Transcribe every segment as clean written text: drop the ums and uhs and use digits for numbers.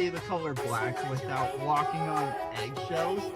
see the color black without walking on eggshells.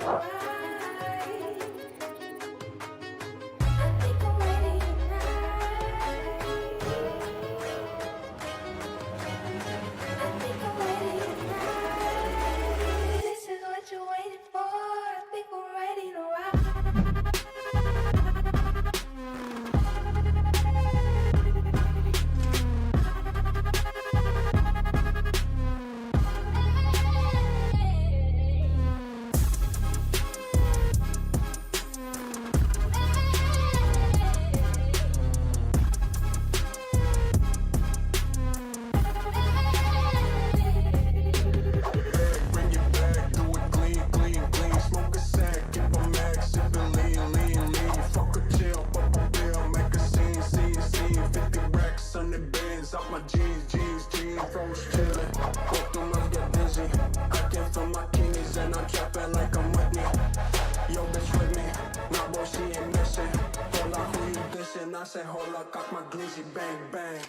I said, hold up, got my glizzy, bang, bang.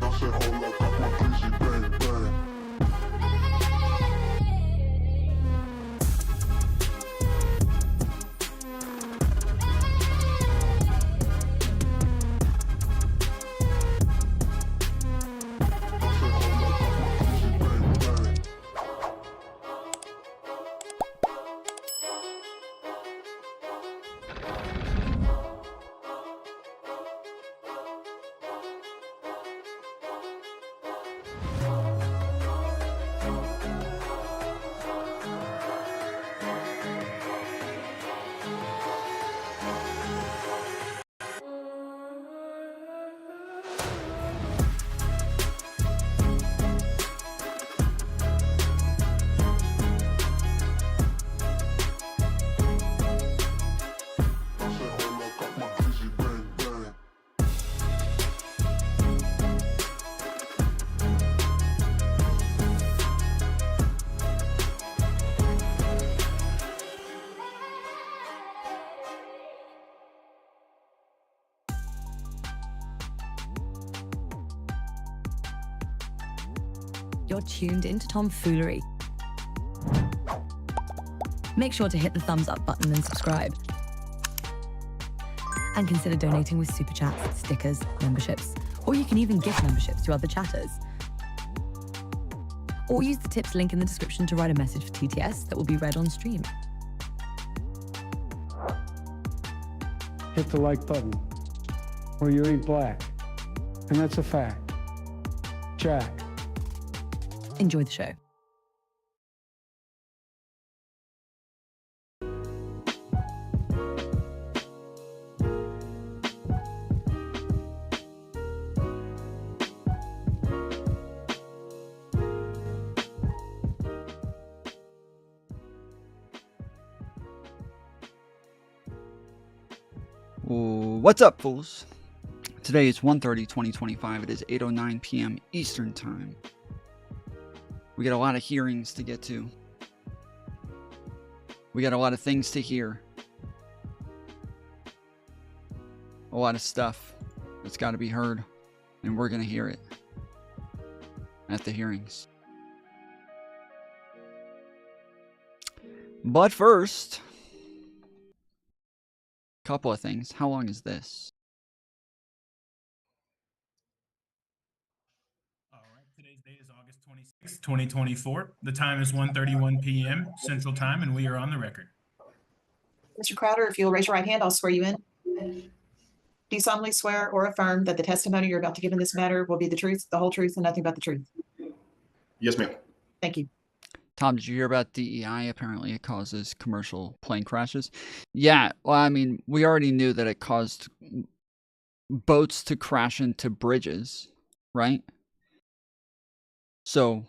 I said, hold up, got my glizzy, bang, bang. You're tuned into Tomfoolery. Make sure to hit the thumbs up button and subscribe. And consider donating with super chats, stickers, memberships, or you can even gift memberships to other chatters. Or use the tips link in the description to write a message for TTS that will be read on stream. Hit the like button, or you ain't black. And that's a fact. Jack. Enjoy the show. What's up, fools? Today is 1/30/2025. It is 8:09 p.m. Eastern Time. We got a lot of hearings to get to. We got a lot of things to hear. A lot of stuff that's got to be heard. And we're going to hear it at the hearings. But first, a couple of things. How long is this? Today's date is August 26, 2024. The time is 1:31 p.m. Central Time, and we are on the record. Mr. Crowder, if you'll raise your right hand, I'll swear you in. Do you solemnly swear or affirm that the testimony you're about to give in this matter will be the truth, the whole truth, and nothing but the truth? Yes, ma'am. Thank you. Tom, did you hear about DEI? Apparently it causes commercial plane crashes. Yeah, well, I mean, we already knew that it caused boats to crash into bridges, right? So,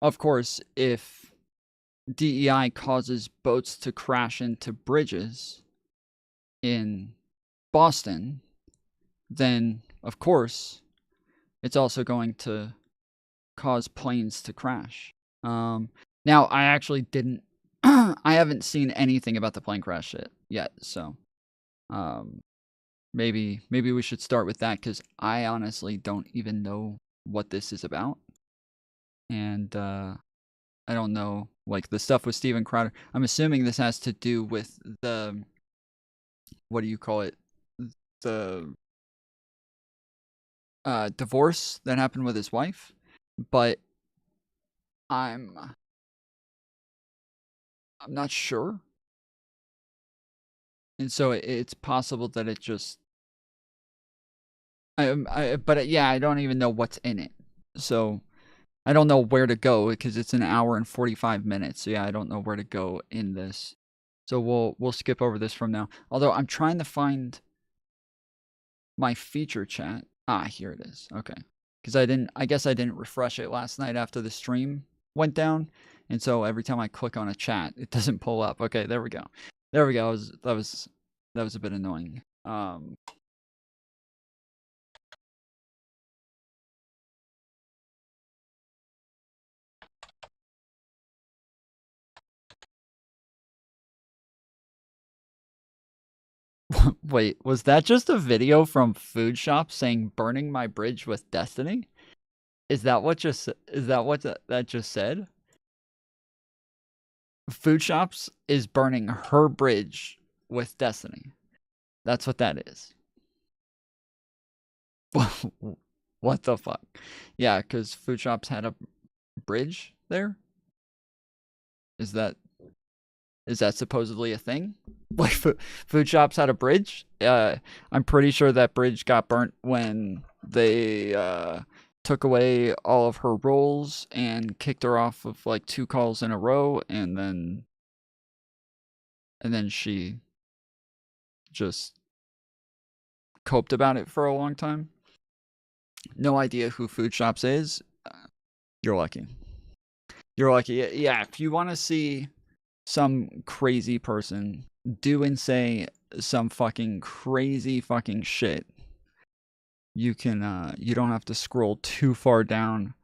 of course, if DEI causes boats to crash into bridges in Boston, then, of course, it's also going to cause planes to crash. Now, I actually didn't, I haven't seen anything about the plane crash yet, so, maybe we should start with that, because I honestly don't even know what this is about. And I don't know, like, the stuff with Steven Crowder. I'm assuming this has to do with the, what do you call it? The divorce that happened with his wife. But I'm not sure. And so it's possible that it just yeah, I don't even know what's in it. So I don't know where to go, because it's an hour and 45 minutes. So yeah, I don't know where to go in this. So we'll skip over this from now. Although I'm trying to find my feature chat. Ah, here it is. Okay. Because I guess I didn't refresh it last night after the stream went down. And so every time I click on a chat, it doesn't pull up. Okay, there we go. There we go. That was a bit annoying. Wait, was that just a video from Food Shop saying burning my bridge with destiny? Is that what that just said? Food Shops is burning her bridge with destiny. That's what that is. What the fuck? Yeah, because Food Shops had a bridge there? Is that supposedly a thing? Like, Food Shops had a bridge? I'm pretty sure that bridge got burnt when they took away all of her roles and kicked her off of like 2 calls in a row, and then she just coped about it for a long time. No idea who Food Shops is. You're lucky. You're lucky. Yeah, if you want to see some crazy person do and say some fucking crazy fucking shit, you can you don't have to scroll too far down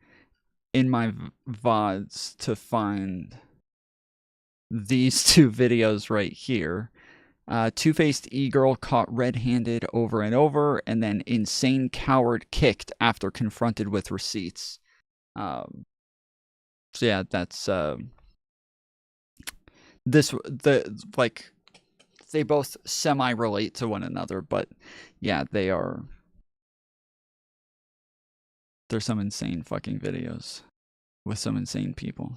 in my VODs to find these 2 videos right here. Two-faced e-girl caught red-handed over and over, and then insane coward kicked after confronted with receipts. So yeah, that's they both semi-relate to one another, but yeah, there's some insane fucking videos with some insane people.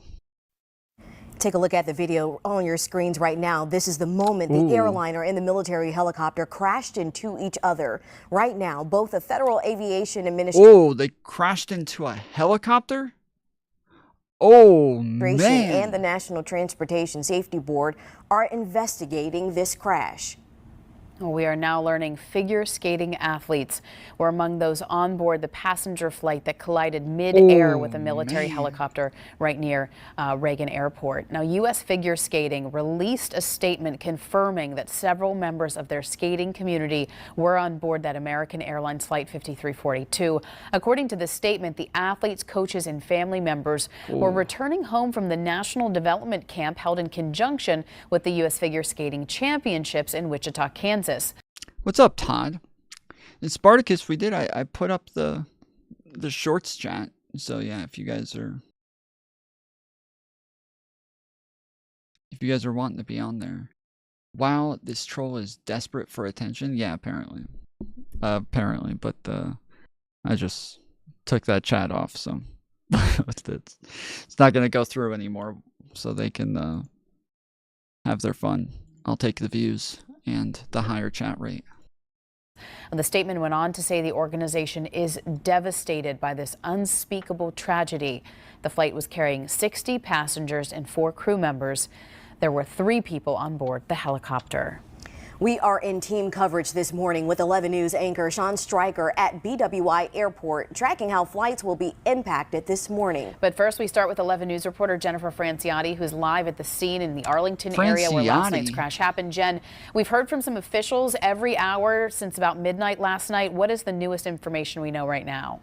Take a look at the video on your screens right now. This is the moment the airliner and the military helicopter crashed into each other. Right now, both the Federal Aviation Administration... Oh, they crashed into a helicopter? Oh, man. And the National Transportation Safety Board are investigating this crash. We are now learning figure skating athletes were among those on board the passenger flight that collided mid-air with a military helicopter right near Reagan Airport. Now, U.S. Figure Skating released a statement confirming that several members of their skating community were on board that American Airlines Flight 5342. According to the statement, the athletes, coaches, and family members were returning home from the National Development Camp held in conjunction with the U.S. Figure Skating Championships in Wichita, Kansas. What's up, Todd? In Spartacus, I put up the shorts chat. So yeah, if you guys are wanting to be on there. Wow, this troll is desperate for attention. Yeah, apparently, but I just took that chat off, so it's not gonna go through anymore. So they can have their fun. I'll take the views and the higher chat rate. The statement went on to say the organization is devastated by this unspeakable tragedy. The flight was carrying 60 passengers and 4 crew members. There were 3 people on board the helicopter. We are in team coverage this morning with 11 News anchor Sean Stryker at BWI Airport, tracking how flights will be impacted this morning. But first, we start with 11 News reporter Jennifer Franciotti, who's live at the scene in the Arlington area where last night's crash happened. Jen, we've heard from some officials every hour since about midnight last night. What is the newest information we know right now?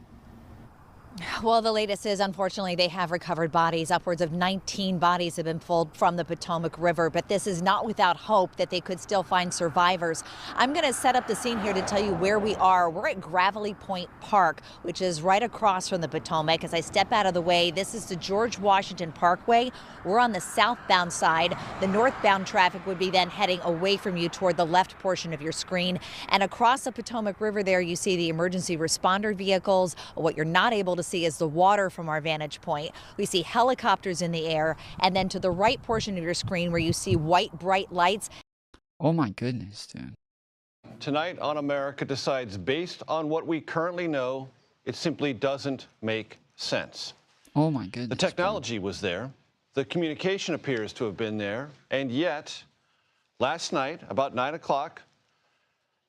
Well, the latest is, unfortunately, they have recovered bodies. Upwards of 19 bodies have been pulled from the Potomac River, but this is not without hope that they could still find survivors. I'm going to set up the scene here to tell you where we are. We're at Gravelly Point Park, which is right across from the Potomac. As I step out of the way, this is the George Washington Parkway. We're on the southbound side. The northbound traffic would be then heading away from you toward the left portion of your screen. And across the Potomac River there, you see the emergency responder vehicles. What you're not able to see is the water from our vantage point. We see helicopters in the air, and then to the right portion of your screen where you see white bright lights. Oh my goodness, dude. Tonight on America Decides, based on what we currently know, it simply doesn't make sense. Oh my goodness. The technology was there. The communication appears to have been there. And yet, last night, about 9 o'clock,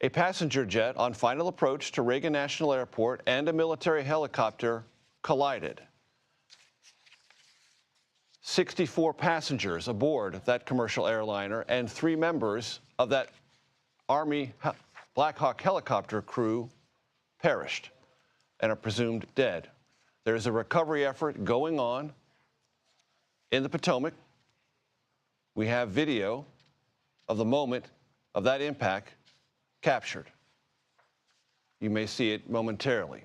a passenger jet on final approach to Reagan National Airport and a military helicopter collided. 64 passengers aboard that commercial airliner and 3 members of that Army Black Hawk helicopter crew perished and are presumed dead. There's a recovery effort going on in the Potomac. We have video of the moment of that impact captured. You may see it momentarily.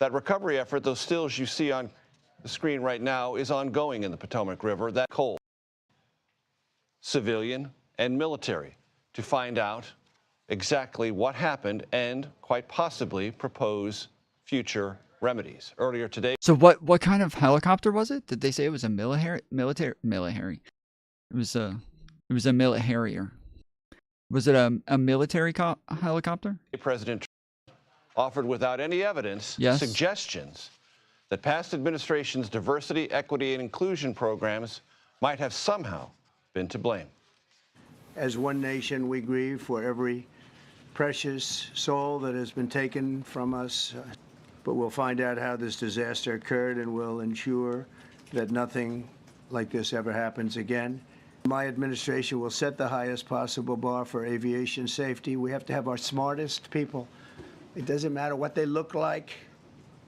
That recovery effort, those stills you see on the screen right now, is ongoing in the Potomac River. That cold, civilian and military, to find out exactly what happened and quite possibly propose future remedies. Earlier today. So what kind of helicopter was it? Did they say it was a military? It was a militarier. Was it a military helicopter? President Trump offered without any evidence suggestions that past administrations' diversity, equity, and inclusion programs might have somehow been to blame. As one nation, we grieve for every precious soul that has been taken from us, but we'll find out how this disaster occurred and we'll ensure that nothing like this ever happens again. My administration will set the highest possible bar for aviation safety. We have to have our smartest people. It doesn't matter what they look like,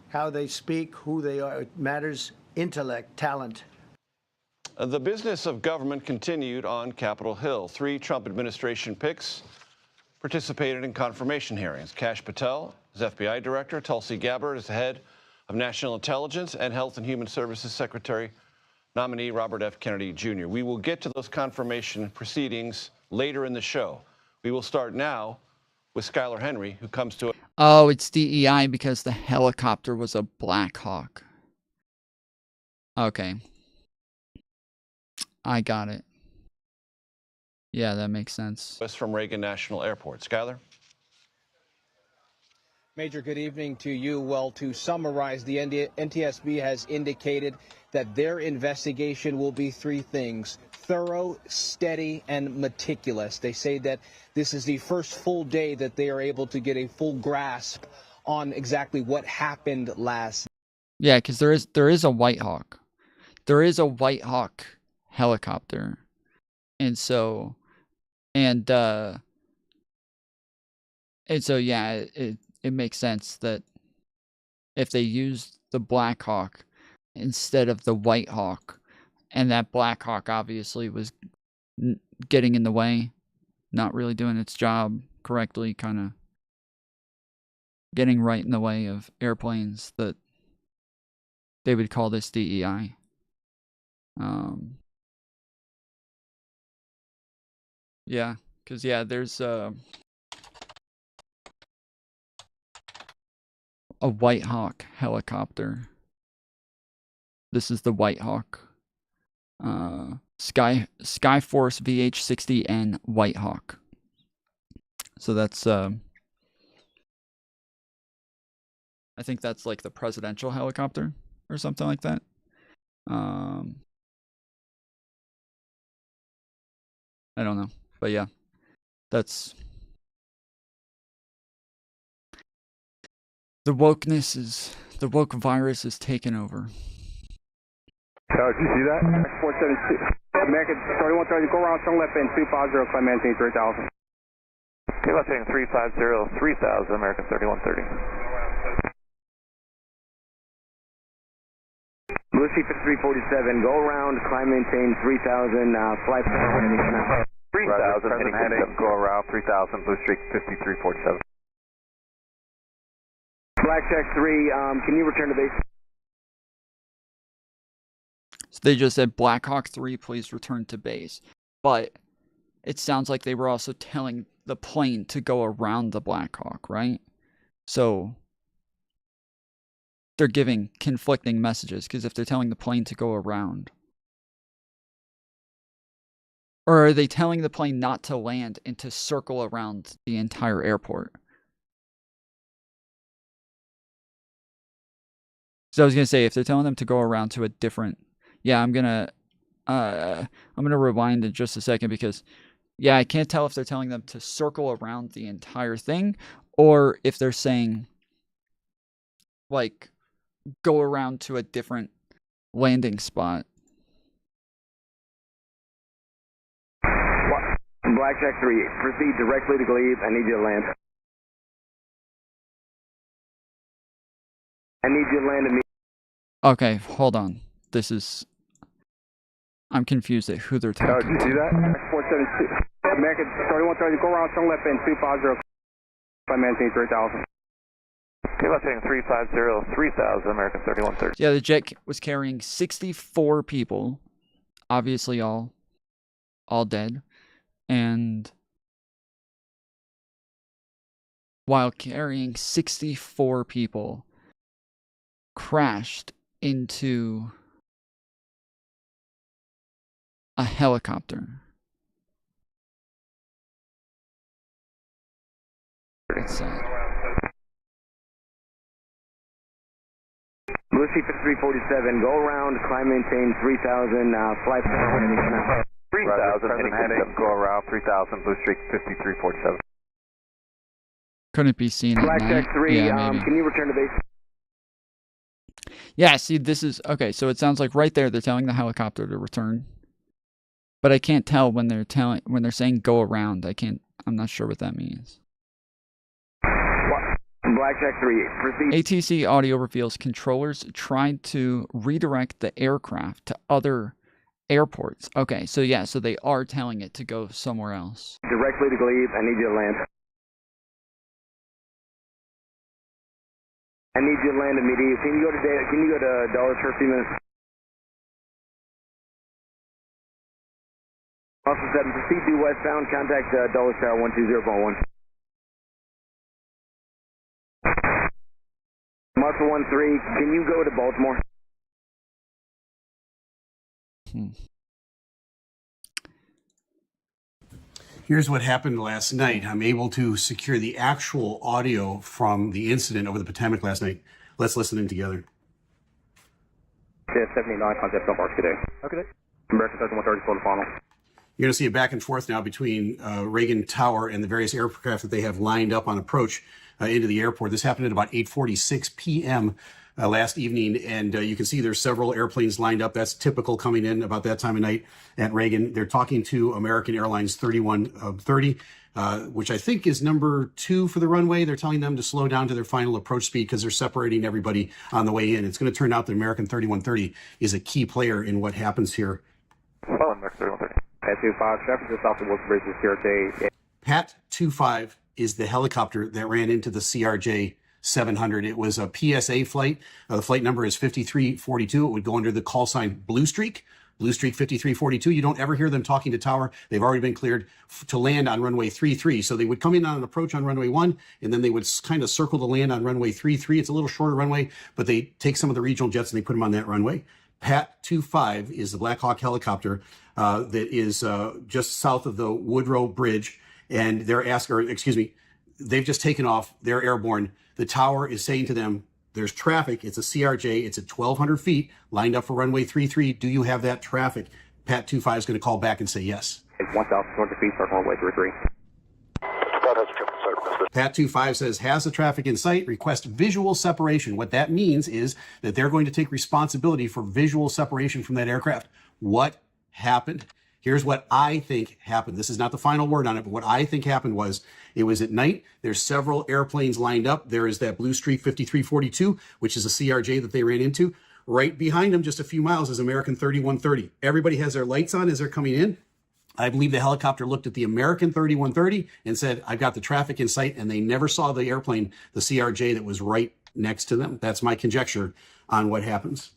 how they speak, who they are. It matters intellect, talent. The business of government continued on Capitol Hill. 3 Trump administration picks participated in confirmation hearings. Kash Patel is FBI director. Tulsi Gabbard is the head of National Intelligence, and Health and Human Services Secretary nominee Robert F. Kennedy Jr. We will get to those confirmation proceedings later in the show. We will start now with Skylar Henry, who comes to it. Oh, it's DEI because the helicopter was a Black Hawk. Okay. I got it. Yeah, that makes sense. From Reagan National Airport. Skylar? Major, good evening to you. Well, to summarize, the NTSB has indicated that their investigation will be 3 things: thorough, steady, and meticulous. They say that this is the first full day that they are able to get a full grasp on exactly what happened last. Yeah, because there is a White Hawk. There is a White Hawk helicopter. And so yeah, it makes sense that if they used the Black Hawk instead of the White Hawk, and that Black Hawk obviously was getting in the way, not really doing its job correctly, kind of getting right in the way of airplanes, that they would call this DEI. Yeah, because there's a White Hawk helicopter. This is the White Hawk. Skyforce VH-60N White Hawk. So that's I think that's like the presidential helicopter or something like that. I don't know, but yeah, that's the woke virus is taking over. Did you see that? 472. American 3130, go around, turn left in 250, climb maintain 3000. Okay, left heading 350, 3000, American 3130. Lucy 5347, go around, climb, maintain 3000, flight. 3000, heading, go around 3000, Blue Streak 5347. Blackjack 3, can you return to base? So they just said Blackhawk 3, please return to base. But it sounds like they were also telling the plane to go around the Blackhawk, right? So they're giving conflicting messages, because if they're telling the plane to go around, or are they telling the plane not to land and to circle around the entire airport? So I was gonna say, if they're telling them to go around to a different, yeah, I'm gonna rewind in just a second, because yeah, I can't tell if they're telling them to circle around the entire thing, or if they're saying like go around to a different landing spot. Blackjack 3, proceed directly to Glebe. I need you to land. I need you to land immediately. Okay, hold on. I'm confused at who they're talking Did you see that? 472. American 3130, go around, turn left in 250. By maintain 3000. Left heading 350, 3000, American 3130. Yeah, the jet was carrying 64 people, obviously all dead, and while carrying 64 people, crashed into a helicopter. It's sad. Lucy 5347, go around, climb, maintain 3000, flight. 3000, heading, go around 3000, Blue Streak 5347. Couldn't be seen at night. Blackjack 3, yeah, maybe. Can you return to base? Yeah, see, this is okay. So it sounds like right there they're telling the helicopter to return, but I can't tell when they're saying go around. I'm not sure what that means. Blackjack 3, proceed. ATC audio reveals controllers tried to redirect the aircraft to other airports. Okay, so yeah, so they are telling it to go somewhere else. Directly to Glebe. I need you to land. I need you to land immediately. Can you go to Dulles for a few minutes? Also 7, proceed due westbound. Contact Dulles Tower 120.1. Marshal 13, can you go to Baltimore? Here's what happened last night. I'm able to secure the actual audio from the incident over the Potomac last night. Let's listen in together. 79, contact Belmark today. Okay. American 130, full final. You're going to see a back and forth now between Reagan Tower and the various aircraft that they have lined up on approach into the airport. This happened at about 8:46 p.m. Last evening, and you can see there's several airplanes lined up. That's typical coming in about that time of night at Reagan. They're talking to American Airlines 3130, which I think is number 2 for the runway. They're telling them to slow down to their final approach speed because they're separating everybody on the way in. It's going to turn out that American 3130 is a key player in what happens here. American 3130. Pat 25, traffic just off the Wilson Bridge is CRJ. Pat 25 is the helicopter that ran into the CRJ 700. It was a PSA flight. The flight number is 5342. It would go under the call sign Blue Streak 5342. You don't ever hear them talking to tower. They've already been cleared to land on runway 33. So they would come in on an approach on runway 1, and then they would kind of circle to land on runway 33. It's a little shorter runway, but they take some of the regional jets and they put them on that runway. Pat 25 is the Black Hawk helicopter that is just south of the Woodrow Bridge, and they've just taken off. They're airborne. The tower is saying to them, there's traffic. It's a CRJ. It's at 1,200 feet, lined up for runway 33. Do you have that traffic? Pat 25 is going to call back and say yes. 1,200 feet, start runway 33. Pat 25 says, has the traffic in sight, request visual separation. What that means is that they're going to take responsibility for visual separation from that aircraft. What happened? Here's what I think happened. This is not the final word on it, but what I think happened was it was at night. There's several airplanes lined up. There is that Blue Streak 5342, which is a CRJ that they ran into. Right behind them, just a few miles, is American 3130. Everybody has their lights on as they're coming in. I believe the helicopter looked at the American 3130 and said, I've got the traffic in sight, and they never saw the airplane, the CRJ, that was right next to them. That's my conjecture on what happens.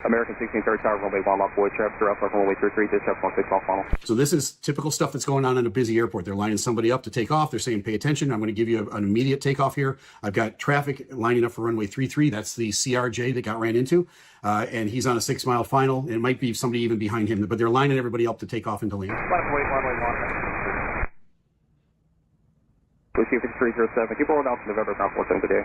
American 1630 Tower, runway 1 lock, void traffic, through Alpha, runway 33, dispatch 16 off final. So this is typical stuff that's going on in a busy airport. They're lining somebody up to take off. They're saying, pay attention. I'm going to give you an immediate takeoff here. I've got traffic lining up for runway 33. That's the CRJ that got ran into. And he's on a 6-mile final. It might be somebody even behind him, but they're lining everybody up to take off and to land. Runway 1. Tulsi 5307, keep rolling down to November, ground 47 today.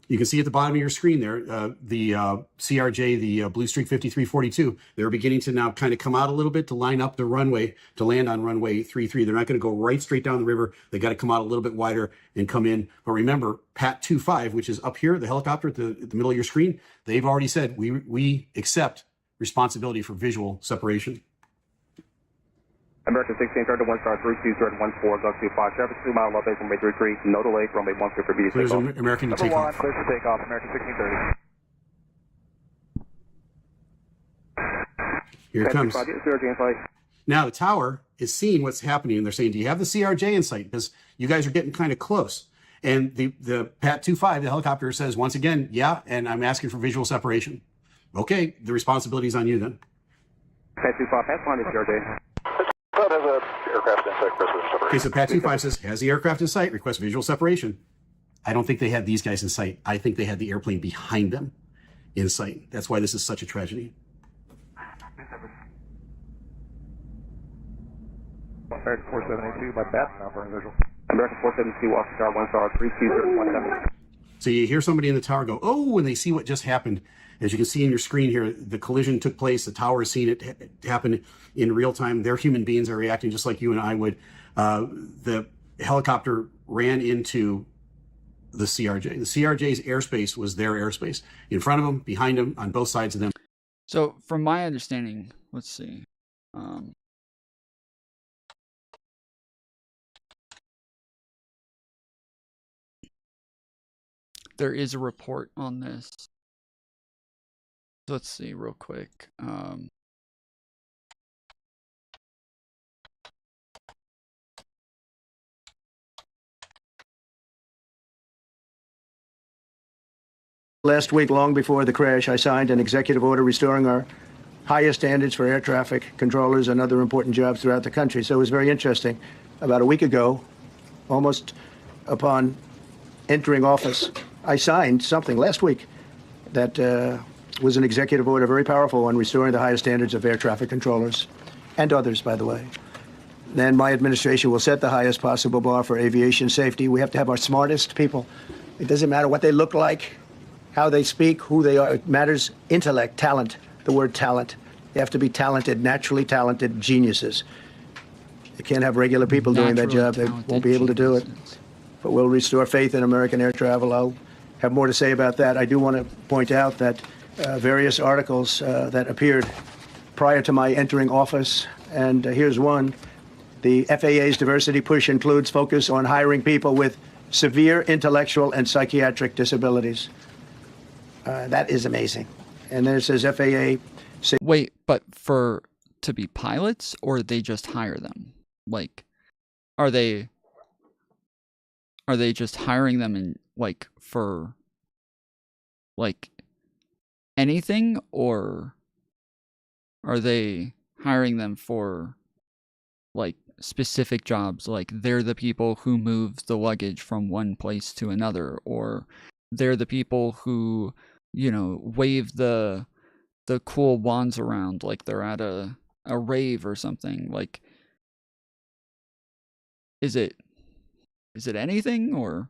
You can see at the bottom of your screen there, the CRJ, the Blue Streak 5342, they're beginning to now kind of come out a little bit to line up the runway to land on runway 33. They're not going to go right straight down the river. They got to come out a little bit wider and come in. But remember, Pat 25, which is up here, the helicopter at the middle of your screen, they've already said we accept responsibility for visual separation. American 1630 1 star 3214, Galaxy 5, traffic 2 mile low base, runway 33, no delay, runway 1 for B. There's an American to take off. Clear for takeoff, American 1630. Here it comes. Now the tower is seeing what's happening, and they're saying, do you have the CRJ in sight? Because you guys are getting kind of close. And the Pat 25, the helicopter, says, once again, yeah, and I'm asking for visual separation. Okay, the responsibility is on you then. Pat 25, pass on the CRJ. Okay, so Pat 25 says, has the aircraft in sight, request visual separation. I don't think they had these guys in sight. I think they had the airplane behind them in sight. That's why this is such a tragedy. American 4782, my bad, now for visual. American 472, off star 1 star 32017. So you hear somebody in the tower go, oh, and they see what just happened. As you can see in your screen here, the collision took place. The tower has seen it happen in real time. They're human beings are reacting just like you and I would. The helicopter ran into the CRJ. The CRJ's airspace was their airspace. In front of them, behind them, on both sides of them. So from my understanding, let's see. There is a report on this. Let's see real quick. Last week, long before the crash, I signed an executive order restoring our highest standards for air traffic controllers and other important jobs throughout the country. So it was very interesting. About a week ago, almost upon entering office, I signed something last week that was an executive order, very powerful, on restoring the highest standards of air traffic controllers and others, by the way. Then my administration will set the highest possible bar for aviation safety. We have to have our smartest people. It doesn't matter what they look like, how they speak, who they are. It matters intellect, talent, the word talent. They have to be talented, naturally talented geniuses. You can't have regular people doing that job. They won't be able to do it. But we'll restore faith in American air travel. I'll have more to say about that. I do want to point out that various articles that appeared prior to my entering office, and here's one. The FAA's diversity push includes focus on hiring people with severe intellectual and psychiatric disabilities. That is amazing. And then it says FAA... Wait, but to be pilots, or they just hire them? Like, are they just hiring them in, like, for, like, anything, or are they hiring them for, like, specific jobs? Like, they're the people who move the luggage from one place to another, or they're the people who, you know, wave the cool wands around like they're at a rave or something. Like, is it anything, or?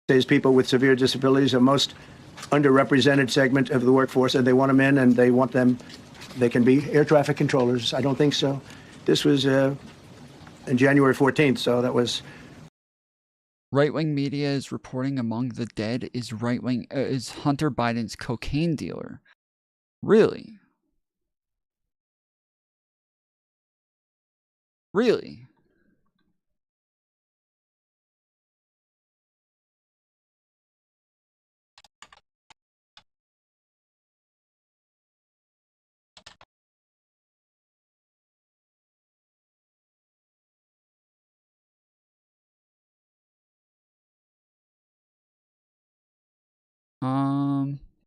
These people with severe disabilities are most underrepresented segment of the workforce, and they want them in, and they want them, they can be air traffic controllers. I don't think so. This was in January 14th, so that was... Right-wing media is reporting among the dead is is Hunter Biden's cocaine dealer. Really? Really?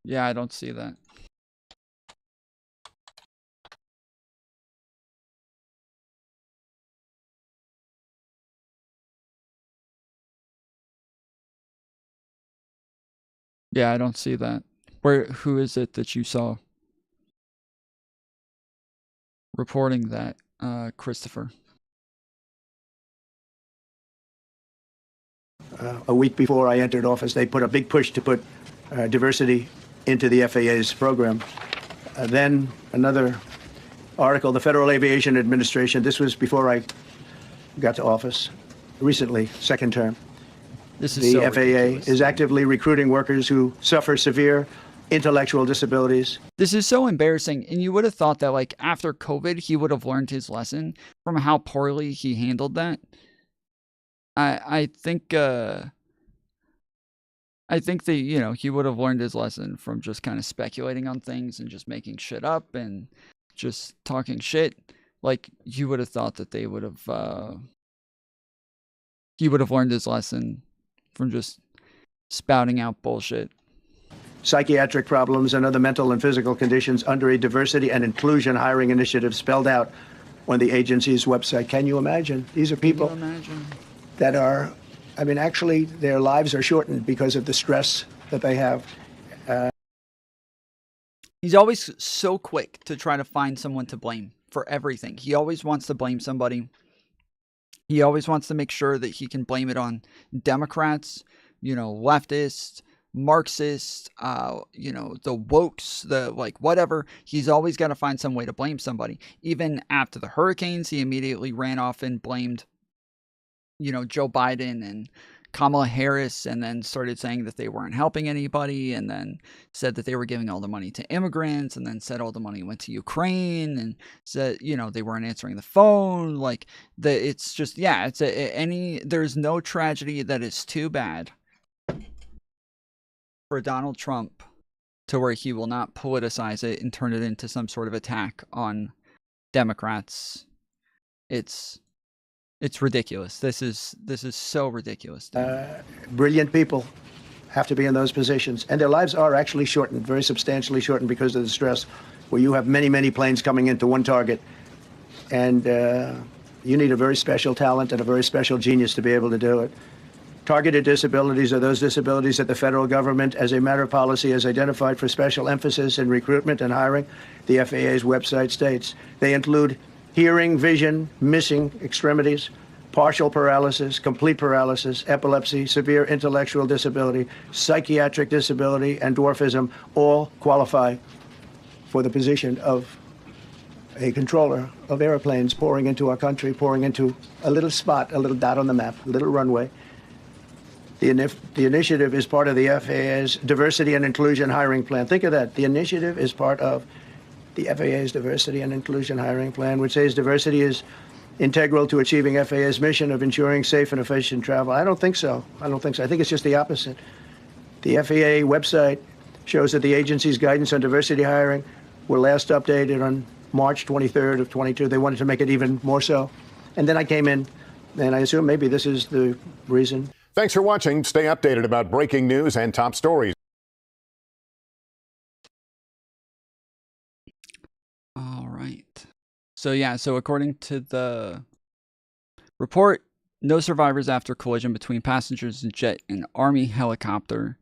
Yeah, I don't see that. Yeah, I don't see that. Who is it that you saw reporting that, Christopher? A week before I entered office, they put a big push to put diversity into the FAA's program. Then another article, the Federal Aviation Administration, this was before I got to office, recently, second term. This is the so FAA ridiculous. is actively recruiting workers who suffer severe intellectual disabilities. This is so embarrassing, and you would have thought that, like, after COVID, he would have learned his lesson from how poorly he handled that. I think that, you know, he would have learned his lesson from just kind of speculating on things and just making shit up and just talking shit. Like, you would have thought that they would have, he would have learned his lesson from just spouting out bullshit. Psychiatric problems and other mental and physical conditions under a diversity and inclusion hiring initiative spelled out on the agency's website. Can you imagine? These are people that are, I mean, actually, their lives are shortened because of the stress that they have. He's always so quick to try to find someone to blame for everything. He always wants to blame somebody. He always wants to make sure that he can blame it on Democrats, you know, leftists, Marxists, you know, the wokes, the like whatever. He's always got to find some way to blame somebody. Even after the hurricanes, he immediately ran off and blamed, you know, Joe Biden and Kamala Harris, and then started saying that they weren't helping anybody, and then said that they were giving all the money to immigrants, and then said all the money went to Ukraine, and said, you know, they weren't answering the phone. Like, it's just, yeah, it's there's no tragedy that is too bad for Donald Trump to where he will not politicize it and turn it into some sort of attack on Democrats. It's ridiculous. This is so ridiculous. Brilliant people have to be in those positions, and their lives are actually shortened, very substantially shortened, because of the stress, where you have many, many planes coming into one target, and you need a very special talent and a very special genius to be able to do it. Targeted disabilities are those disabilities that the federal government, as a matter of policy, has identified for special emphasis in recruitment and hiring. The FAA's website states they include hearing, vision, missing extremities, partial paralysis, complete paralysis, epilepsy, severe intellectual disability, psychiatric disability, and dwarfism all qualify for the position of a controller of airplanes pouring into our country, pouring into a little spot, a little dot on the map, a little runway. The initiative is part of the FAA's diversity and inclusion hiring plan. Think of that. The initiative is part of the FAA's diversity and inclusion hiring plan, which says diversity is integral to achieving FAA's mission of ensuring safe and efficient travel. I don't think so. I think it's just the opposite. The FAA website shows that the agency's guidance on diversity hiring were last updated on March 23rd of 22. They wanted to make it even more so. And then I came in, and I assume maybe this is the reason. Thanks for watching. Stay updated about breaking news and top stories. All right. So yeah, so according to the report, no survivors after collision between passengers jet and Army helicopter.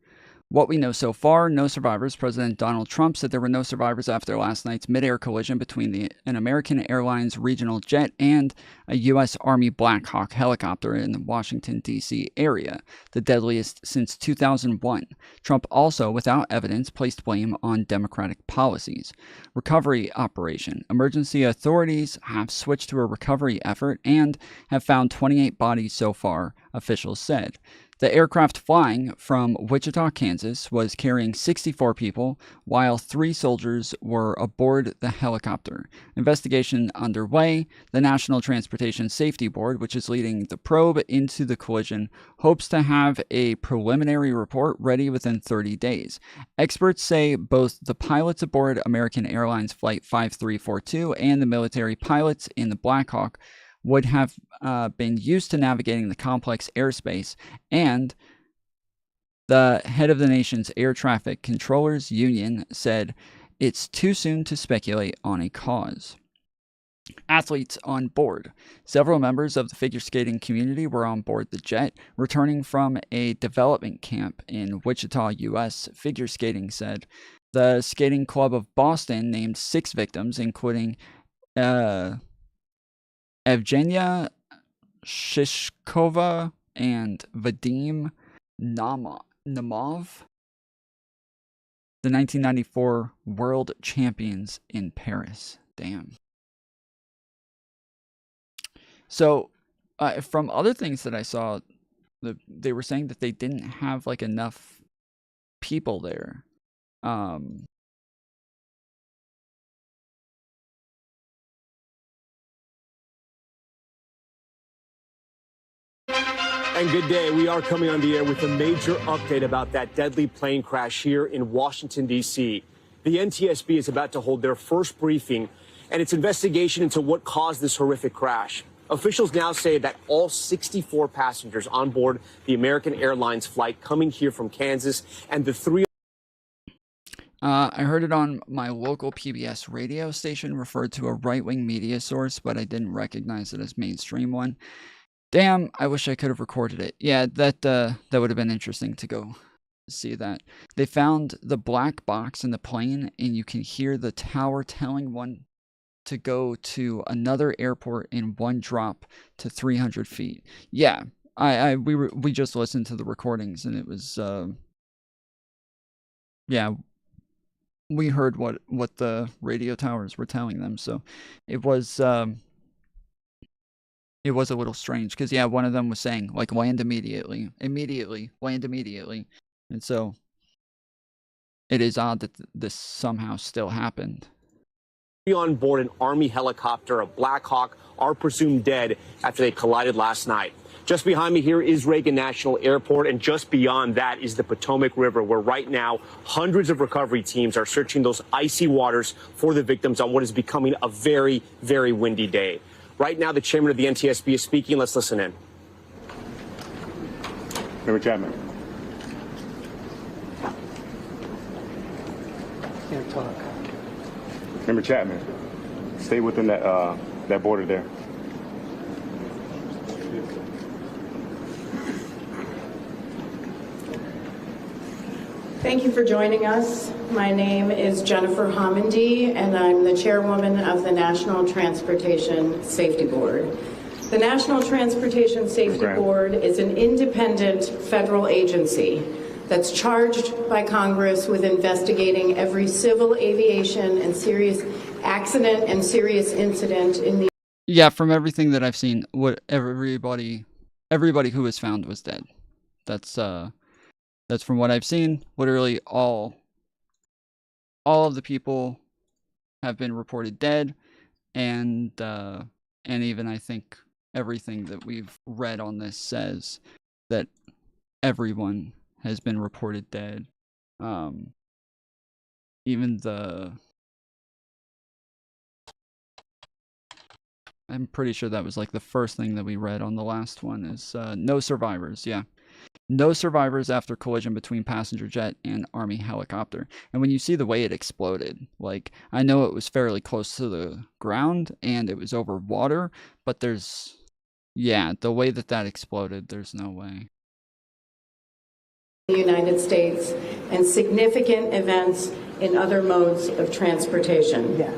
What we know so far, no survivors. President Donald Trump said there were no survivors after last night's mid-air collision between an American Airlines regional jet and a U.S. Army Black Hawk helicopter in the Washington, D.C. area, the deadliest since 2001. Trump also, without evidence, placed blame on Democratic policies. Recovery operation. Emergency authorities have switched to a recovery effort and have found 28 bodies so far, officials said. The aircraft flying from Wichita, Kansas, was carrying 64 people, while 3 soldiers were aboard the helicopter. Investigation underway. The National Transportation Safety Board, which is leading the probe into the collision, hopes to have a preliminary report ready within 30 days. Experts say both the pilots aboard American Airlines Flight 5342 and the military pilots in the Black Hawk would have been used to navigating the complex airspace, and The head of the nation's air traffic controllers union said it's too soon to speculate on a cause. Athletes on board. Several members of the figure skating community were on board the jet, returning from a development camp in Wichita, U.S., figure skating said. The Skating Club of Boston named 6 victims, including Evgenia Shishkova and Vadim Namov, the 1994 world champions in Paris. Damn. So, from other things that I saw, they were saying that they didn't have like enough people there. And good day. We are coming on the air with a major update about that deadly plane crash here in Washington, D.C. The NTSB is about to hold their first briefing and its investigation into what caused this horrific crash. Officials now say that all 64 passengers on board the American Airlines flight coming here from Kansas and the 3... I heard it on my local PBS radio station, referred to a right-wing media source, but I didn't recognize it as mainstream one. Damn, I wish I could have recorded it. Yeah, that would have been interesting to go see that. They found the black box in the plane, and you can hear the tower telling one to go to another airport in one drop to 300 feet. Yeah, we just listened to the recordings, and it was yeah, we heard what the radio towers were telling them. So it was a little strange, because yeah, one of them was saying like land immediately, land immediately, and so it is odd that this somehow still happened. On board an Army helicopter, a Black Hawk, are presumed dead after they collided last night. Just behind me here is Reagan National Airport, and just beyond that is the Potomac River, where right now hundreds of recovery teams are searching those icy waters for the victims on what is becoming a very, very windy day. Right now, the chairman of the NTSB is speaking. Let's listen in. Member Chapman. Can't talk. Member Chapman, stay within that border there. Thank you for joining us. My name is Jennifer Homendy, and I'm the chairwoman of the National Transportation Safety Board. The National Transportation Safety Board is an independent federal agency that's charged by Congress with investigating every civil aviation and serious accident and serious incident in the... Yeah, from everything that I've seen, what everybody who was found was dead. That's from what I've seen. Literally all of the people have been reported dead, and even I think everything that we've read on this says that everyone has been reported dead. Even I'm pretty sure that was like the first thing that we read on the last one is no survivors. Yeah. No survivors after collision between passenger jet and Army helicopter. And when you see the way it exploded, like, I know it was fairly close to the ground and it was over water, but there's, yeah, the way that exploded, there's no way. The United States and significant events in other modes of transportation. Yeah.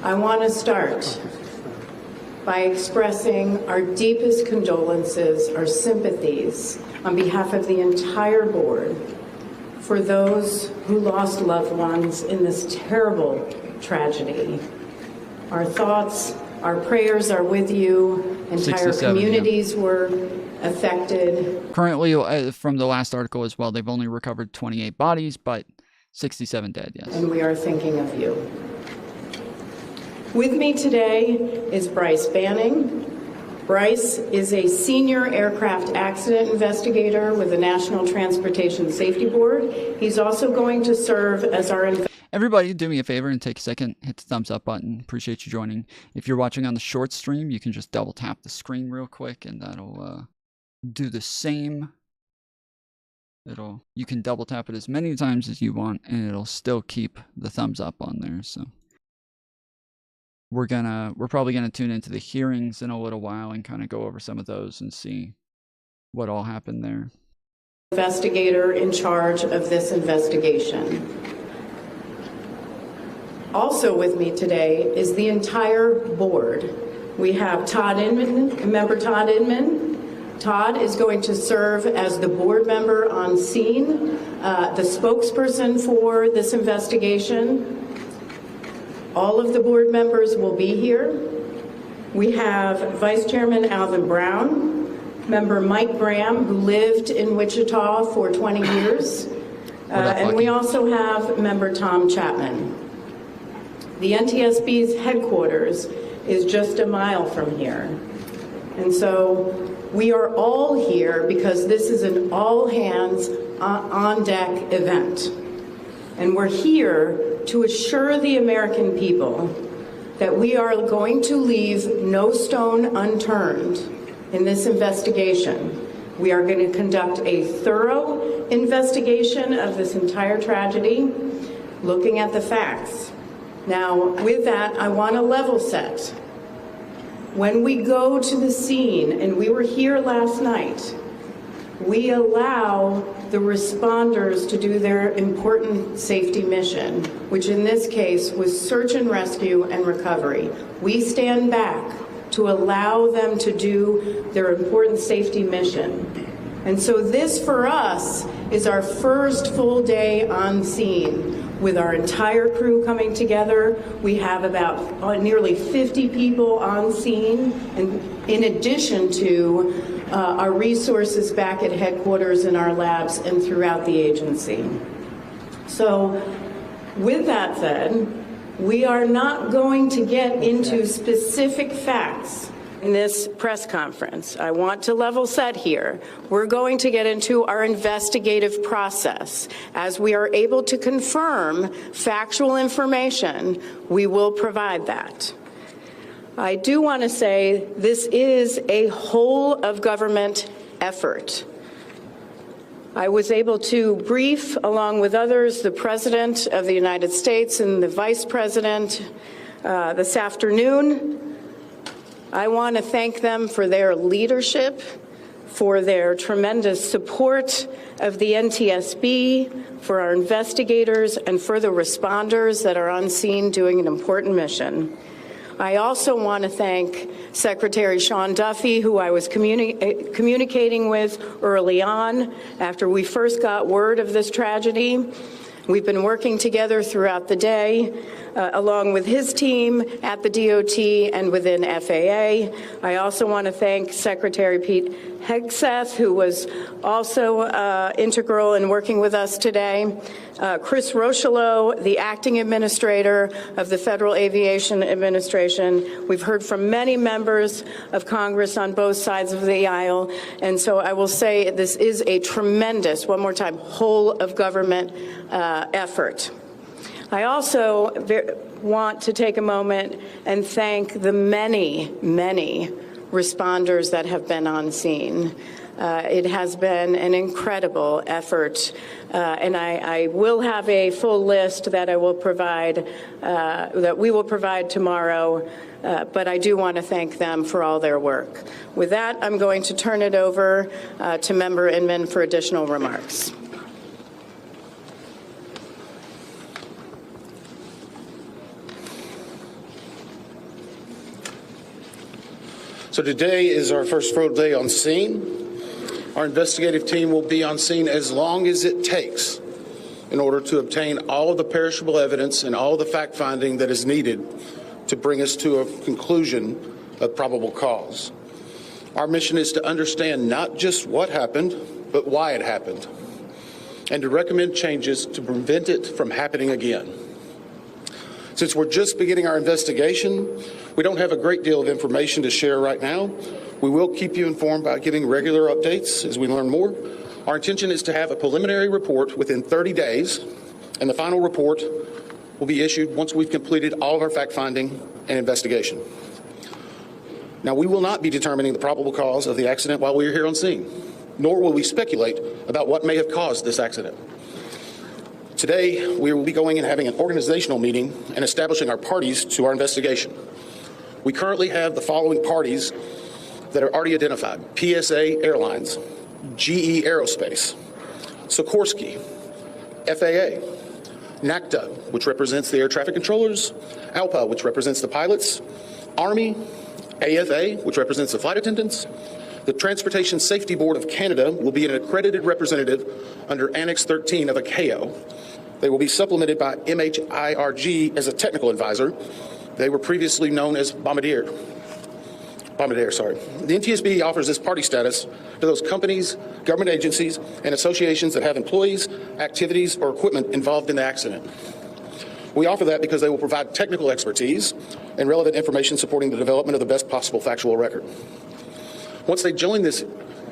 I want to start by expressing our deepest condolences, our sympathies on behalf of the entire board for those who lost loved ones in this terrible tragedy. Our thoughts, our prayers are with you. Entire communities were affected. Currently, from the last article as well, they've only recovered 28 bodies, but 67 dead, yes. And we are thinking of you. With me today is Bryce Banning. Bryce is a senior aircraft accident investigator with the National Transportation Safety Board. He's also going to serve as our... Everybody, do me a favor and take a second, hit the thumbs up button. Appreciate you joining. If you're watching on the short stream, you can just double tap the screen real quick, and that'll do the same You can double tap it as many times as you want, and it'll still keep the thumbs up on there. So we're probably gonna tune into the hearings in a little while and kind of go over some of those and see what all happened there. Investigator in charge of this investigation. Also with me today is the entire board. We have Todd Inman, Member Todd Inman. Todd is going to serve as the board member on scene, the spokesperson for this investigation. All of the board members will be here. We have Vice Chairman Alvin Brown, Member Mike Graham, who lived in Wichita for 20 years, and we also have Member Tom Chapman. The NTSB's headquarters is just a mile from here. And so we are all here because this is an all-hands on-deck event. And we're here to assure the American people that we are going to leave no stone unturned in this investigation. We are going to conduct a thorough investigation of this entire tragedy, looking at the facts. Now, with that, I want to level set. When we go to the scene, and we were here last night, we allow the responders to do their important safety mission, which in this case was search and rescue and recovery. We stand back to allow them to do their important safety mission. And so this, for us, is our first full day on scene. With our entire crew coming together, we have about nearly 50 people on scene, and in addition to our resources back at headquarters in our labs and throughout the agency. So with that said, we are not going to get into specific facts in this press conference. I want to level set here. We're going to get into our investigative process. As we are able to confirm factual information, we will provide that. I do want to say this is a whole of government effort. I was able to brief, along with others, the President of the United States and the Vice President this afternoon. I want to thank them for their leadership, for their tremendous support of the NTSB, for our investigators, and for the responders that are on scene doing an important mission. I also want to thank Secretary Sean Duffy, who I was communicating with early on after we first got word of this tragedy. We've been working together throughout the day, along with his team at the DOT and within FAA. I also want to thank Secretary Pete Hegseth, who was also integral in working with us today. Chris Rocheleau, the acting administrator of the Federal Aviation Administration. We've heard from many members of Congress on both sides of the aisle. And so I will say this is a tremendous, one more time, whole of government effort. I also want to take a moment and thank the many, many responders that have been on scene. It has been an incredible effort, and I will have a full list that I will provide, that we will provide tomorrow, but I do want to thank them for all their work. With that, I'm going to turn it over to Member Inman for additional remarks. So today is our first full day on scene. Our investigative team will be on scene as long as it takes in order to obtain all of the perishable evidence and all the fact-finding that is needed to bring us to a conclusion of probable cause. Our mission is to understand not just what happened, but why it happened, and to recommend changes to prevent it from happening again. Since we're just beginning our investigation, we don't have a great deal of information to share right now. We will keep you informed by giving regular updates as we learn more. Our intention is to have a preliminary report within 30 days, and the final report will be issued once we've completed all of our fact-finding and investigation. Now, we will not be determining the probable cause of the accident while we are here on scene. nor will we speculate about what may have caused this accident. Today, we will be going and having an organizational meeting and establishing our parties to our investigation. We currently have the following parties that are already identified: PSA Airlines, GE Aerospace, Sikorsky, FAA, NACTA, which represents the air traffic controllers, ALPA, which represents the pilots, Army, AFA, which represents the flight attendants. The Transportation Safety Board of Canada will be an accredited representative under Annex 13 of ICAO. They will be supplemented by MHIRG as a technical advisor. They were previously known as Bombardier. The NTSB offers this party status to those companies, government agencies, and associations that have employees, activities, or equipment involved in the accident. We offer that because they will provide technical expertise and relevant information supporting the development of the best possible factual record. Once they join this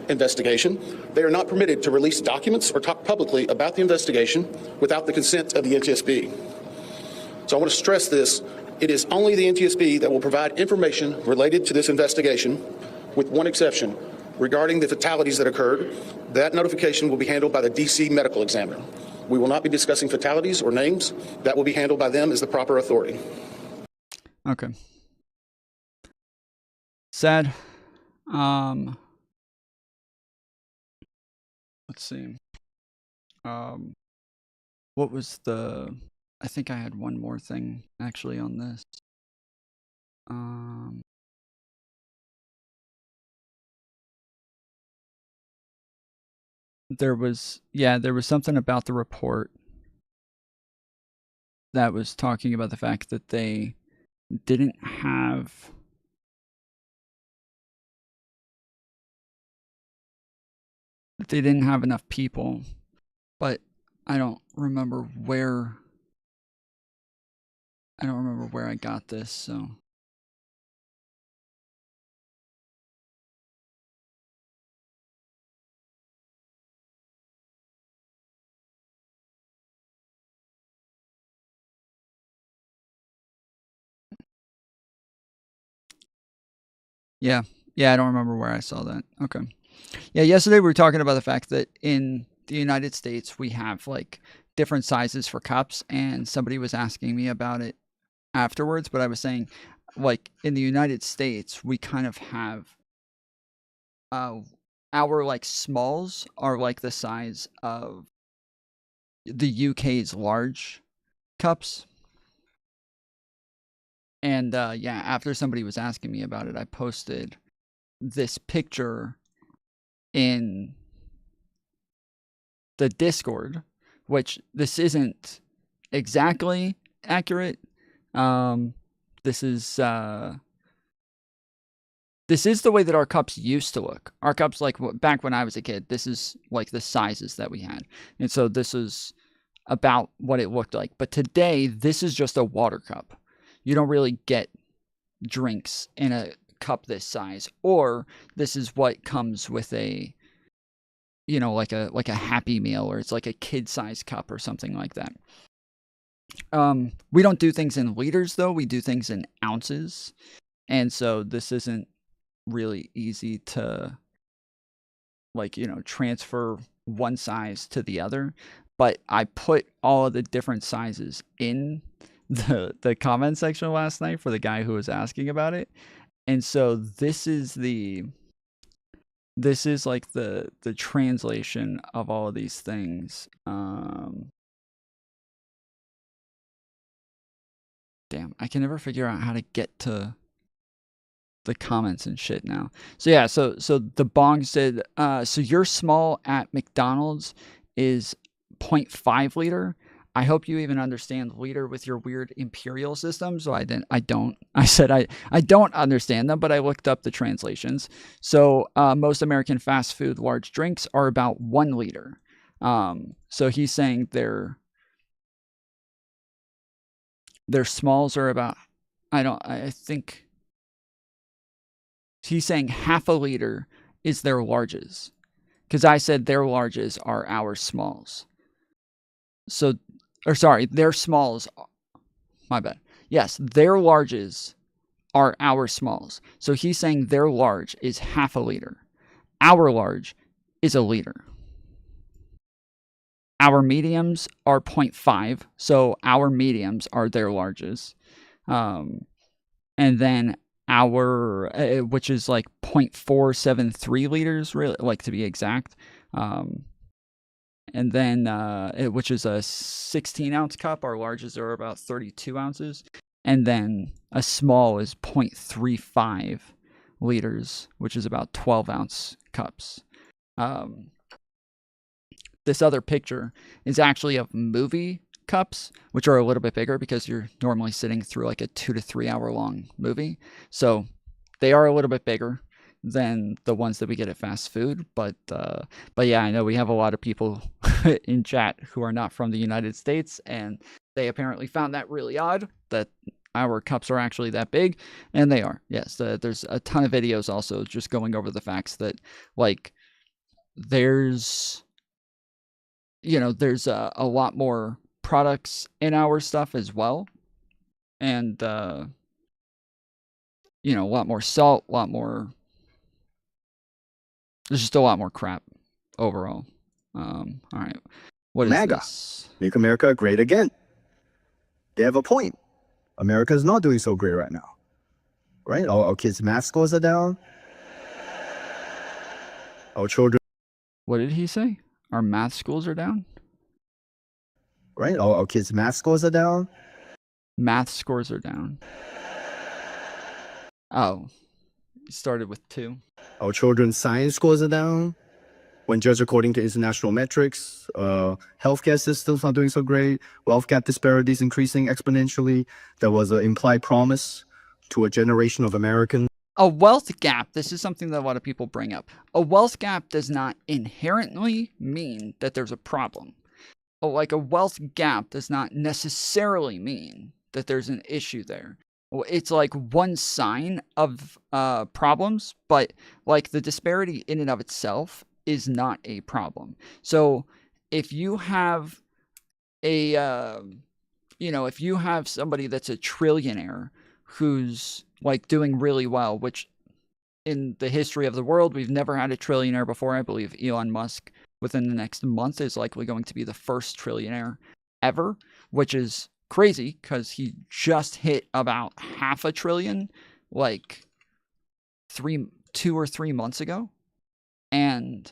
investigation, they are not permitted to release documents or talk publicly about the investigation without the consent of the NTSB. So I want to stress this. It is only the NTSB that will provide information related to this investigation, with one exception. Regarding the fatalities that occurred, that notification will be handled by the DC medical examiner. We will not be discussing fatalities or names. That will be handled by them as the proper authority. Okay. Sad. Let's see. What was the... I think I had one more thing actually on this. There was something about the report that was talking about the fact that they didn't have enough people, but I don't remember where I got this, so. Yeah, I don't remember where I saw that. Okay. Yeah, yesterday we were talking about the fact that in the United States we have like different sizes for cups, and somebody was asking me about it afterwards, but I was saying, like, in the United States we kind of have our like smalls are like the size of the UK's large cups. And yeah, after somebody was asking me about it, I posted this picture in the Discord, which this isn't exactly accurate. This is the way that our cups used to look. Our cups, like back when I was a kid, this is like the sizes that we had. And so this is about what it looked like. But today, this is just a water cup. You don't really get drinks in a cup this size. Or this is what comes with a, you know, like a Happy Meal, or it's like a kid-sized cup or something like that. We don't do things in liters, though. We do things in ounces. And so this isn't really easy to, like, you know, transfer one size to the other. But I put all of the different sizes in the comment section last night for the guy who was asking about it. And so this is like the translation of all of these things. Damn, I can never figure out how to get to the comments and shit now. So yeah, so the Bong said, so your small at McDonald's is 0.5 liter. I hope you even understand liter with your weird imperial system. So I don't. I said I don't understand them, but I looked up the translations. So most American fast food large drinks are about 1 liter. So he's saying their smalls are about, I think he's saying half a liter is their larges. Because I said their larges are our smalls. So, or sorry, their smalls, my bad. Yes, their larges are our smalls. So he's saying their large is half a liter. Our large is a liter. Our mediums are 0.5, so our mediums are their larges. And then our, which is like 0.473 liters, really, like to be exact. And then, which is a 16-ounce cup. Our larges are about 32 ounces. And then a small is 0.35 liters, which is about 12-ounce cups. This other picture is actually of movie cups, which are a little bit bigger because you're normally sitting through like a 2 to 3 hour long movie. So they are a little bit bigger than the ones that we get at fast food. But yeah, I know we have a lot of people in chat who are not from the United States, and they apparently found that really odd that our cups are actually that big, and they are. Yes, there's a ton of videos also just going over the facts that, like, there's a lot more products in our stuff as well, and a lot more salt, there's just a lot more crap overall. All right, what is MAGA. this? Make America great again. They have a point. America is not doing so great right now, right? Our kids' math scores are down. Our children. What did he say? Our math scores are down? Right? Our kids' math scores are down. Math scores are down. Oh, he started with 2. Our children's science scores are down. When judged according to international metrics, healthcare systems not doing so great, wealth gap disparities increasing exponentially. There was an implied promise to a generation of Americans. A wealth gap, this is something that a lot of people bring up. A wealth gap does not inherently mean that there's a problem. Like, a wealth gap does not necessarily mean that there's an issue there. It's like one sign of problems, but like the disparity in and of itself is not a problem. So if you have if you have somebody that's a trillionaire who's like doing really well, which in the history of the world, we've never had a trillionaire before. I believe Elon Musk within the next month is likely going to be the first trillionaire ever, which is crazy because he just hit about $500 billion like 2 or 3 months ago. And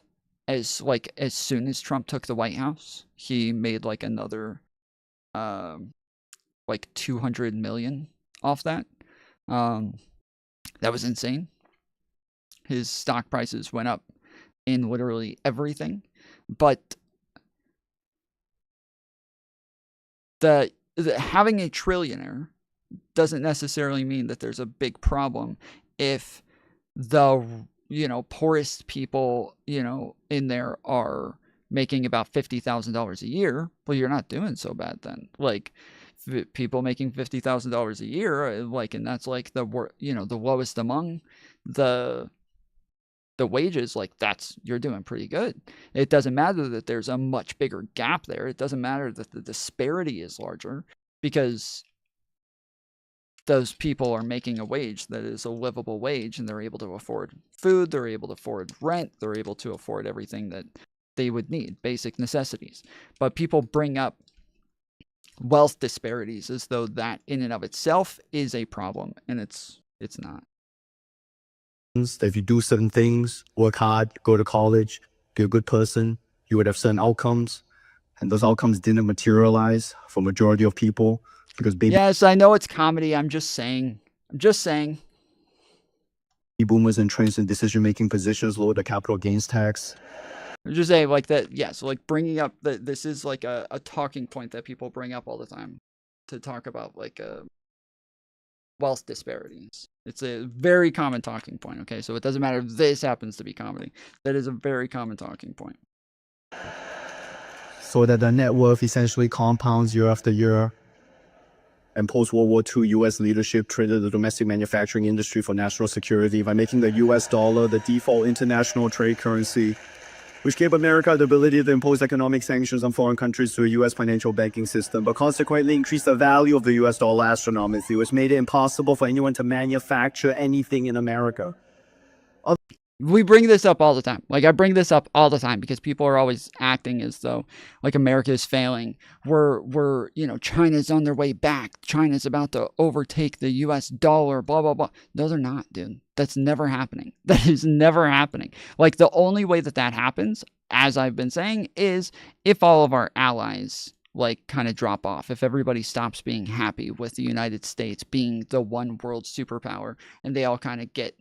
as soon as Trump took the White House, he made like another like 200 million off that. That was insane. His stock prices went up in literally everything. But having a trillionaire doesn't necessarily mean that there's a big problem if the poorest people in there are making about $50,000 a year. Well, you're not doing so bad then. Like, people making $50,000 a year, like, and that's like the lowest among the wages, like, you're doing pretty good. It doesn't matter that there's a much bigger gap there. It doesn't matter that the disparity is larger, because those people are making a wage that is a livable wage, and they're able to afford food, they're able to afford rent, they're able to afford everything that they would need, basic necessities. But people bring up wealth disparities as though that in and of itself is a problem, and it's not. That if you do certain things, work hard, go to college, be a good person, you would have certain outcomes. And those outcomes didn't materialize for majority of people because baby Yes, I know it's comedy. I'm just saying. boomers entrenched in decision-making positions lower the capital gains tax. I'm just saying, like, that. Yeah, so like bringing up that this is like a talking point that people bring up all the time to talk about like wealth disparities. It's a very common talking point. Okay, so it doesn't matter if this happens to be comedy. That is a very common talking point. So that the net worth essentially compounds year after year. And post-World War II, U.S. leadership traded the domestic manufacturing industry for national security by making the U.S. dollar the default international trade currency, which gave America the ability to impose economic sanctions on foreign countries through a U.S. financial banking system, but consequently increased the value of the U.S. dollar astronomically, which made it impossible for anyone to manufacture anything in America. We bring this up all the time. Like, I bring this up all the time because people are always acting as though, like, America is failing. We're China's on their way back. China's about to overtake the US dollar, blah, blah, blah. No, they're not, dude. That's never happening. That is never happening. Like, the only way that happens, as I've been saying, is if all of our allies, like, kind of drop off. If everybody stops being happy with the United States being the one world superpower and they all kind of get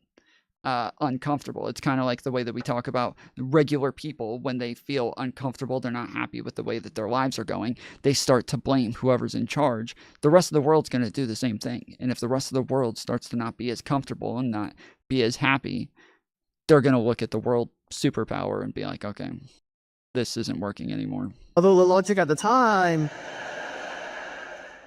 uncomfortable. It's kind of like the way that we talk about regular people when they feel uncomfortable, they're not happy with the way that their lives are going, they start to blame whoever's in charge. The rest of the world's going to do the same thing. And if the rest of the world starts to not be as comfortable and not be as happy, they're going to look at the world superpower and be like, okay, this isn't working anymore. Although the logic at the time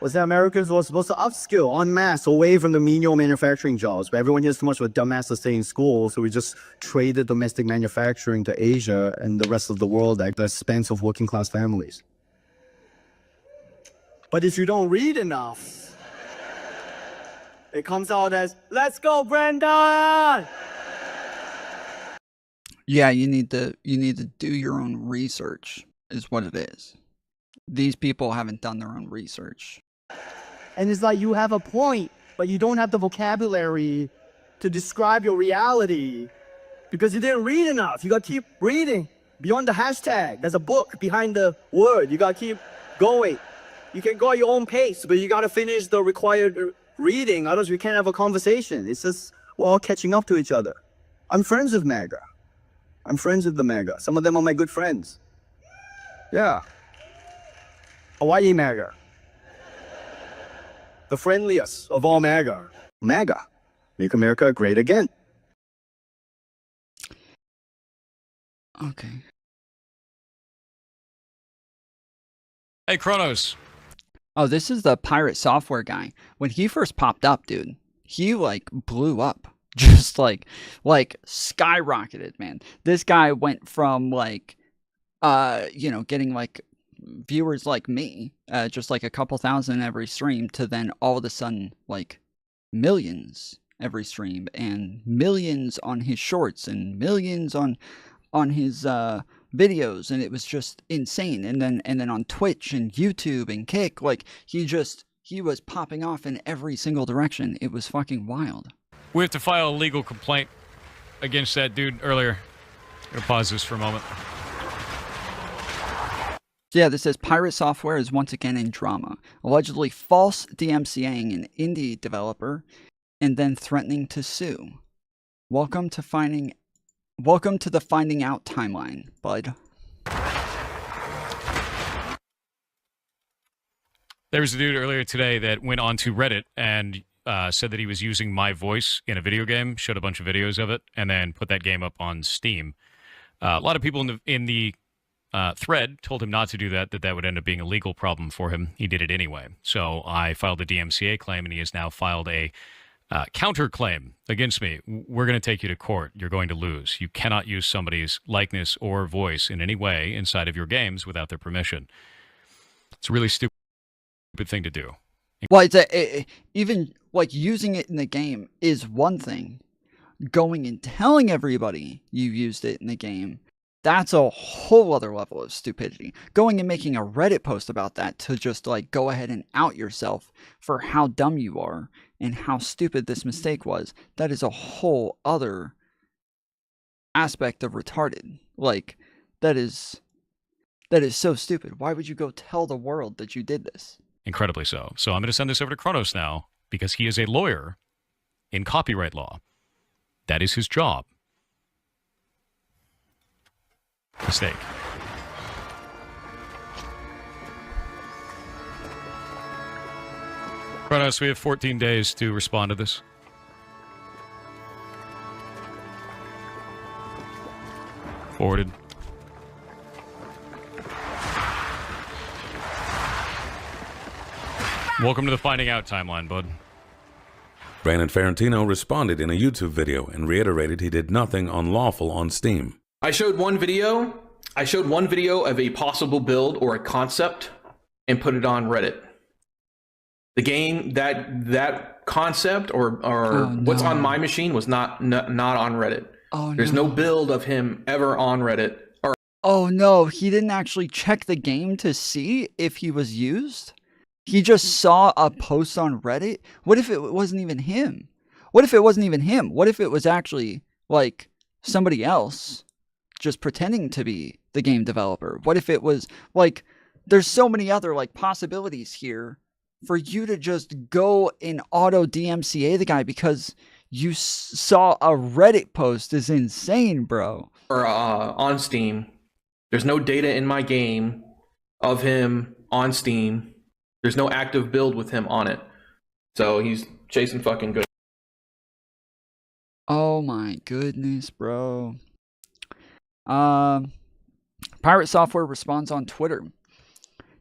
was that Americans were supposed to upskill en masse away from the menial manufacturing jobs, but everyone here's too much of a dumbass to stay in school, so we just traded domestic manufacturing to Asia and the rest of the world at the expense of working class families. But if you don't read enough, it comes out as, let's go, Brandon! Yeah, you need to do your own research, is what it is. These people haven't done their own research. And it's like you have a point, but you don't have the vocabulary to describe your reality because you didn't read enough. You gotta keep reading. Beyond the hashtag, there's a book behind the word. You gotta keep going. You can go at your own pace, but you gotta finish the required reading, otherwise we can't have a conversation. It's just we're all catching up to each other. I'm friends with MAGA. I'm friends with the MAGA. Some of them are my good friends. Yeah. Hawaii MAGA. The friendliest of all MAGA. MAGA. Make America great again. Okay. Hey, Kronos. Oh, this is the pirate software guy. When he first popped up, dude, he, like, blew up. Just, like skyrocketed, man. This guy went from, like, getting, like, viewers like me, just like a couple thousand every stream, to then all of a sudden like millions every stream and millions on his shorts and millions on his videos, and it was just insane. And then on Twitch and YouTube and Kick, like he was popping off in every single direction. It was fucking wild. We have to file a legal complaint against that dude earlier. I'm gonna pause this for a moment. So yeah, this says pirate software is once again in drama, allegedly false DMCAing an indie developer and then threatening to sue. Welcome to the finding out timeline, bud. There was a dude earlier today that went onto Reddit and said that he was using my voice in a video game, showed a bunch of videos of it, and then put that game up on Steam. A lot of people in the thread told him not to do that would end up being a legal problem for him. He did it anyway. So I filed a DMCA claim, and he has now filed a counterclaim against me. We're going to take you to court. You're going to lose. You cannot use somebody's likeness or voice in any way inside of your games without their permission. It's a really stupid thing to do. Well, even like using it in the game is one thing. Going and telling everybody you used it in the game, that's a whole other level of stupidity. Going and making a Reddit post about that to just like go ahead and out yourself for how dumb you are and how stupid this mistake was, that is a whole other aspect of retarded. Like, that is so stupid. Why would you go tell the world that you did this? Incredibly so. So I'm going to send this over to Kronos now because he is a lawyer in copyright law. That is his job. Mistake. Kronos, we have 14 days to respond to this. Forwarded. Welcome to the finding out timeline, bud. Brandon Ferrantino responded in a YouTube video and reiterated he did nothing unlawful on Steam. I showed one video of a possible build or a concept and put it on Reddit. The game, that concept or what's on my machine was not on Reddit. Oh, There's no build of him ever on Reddit. Or oh no, he didn't actually check the game to see if he was used? He just saw a post on Reddit? What if it wasn't even him? What if it wasn't even him? What if it was actually, like, somebody else just pretending to be the game developer? What if it was, like, there's so many other, like, possibilities here for you to just go and auto DMCA the guy because you saw a Reddit post is insane, bro. Or on Steam. There's no data in my game of him on Steam. There's no active build with him on it. So he's chasing fucking good. Oh my goodness, bro. Pirate Software responds on Twitter.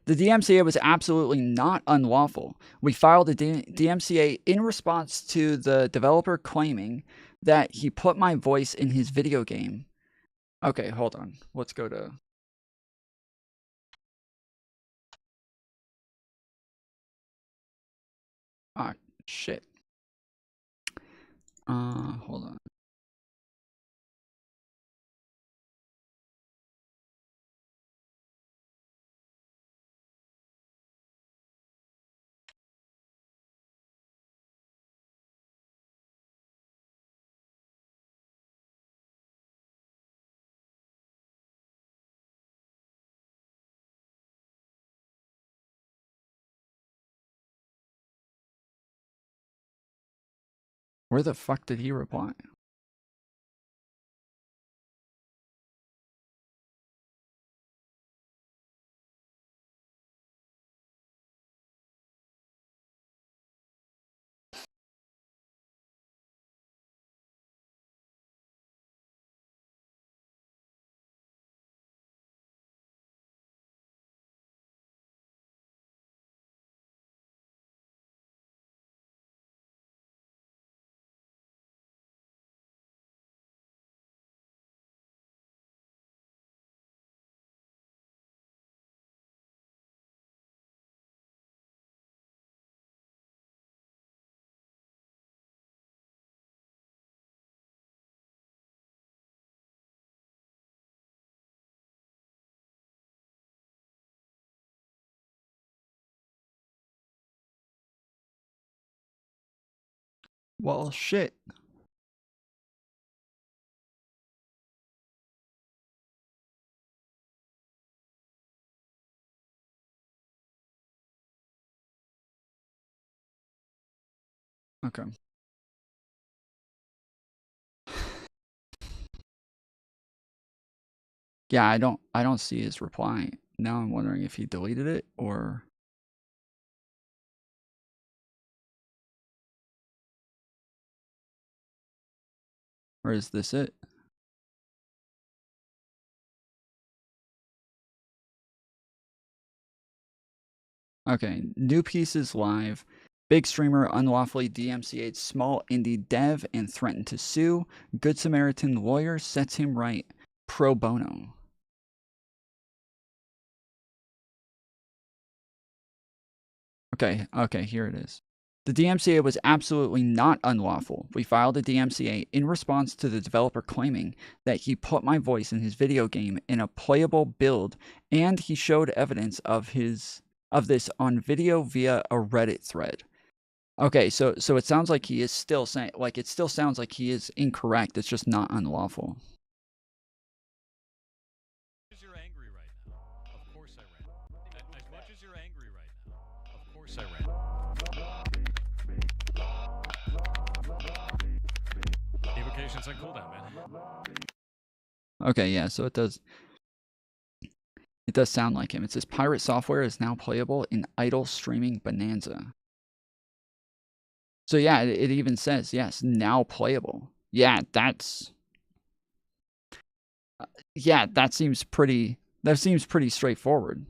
The DMCA was absolutely not unlawful. We filed a DMCA in response to the developer claiming that he put my voice in his video game. Okay, hold on. Let's go to... Ah, shit. Hold on. Where the fuck did he reply? Well, shit. Okay. Yeah, I don't see his reply. Now I'm wondering if he deleted it or... Or is this it? Okay, new pieces live. Big streamer unlawfully DMCA'd small indie dev and threatened to sue. Good Samaritan lawyer sets him right pro bono. Okay, here it is. The DMCA was absolutely not unlawful. We filed a DMCA in response to the developer claiming that he put my voice in his video game in a playable build, and he showed evidence of this on video via a Reddit thread. Okay, so it sounds like he is still saying, like, it still sounds like he is incorrect. It's just not unlawful. You're angry right now. Of course I ran. As much as you're angry right now, of course I ran. Evocation's on cooldown, man. Okay, yeah, so it does sound like him. It says Pirate Software is now playable in idle streaming bonanza. So yeah, it even says, yes, now playable. Yeah, that seems pretty straightforward.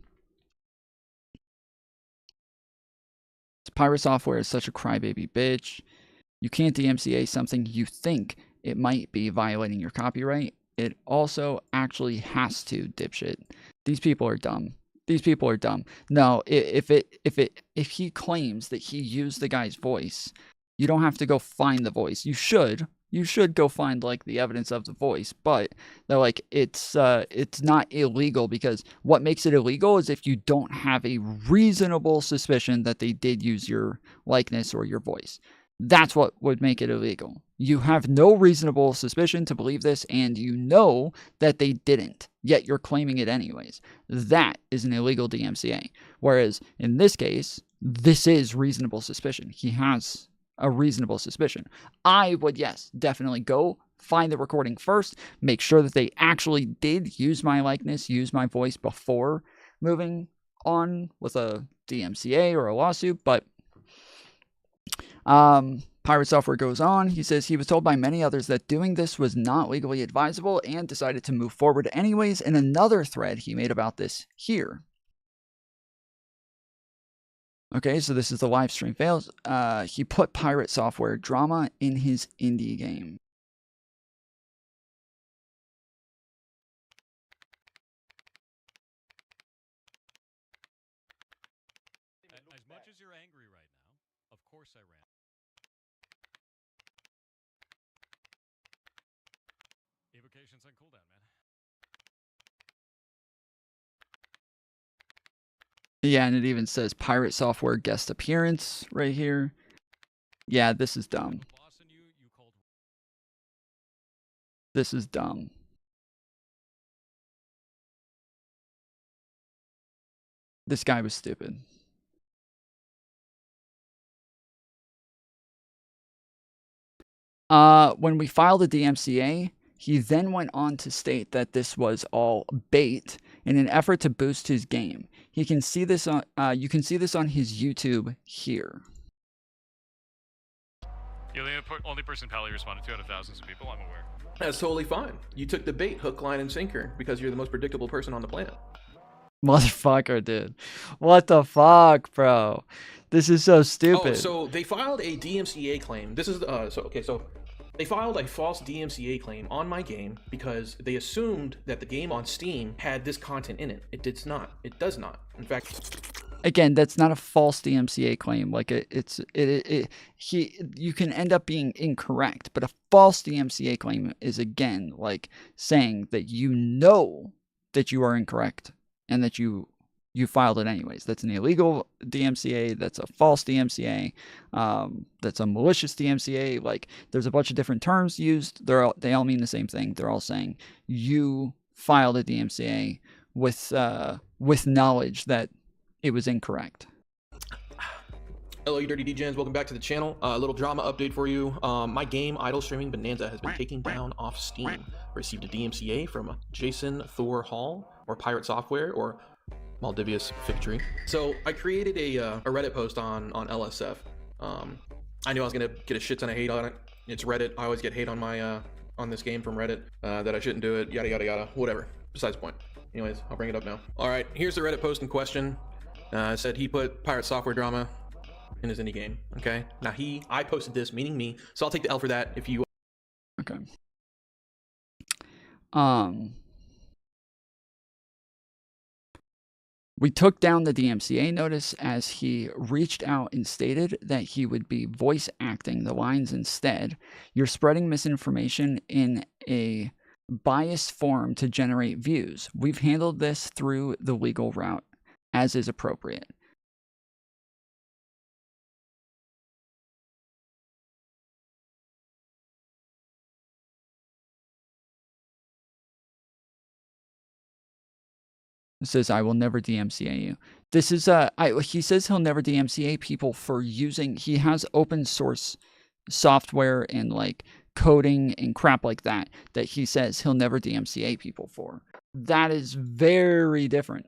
Pirate Software is such a crybaby bitch. You can't DMCA something you think it might be violating your copyright. It also actually has to, dipshit. These people are dumb. These people are dumb. No, if he claims that he used the guy's voice, you don't have to go find the voice. You should you should go find like the evidence of the voice, but they're like it's not illegal, because what makes it illegal is if you don't have a reasonable suspicion that they did use your likeness or your voice. That's what would make it illegal. You have no reasonable suspicion to believe this, and you know that they didn't, yet you're claiming it anyways. That is an illegal DMCA. Whereas in this case, this is reasonable suspicion. He has a reasonable suspicion. I would, yes, definitely go find the recording first, make sure that they actually did use my likeness, use my voice before moving on with a DMCA or a lawsuit. But Pirate Software goes on. He says he was told by many others that doing this was not legally advisable and decided to move forward anyways. In another thread he made about this here. Okay, so this is the live stream fails. He put Pirate Software drama in his indie game. As much as you're angry right now, of course I ran. Evocation's on cooldown, man. Yeah, and it even says Pirate Software guest appearance right here. Yeah, this is dumb. This is dumb. This guy was stupid. When we filed a DMCA, he then went on to state that this was all bait in an effort to boost his game. You can see this on his YouTube here. You're the only person Pally responded to out of thousands of people, I'm aware. That's totally fine. You took the bait, hook, line, and sinker, because you're the most predictable person on the planet. Motherfucker, dude. What the fuck, bro? This is so stupid. Oh, so they filed a DMCA claim. This is so they filed a false DMCA claim on my game because they assumed that the game on Steam had this content in it. It does not. It does not. In fact, again, that's not a false DMCA claim. Like you can end up being incorrect, but a false DMCA claim is, again, like saying that you know that you are incorrect and that you filed it anyways. That's an illegal DMCA. That's a false DMCA. That's a malicious DMCA. Like, there's a bunch of different terms used. They all mean the same thing. They're all saying you filed a DMCA with knowledge that it was incorrect. Hello, you dirty DJs. Welcome back to the channel. A little drama update for you. My game, Idle Streaming Bonanza, has been taken down off Steam. Received a DMCA from Jason Thor Hall, or Pirate Software, or Maldivius Victory. So I created a Reddit post on LSF. I knew I was gonna get a shit ton of hate on it. It's Reddit. I always get hate on my on this game from Reddit, that I shouldn't do it, yada yada yada, whatever. Besides the point. Anyways, I'll bring it up now. All right, here's the Reddit post in question. Said he put Pirate Software drama in his indie game. Okay, now I posted this, meaning me, so I'll take the L for that. If you okay. We took down the DMCA notice as he reached out and stated that he would be voice acting the lines instead. You're spreading misinformation in a biased form to generate views. We've handled this through the legal route, as is appropriate. It says, I will never DMCA you. This is, he says he'll never DMCA people for using, he has open source software and like coding and crap like that he says he'll never DMCA people for. That is very different.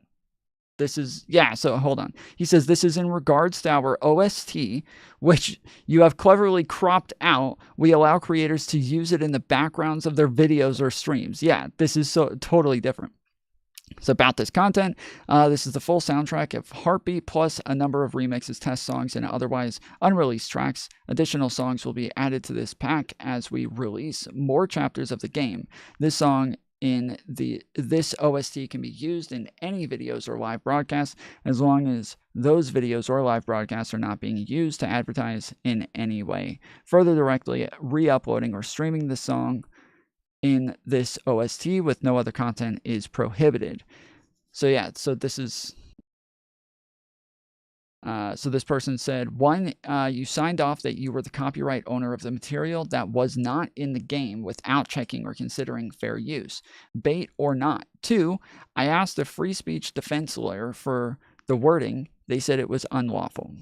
This is, yeah, so hold on. He says, this is in regards to our OST, which you have cleverly cropped out. We allow creators to use it in the backgrounds of their videos or streams. Yeah, this is so totally different. So about this content, this is the full soundtrack of Heartbeat plus a number of remixes, test songs, and otherwise unreleased tracks. Additional songs will be added to this pack as we release more chapters of the game. This song in this OST can be used in any videos or live broadcasts as long as those videos or live broadcasts are not being used to advertise in any way. Further, directly re-uploading or streaming the song in this OST with no other content is prohibited. So yeah, so this is so this person said, 1, you signed off that you were the copyright owner of the material that was not in the game without checking or considering fair use, bait or not. 2, I asked a free speech defense lawyer for the wording. They said it was unlawful.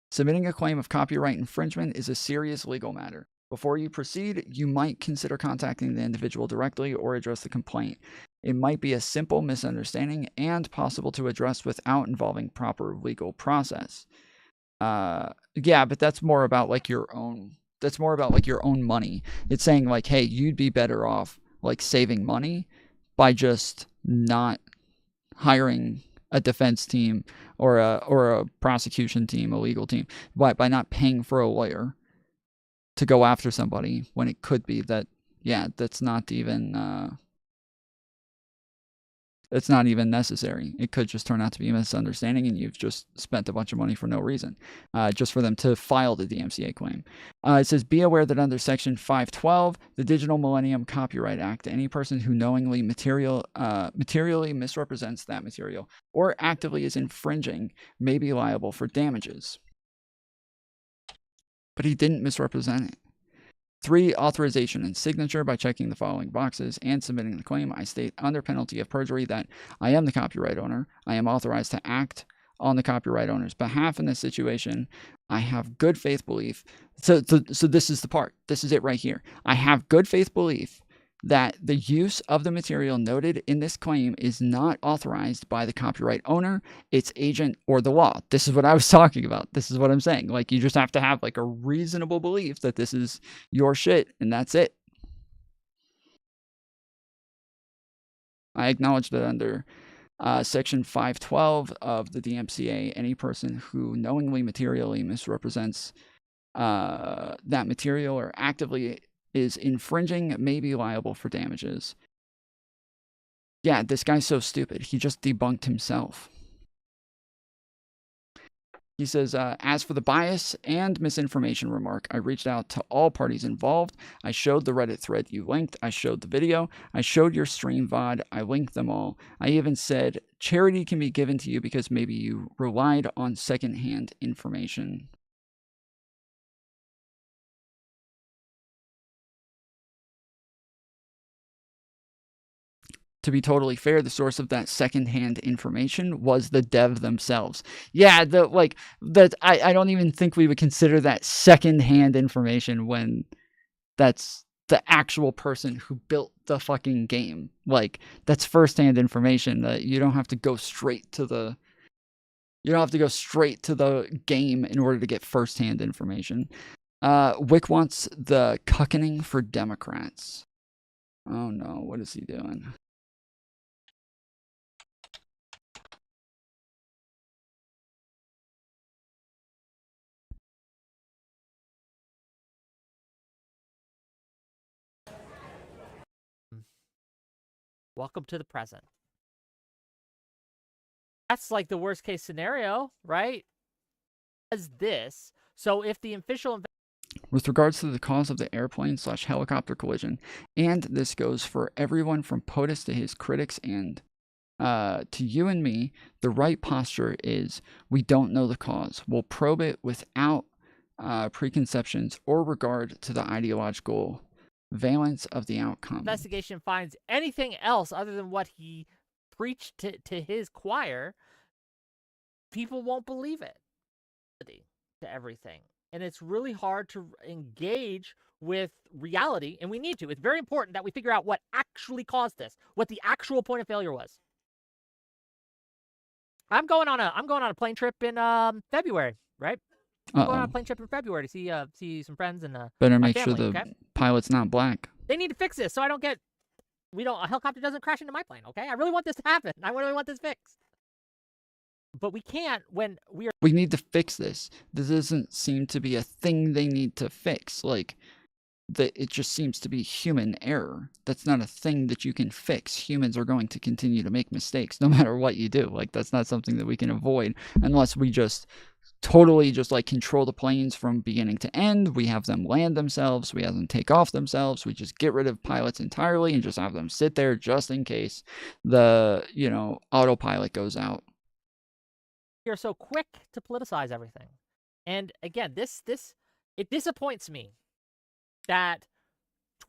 Submitting a claim of copyright infringement is a serious legal matter. Before you proceed, you might consider contacting the individual directly or address the complaint. It might be a simple misunderstanding and possible to address without involving proper legal process. Yeah, but that's more about like your own. That's more about like your own money. It's saying like, hey, you'd be better off like saving money by just not hiring a defense team or a prosecution team, a legal team, by not paying for a lawyer to go after somebody when it could be that, yeah, that's not even necessary. It could just turn out to be a misunderstanding and you've just spent a bunch of money for no reason, just for them to file the DMCA claim. It says, be aware that under Section 512, the Digital Millennium Copyright Act, any person who knowingly materially misrepresents that material or actively is infringing may be liable for damages. But he didn't misrepresent it. 3, authorization and signature. By checking the following boxes and submitting the claim, I state under penalty of perjury that I am the copyright owner. I am authorized to act on the copyright owner's behalf in this situation. I have good faith belief. So this is the part. This is it right here. I have good faith belief that the use of the material noted in this claim is not authorized by the copyright owner, its agent, or the law. This is what I was talking about. This is what I'm saying. Like, you just have to have like a reasonable belief that this is your shit, and that's it. I acknowledge that under Section 512 of the DMCA, any person who knowingly materially misrepresents that material or actively is infringing may be liable for damages. Yeah, this guy's so stupid. He just debunked himself. He says, as for the bias and misinformation remark, I reached out to all parties involved. I showed the Reddit thread you linked. I showed the video. I showed your stream VOD. I linked them all. I even said charity can be given to you because maybe you relied on secondhand information. To be totally fair, the source of that secondhand information was the dev themselves. Yeah, I don't even think we would consider that secondhand information when that's the actual person who built the fucking game. Like, that's firsthand information that you don't have to go straight to the game in order to get firsthand information. Wick wants the cuckening for Democrats. Oh no, what is he doing? Welcome to the present. That's like the worst case scenario, right? As this. So if the official... With regards to the cause of the airplane/helicopter collision, and this goes for everyone from POTUS to his critics and to you and me, the right posture is we don't know the cause. We'll probe it without preconceptions or regard to the ideological valence of the outcome. Investigation finds anything else other than what he preached to his choir, people won't believe it. To everything. And it's really hard to engage with reality, and we need to. It's very important that we figure out what actually caused this, what the actual point of failure was. I'm going on a plane trip in February, right? I'm going on a plane trip in February to see some friends and better my make family, sure the okay? pilot's not black. They need to fix this so I don't get a helicopter doesn't crash into my plane, okay? I really want this to happen. I really want this fixed. But we can't when we need to fix this. This doesn't seem to be a thing they need to fix. Like, that it just seems to be human error. That's not a thing that you can fix. Humans are going to continue to make mistakes no matter what you do. Like, that's not something that we can avoid unless we just totally just like control the planes from beginning to end. We have them land themselves. We have them take off themselves. We just get rid of pilots entirely and just have them sit there just in case the, you know, autopilot goes out. You're so quick to politicize everything. And again, it disappoints me that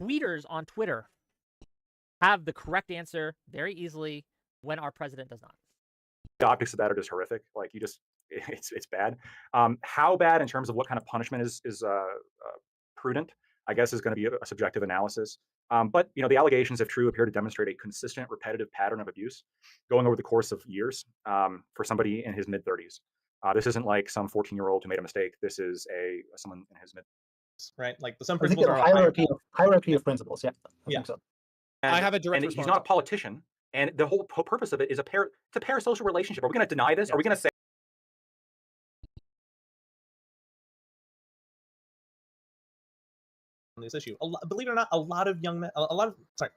tweeters on Twitter have the correct answer very easily when our president does not. The optics of that are just horrific. Like, you just, it's bad. How bad in terms of what kind of punishment is prudent, I guess, is going to be a subjective analysis. But, you know, the allegations, if true, appear to demonstrate a consistent, repetitive pattern of abuse going over the course of years for somebody in his mid-30s. This isn't like some 14-year-old who made a mistake. This is someone in his mid. Right, like some principles are a hierarchy of principles. Yeah, I think so. And, I have a direct and response. he's not a politician, and the whole purpose of it is it's a parasocial relationship. Are we going to deny this? Are we going to say on this issue? Believe it or not, a lot of young men,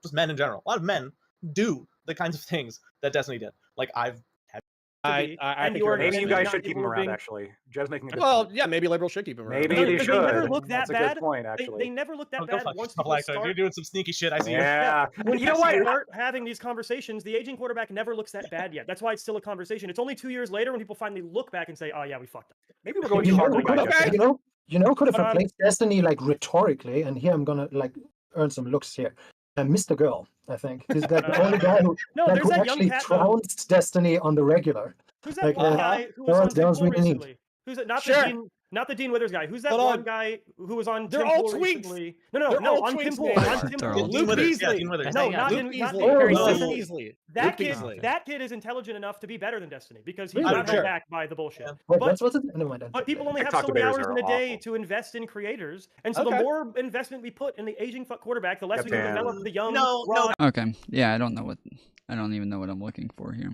just men in general, a lot of men do the kinds of things that Destiny did. Like, I've had. I think maybe you guys should keep him around. Actually, Jeb's making a good Well, point. yeah, maybe liberals should keep him around. Maybe they should. They never look that That's a bad. good point, actually. They never look that bad once people You're doing some sneaky shit. I see. Yeah. When You know what? start having these conversations, the aging quarterback never looks that bad yet. That's why it's still a conversation. It's only 2 years later when people finally look back and say, "Oh yeah, we fucked up." Maybe we're going too hard. Could have replaced Destiny like rhetorically, and here I'm gonna like earn some looks here. And Mr. Girl, I think, is that the only guy who, there's that actually young cat, though. trounced Destiny on the regular. Who's that one guy who was on that was Tim Pool really neat. recently? Who's that? Sure. Not the Dean Withers guy. Who's that Hold one on. guy who was on They're Tim all Pool tweets. recently? They're No, all on Tim tweets, Pool. man. On Tim They're Pool. all Luke Luke Beasley. Beasley. Dean Withers. No, Yeah, not Luke Luke Beasley. Beasley. Luke That Beasley. kid is intelligent enough to be better than Destiny because he's Yeah, not held sure. back by the bullshit. Wait, But what's it? Never mind. But people only have TikTok so many debaters hours are in a day awful. to invest in creators, and so the Okay. more investment we put in the aging quarterback, the less we can Damn. develop the young. No. Okay. Yeah, I don't even know what I'm looking for here.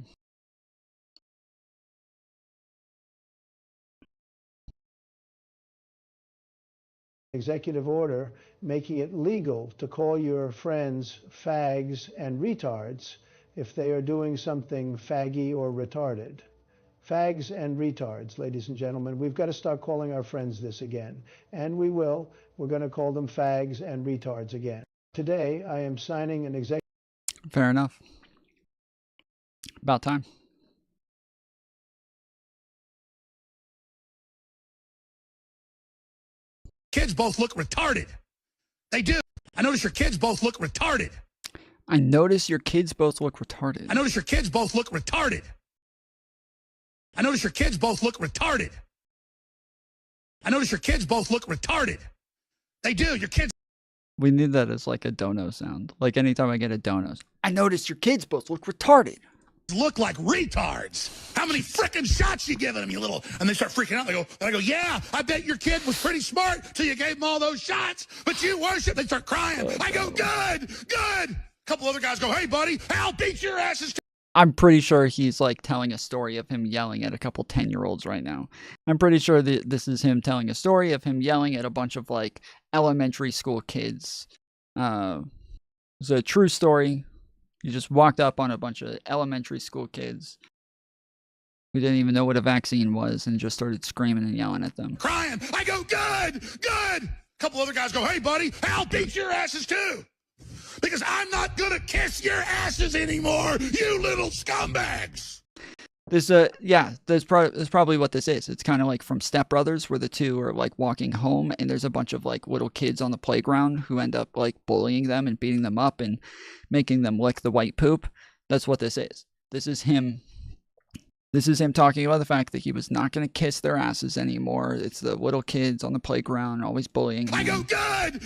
Executive order making it legal to call your friends fags and retards if they are doing something faggy or retarded. Fags and retards, ladies and gentlemen. We've got to start calling our friends this again. And we will. We're going to call them fags and retards again. Today, I am signing an executive. Fair enough. About time. Kids both look retarded. They do. I notice your kids both look retarded. I notice your kids both look retarded. I notice your kids both look retarded. I notice your kids both look retarded. I notice your kids both look retarded. They do. Your kids. We need that as like a dono sound. Like anytime I get a dono. I notice your kids both look retarded. Look like retards. How many frickin' shots you giving them, you little? And they start freaking out. They go, and I go, yeah, I bet your kid was pretty smart till you gave him all those shots, but you worship. They start crying. I go, good. A couple other guys go, hey, buddy, I'll beat your asses. I'm pretty sure he's like telling a story of him yelling at a couple 10-year-olds right now. I'm pretty sure that this is him telling a story of him yelling at a bunch of like elementary school kids. It's a true story. He just walked up on a bunch of elementary school kids who didn't even know what a vaccine was and just started screaming and yelling at them. Crying. I go, good. A couple other guys go, hey, buddy, I'll beat your asses too. Because I'm not going to kiss your asses anymore, you little scumbags. That's probably what this is. It's kind of like from Step Brothers, where the two are like walking home and there's a bunch of like little kids on the playground who end up like bullying them and beating them up and making them lick the white poop. That's what this is. This is him talking about the fact that he was not going to kiss their asses anymore. It's the little kids on the playground always bullying him. I go, good.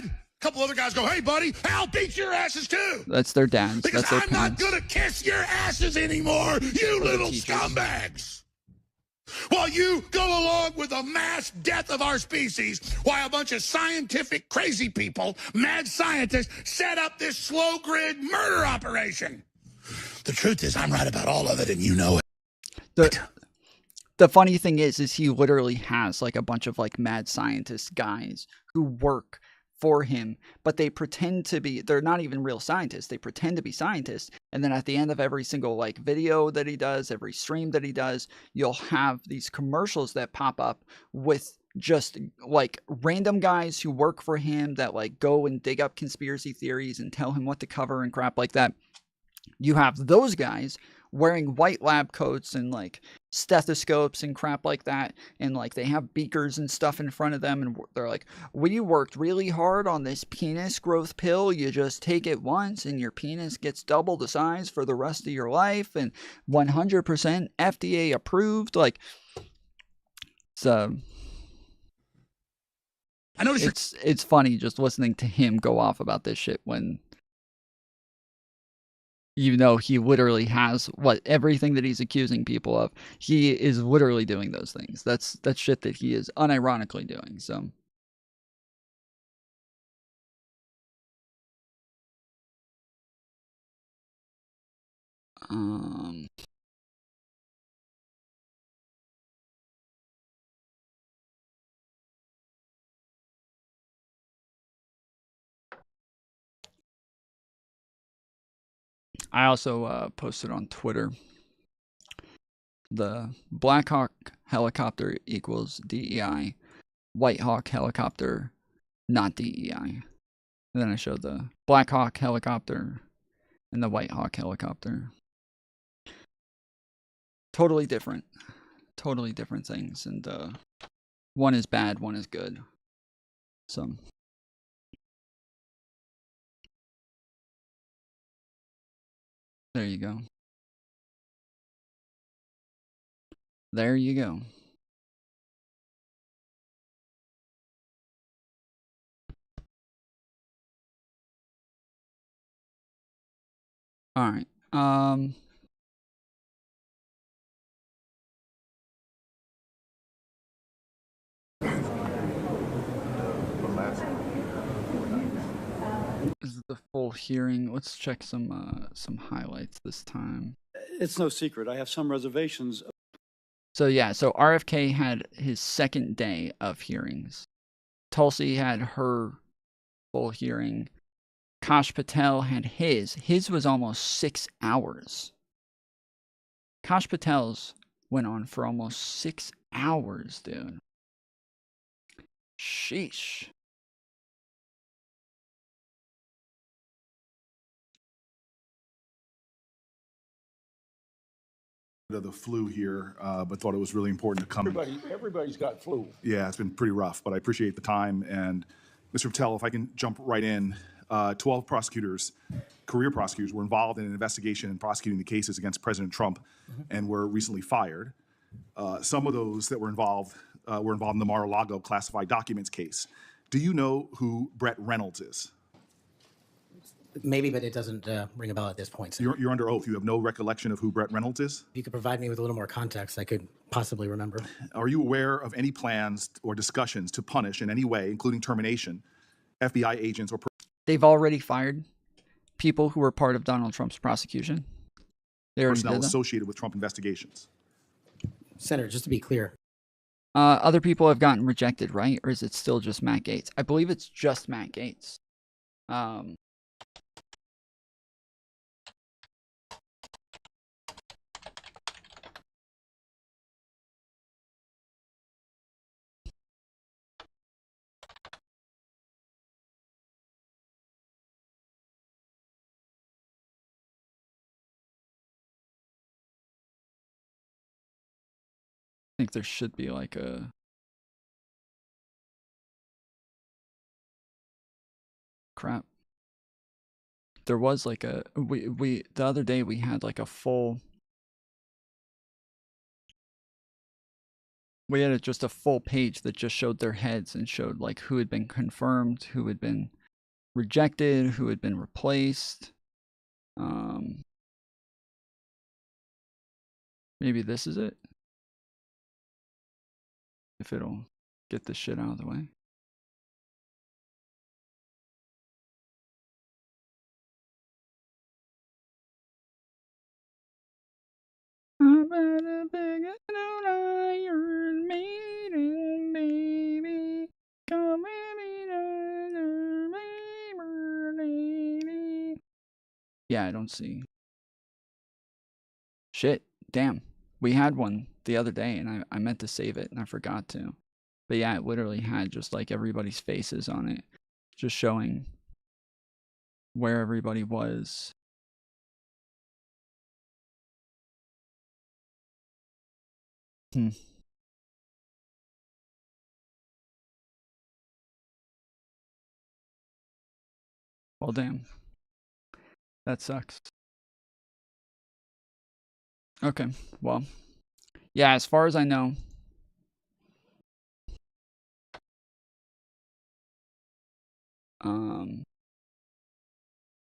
A couple other guys go, hey, buddy, I'll beat your asses too. That's their dads. Because That's their I'm parents. not going to kiss your asses anymore, you little scumbags. While you go along with the mass death of our species, while a bunch of scientific crazy people, mad scientists, set up this slow grid murder operation. The truth is I'm right about all of it and you know it. The funny thing is he literally has like a bunch of like mad scientist guys who work for him, but they pretend to be, they're not even real scientists. They pretend to be scientists. And then at the end of every single like video that he does, every stream that he does, you'll have these commercials that pop up with just like random guys who work for him that like go and dig up conspiracy theories and tell him what to cover and crap like that. You have those guys wearing white lab coats and like stethoscopes and crap like that, and like they have beakers and stuff in front of them, and they're like, we worked really hard on this penis growth pill. You just take it once and your penis gets double the size for the rest of your life, and 100% FDA approved. Like, so I noticed it's funny just listening to him go off about this shit when, you know, he literally has everything that he's accusing people of. He is literally doing those things. That's shit that he is unironically doing. So I also posted on Twitter, the Black Hawk helicopter equals DEI, White Hawk helicopter not DEI. And then I showed the Black Hawk helicopter and the White Hawk helicopter. Totally different things, and one is bad, one is good. So there you go. There you go. All right. This is the full hearing. Let's check some highlights this time. It's no secret. I have some reservations. So yeah, so RFK had his second day of hearings. Tulsi had her full hearing. Kash Patel had his. His was almost 6 hours. Kash Patel's went on for almost 6 hours, dude. Sheesh. Of the flu here, but thought it was really important to come. Everybody's got flu. Yeah, it's been pretty rough, but I appreciate the time. And Mr. Patel, if I can jump right in, 12 prosecutors, career prosecutors, were involved in an investigation and prosecuting the cases against President Trump, and were recently fired. Some of those that were involved in the Mar-a-Lago classified documents case. Do you know who Brett Reynolds is? Maybe, but it doesn't ring a bell at this point. So You're under oath. You have no recollection of who Brett Reynolds is? if you could provide me with a little more context, I could possibly remember. Are you aware of any plans or discussions to punish in any way, including termination, FBI agents or... They've already fired people who were part of Donald Trump's prosecution. They already personnel did that. associated with Trump investigations? Senator, just to be clear, Other people have gotten rejected, right? Or is it still just Matt Gaetz? I believe it's just Matt Gaetz. I think there should be like a... Crap. There was like a... The other day we had like a full... We had just a full page that just showed their heads and showed like who had been confirmed, who had been rejected, who had been replaced. Maybe this is it. If it'll get this shit out of the way. I'm at a big old Iron Maiden, baby. Come with me, Yeah, I don't see. Shit, damn. We had one the other day, and I meant to save it, and I forgot to. But yeah, it literally had just like everybody's faces on it, just showing where everybody was. Well, damn. That sucks. Okay, well. Yeah, as far as I know.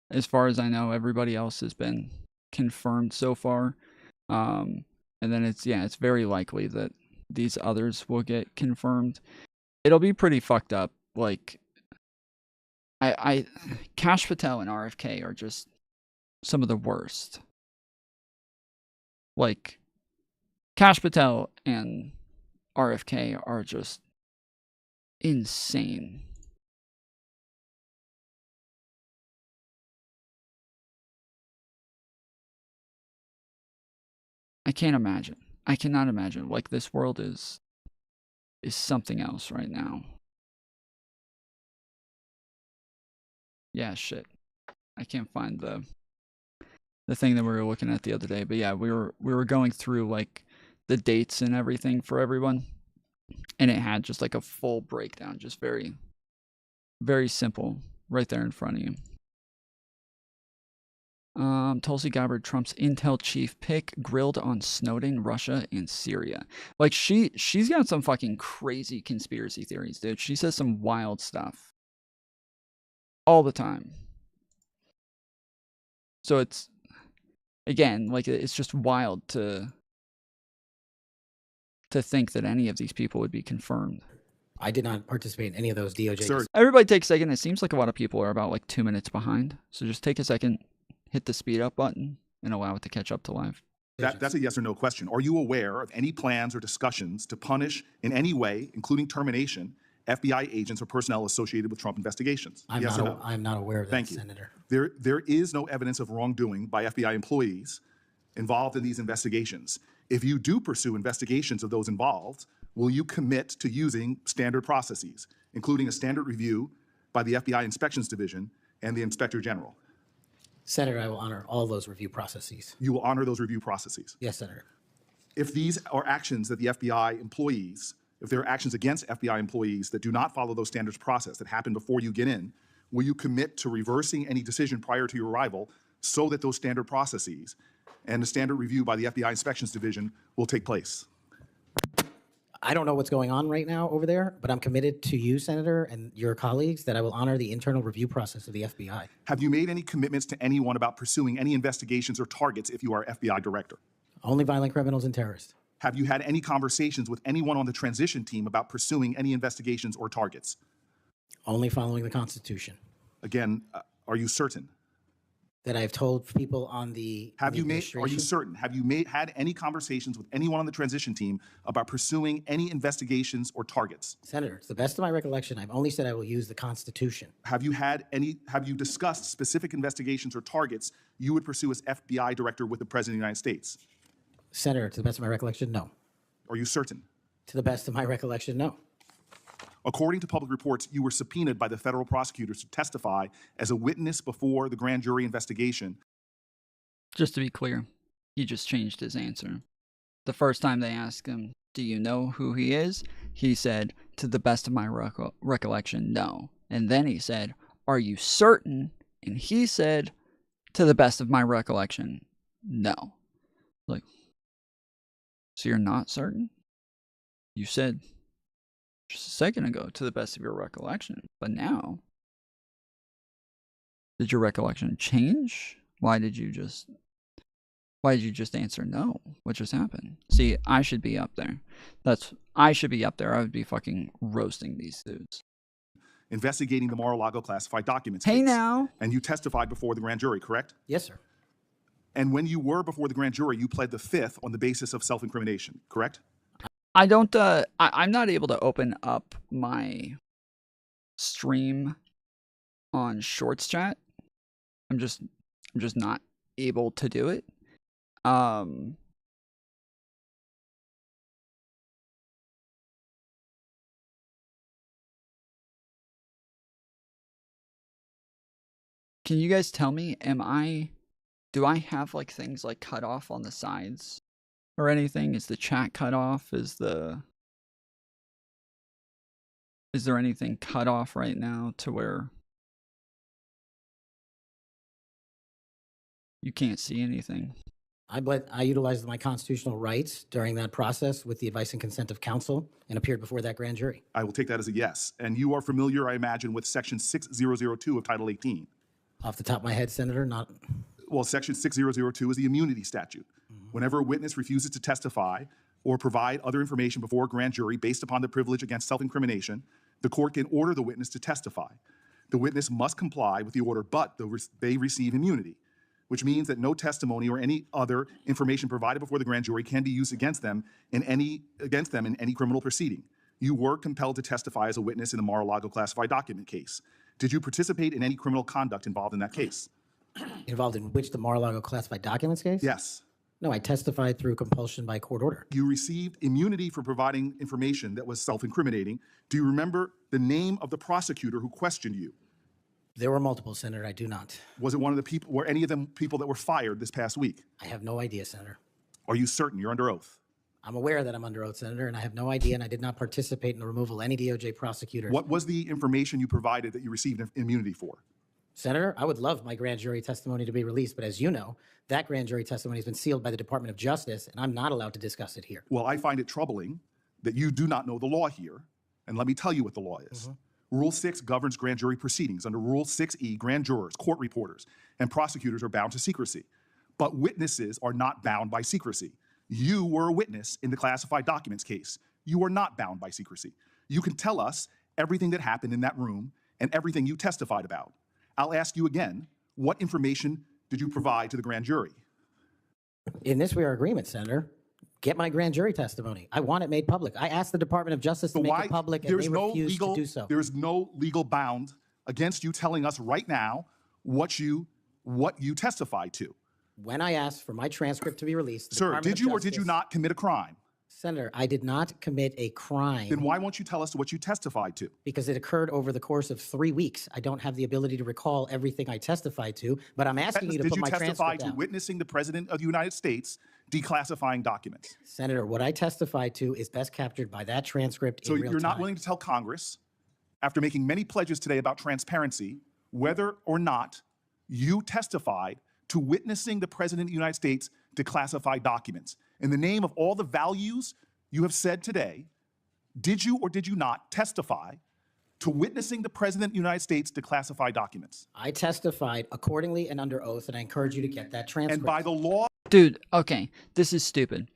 As far as I know, everybody else has been confirmed so far. And then it's very likely that these others will get confirmed. It'll be pretty fucked up. Like, Kash Patel and RFK are just some of the worst. Like, Kash Patel and RFK are just insane. I can't imagine. I cannot imagine. Like, this world is something else right now. Yeah, shit. I can't find the thing that we were looking at the other day, but yeah, we were going through like the dates and everything for everyone, and it had just like a full breakdown, just very, very simple, right there in front of you. Tulsi Gabbard, Trump's intel chief pick, grilled on Snowden, Russia, and Syria. Like, she's got some fucking crazy conspiracy theories, dude. She says some wild stuff all the time. So it's, again, like, it's just wild to think that any of these people would be confirmed. I did not participate in any of those DOJ. Sir. Everybody take a second. It seems like a lot of people are about like 2 minutes behind. So just take a second, hit the speed up button, and allow it to catch up to live. That's a yes or no question. Are you aware of any plans or discussions to punish in any way, including termination, FBI agents or personnel associated with Trump investigations? I'm not aware of that, Thank you. Senator. There is no evidence of wrongdoing by FBI employees involved in these investigations. If you do pursue investigations of those involved, will you commit to using standard processes, including a standard review by the FBI Inspections Division and the Inspector General? Senator, I will honor all those review processes. You will honor those review processes? Yes, Senator. If these are actions that the FBI employees, if there are actions against FBI employees that do not follow those standards process that happen before you get in, will you commit to reversing any decision prior to your arrival so that those standard processes and the standard review by the FBI Inspections Division will take place? I don't know what's going on right now over there, but I'm committed to you, Senator, and your colleagues that I will honor the internal review process of the FBI. Have you made any commitments to anyone about pursuing any investigations or targets if you are FBI director? Only violent criminals and terrorists. Have you had any conversations with anyone on the transition team about pursuing any investigations or targets? Only following the Constitution. Again, are you certain? That I've told people on the Are you certain? Have you had any conversations with anyone on the transition team about pursuing any investigations or targets? Senator, to the best of my recollection, I've only said I will use the Constitution. Have you discussed specific investigations or targets you would pursue as FBI director with the President of the United States? Senator, to the best of my recollection, no. Are you certain? To the best of my recollection, no. According to public reports, you were subpoenaed by the federal prosecutors to testify as a witness before the grand jury investigation. Just to be clear, he just changed his answer. The first time they asked him, do you know who he is? He said, to the best of my recollection, no. And then he said, are you certain? And he said, to the best of my recollection, no. Like, so you're not certain? You said just a second ago, to the best of your recollection. But now, did your recollection change? Why did you just answer no? What just happened? See, I should be up there. I should be up there. I would be fucking roasting these dudes. Investigating the Mar-a-Lago classified documents Hey case. now. And you testified before the grand jury, correct? Yes, sir. And when you were before the grand jury, you pled the fifth on the basis of self-incrimination, correct? I don't, I'm not able to open up my stream on Shorts chat. I'm just not able to do it. Can you guys tell me, do I have like things like cut off on the sides or anything? Is the chat cut off? Is there anything cut off right now to where you can't see anything? I utilized my constitutional rights during that process with the advice and consent of counsel and appeared before that grand jury. I will take that as a yes. And you are familiar, I imagine, with Section 6002 of Title 18. Off the top of my head, Senator, not. Well, Section 6002 is the immunity statute. Whenever a witness refuses to testify or provide other information before a grand jury based upon the privilege against self-incrimination, the court can order the witness to testify. The witness must comply with the order, but they receive immunity, which means that no testimony or any other information provided before the grand jury can be used against them in any criminal proceeding. You were compelled to testify as a witness in the Mar-a-Lago classified document case. Did you participate in any criminal conduct involved in that case? Involved in which, the Mar-a-Lago classified documents case? Yes. No, I testified through compulsion by court order. You received immunity for providing information that was self-incriminating. Do you remember the name of the prosecutor who questioned you? There were multiple, Senator. I do not. Was it one of the people, were any of them people that were fired this past week? I have no idea, Senator. Are you certain? You're under oath. I'm aware that I'm under oath, Senator, and I have no idea, and I did not participate in the removal of any DOJ prosecutors. What was the information you provided that you received immunity for? Senator, I would love my grand jury testimony to be released, but as you know, that grand jury testimony has been sealed by the Department of Justice, and I'm not allowed to discuss it here. Well, I find it troubling that you do not know the law here, and let me tell you what the law is. Rule 6 governs grand jury proceedings. Under Rule 6E, grand jurors, court reporters, and prosecutors are bound to secrecy, but witnesses are not bound by secrecy. You were a witness in the classified documents case. You are not bound by secrecy. You can tell us everything that happened in that room and everything you testified about. I'll ask you again, what information did you provide to the grand jury? In this, we are in agreement, Senator. Get my grand jury testimony. I want it made public. I asked the Department of Justice to make it public, and they refused to do so. There is no legal bound against you telling us right now what you testified to. When I asked for my transcript to be released, Sir, did you or did you not commit a crime? Senator, I did not commit a crime. Then why won't you tell us what you testified to? Because it occurred over the course of 3 weeks. I don't have the ability to recall everything I testified to, but I'm asking you to put my transcript down. Did you testify to witnessing the President of the United States declassifying documents? Senator, what I testified to is best captured by that transcript in real time. So you're not willing to tell Congress, after making many pledges today about transparency, whether or not you testified to witnessing the President of the United States declassify documents. In the name of all the values you have said today, did you or did you not testify to witnessing the President of the United States declassify documents? I testified accordingly and under oath, and I encourage you to get that transcript. And by the law... Dude, okay, this is stupid.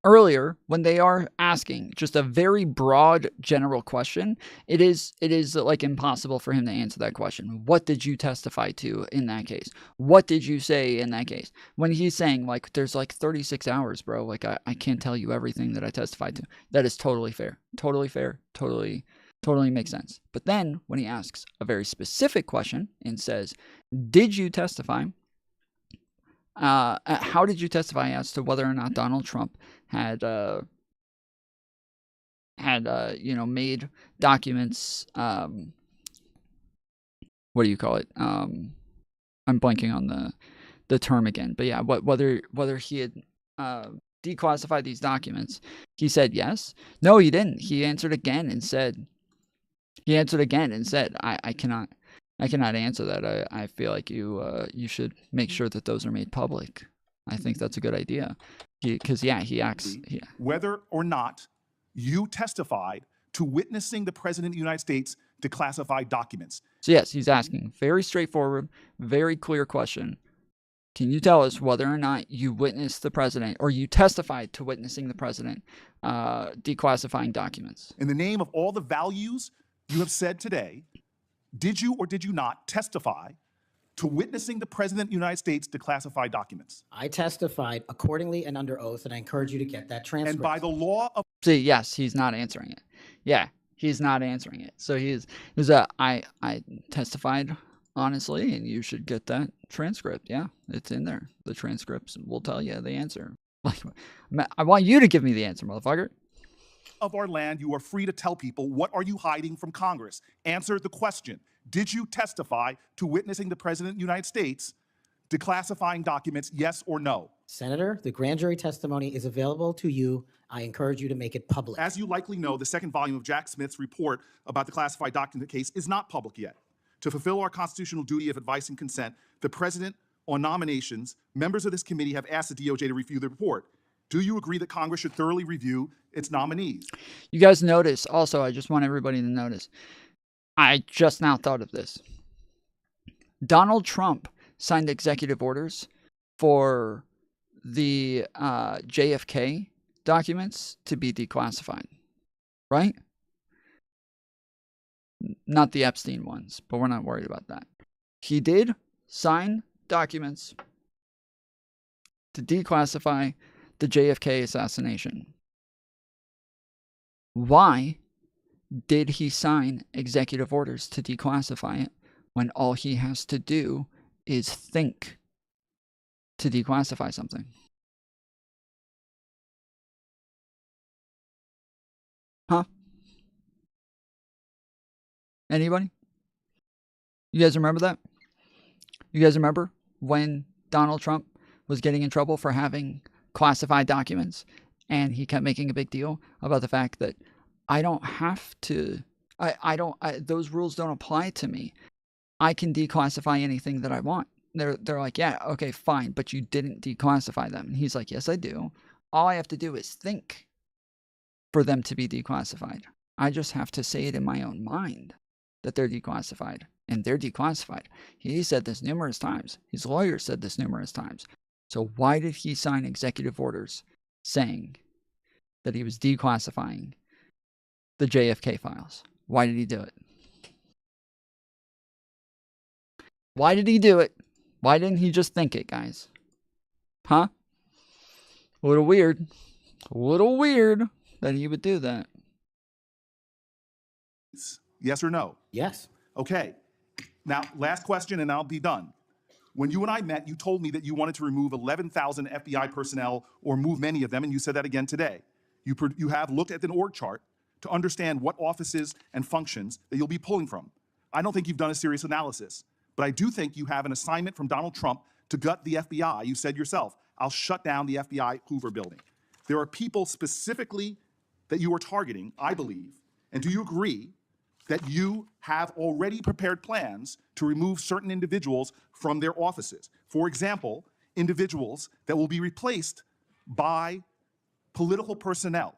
Earlier, when they are asking just a very broad general question, it is like impossible for him to answer that question. What did you testify to in that case? What did you say in that case? When he's saying like there's like 36 hours, bro, like I can't tell you everything that I testified to. That is totally fair. Totally fair. Totally makes sense. But then when he asks a very specific question and says, "Did you testify?" How did you testify as to whether or not Donald Trump had made documents, what do you call it? I'm blanking on the term again, but yeah, whether he had declassified these documents. He said yes. No, he didn't. He answered again and said, I cannot answer that. I feel like you should make sure that those are made public. I think that's a good idea. Because he acts. Yeah. Whether or not you testified to witnessing the President of the United States declassify documents. So yes, he's asking very straightforward, very clear question. Can you tell us whether or not you witnessed the president or you testified to witnessing the president declassifying documents? In the name of all the values you have said today, did you or did you not testify to witnessing the President of the United States declassify documents? I testified accordingly and under oath, and I encourage you to get that transcript. And by the law of... See, yes, he's not answering it. Yeah, he's not answering it. So I testified honestly, and you should get that transcript. Yeah, it's in there. The transcripts will tell you the answer. Like, I want you to give me the answer, motherfucker. Of our land, you are free to tell people, what are you hiding from Congress? Answer the question. Did you testify to witnessing the President of the United States declassifying documents, yes or no? Senator, the grand jury testimony is available to you. I encourage you to make it public. As you likely know, the second volume of Jack Smith's report about the classified document case is not public yet. To fulfill our constitutional duty of advice and consent, the President, on nominations, members of this committee have asked the DOJ to review the report. Do you agree that Congress should thoroughly review its nominees? You guys notice, also, I just want everybody to notice, I just now thought of this. Donald Trump signed executive orders for the JFK documents to be declassified, right? Not the Epstein ones, but we're not worried about that. He did sign documents to declassify the JFK assassination. Why did he sign executive orders to declassify it when all he has to do is think to declassify something? Huh? Anybody? You guys remember that? You guys remember when Donald Trump was getting in trouble for having classified documents, and he kept making a big deal about the fact that I don't have to, those rules don't apply to me. I can declassify anything that I want. They're like, yeah, okay, fine, but you didn't declassify them. And he's like, yes, I do. All I have to do is think for them to be declassified. I just have to say it in my own mind that they're declassified, and they're declassified. He said this numerous times. His lawyer said this numerous times. So why did he sign executive orders saying that he was declassifying the JFK files? Why did he do it? Why did he do it? Why didn't he just think it, guys? Huh? A little weird. A little weird that he would do that. Yes or no? Yes. Okay. Now, last question and I'll be done. When you and I met, you told me that you wanted to remove 11,000 FBI personnel or move many of them, and you said that again today. You have looked at an org chart to understand what offices and functions that you'll be pulling from. I don't think you've done a serious analysis, but I do think you have an assignment from Donald Trump to gut the FBI. You said yourself, I'll shut down the FBI Hoover building. There are people specifically that you are targeting, I believe, and do you agree that you have already prepared plans to remove certain individuals from their offices? For example, individuals that will be replaced by political personnel.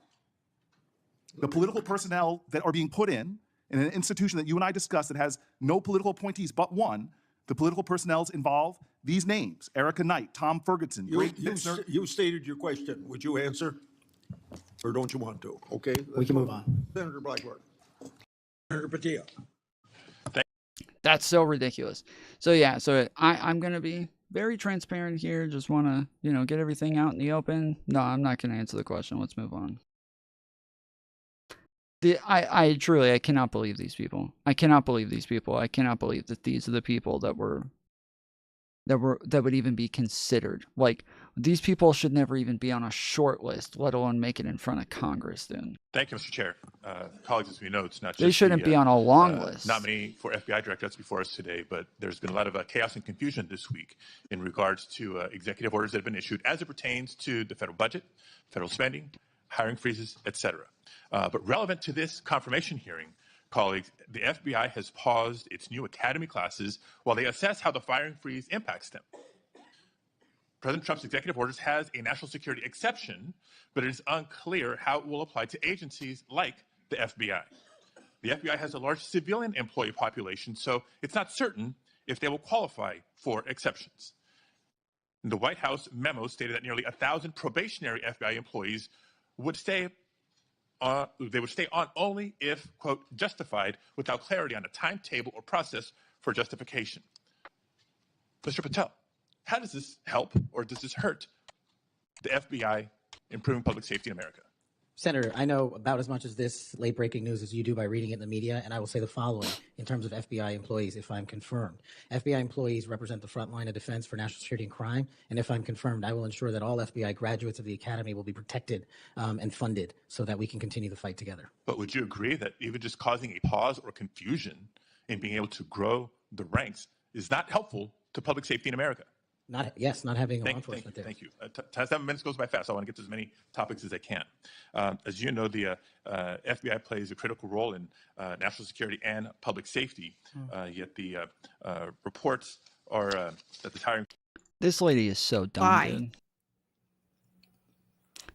The political personnel that are being put in an institution that you and I discussed that has no political appointees but one, the political personnel involve these names: Erica Knight, Tom Ferguson, You stated your question. Would you answer? Or don't you want to? Okay. We can move on. Senator Blackburn. Senator Patel. That's so ridiculous. So yeah, so I'm going to be very transparent here. Just want to, get everything out in the open. No, I'm not going to answer the question. Let's move on. I truly, I cannot believe these people. I cannot believe these people. I cannot believe that these are the people that would even be considered. Like, these people should never even be on a short list, let alone make it in front of Congress, then. Thank you, Mr. Chair. Colleagues, as we know, it's not just they shouldn't be on a long list. Nominee for FBI director that's before us today, but there's been a lot of chaos and confusion this week in regards to executive orders that have been issued as it pertains to the federal budget, federal spending, hiring freezes, etc. But relevant to this confirmation hearing, colleagues, the FBI has paused its new academy classes while they assess how the firing freeze impacts them. President Trump's executive orders has a national security exception, but it is unclear how it will apply to agencies like the FBI. The FBI has a large civilian employee population, so it's not certain if they will qualify for exceptions. The White House memo stated that nearly 1,000 probationary FBI employees would stay on only if, quote, justified, without clarity on a timetable or process for justification. Mr. Patel, how does this help or does this hurt the FBI improving public safety in America? Senator, I know about as much as this late breaking news as you do by reading it in the media, and I will say the following in terms of FBI employees, if I'm confirmed. FBI employees represent the front line of defense for national security and crime, and if I'm confirmed, I will ensure that all FBI graduates of the Academy will be protected and funded so that we can continue the fight together. But would you agree that even just causing a pause or confusion in being able to grow the ranks is not helpful to public safety in America? Not having law enforcement there. Thank you. 7 minutes goes by fast. I want to get to as many topics as I can. As you know, the FBI plays a critical role in national security and public safety. Yet the reports are that the hiring. This lady is so dumb, dude.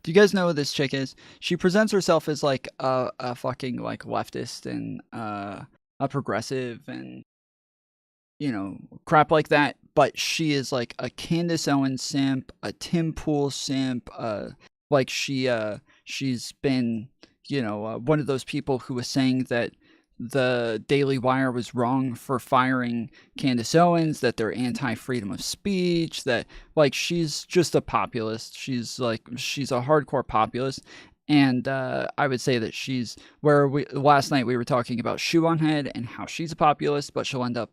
Do you guys know who this chick is? She presents herself as like a fucking like leftist and a progressive and crap like that. But she is like a Candace Owens simp, a Tim Pool simp. Like she's been one of those people who was saying that the Daily Wire was wrong for firing Candace Owens, that they're anti-freedom of speech, that like she's just a populist. She's a hardcore populist. And I would say that she's last night we were talking about Shoe on Head and how she's a populist, but she'll end up,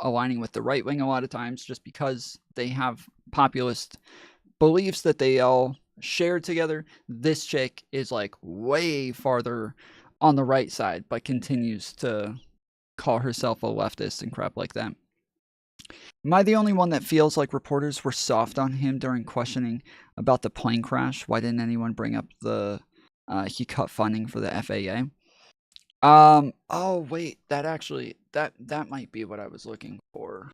aligning with the right wing a lot of times just because they have populist beliefs that they all share together. This chick is like way farther on the right side, but continues to call herself a leftist and crap like that. Am I the only one that feels like reporters were soft on him during questioning about the plane crash? Why didn't anyone bring up he cut funding for the FAA? Oh wait, that might be what I was looking for.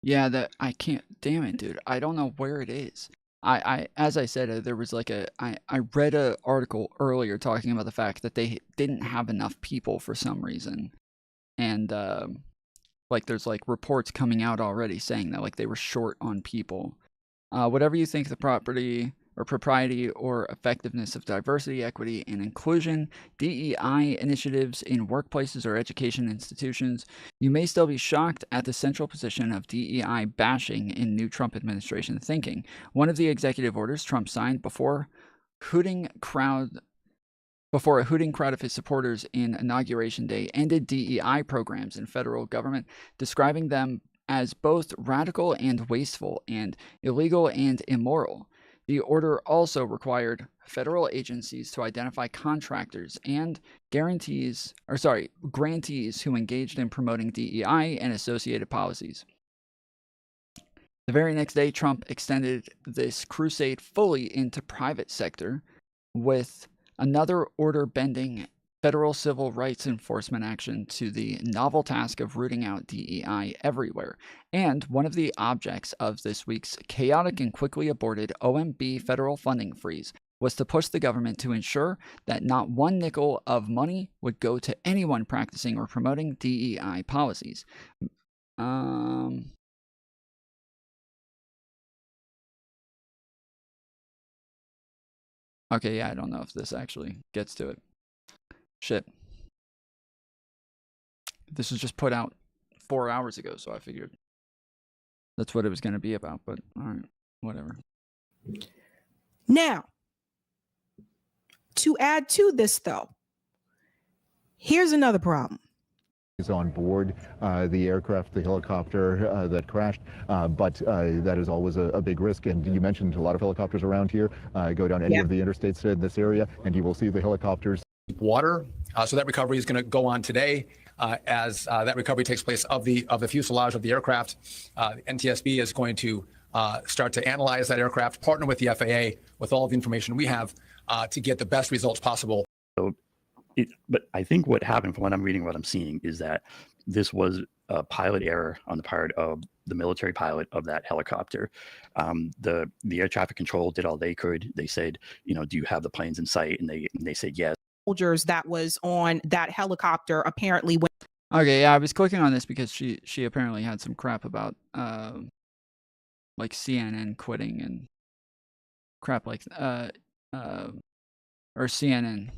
Yeah, I can't, damn it, dude. I don't know where it is. As I said, there was like I read an article earlier talking about the fact that they didn't have enough people for some reason. And, like there's like reports coming out already saying that like they were short on people. Whatever you think the propriety or effectiveness of diversity, equity, and inclusion, DEI initiatives in workplaces or education institutions, you may still be shocked at the central position of DEI bashing in new Trump administration thinking. One of the executive orders Trump signed before a hooting crowd of his supporters in Inauguration Day ended DEI programs in federal government, describing them as both radical and wasteful and illegal and immoral. The order also required federal agencies to identify contractors and grantees who engaged in promoting DEI and associated policies. The very next day, Trump extended this crusade fully into private sector with another order-bending federal civil rights enforcement action to the novel task of rooting out DEI everywhere. And one of the objects of this week's chaotic and quickly aborted OMB federal funding freeze was to push the government to ensure that not one nickel of money would go to anyone practicing or promoting DEI policies. Okay, yeah, I don't know if this actually gets to it. Shit. This was just put out 4 hours ago, so I figured that's what it was going to be about, but alright, whatever. Now, to add to this, though, here's another problem. Is on board the aircraft, the helicopter that crashed, but that is always a big risk. And you mentioned a lot of helicopters around here. Go down any of the interstates in this area, and you will see the helicopters. Water, so that recovery is going to go on today. As that recovery takes place of the fuselage of the aircraft, NTSB is going to start to analyze that aircraft, partner with the FAA with all the information we have to get the best results possible. But I think what happened, from what I'm reading, what I'm seeing, is that this was a pilot error on the part of the military pilot of that helicopter. The air traffic control did all they could. They said, do you have the planes in sight? And they said yes. Soldiers that was on that helicopter apparently went. Okay, yeah, I was clicking on this because she apparently had some crap about like CNN quitting and crap like or CNN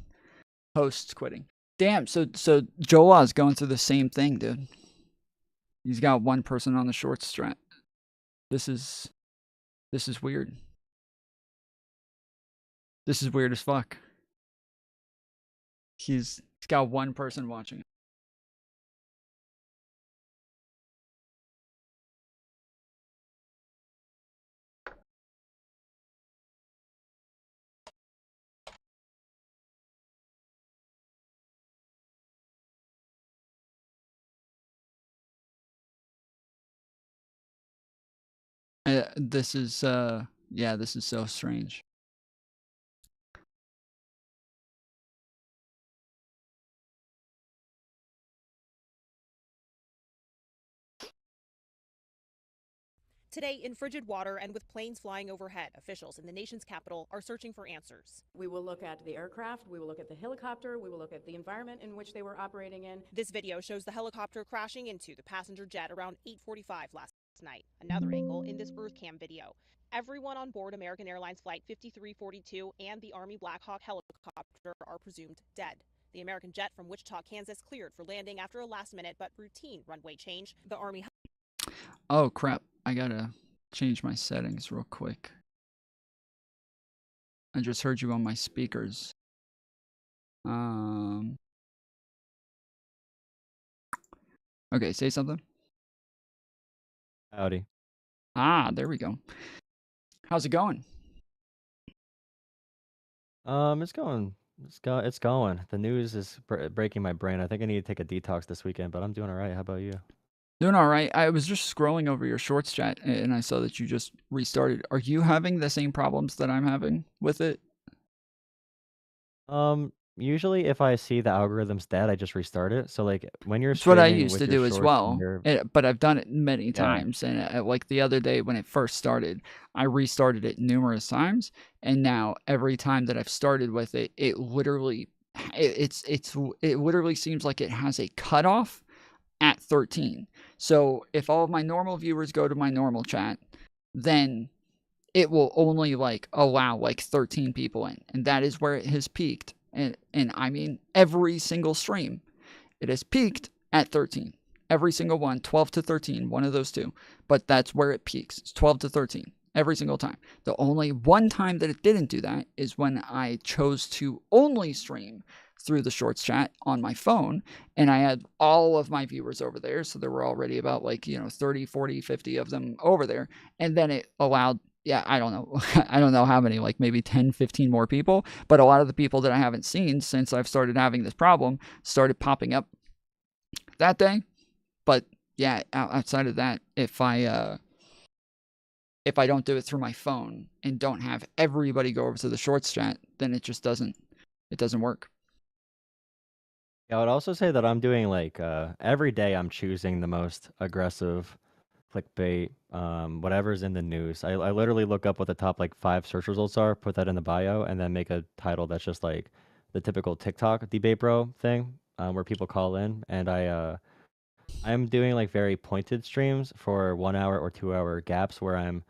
hosts quitting. Damn, so Jola's going through the same thing, dude. He's got one person on the short strat. This is weird. This is weird as fuck. He's got one person watching. This is yeah, this is so strange. Today, in frigid water and with planes flying overhead, officials in the nation's capital are searching for answers. We will look at the aircraft, we will look at the helicopter, we will look at the environment in which they were operating in. This video shows the helicopter crashing into the passenger jet around 8:45 last night. Another angle in this EarthCam video. Everyone on board American Airlines Flight 5342 and the Army Black Hawk helicopter are presumed dead. The American jet from Wichita, Kansas cleared for landing after a last-minute but routine runway change. The Army... Oh, crap. I gotta change my settings real quick. I just heard you on my speakers. Okay, say something. Howdy. Ah, there we go. How's it going? It's going. It's going. The news is breaking my brain. I think I need to take a detox this weekend, but I'm doing all right. How about you? Doing all right. I was just scrolling over your shorts chat and I saw that you just restarted. Are you having the same problems that I'm having with it? Usually if I see the algorithm's dead, I just restart it. So like when you're It's what I streaming used with to your do as shorts well, and you're- but I've done it many Yeah. times. And like the other day when it first started, I restarted it numerous times. And now every time that I've started with it, it literally seems like it has a cutoff at 13. So if all of my normal viewers go to my normal chat, then it will only like allow like 13 people in, and that is where it has peaked. And I mean every single stream, it has peaked at 13. Every single one, 12 to 13, one of those two. But that's where it peaks. It's 12 to 13 every single time. The only one time that it didn't do that is when I chose to only stream through the shorts chat on my phone, and I had all of my viewers over there, so there were already about like 30, 40, 50 of them over there, and then it allowed, yeah, I don't know I don't know how many, like maybe 10, 15 more people, but a lot of the people that I haven't seen since I've started having this problem started popping up that day. But yeah, outside of that, if I don't do it through my phone and don't have everybody go over to the shorts chat, then it just doesn't work. Yeah, I would also say that I'm doing like every day I'm choosing the most aggressive clickbait, whatever's in the news. I literally look up what the top like 5 search results are, put that in the bio, and then make a title that's just like the typical TikTok debate bro thing, where people call in, and I'm doing like very pointed streams for 1 hour or 2 hour gaps where I'm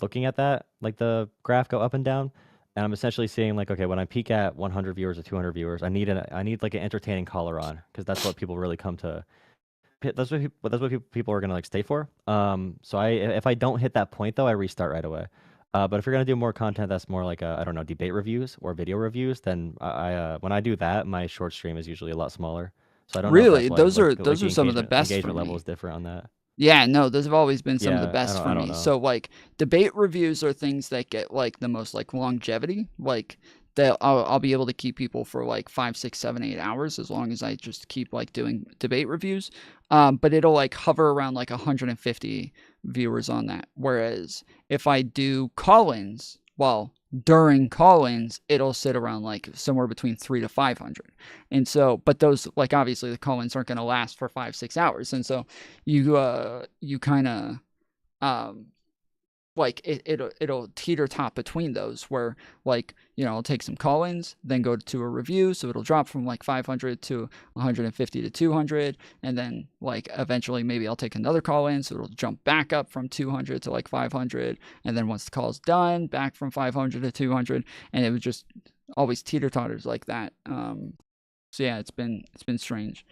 looking at that, like the graph go up and down, and I'm essentially seeing like, okay, when I peak at 100 viewers or 200 viewers, I need like an entertaining caller on, because that's what people really come to. That's what people are gonna like stay for. So if I don't hit that point though, I restart right away. But if you're gonna do more content that's more like I don't know, debate reviews or video reviews, then when I do that, my short stream is usually a lot smaller. So I don't know if Really, that's why, those are some of the best for engagement level me. is different on that. Yeah, no, those have always been some of the Yeah, best I for don't me. know. So like debate reviews are things that get like the most like longevity. Like that I'll be able to keep people for like 5, 6, 7, 8 hours as long as I just keep like doing debate reviews. But it'll like hover around like 150 viewers on that. Whereas if I do call-ins, well, during call-ins, it'll sit around like somewhere between 300 to 500. And so, but those, like obviously the call-ins aren't going to last for 5, 6 hours. And so you kind of, like it'll teeter top between those, where like, you know, I'll take some call-ins, then go to a review, so it'll drop from like 500 to 150 to 200, and then like eventually maybe I'll take another call-in, so it'll jump back up from 200 to like 500, and then once the call's done, back from 500 to 200, and it was just always teeter-totters like that. So yeah, it's been strange.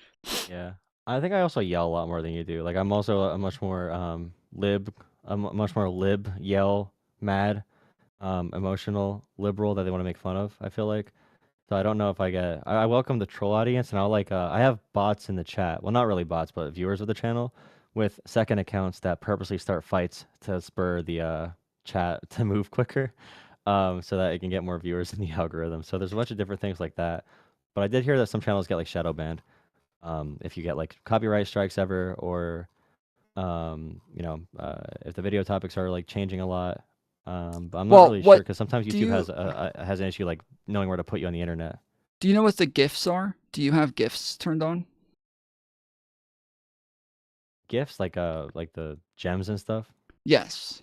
Yeah, I think I also yell a lot more than you do. Like I'm also a much more much more lib, yell, mad, emotional, liberal that they want to make fun of, I feel like. So I don't know if I welcome the troll audience, and I'll like, I have bots in the chat. Well, not really bots, but viewers of the channel with second accounts that purposely start fights to spur the chat to move quicker, so that it can get more viewers in the algorithm. So there's a bunch of different things like that. But I did hear that some channels get like shadow banned, if you get like copyright strikes ever, or you know, if the video topics are like changing a lot. But I'm not really sure, because sometimes YouTube has an issue like knowing where to put you on the internet. Do you know what the GIFs are? Do you have GIFs turned on? GIFs like the gems and stuff? Yes.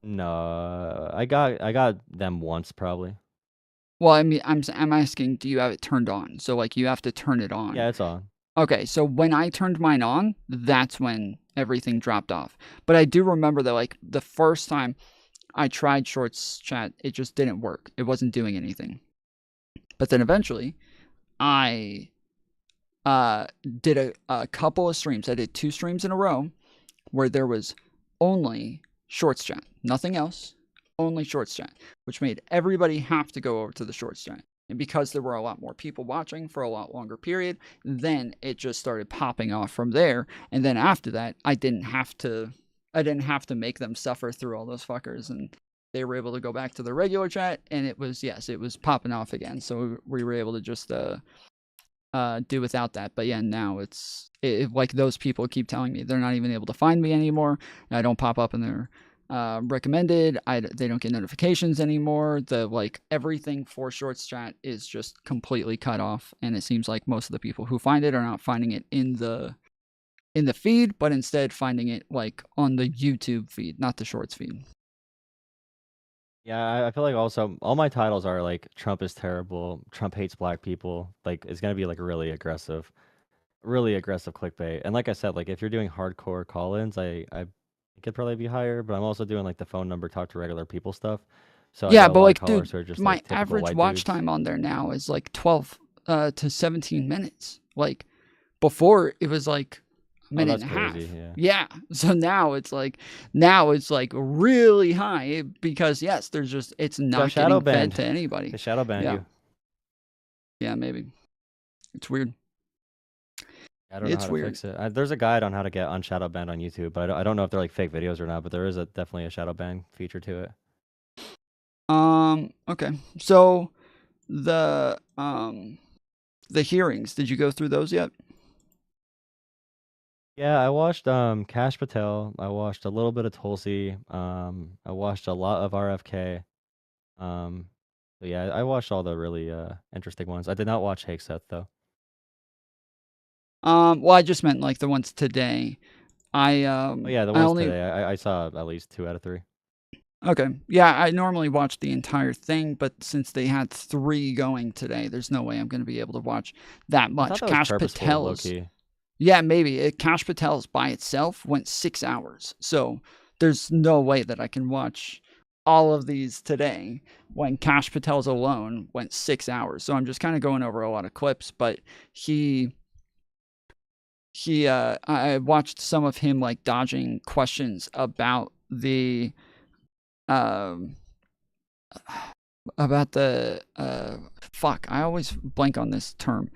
No, I got them once probably. Well, I mean, I'm asking, do you have it turned on? So like you have to turn it on. Yeah, it's on. Okay, so when I turned mine on, that's when everything dropped off. But I do remember that like the first time I tried Shorts chat, it just didn't work. It wasn't doing anything. But then eventually, I did a couple of streams. I did 2 streams in a row where there was only Shorts chat, nothing else, only Shorts chat, which made everybody have to go over to the Shorts chat. And because there were a lot more people watching for a lot longer period, then it just started popping off from there. And then after that, I didn't have to make them suffer through all those fuckers, and they were able to go back to the regular chat, and it was popping off again. So we were able to just do without that. But yeah, now it's like those people keep telling me they're not even able to find me anymore. I don't pop up in their recommended. They don't get notifications anymore. Everything for Shorts chat is just completely cut off, and it seems like most of the people who find it are not finding it in the feed, but instead finding it like on the YouTube feed, not the Shorts feed. Yeah, I feel like also all my titles are like Trump is terrible, Trump hates black people. Like it's gonna be like really aggressive clickbait. And like I said, like if you're doing hardcore call-ins, I could probably be higher, but I'm also doing like the phone number, talk to regular people stuff. So yeah, but like, dude, my average watch time on there now is like 12 to 17 minutes. Like before, it was like a minute and a half. Yeah. So now it's like really high, because yes, it's not getting fed to anybody. They shadow ban you. Yeah, maybe. It's weird. I don't know how to fix it. There's a guide on how to get unshadow banned on YouTube, but I don't know if they're like fake videos or not. But there is definitely a shadow ban feature to it. Okay. So the hearings, did you go through those yet? Yeah, I watched Kash Patel. I watched a little bit of Tulsi. I watched a lot of RFK. So yeah, I watched all the really interesting ones. I did not watch Hegseth though. Well, I just meant like the ones today. Yeah, the ones today. I saw at least 2 out of 3. Okay. Yeah, I normally watch the entire thing, but since they had 3 going today, there's no way I'm going to be able to watch that much. Kash Patel's. Yeah, maybe. Kash Patel's by itself went 6 hours. So there's no way that I can watch all of these today when Kash Patel's alone went 6 hours. So I'm just kind of going over a lot of clips, but I watched some of him like dodging questions about the fuck, I always blank on this term.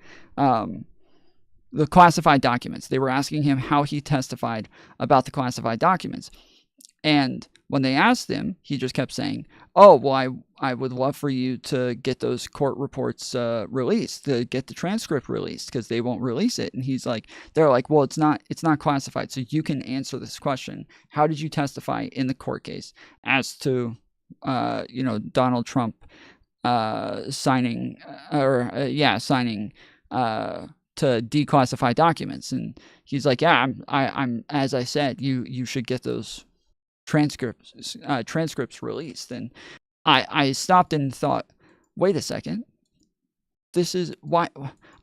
The classified documents. They were asking him how he testified about the classified documents. And when they asked him, he just kept saying, oh, well, I would love for you to get those court reports released, to get the transcript released, because they won't release it. And they're like, well, it's not classified, so you can answer this question. How did you testify in the court case as to, Donald Trump signing to declassify documents? And he's like, yeah, I'm as I said, you should get those transcripts released, and I stopped and thought, wait a second, this is why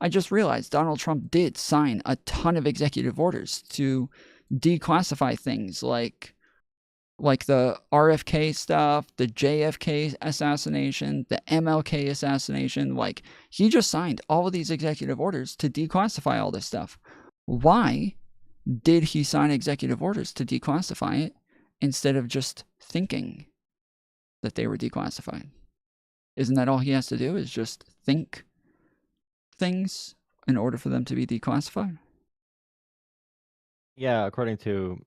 I just realized Donald Trump did sign a ton of executive orders to declassify things like the RFK stuff, the JFK assassination, the MLK assassination. Like, he just signed all of these executive orders to declassify all this stuff. Why did he sign executive orders to declassify it instead of just thinking that they were declassified? Isn't that all he has to do, is just think things in order for them to be declassified? Yeah, according to,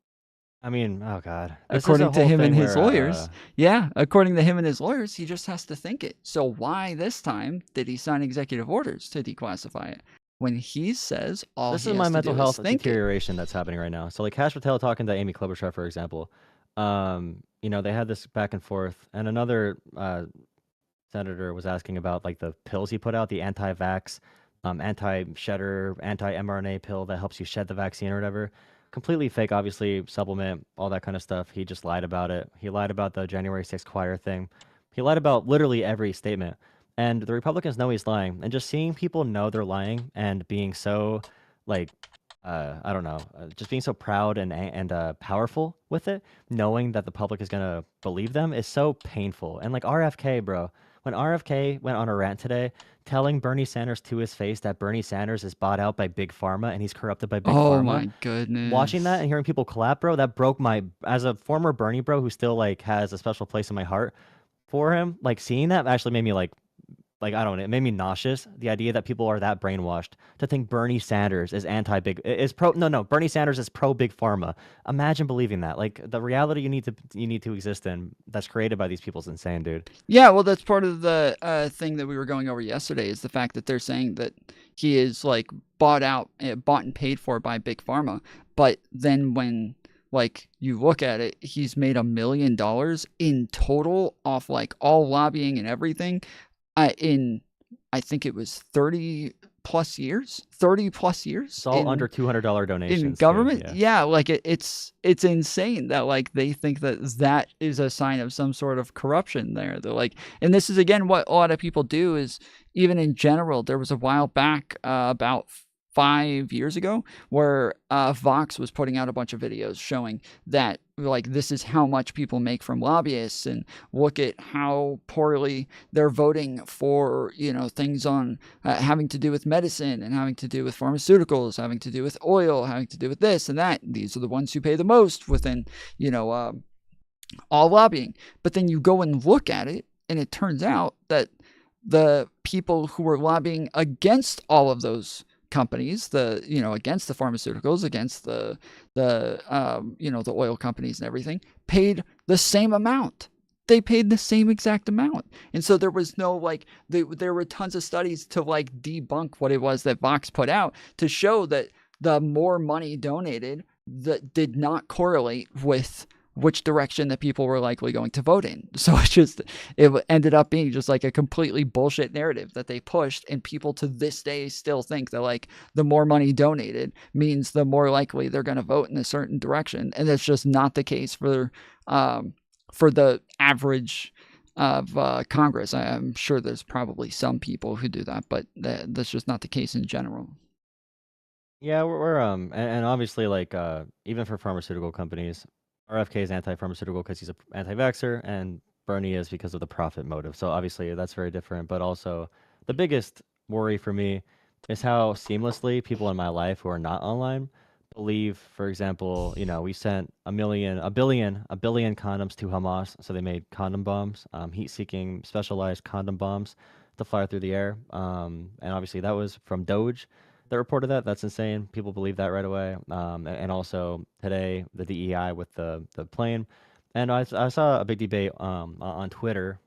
I mean, oh god. According to him and his lawyers. Yeah, according to him and his lawyers, he just has to think it. So why this time did he sign executive orders to declassify it when he says all this he is has my to mental do health is think it? deterioration that's happening right now. So like Kash Patel talking to Amy Klobuchar, for example, you know, they had this back and forth, and another senator was asking about like the pills he put out, the anti-vax, anti-shedder, anti-mRNA pill that helps you shed the vaccine or whatever. Completely fake, obviously, supplement, all that kind of stuff. He just lied about it. He lied about the January 6th choir thing. He lied about literally every statement. And the Republicans know he's lying. And just seeing people know they're lying and being so, like, I don't know, just being so proud and powerful with it, knowing that the public is going to believe them, is so painful. And like RFK, bro, when RFK went on a rant today, telling Bernie Sanders to his face that Bernie Sanders is bought out by Big Pharma and he's corrupted by Big Pharma. Oh my goodness. Watching that and hearing people clap, bro, that broke my, as a former Bernie bro who still like has a special place in my heart for him, like seeing that actually made me like I don't know, it made me nauseous. The idea that people are that brainwashed to think Bernie Sanders is Bernie Sanders is pro Big Pharma. Imagine believing that. Like, the reality you need to exist in that's created by these people is insane, dude. Yeah, well, that's part of the thing that we were going over yesterday, is the fact that they're saying that he is like bought and paid for by Big Pharma. But then when like you look at it, he's made $1 million in total off like all lobbying and everything. In I think it was 30 plus years. It's all under $200 donations in government. too, Yeah, like it's insane that like they think that is a sign of some sort of corruption there. They're like, and this is again what a lot of people do, is even in general. There was a while back, about 5 years ago, where Vox was putting out a bunch of videos showing that like this is how much people make from lobbyists, and look at how poorly they're voting for, you know, things on having to do with medicine and having to do with pharmaceuticals, having to do with oil, having to do with this and that. These are the ones who pay the most within, you know, all lobbying. But then you go and look at it, and it turns out that the people who were lobbying against all of those companies, against the pharmaceuticals, against the oil companies and everything, paid the same amount. They paid the same exact amount. And so there was no like, there were tons of studies to like debunk what it was that Vox put out, to show that the more money donated, that did not correlate with which direction that people were likely going to vote in. So it ended up being just like a completely bullshit narrative that they pushed, and people to this day still think that like the more money donated means the more likely they're going to vote in a certain direction, and that's just not the case for the average of Congress. I'm sure there's probably some people who do that, but that's just not the case in general. Yeah, we're and obviously like even for pharmaceutical companies, RFK is anti-pharmaceutical because he's an anti-vaxxer, and Bernie is because of the profit motive. So obviously that's very different. But also the biggest worry for me is how seamlessly people in my life who are not online believe, for example, you know, we sent a billion condoms to Hamas, so they made condom bombs, heat-seeking specialized condom bombs to fly through the air. And obviously that was from Doge that reported that. That's insane. People believe that right away. And also today, the DEI with the plane. And I saw a big debate on Twitter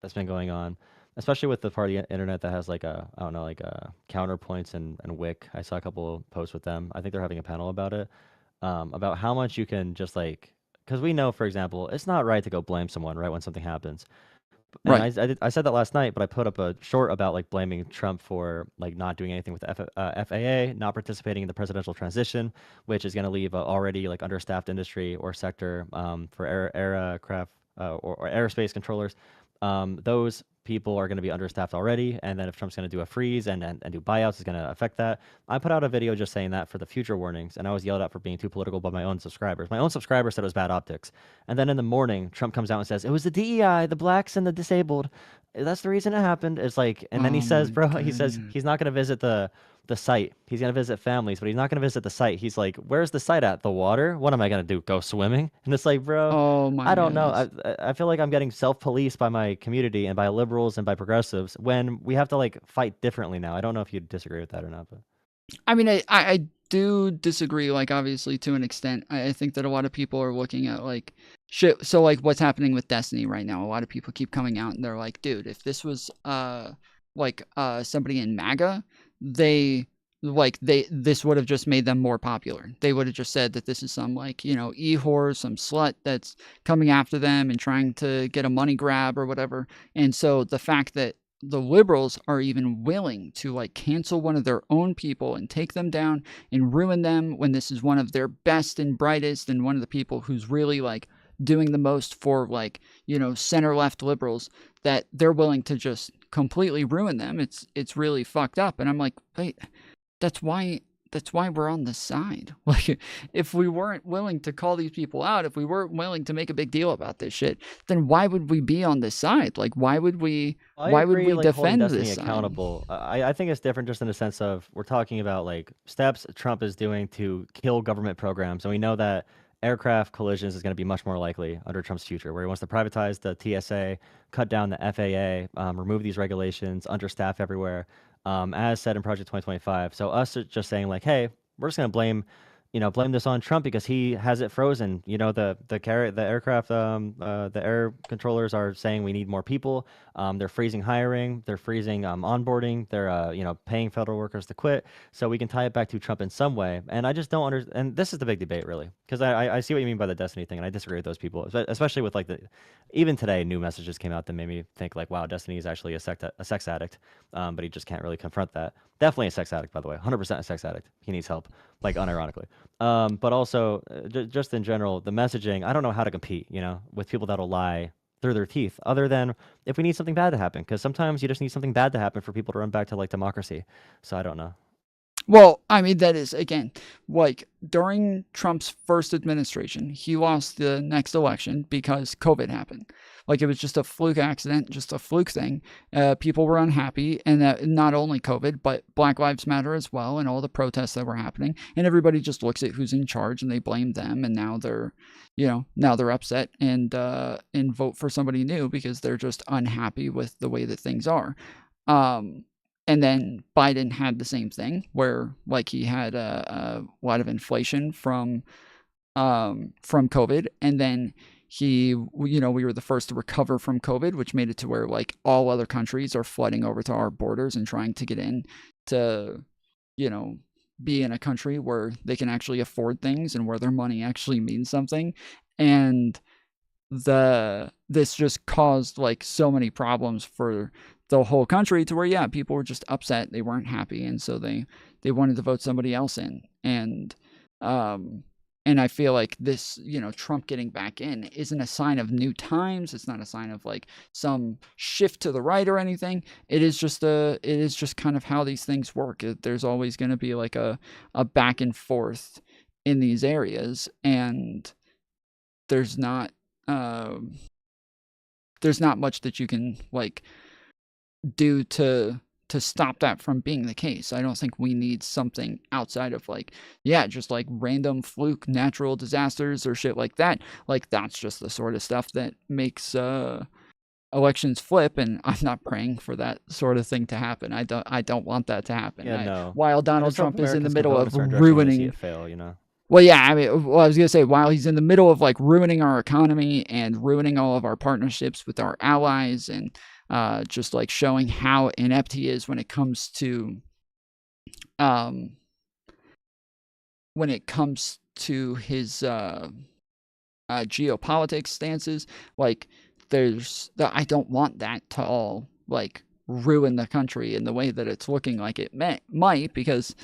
that's been going on, especially with the part of the internet that has like Counterpoints and WIC. I saw a couple of posts with them. I think they're having a panel about it, about how much you can just like, because we know, for example, it's not right to go blame someone right when something happens. And Right. I said that last night, but I put up a short about like blaming Trump for like not doing anything with the FAA, not participating in the presidential transition, which is going to leave a already like understaffed industry or sector for aircraft or aerospace controllers. Those people are going to be understaffed already, and then if Trump's going to do a freeze and do buyouts, it's going to affect that. I put out a video just saying that for the future warnings, and I was yelled at for being too political by my own subscribers. My own subscribers said it was bad optics, and then in the morning, Trump comes out and says it was the DEI, the blacks and the disabled. That's the reason it happened. It's like, and then he says, bro, he says he's not going to visit the site. He's going to visit families, but he's not going to visit the site. He's like, where's the site at? The water? What am I going to do? Go swimming? And it's like, bro, Oh my I don't know. goodness. I feel like I'm getting self-policed by my community and by liberals and by progressives when we have to like fight differently now. I don't know if you disagree with that or not, but I mean, I do disagree, like, obviously, to an extent. I think that a lot of people are looking at, like, shit. So, like, what's happening with Destiny right now? A lot of people keep coming out and they're like, dude, if this was, somebody in MAGA, this would have just made them more popular. They would have just said that this is some, like, you know, e-whore, some slut that's coming after them and trying to get a money grab or whatever. And so the fact that the liberals are even willing to like cancel one of their own people and take them down and ruin them when this is one of their best and brightest and one of the people who's really like doing the most for like, you know, center left liberals, that they're willing to just completely ruin them. It's really fucked up. And I'm like, wait, that's why we're on the side. Like, if we weren't willing to call these people out, if we weren't willing to make a big deal about this shit, then why would we be on this side? Like, why would we I agree, like, holding defend Destiny this side? accountable. I think it's different just in the sense of we're talking about like steps Trump is doing to kill government programs, and we know that aircraft collisions is going to be much more likely under Trump's future, where he wants to privatize the TSA, cut down the FAA, remove these regulations, understaff everywhere, as said in Project 2025. So us just saying like, hey, we're just going to blame this on Trump because he has it frozen. You know, the aircraft, the air controllers are saying we need more people. They're freezing hiring. They're freezing onboarding. They're paying federal workers to quit. So we can tie it back to Trump in some way. And I just don't understand. And this is the big debate, really, because I see what you mean by the Destiny thing, and I disagree with those people, especially with like even today, new messages came out that made me think like, wow, Destiny is actually a sex addict, but he just can't really confront that. Definitely a sex addict, by the way, 100% a sex addict. He needs help, like unironically. But also, just in general, the messaging, I don't know how to compete, with people that'll lie through their teeth, other than if we need something bad to happen, because sometimes you just need something bad to happen for people to run back to like democracy. So I don't know. Well, I mean, that is, again, like during Trump's first administration, he lost the next election because COVID happened. Like it was just a fluke accident, just a fluke thing. People were unhappy, and that not only COVID, but Black Lives Matter as well, and all the protests that were happening. And everybody just looks at who's in charge and they blame them, and now they're upset and vote for somebody new because they're just unhappy with the way that things are. And then Biden had the same thing where like he had a lot of inflation from COVID, and then we were the first to recover from COVID, which made it to where like all other countries are flooding over to our borders and trying to get in to, be in a country where they can actually afford things and where their money actually means something. And this just caused like so many problems for the whole country to where, people were just upset. They weren't happy. And so they wanted to vote somebody else in. And I feel like this, Trump getting back in isn't a sign of new times. It's not a sign of like some shift to the right or anything. It is just kind of how these things work. There's always going to be like a back and forth in these areas. And there's not much that you can like do to stop that from being the case. I don't think we need something outside of like, just like random fluke natural disasters or shit like that. Like that's just the sort of stuff that makes elections flip, and I'm not praying for that sort of thing to happen. I don't want that to happen. No. While Donald Trump is in the middle of see ruining it fail, Well, I was going to say, while he's in the middle of like ruining our economy and ruining all of our partnerships with our allies, and just like showing how inept he is when it comes to his geopolitics stances, like I don't want that to all like ruin the country in the way that it's looking like it might, because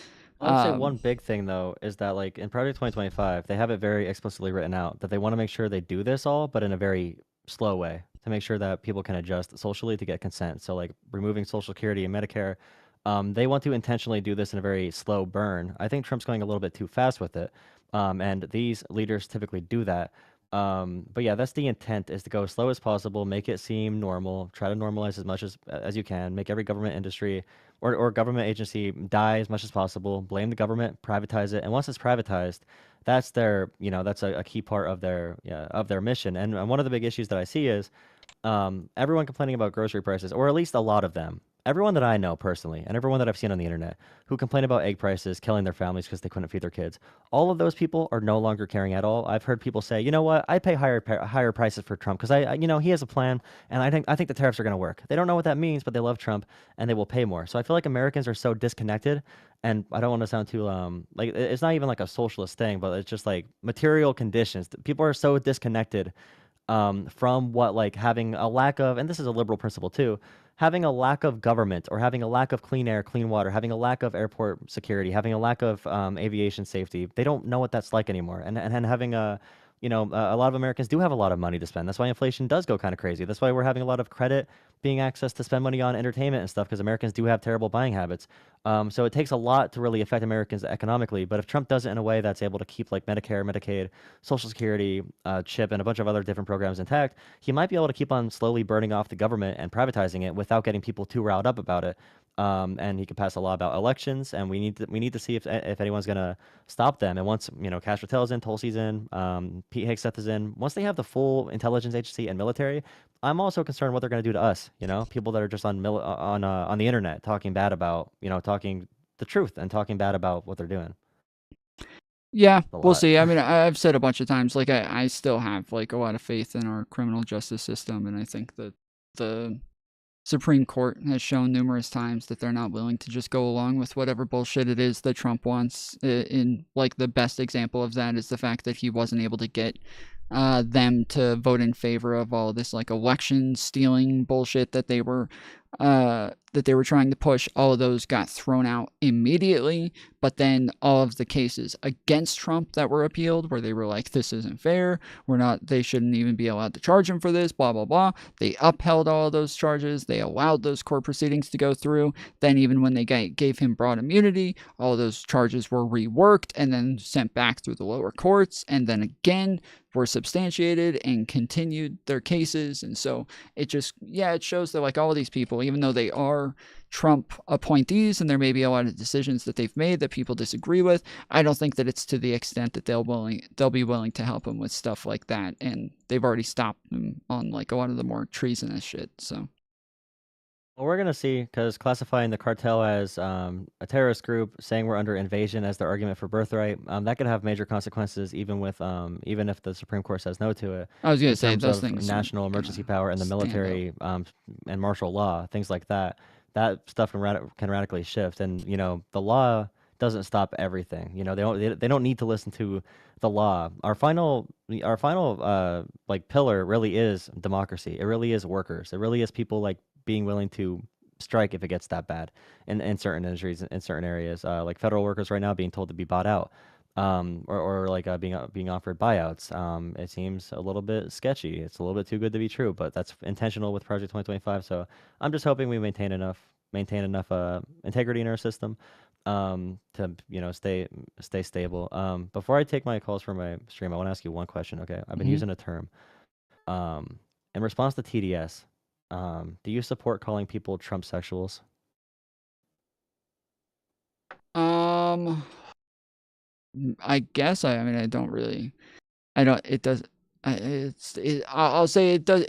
I would say one big thing though is that like in Project 2025, they have it very explicitly written out that they want to make sure they do this all, but in a very slow way to make sure that people can adjust socially to get consent. So like removing Social Security and Medicare, they want to intentionally do this in a very slow burn. I think Trump's going a little bit too fast with it, and these leaders typically do that. But yeah, that's the intent, is to go as slow as possible, make it seem normal, try to normalize as much as you can, make every government industry or government agency die as much as possible, blame the government, privatize it, and once it's privatized, that's their, that's a key part of their mission. And one of the big issues that I see is everyone complaining about grocery prices, or at least a lot of them. Everyone that I know personally, and everyone that I've seen on the internet, who complain about egg prices, killing their families because they couldn't feed their kids, all of those people are no longer caring at all. I've heard people say, you know what, I pay higher prices for Trump because he has a plan, and I think the tariffs are going to work. They don't know what that means, but they love Trump, and they will pay more. So I feel like Americans are so disconnected, and I don't want to sound too like it's not even like a socialist thing, but it's just like material conditions. People are so disconnected from what like having a lack of, and this is a liberal principle too, having a lack of government, or having a lack of clean air, clean water, having a lack of airport security, having a lack of aviation safety. They don't know what that's like anymore. And having a lot of Americans do have a lot of money to spend. That's why inflation does go kind of crazy. That's why we're having a lot of credit being access to spend money on entertainment and stuff, because Americans do have terrible buying habits. So it takes a lot to really affect Americans economically. But if Trump does it in a way that's able to keep like Medicare, Medicaid, Social Security, CHIP, and a bunch of other different programs intact, he might be able to keep on slowly burning off the government and privatizing it without getting people too riled up about it. And he could pass a law about elections, and we need to see if anyone's gonna stop them. And once Kash Patel's in, Tulsi's in, Pete Hegseth is in, once they have the full intelligence agency and military, I'm also concerned what they're gonna do to us. People that are just on the internet talking bad about talking the truth and talking bad about what they're doing. Yeah, we'll see. I mean, I've said a bunch of times, like I still have like a lot of faith in our criminal justice system, and I think that the Supreme Court has shown numerous times that they're not willing to just go along with whatever bullshit it is that Trump wants. In like the best example of that is the fact that he wasn't able to get them to vote in favor of all this like election stealing bullshit that they were trying to push. All of those got thrown out immediately, but then all of the cases against Trump that were appealed, where they were like, this isn't fair, they shouldn't even be allowed to charge him for this, blah blah blah, they upheld all of those charges. They allowed those court proceedings to go through. Then even when they gave him broad immunity, all of those charges were reworked and then sent back through the lower courts, and then again were substantiated and continued their cases. And so it shows that like all of these people, even though they are Trump appointees and there may be a lot of decisions that they've made that people disagree with, I don't think that it's to the extent that they'll be willing to help him with stuff like that. And they've already stopped him on like a lot of the more treasonous shit. So well, we're gonna see, because classifying the cartel as a terrorist group, saying we're under invasion as their argument for birthright, that could have major consequences, even if the Supreme Court says no to it. I was gonna say those things, national emergency power and the military, and martial law, things like that. That stuff can radically shift, and the law doesn't stop everything. They don't need to listen to the law. Our final like pillar really is democracy. It really is workers. It really is people like being willing to strike if it gets that bad in certain industries, in certain areas, like federal workers right now being told to be bought out, or like being offered buyouts. It seems a little bit sketchy. It's a little bit too good to be true, but that's intentional with Project 2025. So I'm just hoping we maintain enough integrity in our system to stay stable. Before I take my calls for my stream, I want to ask you one question. Okay, I've been using a term in response to TDS. Do you support calling people Trump sexuals? I guess I mean I don't really. I don't. It does. I'll say it does.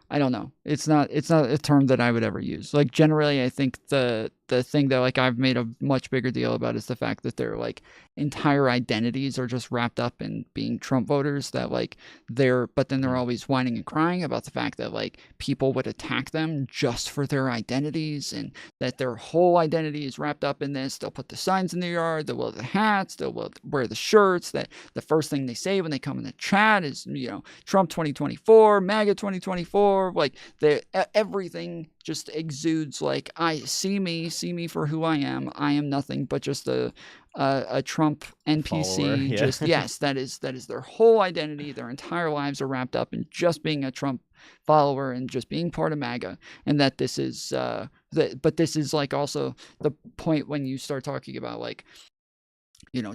I don't know. It's not a term that I would ever use. Like generally, I think the the thing that like I've made a much bigger deal about is the fact that their like entire identities are just wrapped up in being Trump voters, that like but then they're always whining and crying about the fact that like people would attack them just for their identities, and that their whole identity is wrapped up in this. They'll put the signs in their yard, they'll wear the hats, they'll wear the shirts, that the first thing they say when they come in the chat is, Trump 2024, MAGA 2024, like everything just exudes like, see me for who I am nothing but just a Trump NPC. Follower, yeah. Just yes, that is their whole identity. Their entire lives are wrapped up in just being a Trump follower and just being part of MAGA. And that this is but this is like also the point when you start talking about like,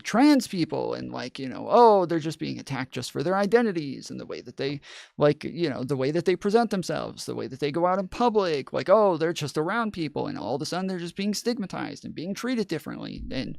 trans people and like, oh, they're just being attacked just for their identities and the way that they like, the way that they present themselves, the way that they go out in public, like, oh, they're just around people and all of a sudden they're just being stigmatized and being treated differently and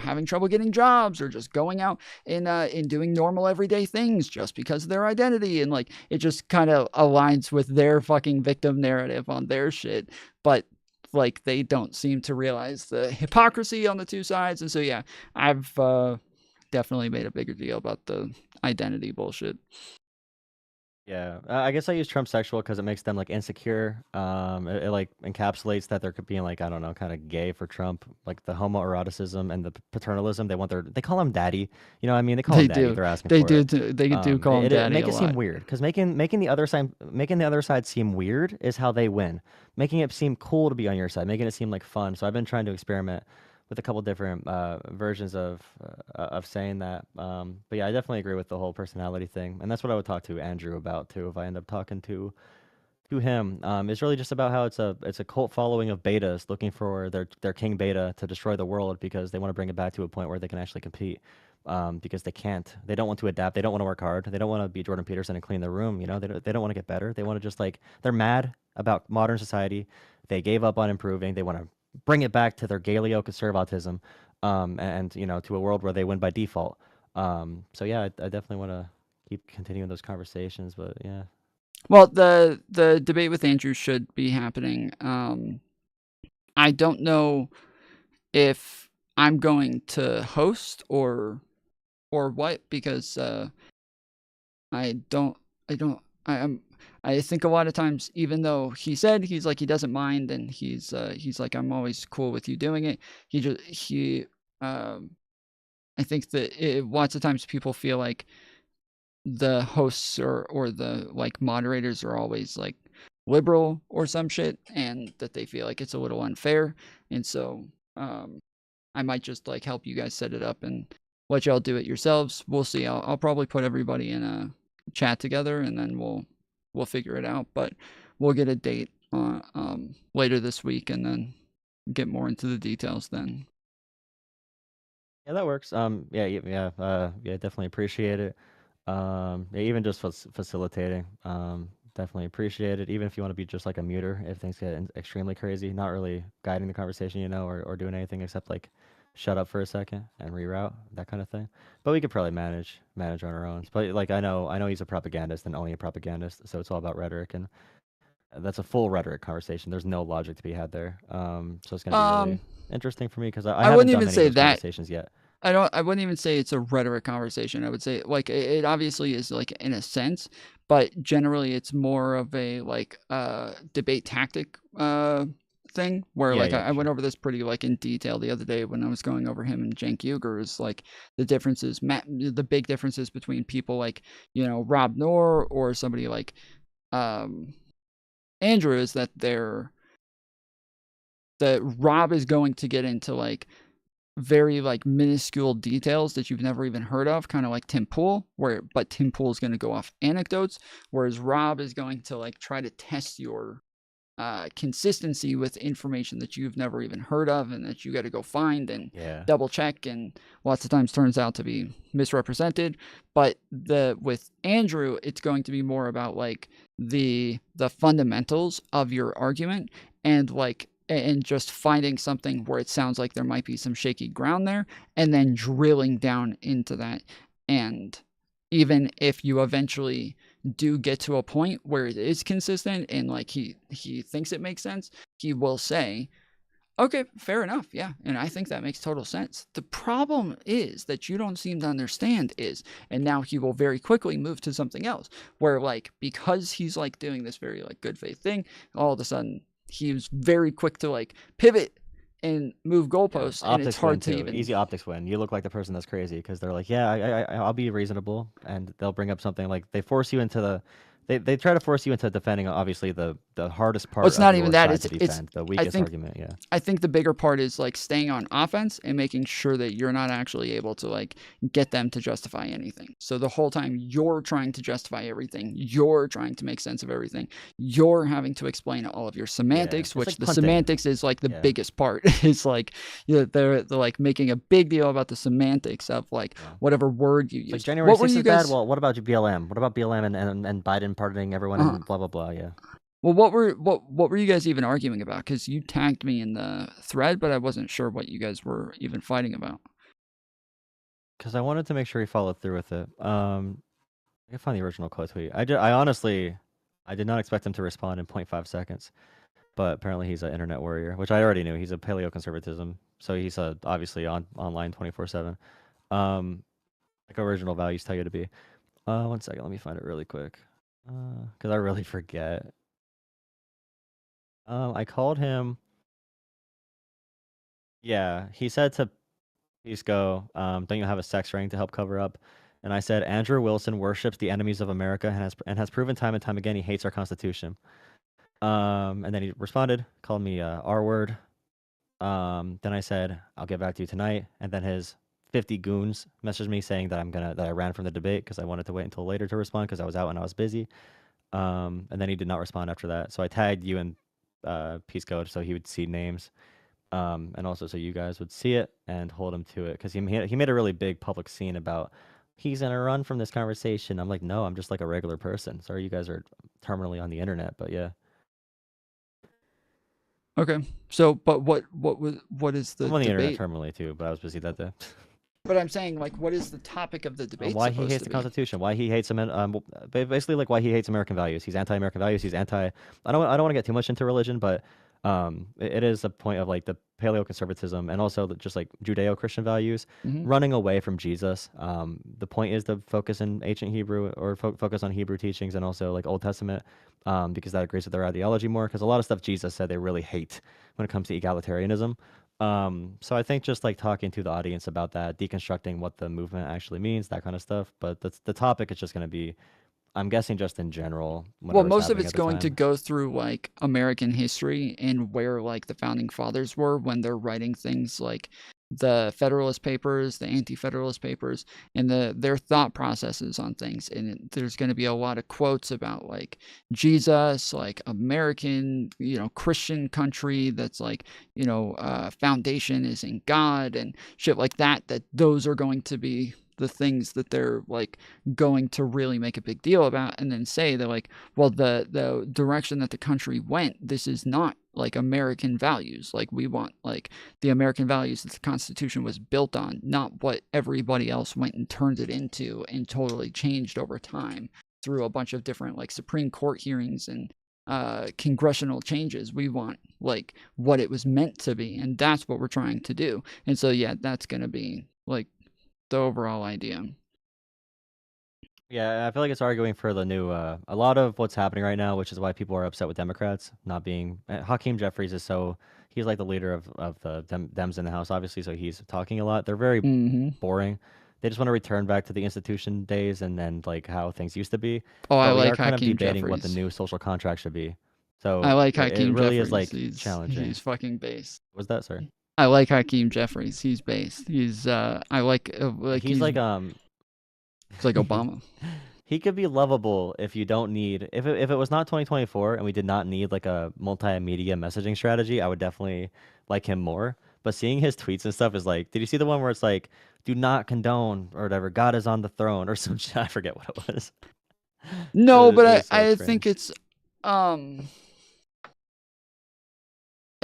having trouble getting jobs or just going out and doing normal everyday things just because of their identity. And like, it just kind of aligns with their fucking victim narrative on their shit. But like they don't seem to realize the hypocrisy on the two sides. And so, yeah, I've definitely made a bigger deal about the identity bullshit. Yeah, I guess I use Trump sexual because it makes them like insecure. It like encapsulates that they're being like, I don't know, kind of gay for Trump, like the homoeroticism and the paternalism. They call him daddy. You know what I mean? They call him daddy if they're asking for it. They do call him daddy. Make it seem weird because making the other side seem weird is how they win. Making it seem cool to be on your side, making it seem like fun. So I've been trying to experiment with a couple different versions of saying that. But yeah, I definitely agree with the whole personality thing, and that's what I would talk to Andrew about too if I end up talking to him. It's really just about how it's a cult following of betas looking for their king beta to destroy the world because they want to bring it back to a point where they can actually compete. Because they can't. They don't want to adapt. They don't want to work hard. They don't want to be Jordan Peterson and clean their room. They don't want to get better. They want to just like, they're mad about modern society. They gave up on improving. They want to bring it back to their Galeo-conservatism, and to a world where they win by default. So yeah, I definitely want to keep continuing those conversations. But yeah. Well, the debate with Andrew should be happening. I don't know if I'm going to host or what, because I think a lot of times, even though he's like he doesn't mind and he's like, I'm always cool with you doing it, I think that lots of times people feel like the hosts or the like moderators are always like liberal or some shit, and that they feel like it's a little unfair. And so I might just like help you guys set it up and let y'all do it yourselves. We'll see. I'll probably put everybody in a chat together and then we'll figure it out. But we'll get a date later this week and then get more into the details then. Yeah, that works. Yeah, definitely appreciate it. Even just facilitating. Definitely appreciate it. Even if you want to be just like a muter, if things get extremely crazy, not really guiding the conversation, or doing anything except like shut up for a second and reroute, that kind of thing. But we could probably manage on our own. But like I know he's a propagandist and only a propagandist, so it's all about rhetoric, and that's a full rhetoric conversation. There's no logic to be had there. So it's gonna be really interesting for me because I haven't wouldn't done even many say of those that conversations yet. I wouldn't even say it's a rhetoric conversation. I would say like it obviously is, like, in a sense, but generally it's more of a like debate tactic thing where Yeah, like yeah, I went over this pretty like in detail the other day when I was going over him and Cenk Uyghur's, like the differences, the big differences between people like, Rob Noor or somebody like Andrew, is that Rob is going to get into like very like minuscule details that you've never even heard of, kind of like Tim Pool, but Tim Pool is going to go off anecdotes, whereas Rob is going to like try to test your consistency with information that you've never even heard of and that you got to go find and double check, and lots of times turns out to be misrepresented. But with Andrew, it's going to be more about like the fundamentals of your argument and just finding something where it sounds like there might be some shaky ground there, and then drilling down into that. And even if you eventually do get to a point where it is consistent and like he thinks it makes sense, he will say, Okay, fair enough. Yeah, and I think that makes total sense. The problem is that you don't seem to understand is, and now he will very quickly move to something else, where like because he's like doing this very like good faith thing, all of a sudden he was very quick to like pivot and move goalposts, and it's Optics win hard to too. even. Easy optics win. You look like the person that's crazy because they're like, yeah, I'll be reasonable, and they'll bring up something like they force you into the. They try to force you into defending obviously the hardest part. Well, it's not of even your that. side to It's defend, the I weakest think argument. Yeah. I think the bigger part is like staying on offense and making sure that you're not actually able to like get them to justify anything. So the whole time you're trying to justify everything, you're trying to make sense of everything, you're having to explain all of your semantics, it's which like the punting. semantics is like the Yeah. biggest part. It's like they're like making a big deal about the semantics of like whatever word you use. Like January What were 6th you is guys? bad. Well, what about BLM? What about BLM and Biden pardoning everyone and blah blah blah? Yeah. Well, what were you guys even arguing about? Because you tagged me in the thread, but I wasn't sure what you guys were even fighting about. Because I wanted to make sure he followed through with it. I can find the original quote tweet. I honestly, I did not expect him to respond in 0.5 seconds, but apparently he's an internet warrior, which I already knew. He's a paleoconservatism, so he's obviously online 24/7. Like original values tell you to be. 1 second, let me find it really quick. Because I really forget. I called him. Yeah, he said to Pisco, don't you have a sex ring to help cover up? And I said, Andrew Wilson worships the enemies of America and has proven time and time again he hates our Constitution. And then he responded, called me R word. Then I said, I'll get back to you tonight. And then his 50 goons messaged me saying that that I ran from the debate because I wanted to wait until later to respond because I was out and I was busy. And then he did not respond after that. So I tagged you and Peace Code so he would see names. And also so you guys would see it and hold him to it because he made a really big public scene about he's gonna run from this conversation. I'm like, no, I'm just like a regular person. Sorry, you guys are terminally on the internet, but yeah. Okay, so but what is the I'm on the internet debate? terminally too, but I was busy that day. But I'm saying like, what is the topic of the debate? Why he hates the Constitution? Why he hates basically like why he hates American values. He's anti-American values. He's anti. I don't want to get too much into religion, but it is a point of like the paleoconservatism and also just like Judeo-Christian values, running away from Jesus. The point is to focus in ancient Hebrew or focus on Hebrew teachings and also like Old Testament, because that agrees with their ideology more. Because a lot of stuff Jesus said they really hate when it comes to egalitarianism. So I think just like talking to the audience about that, deconstructing what the movement actually means, that kind of stuff. But the topic is just going to be, I'm guessing, just in general. Well, most of it's going to go through like American history and where like the founding fathers were when they're writing things like the Federalist Papers, the Anti-Federalist Papers, and their thought processes on things. And there's going to be a lot of quotes about like Jesus, like American, Christian country that's like, foundation is in God and shit like that. That those are going to be the things that they're like going to really make a big deal about, and then say that like, well, the direction that the country went, this is not like American values. Like we want like the American values that the Constitution was built on, not what everybody else went and turned it into and totally changed over time through a bunch of different like Supreme Court hearings and congressional changes. We want like what it was meant to be, and that's what we're trying to do. And so yeah, that's gonna be like the overall idea. Yeah, I feel like it's arguing for the new, a lot of what's happening right now, which is why people are upset with Democrats not being, Hakeem Jeffries is he's like the leader of the Dems in the House, obviously, so he's talking a lot. They're very boring. They just want to return back to the institution days and then like how things used to be. Oh, I but we like are kind Hakeem of debating what the Jeffries. new social contract should be. So I like it Hakeem really Jeffries. is like he's challenging. He's fucking base. What's that, sir? I like Hakeem Jeffries. He's based. He's I like he's like It's like Obama. He could be lovable if you don't need if it was not 2024 and we did not need like a multimedia messaging strategy, I would definitely like him more. But seeing his tweets and stuff is like, did you see the one where it's like, do not condone or whatever, God is on the throne or some shit? I forget what it was. No, but I think it's I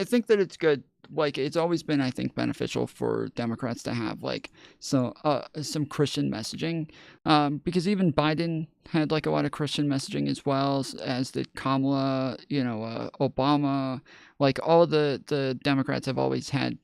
think that it's good. like it's always been, I think, beneficial for Democrats to have like some Christian messaging, because even Biden had like a lot of Christian messaging as well as did Kamala, Obama, like all the Democrats have always had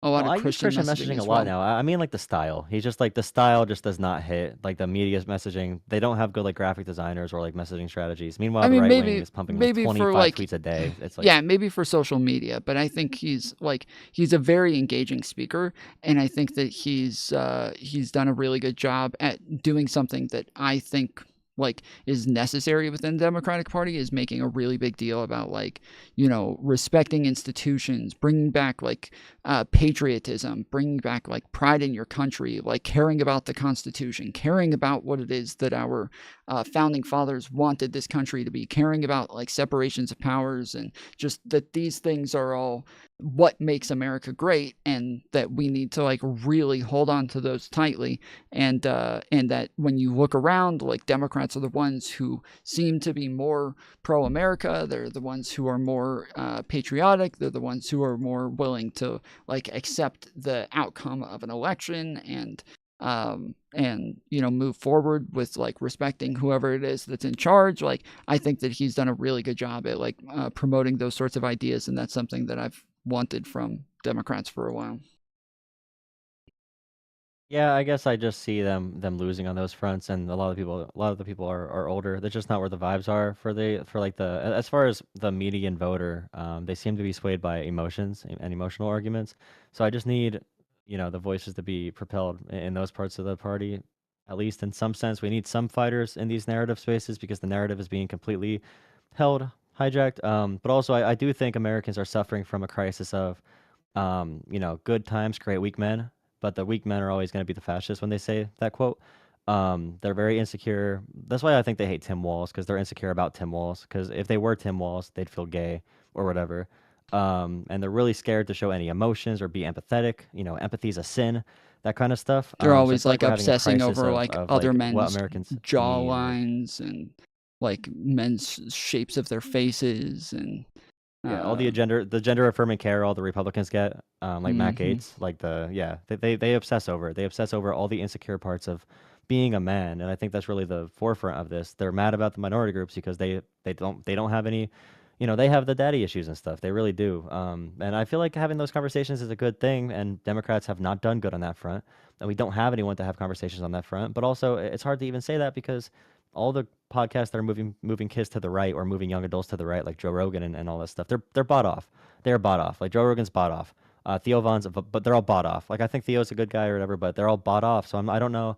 a lot Well, of I use Christian Christian messaging as a lot well. now. I mean, like the style. He's just like the style just does not hit. Like the media's messaging, they don't have good like graphic designers or like messaging strategies. Meanwhile, I the mean, right wing maybe is pumping like maybe for 25 like tweets a day. It's like yeah, maybe for social media, but I think he's a very engaging speaker, and I think that he's done a really good job at doing something that I think like is necessary within the Democratic Party, is making a really big deal about like, respecting institutions, bringing back like patriotism, bringing back like pride in your country, like caring about the Constitution, caring about what it is that our founding fathers wanted this country to be, caring about like separations of powers, and just that these things are all what makes America great, and that we need to like really hold on to those tightly, and that when you look around, like Democrats are the ones who seem to be more pro-America. They're the ones who are more patriotic. They're the ones who are more willing to like accept the outcome of an election, and move forward with like respecting whoever it is that's in charge. Like I think that he's done a really good job at like promoting those sorts of ideas, and that's something that I've wanted from Democrats for a while. yeah, I guess I just see them losing on those fronts, and a lot of the people are older. That's just not where the vibes are as far as the median voter. They seem to be swayed by emotions and emotional arguments. So I just need the voices to be propelled in those parts of the party. At least in some sense, we need some fighters in these narrative spaces because the narrative is being completely held hijacked. But also, I do think Americans are suffering from a crisis of, good times create weak men, but the weak men are always going to be the fascists when they say that quote. They're very insecure. That's why I think they hate Tim Walz, because they're insecure about Tim Walz. Because if they were Tim Walz, they'd feel gay or whatever. And they're really scared to show any emotions or be empathetic. Empathy is a sin, that kind of stuff. They're So I always feel like we're having a obsessing crisis over of, like of other what men's Americans need. jawlines and like men's shapes of their faces, and Yeah, all the gender affirming care all the Republicans get, like Matt Mhm. Gaetz, like they obsess over it. They obsess over all the insecure parts of being a man, and I think that's really the forefront of this. They're mad about the minority groups because they don't have any, they have the daddy issues and stuff. They really do. And I feel like having those conversations is a good thing, and Democrats have not done good on that front, and we don't have anyone to have conversations on that front. But also, it's hard to even say that because all the podcasts that are moving kids to the right or moving young adults to the right, like Joe Rogan and all that stuff, they're bought off. They're bought off. Like Joe Rogan's bought off. Theo Von's, but they're all bought off. Like I think Theo's a good guy or whatever, but they're all bought off. So I don't know.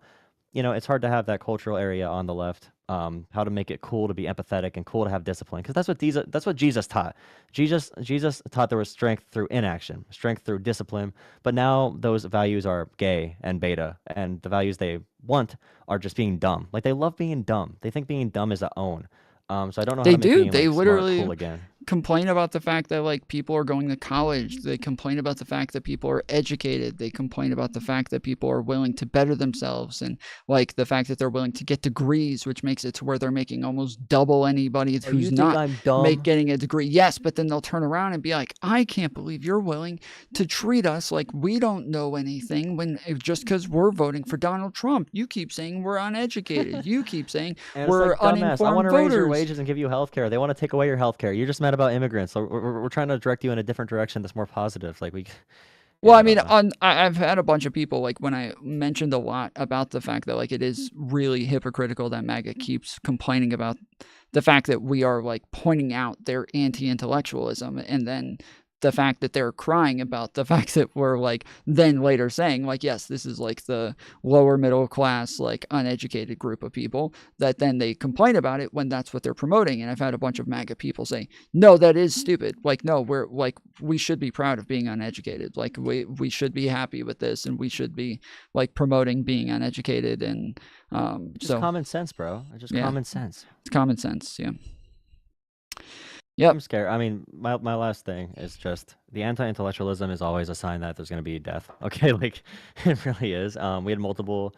It's hard to have that cultural area on the left. How to make it cool to be empathetic and cool to have discipline, because that's what Jesus taught. Jesus taught there was strength through inaction, strength through discipline. But now those values are gay and beta, and the values they want are just being dumb. Like they love being dumb. They think being dumb is a own. So I don't know how They to make do. being They like, smart literally cool again. complain about the fact that like people are going to college. They complain about the fact that people are educated. They complain about the fact that people are willing to better themselves, and like the fact that they're willing to get degrees, which makes it to where they're making almost double anybody Oh, you who's think not I'm dumb? getting a degree. Yes, but then they'll turn around and be like, "I can't believe you're willing to treat us like we don't know anything just because we're voting for Donald Trump. You keep saying we're uneducated. You keep saying And we're it's like, dumbass, I uninformed want to raise your voters." wages and give you health care. They want to take away your health care. You're just mad about immigrants. So we're trying to direct you in a different direction that's more positive. Like Well, I mean, I've had a bunch of people, like, when I mentioned a lot about the fact that, like, it is really hypocritical that MAGA keeps complaining about the fact that we are, like, pointing out their anti-intellectualism, and then the fact that they're crying about the fact that we're, like, then later saying, like, yes, this is, like, the lower middle class, like, uneducated group of people, that then they complain about it when that's what they're promoting. And I've had a bunch of MAGA people say, no, that is stupid. Like, no, we should be proud of being uneducated. Like, we should be happy with this, and we should be, like, promoting being uneducated. And just common sense, bro. Just common sense. It's common sense, yeah. I'm scared. I mean, my last thing is just the anti-intellectualism is always a sign that there's going to be death. Okay, like it really is. We had multiple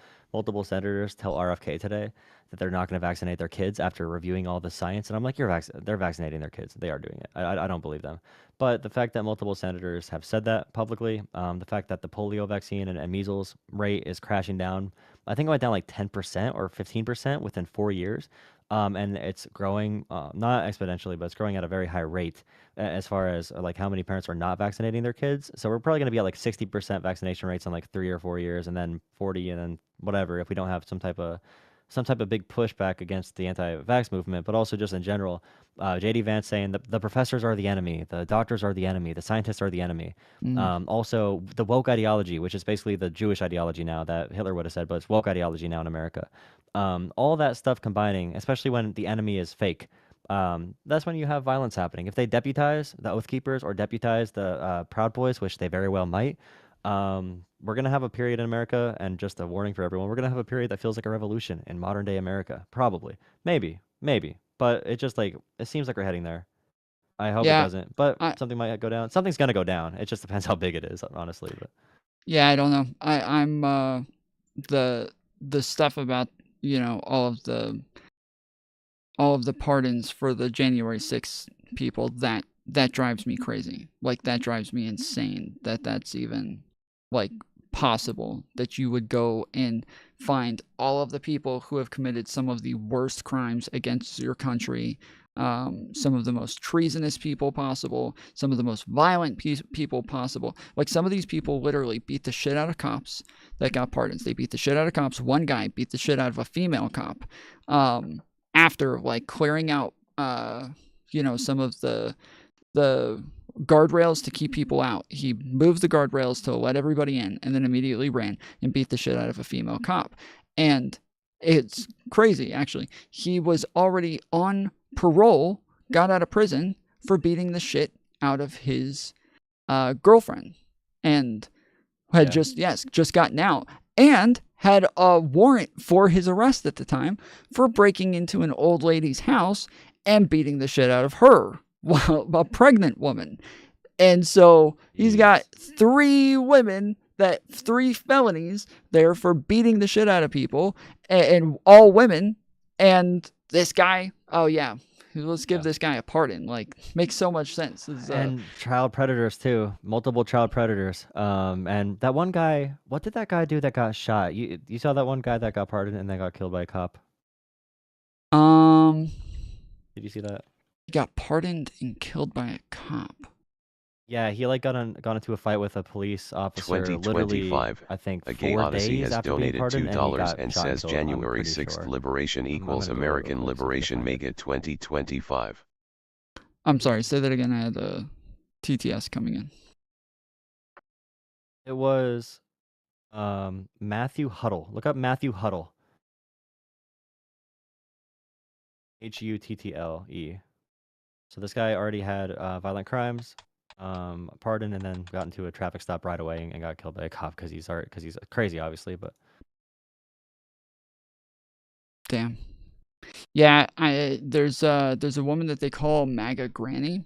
senators tell RFK today that they're not going to vaccinate their kids after reviewing all the science, and I'm like, they're vaccinating their kids. They are doing it. I don't believe them. But the fact that multiple senators have said that publicly, the fact that the polio vaccine and measles rate is crashing down, I think it went down like 10% or 15% within 4 years. And it's growing, not exponentially, but it's growing at a very high rate as far as like how many parents are not vaccinating their kids. So we're probably going to be at like 60% vaccination rates in like 3 or 4 years, and then 40, and then whatever if we don't have some type of big pushback against the anti-vax movement, but also just in general. J.D. Vance saying that the professors are the enemy, the doctors are the enemy, the scientists are the enemy. Also, the woke ideology, which is basically the Jewish ideology now that Hitler would have said, but it's woke ideology now in America. All that stuff combining, especially when the enemy is fake, that's when you have violence happening. If they deputize the Oath Keepers or deputize the Proud Boys, which they very well might, we're going to have a period in America, and just a warning for everyone, we're going to have a period that feels like a revolution in modern day America. Probably. Maybe. But it just like, it seems like we're heading there. I hope it doesn't, but something might go down. Something's going to go down. It just depends how big it is, honestly. But yeah, I don't know. I'm the stuff about, all of the pardons for the January 6th people, that drives me crazy. Like, that drives me insane that's even like possible, that you would go and find all of the people who have committed some of the worst crimes against your country, some of the most treasonous people possible, some of the most violent people possible. Like, some of these people literally beat the shit out of cops that got pardons. They beat the shit out of cops. One guy beat the shit out of a female cop after like clearing out some of the guardrails to keep people out. He moved the guardrails to let everybody in, and then immediately ran and beat the shit out of a female cop. And it's crazy, actually. He was already on parole, got out of prison for beating the shit out of his girlfriend, and had just gotten out, and had a warrant for his arrest at the time for breaking into an old lady's house and beating the shit out of her, a pregnant woman. And so he's got 3 felonies there for beating the shit out of people, and all women. And this guy, let's give this guy a pardon. Like, makes so much sense. And child predators too, multiple child predators. And that one guy, what did that guy do that got shot? You saw that one guy that got pardoned and then got killed by a cop? Did you see that? He got pardoned and killed by a cop. Yeah, he like got into a fight with a police officer. 2025. I think A Gay 4 Odyssey days has after being donated pardoned, $2 and shot says killed, January pretty 6th sure. liberation equals gonna go American real quick, see if I liberation. can Make find it 2025. I'm sorry, say that again. I had a TTS coming in. It was Matthew Huddle. Look up Matthew Huddle. Huttle. So this guy already had violent crimes, pardoned, and then got into a traffic stop right away and got killed by a cop because he's crazy, obviously. But damn. Yeah, there's a woman that they call MAGA Granny.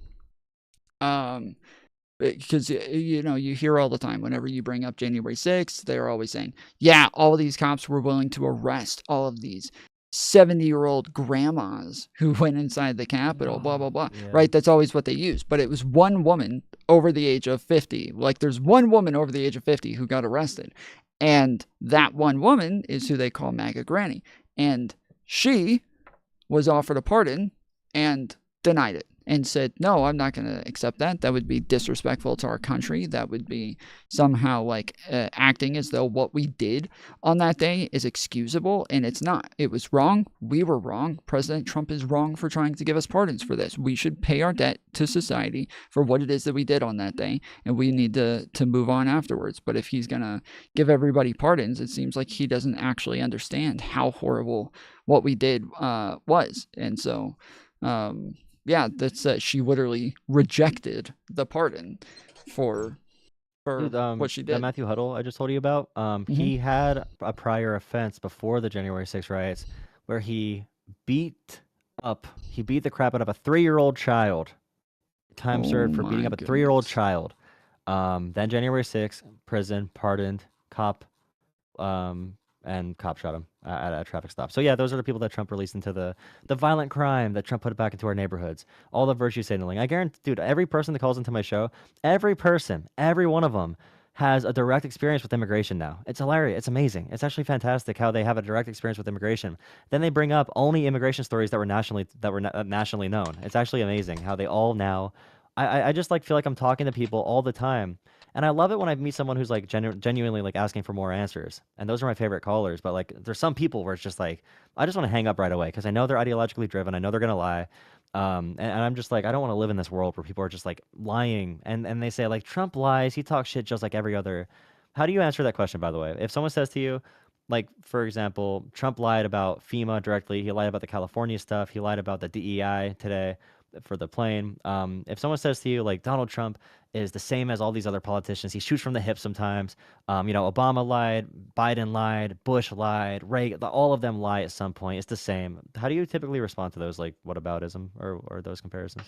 Because you hear all the time whenever you bring up January 6th, they're always saying, yeah, all these cops were willing to arrest all of these 70-year-old grandmas who went inside the Capitol, blah, blah, blah. yeah. Right? That's always what they use. But it was one woman over the age of 50. Like, there's one woman over the age of 50 who got arrested. And that one woman is who they call MAGA Granny. And she was offered a pardon and denied it and said, no, I'm not going to accept that. That would be disrespectful to our country. That would be somehow like acting as though what we did on that day is excusable, and it's not. It was wrong. We were wrong. President Trump is wrong for trying to give us pardons for this. We should pay our debt to society for what it is that we did on that day, and we need to move on afterwards. But if he's going to give everybody pardons, it seems like he doesn't actually understand how horrible what we did was. And so yeah, that's she literally rejected the pardon for what she did. That Matthew Huddle I just told you about, he had a prior offense before the January 6th riots where he beat the crap out of a 3-year-old child time Oh served for beating my up a 3-year-old goodness. child. Then January 6th, prison, pardoned, cop, and cop shot him at a traffic stop. So yeah, those are the people that Trump released into the violent crime that Trump put back into our neighborhoods. All the virtue signaling. I guarantee, dude, every person that calls into my show, every person, every one of them has a direct experience with immigration now. It's hilarious. It's amazing. It's actually fantastic how they have a direct experience with immigration. Then they bring up only immigration stories that were nationally known. It's actually amazing how they all now. I just like feel like I'm talking to people all the time. And I love it when I meet someone who's like genuinely like asking for more answers. And those are my favorite callers. But like, there's some people where it's just like, I just want to hang up right away because I know they're ideologically driven. I know they're gonna lie. And I'm just like, I don't want to live in this world where people are just like lying. And they say like Trump lies. He talks shit just like every other. How do you answer that question, by the way? If someone says to you, like, for example, Trump lied about FEMA directly. He lied about the California stuff. He lied about the DEI today for the plane. If someone says to you, like, Donald Trump is the same as all these other politicians, he shoots from the hip sometimes. Obama lied, Biden lied, Bush lied, Reagan, all of them lie at some point. It's the same. How do you typically respond to those, like, whataboutism or those comparisons?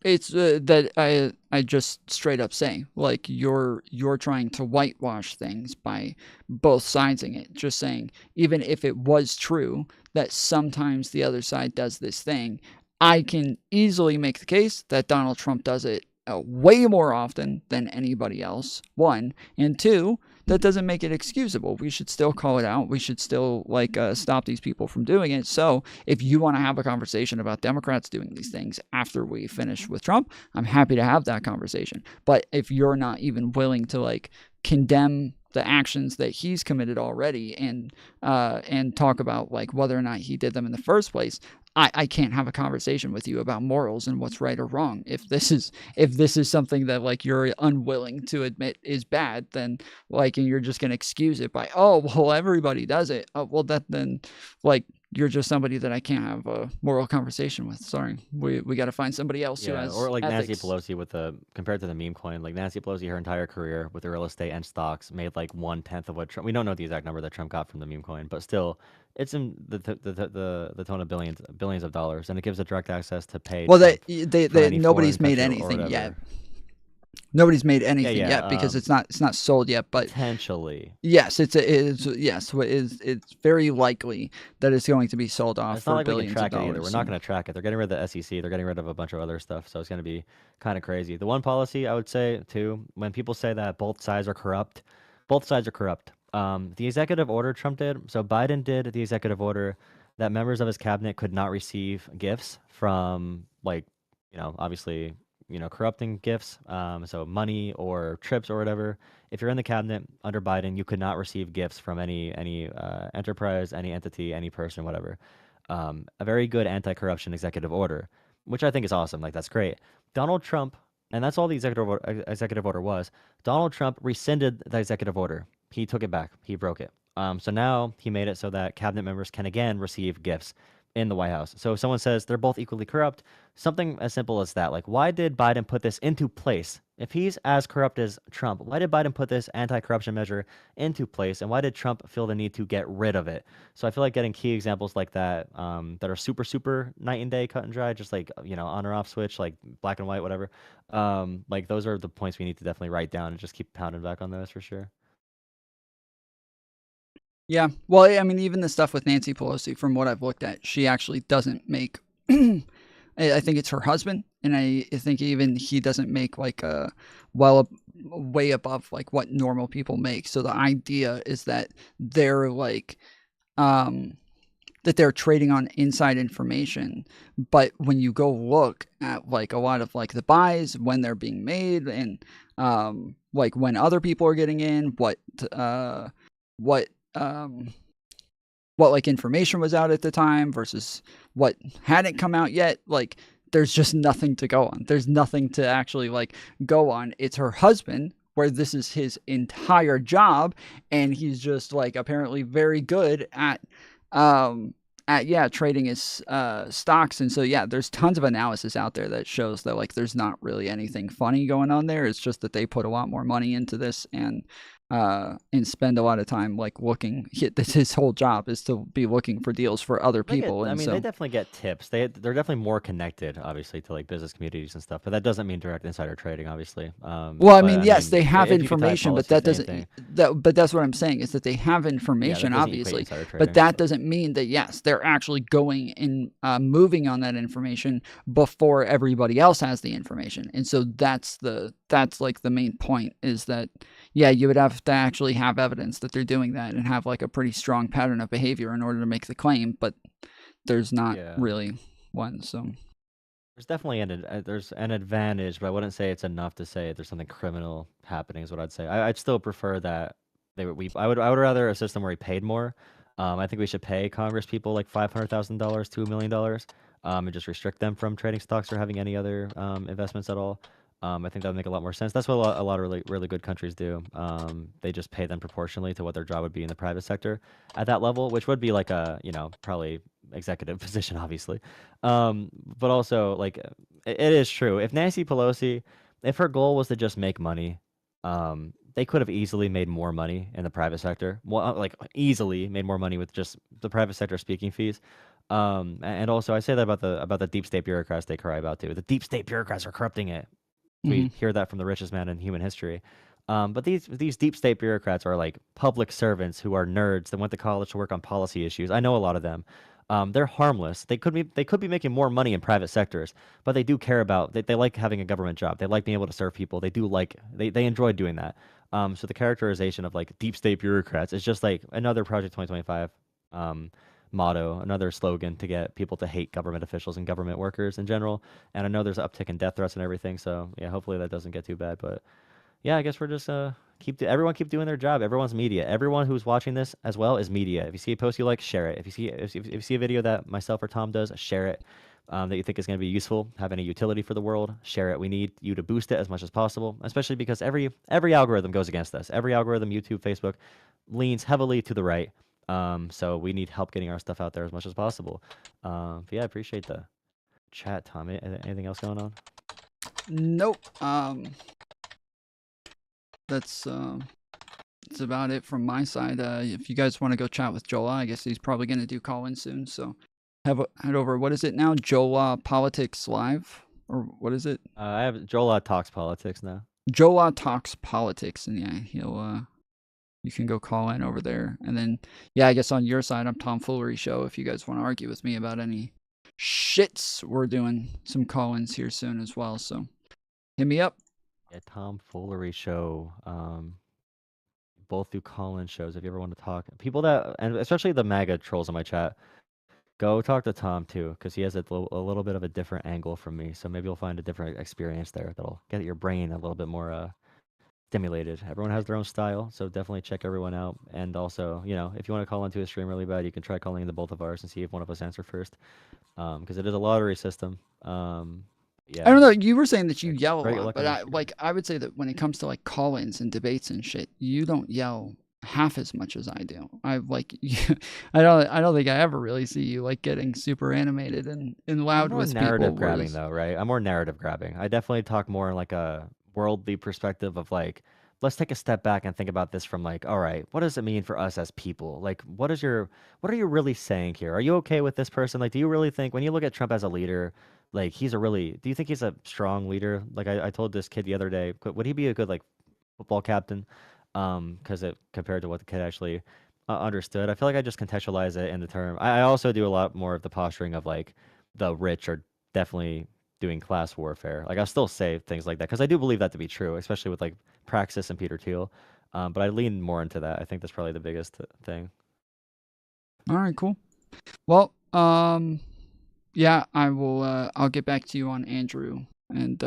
It's that I just straight up say, like, you're trying to whitewash things by both sidesing it, just saying, even if it was true that sometimes the other side does this thing, I can easily make the case that Donald Trump does it way more often than anybody else, one. And two, that doesn't make it excusable. We should still call it out. We should still, like, stop these people from doing it. So if you want to have a conversation about Democrats doing these things after we finish with Trump, I'm happy to have that conversation. But if you're not even willing to, like, condemn the actions that he's committed already and talk about, like, whether or not he did them in the first place, I can't have a conversation with you about morals and what's right or wrong. If this is something that, like, you're unwilling to admit is bad, then, like, and you're just gonna excuse it by, oh well, everybody does it. Oh well, then, like, you're just somebody that I can't have a moral conversation with. Sorry, we got to find somebody else who has or like ethics. Nancy Pelosi with compared to the meme coin. Like Nancy Pelosi, her entire career with the real estate and stocks made like 1/10 of what Trump. We don't know the exact number that Trump got from the meme coin, but still, it's in the tone of billions of dollars, and it gives a direct access to pay. Well, Trump they any nobody's foreign made country or anything whatever. yet. Nobody's made anything yeah, yet because it's not sold yet. But potentially, yes, it's very likely that it's going to be sold off It's for not like we can billions of track it either. dollars. We're not going to track it. They're getting rid of the SEC. They're getting rid of a bunch of other stuff. So it's going to be kind of crazy. The one policy I would say too, when people say that both sides are corrupt, both sides are corrupt. The executive order Trump did. So Biden did the executive order that members of his cabinet could not receive gifts from, like, obviously, corrupting gifts. So money or trips or whatever. If you're in the cabinet under Biden, you could not receive gifts from any enterprise, any entity, any person, whatever. A very good anti-corruption executive order, which I think is awesome. Like, that's great. Donald Trump, and that's all the executive order was. Donald Trump rescinded the executive order. He took it back. He broke it. So now he made it so that cabinet members can again receive gifts in the White House. So if someone says they're both equally corrupt, something as simple as that, like, why did Biden put this into place? If he's as corrupt as Trump, why did Biden put this anti-corruption measure into place? And why did Trump feel the need to get rid of it? So I feel like getting key examples like that, that are super, super night and day, cut and dry, just like, on or off switch, like black and white, whatever. Like, those are the points we need to definitely write down and just keep pounding back on those for sure. Yeah, well, I mean, even the stuff with Nancy Pelosi, from what I've looked at, she actually doesn't make. I think it's her husband, and I think even he doesn't make, like, way above, like, what normal people make. So the idea is that they're like, that they're trading on inside information. But when you go look at, like, a lot of, like, the buys, when they're being made, and like, when other people are getting in, what like, information was out at the time versus what hadn't come out yet, like, there's just nothing to go on. There's nothing to actually, like, go on. It's her husband, where this is his entire job, and he's just, like, apparently very good at trading his stocks. And so, yeah, there's tons of analysis out there that shows that, like, there's not really anything funny going on there. It's just that they put a lot more money into this, and and spend a lot of time like looking. That's his whole job is to be looking for deals for other people. I mean, they definitely get tips. They're definitely more connected, obviously, to like business communities and stuff. But that doesn't mean direct insider trading, obviously. Well, I mean, yes, they have if you could tie information, but policy, that same doesn't. thing. But that's what I'm saying is that they have information, doesn't equate obviously. insider But trading. that doesn't mean that yes, they're actually going and moving on that information before everybody else has the information. And so that's like the main point is that yeah, you would have to actually have evidence that they're doing that and have like a pretty strong pattern of behavior in order to make the claim, but there's not really one. So there's definitely there's an advantage, but I wouldn't say it's enough to say there's something criminal happening. Is what I'd say. I'd still prefer that I would rather a system where we paid more. I think we should pay Congress people like $500,000 to $1 million, and just restrict them from trading stocks or having any other investments at all. I think that would make a lot more sense. That's what a lot of really good countries do. They just pay them proportionally to what their job would be in the private sector at that level, which would be like a, probably executive position, obviously. But also, like, it is true. If Nancy Pelosi, if her goal was to just make money, they could have easily made more money in the private sector. Well, like, easily made more money with just the private sector speaking fees. And also, I say that about the deep state bureaucrats they cry about too. The deep state bureaucrats are corrupting it. We hear that from the richest man in human history. But these deep state bureaucrats are like public servants who are nerds that went to college to work on policy issues. I know a lot of them. They're harmless. They could be making more money in private sectors, but they do care about. They like having a government job. They like being able to serve people. They do like they enjoy doing that. So the characterization of like deep state bureaucrats is just like another Project 2025 motto, another slogan to get people to hate government officials and government workers in general. And I know there's an uptick in death threats and everything, so yeah, hopefully that doesn't get too bad. But yeah, I guess we're just everyone keep doing their job. Everyone's media. Everyone who's watching this as well is media. If you see a post you like, share it. If you see a video that myself or Tom does, share it. That you think is going to be useful, have any utility for the world, share it. We need you to boost it as much as possible, especially because every algorithm goes against us. Every algorithm, YouTube, Facebook, leans heavily to the right. So we need help getting our stuff out there as much as possible. But yeah, I appreciate the chat, Tom. Anything else going on? Nope. That's about it from my side. If you guys want to go chat with Jola, I guess he's probably going to do call-in soon. So head over. What is it now? Jola Politics Live? Or what is it? I have Jola Talks Politics now. Jola Talks Politics. And yeah, he'll... You can go call in over there. And then, yeah, I guess on your side, I'm Tom Foolery Show. If you guys want to argue with me about any shits, we're doing some call-ins here soon as well. So hit me up. Yeah, Tom Foolery Show. Both do call-in shows if you ever want to talk. People that, and especially the MAGA trolls in my chat, go talk to Tom too, because he has a little bit of a different angle from me. So maybe you'll find a different experience there that'll get your brain a little bit more stimulated. Everyone has their own style, so definitely check everyone out. And also, if you want to call into a stream really bad, you can try calling into both of ours and see if one of us answer first, because it is a lottery system. Yeah, I don't know. You were saying that you yell a Great lot, luck but on the I would say that when it comes to like call-ins and debates and shit, you don't yell half as much as I do. I don't think I ever really see you like getting super animated and loud I'm more with narrative people. grabbing whereas- though, right? I'm more narrative grabbing. I definitely talk more in like a worldly perspective of like, let's take a step back and think about this from like, all right, what does it mean for us as people? Like, what are you really saying here? Are you okay with this person? Like, do you really think when you look at Trump as a leader, like do you think he's a strong leader? Like I told this kid the other day, would he be a good like football captain? Because compared to what the kid actually understood, I feel like I just contextualize it in the term. I also do a lot more of the posturing of like the rich are definitely doing class warfare. Like I still say things like that because I do believe that to be true, especially with like Praxis and Peter Thiel. But I lean more into that. I think that's probably the biggest thing. All right, cool. Well, yeah, I will. I'll get back to you on Andrew and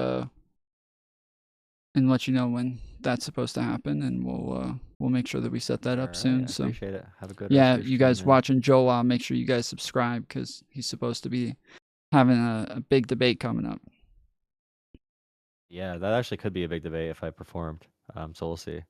let you know when that's supposed to happen, and we'll make sure that we set that up soon. I So appreciate it. Have a good yeah, rest of your you guys stream, man. watching Joel, make sure you guys subscribe because he's supposed to be having a big debate coming up. Yeah, that actually could be a big debate if I performed. So we'll see.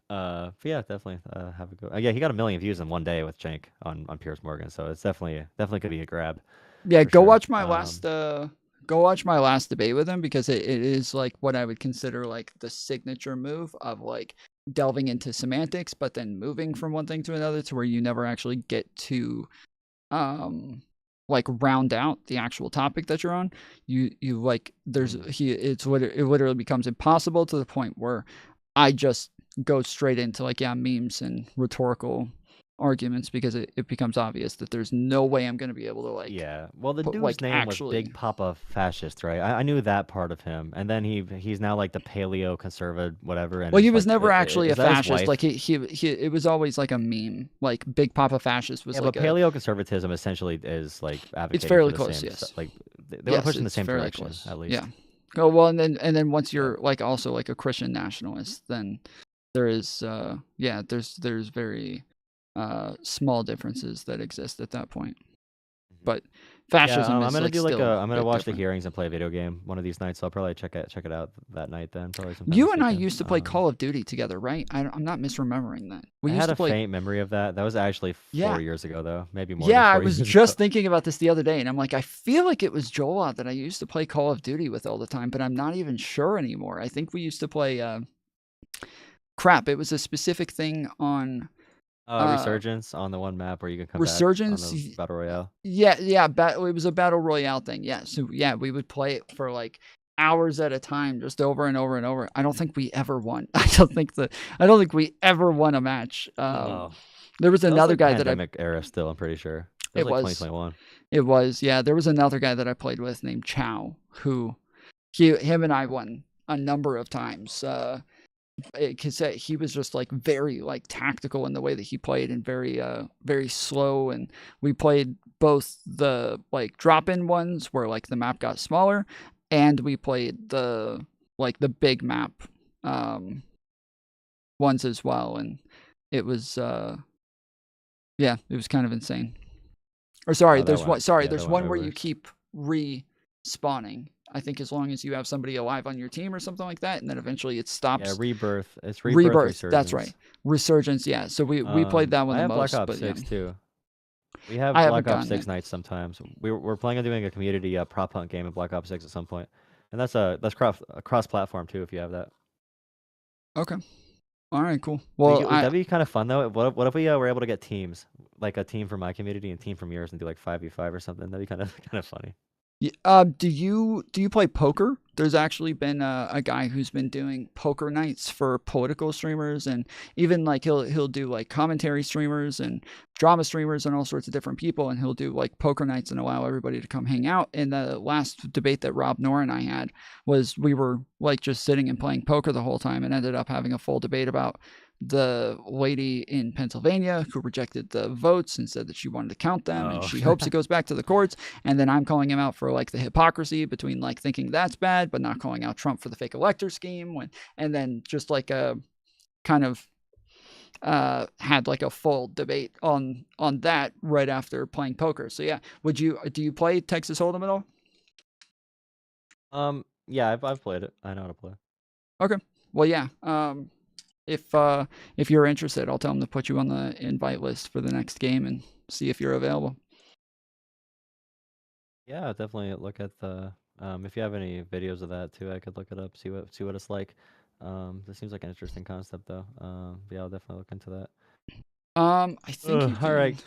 But yeah, definitely have a go. Yeah, he got 1 million views in one day with Cenk on Piers Morgan, so it's definitely could be a grab. Yeah, for go sure. watch my last debate with him because it is like what I would consider like the signature move of like delving into semantics, but then moving from one thing to another to where you never actually get to like round out the actual topic that you're on. You like it literally becomes impossible to the point where I just go straight into like memes and rhetorical arguments because it becomes obvious that there's no way I'm going to be able to like well the dude's name was Big Papa Fascist, right? I knew that part of him, and then he's now like the paleo conservative whatever. And well, he was like, never actually a fascist. Like he it was always like a meme. Like Big Papa Fascist was like but paleo conservatism essentially is like advocating it's fairly for the close, same, yes. Like they were pushing the same direction close. at least. Yeah. Oh well, and then once you're like also like a Christian nationalist, then there is there's very small differences that exist at that point. But fascism is I'm gonna like do like still I'm gonna watch different. the hearings and play a video game one of these nights. So I'll probably check it out that night then. Probably sometime You this and I weekend. used to play Call of Duty together, right? I'm not misremembering that. We I used had to a play. faint memory of that. That was actually 4 years ago, though. Maybe more. Yeah, than 4 I was years just ago. thinking about this the other day, and I'm like, I feel like it was Joel that I used to play Call of Duty with all the time, but I'm not even sure anymore. I think we used to play. Crap! It was a specific thing on. Resurgence on the one map where you can come Resurgence, back on the battle royale. Yeah, it was a battle royale thing. Yeah, so yeah, we would play it for like hours at a time, just over and over and over. I don't think we ever won. I don't think we ever won a match. There was another like guy that pandemic era still. I'm pretty sure it was like was 2021. It was, yeah. There was another guy that I played with named Chow, who him and I won a number of times. Because he was just like very like tactical in the way that he played and very slow, and we played both the like drop-in ones where like the map got smaller, and we played the big map ones as well, and it was it was kind of insane. Or sorry, there's one where you keep respawning. I think as long as you have somebody alive on your team or something like that, and then eventually it stops. Yeah, rebirth. It's rebirth. Resurgence. That's right. Resurgence. Yeah. So we played that one I the have most. Black Ops but, 6 yeah. too. We have I Black haven't Ops gotten 6 it. nights sometimes. We're planning on doing a community prop hunt game in Black Ops 6 at some point, and that's cross platform too if you have that. Okay. All right. Cool. Well, that'd be kind of fun though. What if we were able to get teams, like a team from my community and a team from yours, and do like 5v5 or something? That'd be kind of funny. Do you play poker? There's actually been a guy who's been doing poker nights for political streamers, and even like he'll do like commentary streamers and drama streamers and all sorts of different people, and he'll do like poker nights and allow everybody to come hang out. And the last debate that Rob Nor and I had was we were like just sitting and playing poker the whole time, and ended up having a full debate about the lady in Pennsylvania who rejected the votes and said that she wanted to count them, and she hopes it goes back to the courts. And then I'm calling him out for like the hypocrisy between like thinking that's bad but not calling out Trump for the fake elector scheme, and then just like a kind of had like a full debate on that right after playing poker. So yeah, do you play Texas Hold'em at all? Yeah, I've played it. I know how to play. Okay. Well, yeah. If you're interested, I'll tell them to put you on the invite list for the next game and see if you're available. Yeah, definitely look at the. If you have any videos of that too, I could look it up, see what it's like. This seems like an interesting concept though. Yeah, I'll definitely look into that. I think. All right.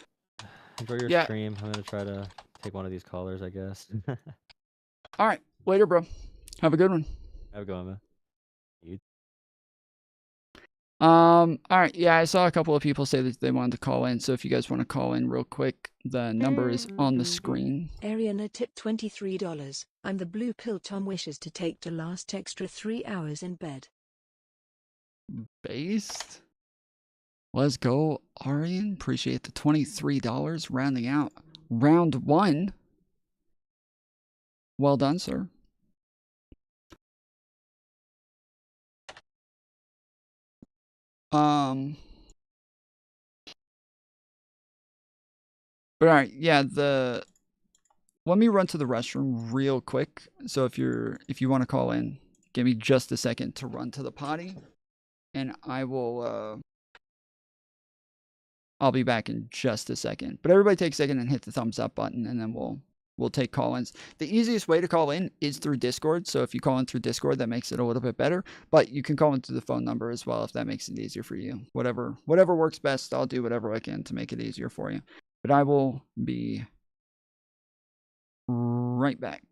Enjoy your Yeah. stream. I'm gonna try to take one of these callers, I guess. All right. Later, bro. Have a good one. Have a good one, man. You. All right. Yeah, I saw a couple of people say that they wanted to call in. So if you guys want to call in real quick, the number is on the screen. Ariana tipped $23. I'm the blue pill Tom wishes to take to last extra 3 hours in bed. Based. Let's go, Arian. Appreciate the $23. Rounding out round one. Well done, sir. But all right, yeah, let me run to the restroom real quick. So if you want to call in, give me just a second to run to the potty, and I'll be back in just a second. But everybody take a second and hit the thumbs up button, and then we'll we'll take call-ins. The easiest way to call in is through Discord. So if you call in through Discord, that makes it a little bit better. But you can call in through the phone number as well if that makes it easier for you. Whatever works best, I'll do whatever I can to make it easier for you. But I will be right back.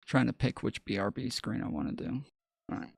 Trying to pick which BRB screen I want to do. All right.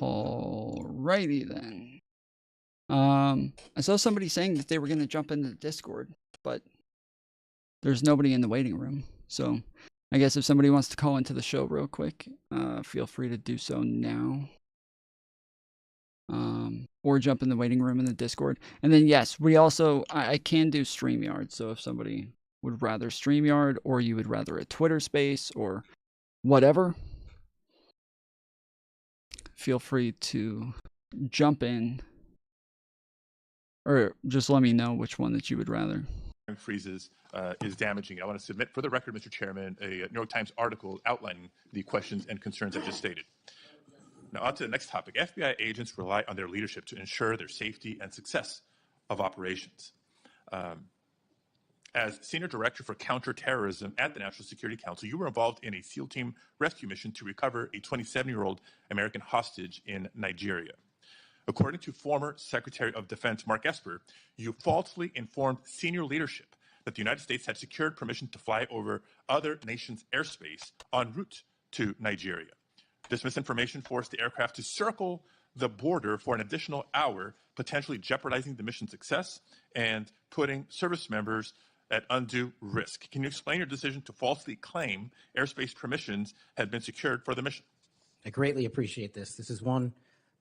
Alrighty then. I saw somebody saying that they were going to jump into the Discord, but there's nobody in the waiting room. So I guess if somebody wants to call into the show real quick, feel free to do so now. Or jump in the waiting room in the Discord. And then yes, we also, I can do StreamYard. So if somebody would rather StreamYard, or you would rather a Twitter space or whatever, feel free to jump in, or just let me know which one that you would rather. Freezes is damaging. I want to submit for the record, Mr. Chairman, a New York Times article outlining the questions and concerns I just stated. Now on to the next topic. FBI agents rely on their leadership to ensure their safety and success of operations. As Senior Director for Counterterrorism at the National Security Council, you were involved in a SEAL team rescue mission to recover a 27-year-old American hostage in Nigeria. According to former Secretary of Defense Mark Esper, you falsely informed senior leadership that the United States had secured permission to fly over other nations' airspace en route to Nigeria. This misinformation forced the aircraft to circle the border for an additional hour, potentially jeopardizing the mission's success and putting service members at undue risk. Can you explain your decision to falsely claim airspace permissions had been secured for the mission? I greatly appreciate this. This is one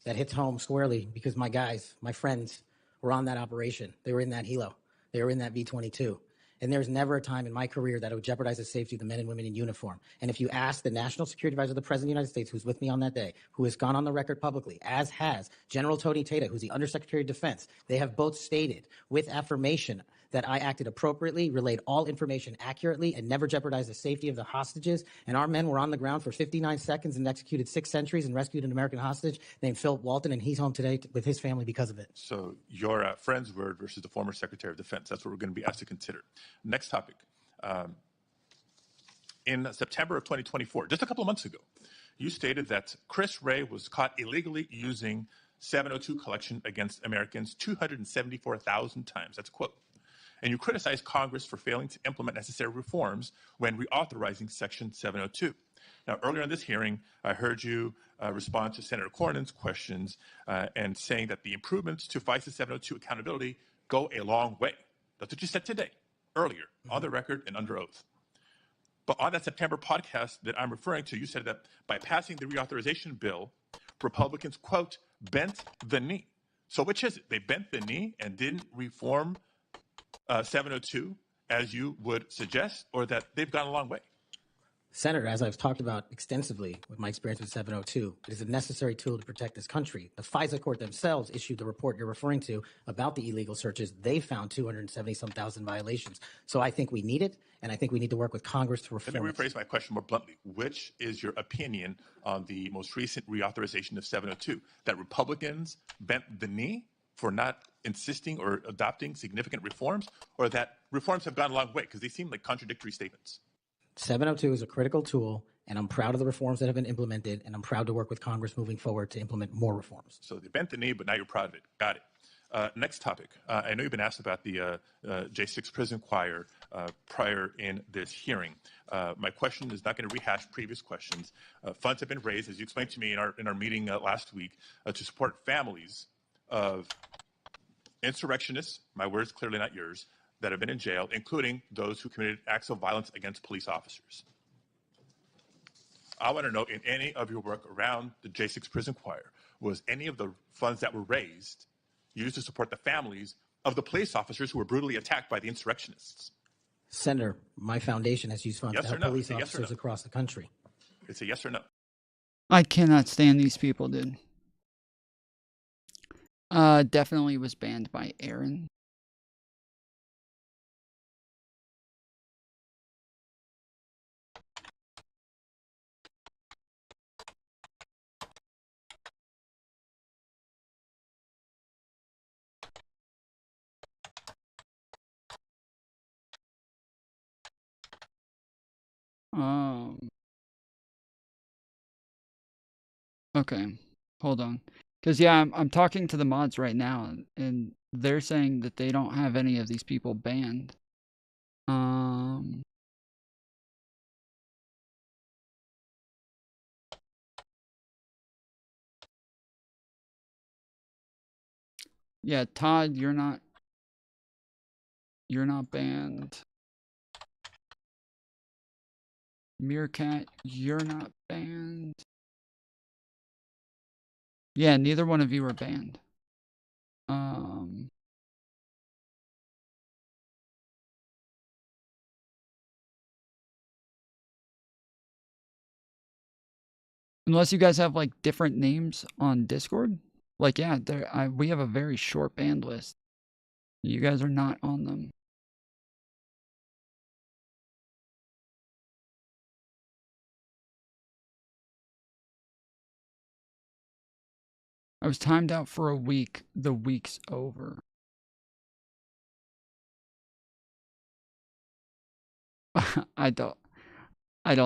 that hits home squarely because my guys, my friends, were on that operation. They were in that helo. They were in that V-22. And there's never a time in my career that it would jeopardize the safety of the men and women in uniform. And if you ask the National Security Advisor of the President of the United States, who's with me on that day, who has gone on the record publicly, as has General Tony Tata, who's the Undersecretary of Defense, they have both stated with affirmation that I acted appropriately, relayed all information accurately, and never jeopardized the safety of the hostages. And our men were on the ground for 59 seconds and executed 6 sentries and rescued an American hostage named Philip Walton, and he's home today with his family because of it. So your friend's word versus the former Secretary of Defense. That's what we're going to be asked to consider. Next topic. In September of 2024, just a couple of months ago, you stated that Chris Wray was caught illegally using 702 collection against Americans 274,000 times. That's a quote. And you criticized Congress for failing to implement necessary reforms when reauthorizing Section 702. Now, earlier in this hearing, I heard you respond to Senator Cornyn's questions and saying that the improvements to FISA 702 accountability go a long way. That's what you said today, earlier, on the record and under oath. But on that September podcast that I'm referring to, you said that by passing the reauthorization bill, Republicans, quote, bent the knee. So which is it? They bent the knee and didn't reform 702 as you would suggest, or that they've gone a long way? Senator, as I've talked about extensively with my experience with 702, it is a necessary tool to protect this country. The FISA court themselves issued the report you're referring to about the illegal searches. They found 270-some thousand violations. So I think we need it, and I think we need to work with Congress to reform it. Let me rephrase my question more bluntly. Which is your opinion on the most recent reauthorization of 702? That Republicans bent the knee for not insisting or adopting significant reforms, or that reforms have gone a long way? Because they seem like contradictory statements. 702 is a critical tool, and I'm proud of the reforms that have been implemented, and I'm proud to work with Congress moving forward to implement more reforms. So they bent the knee, but now you're proud of it. Got it. Next topic. I know you've been asked about the J6 prison choir prior in this hearing. My question is not going to rehash previous questions. Funds have been raised, as you explained to me in our meeting last week, to support families of insurrectionists, my words, clearly not yours, that have been in jail, including those who committed acts of violence against police officers. I want to know, in any of your work around the J6 prison choir, was any of the funds that were raised used to support the families of the police officers who were brutally attacked by the insurrectionists? Senator, my foundation has used funds Yes to or help no? police Yes or officers no? across the country. It's a yes or no. I cannot stand these people, dude. Definitely was banned by Aaron. Okay, hold on. Because, yeah, I'm talking to the mods right now, and they're saying that they don't have any of these people banned. Yeah, Todd, you're not banned. Meerkat, you're not banned. Yeah, neither one of you are banned. Unless you guys have like different names on Discord. Like, yeah, we have a very short banned list. You guys are not on them. I was timed out for a week. The week's over. I don't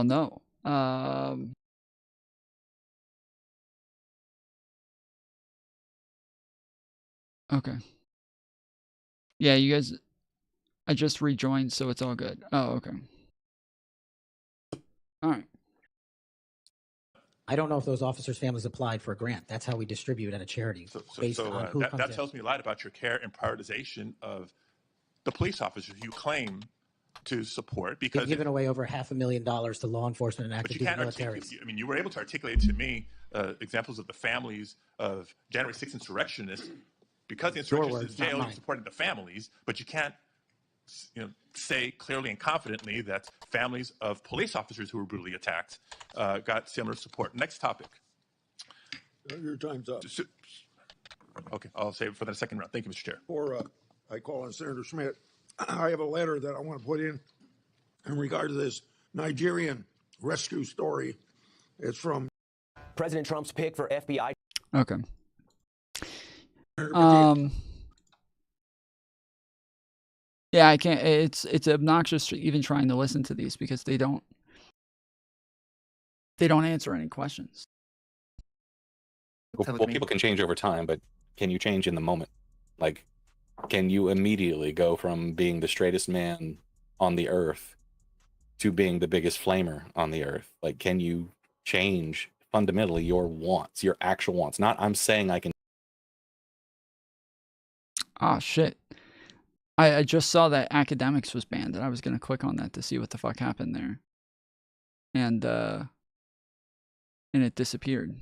know. Okay. Yeah, you guys, I just rejoined, so it's all good. Oh, okay. All right. I don't know if those officers' families applied for a grant. That's how we distribute at a charity, based on who comes that in. tells me a lot about your care and prioritization of the police officers you claim to support, because They've given away over $500,000 to law enforcement and active duty military. I mean, you were able to articulate to me examples of the families of January 6th insurrectionists, because the insurrectionists in jail, you supported the families, but you can't, say clearly and confidently that families of police officers who were brutally attacked got similar support. Next topic. Your time's up. Okay, I'll save it for the second round. Thank you, Mr. Chair. Or I call on Senator Schmidt. I have a letter that I want to put in regard to this Nigerian rescue story. It's from President Trump's pick for FBI. Okay. Yeah, I can't. It's obnoxious even trying to listen to these because they don't answer any questions. Well, people can change over time, but can you change in the moment? Like, can you immediately go from being the straightest man on the earth to being the biggest flamer on the earth? Like, can you change fundamentally your wants, your actual wants? Not I'm saying I can. Ah, shit. I just saw that academics was banned, and I was going to click on that to see what the fuck happened there. And it disappeared.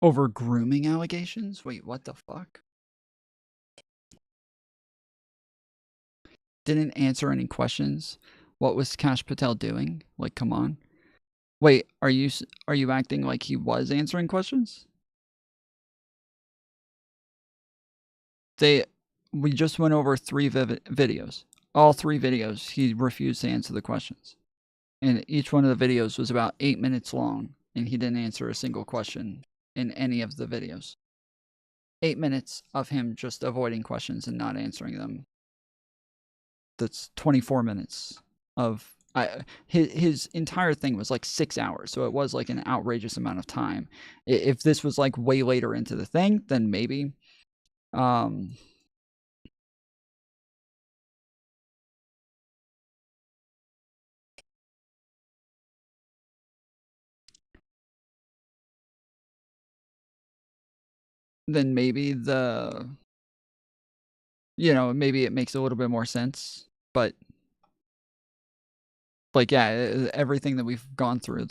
Over grooming allegations? Wait, what the fuck? Didn't answer any questions. What was Kash Patel doing? Like, come on. Wait, are you acting like he was answering questions? We just went over 3 videos. All 3 videos, he refused to answer the questions. And each one of the videos was about 8 minutes long, and he didn't answer a single question in any of the videos. 8 minutes of him just avoiding questions and not answering them. That's 24 minutes of... his entire thing was like 6 hours, so it was like an outrageous amount of time. If this was like way later into the thing, then maybe... then maybe maybe it makes a little bit more sense. But like, yeah, everything that we've gone through,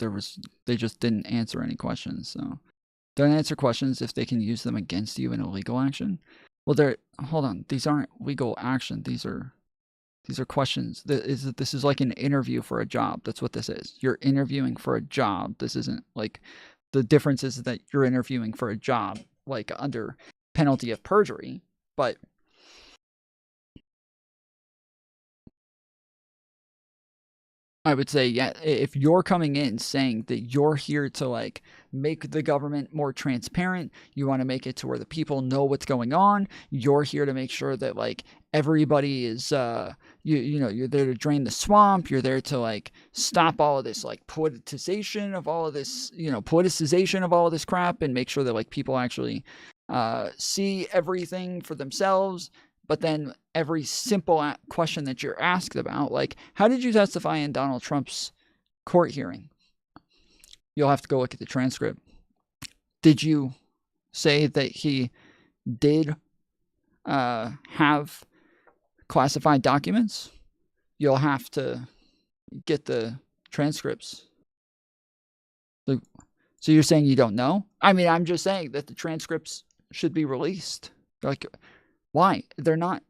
they just didn't answer any questions. So don't answer questions if they can use them against you in a legal action. Well, hold on, these aren't legal action. These are questions. This is like an interview for a job. That's what this is. You're interviewing for a job. This isn't like, the difference is that you're interviewing for a job, like under penalty of perjury, but I would say, yeah, if you're coming in saying that you're here to like make the government more transparent, you want to make it to where the people know what's going on, you're here to make sure that like everybody is you're there to drain the swamp, you're there to like stop all of this like politicization of all of this crap, and make sure that like people actually see everything for themselves. But then every simple question that you're asked about, like, how did you testify in Donald Trump's court hearing? You'll have to go look at the transcript. Did you say that he did have classified documents? You'll have to get the transcripts. So you're saying you don't know? I mean, I'm just saying that the transcripts should be released. Like, why? They're not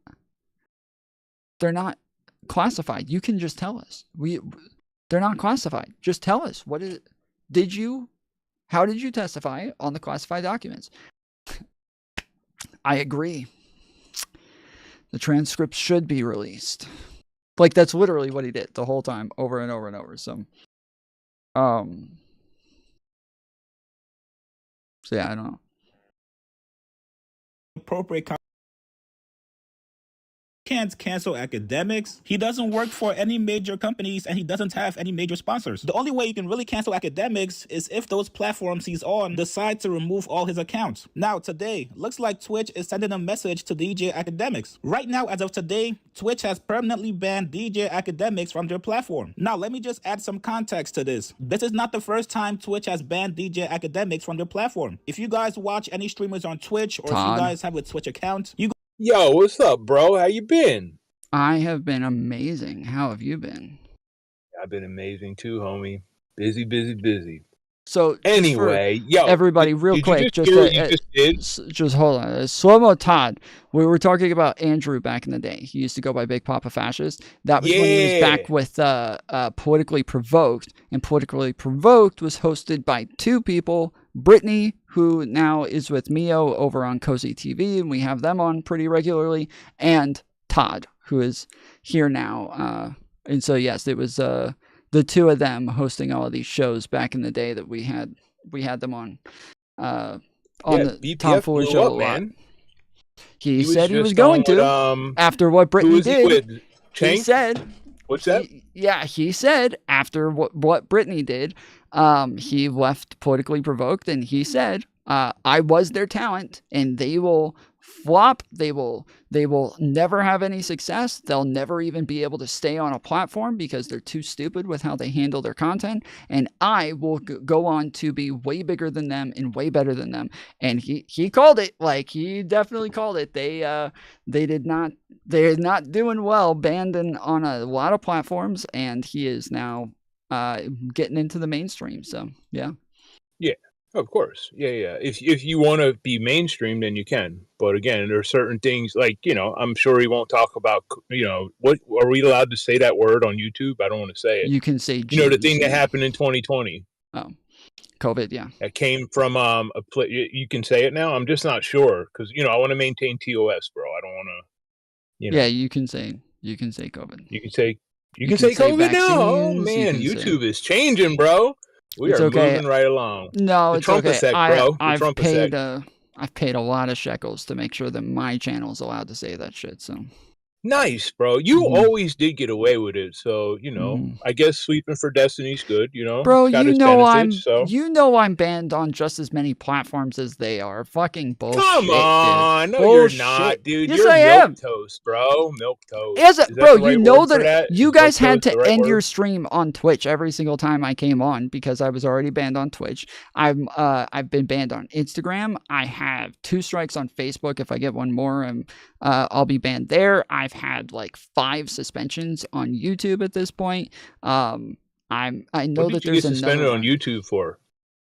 classified. You can just tell us. They're not classified. Just tell us. How did you testify on the classified documents? I agree. The transcripts should be released. Like, that's literally what he did the whole time, over and over and over. So yeah, I don't know. Appropriate. Can't cancel academics. He doesn't work for any major companies, and he doesn't have any major sponsors. The only way you can really cancel academics is if those platforms he's on decide to remove all his accounts. Now, today, looks like Twitch is sending a message to DJ Academics. Right now, as of today, Twitch has permanently banned DJ Academics from their platform. Now, let me just add some context to this. This is not the first time Twitch has banned DJ Academics from their platform. If you guys watch any streamers on Twitch, or if you guys have a Twitch account, Yo, what's up, bro? How you been? I have been amazing. How have you been? I've been amazing too, homie. Busy. So anyway, everybody, real quick, just hold on. Slow-mo Todd. We were talking about Andrew back in the day. He used to go by Big Papa Fascist. That was when he was back with Politically Provoked, and Politically Provoked was hosted by 2 people. Brittany, who now is with Mio over on Cozy TV, and we have them on pretty regularly, and Todd, who is here now. And so, yes, it was the 2 of them hosting all of these shows back in the day that we had them on the BPF Tom Foolery show a lot. Man. He said he was going to after what Brittany did. He said, "What's that?" He said after what Brittany did, he left Politically Provoked, and he said, "I was their talent, and they will flop. They will never have any success. They'll never even be able to stay on a platform because they're too stupid with how they handle their content. And I will go on to be way bigger than them and way better than them." And he called it. Like, he definitely called it. They're not doing well, banned on a lot of platforms, and he is now getting into the mainstream. So yeah. Of course. Yeah. If you want to be mainstream, then you can. But again, there are certain things like, I'm sure he won't talk about, what are we allowed to say that word on YouTube? I don't want to say it. You can say The thing that Jews. happened in 2020. Oh, COVID, yeah. That came from you can say it now. I'm just not sure because I want to maintain TOS, bro. I don't want to. Yeah, you can say COVID. You can say COVID now. Oh man, YouTube is changing, bro. We It's are okay. moving right along. No, the it's Trump okay. effect, bro. The I've Trump paid effect. I've paid a lot of shekels to make sure that my channel's allowed to say that shit. So Nice, bro. You always did get away with it, so I guess sweeping for Destiny's good. Bro, got its benefits. So I'm banned on just as many platforms as they are. Fucking bullshit. come on, dude. no, Bullshit. you're not, dude. Yes, You're I milk am. toast, bro. Milk toast. Yes, Is that bro, the right you know word for that you Is guys milk had toast to the right end word? your stream on Twitch every single time I came on because I was already banned on Twitch. I've been banned on Instagram. I have 2 strikes on Facebook. If I get one more, I'll be banned there. I've had like 5 suspensions on YouTube at this point. I know What did that you there's get suspended another on YouTube for?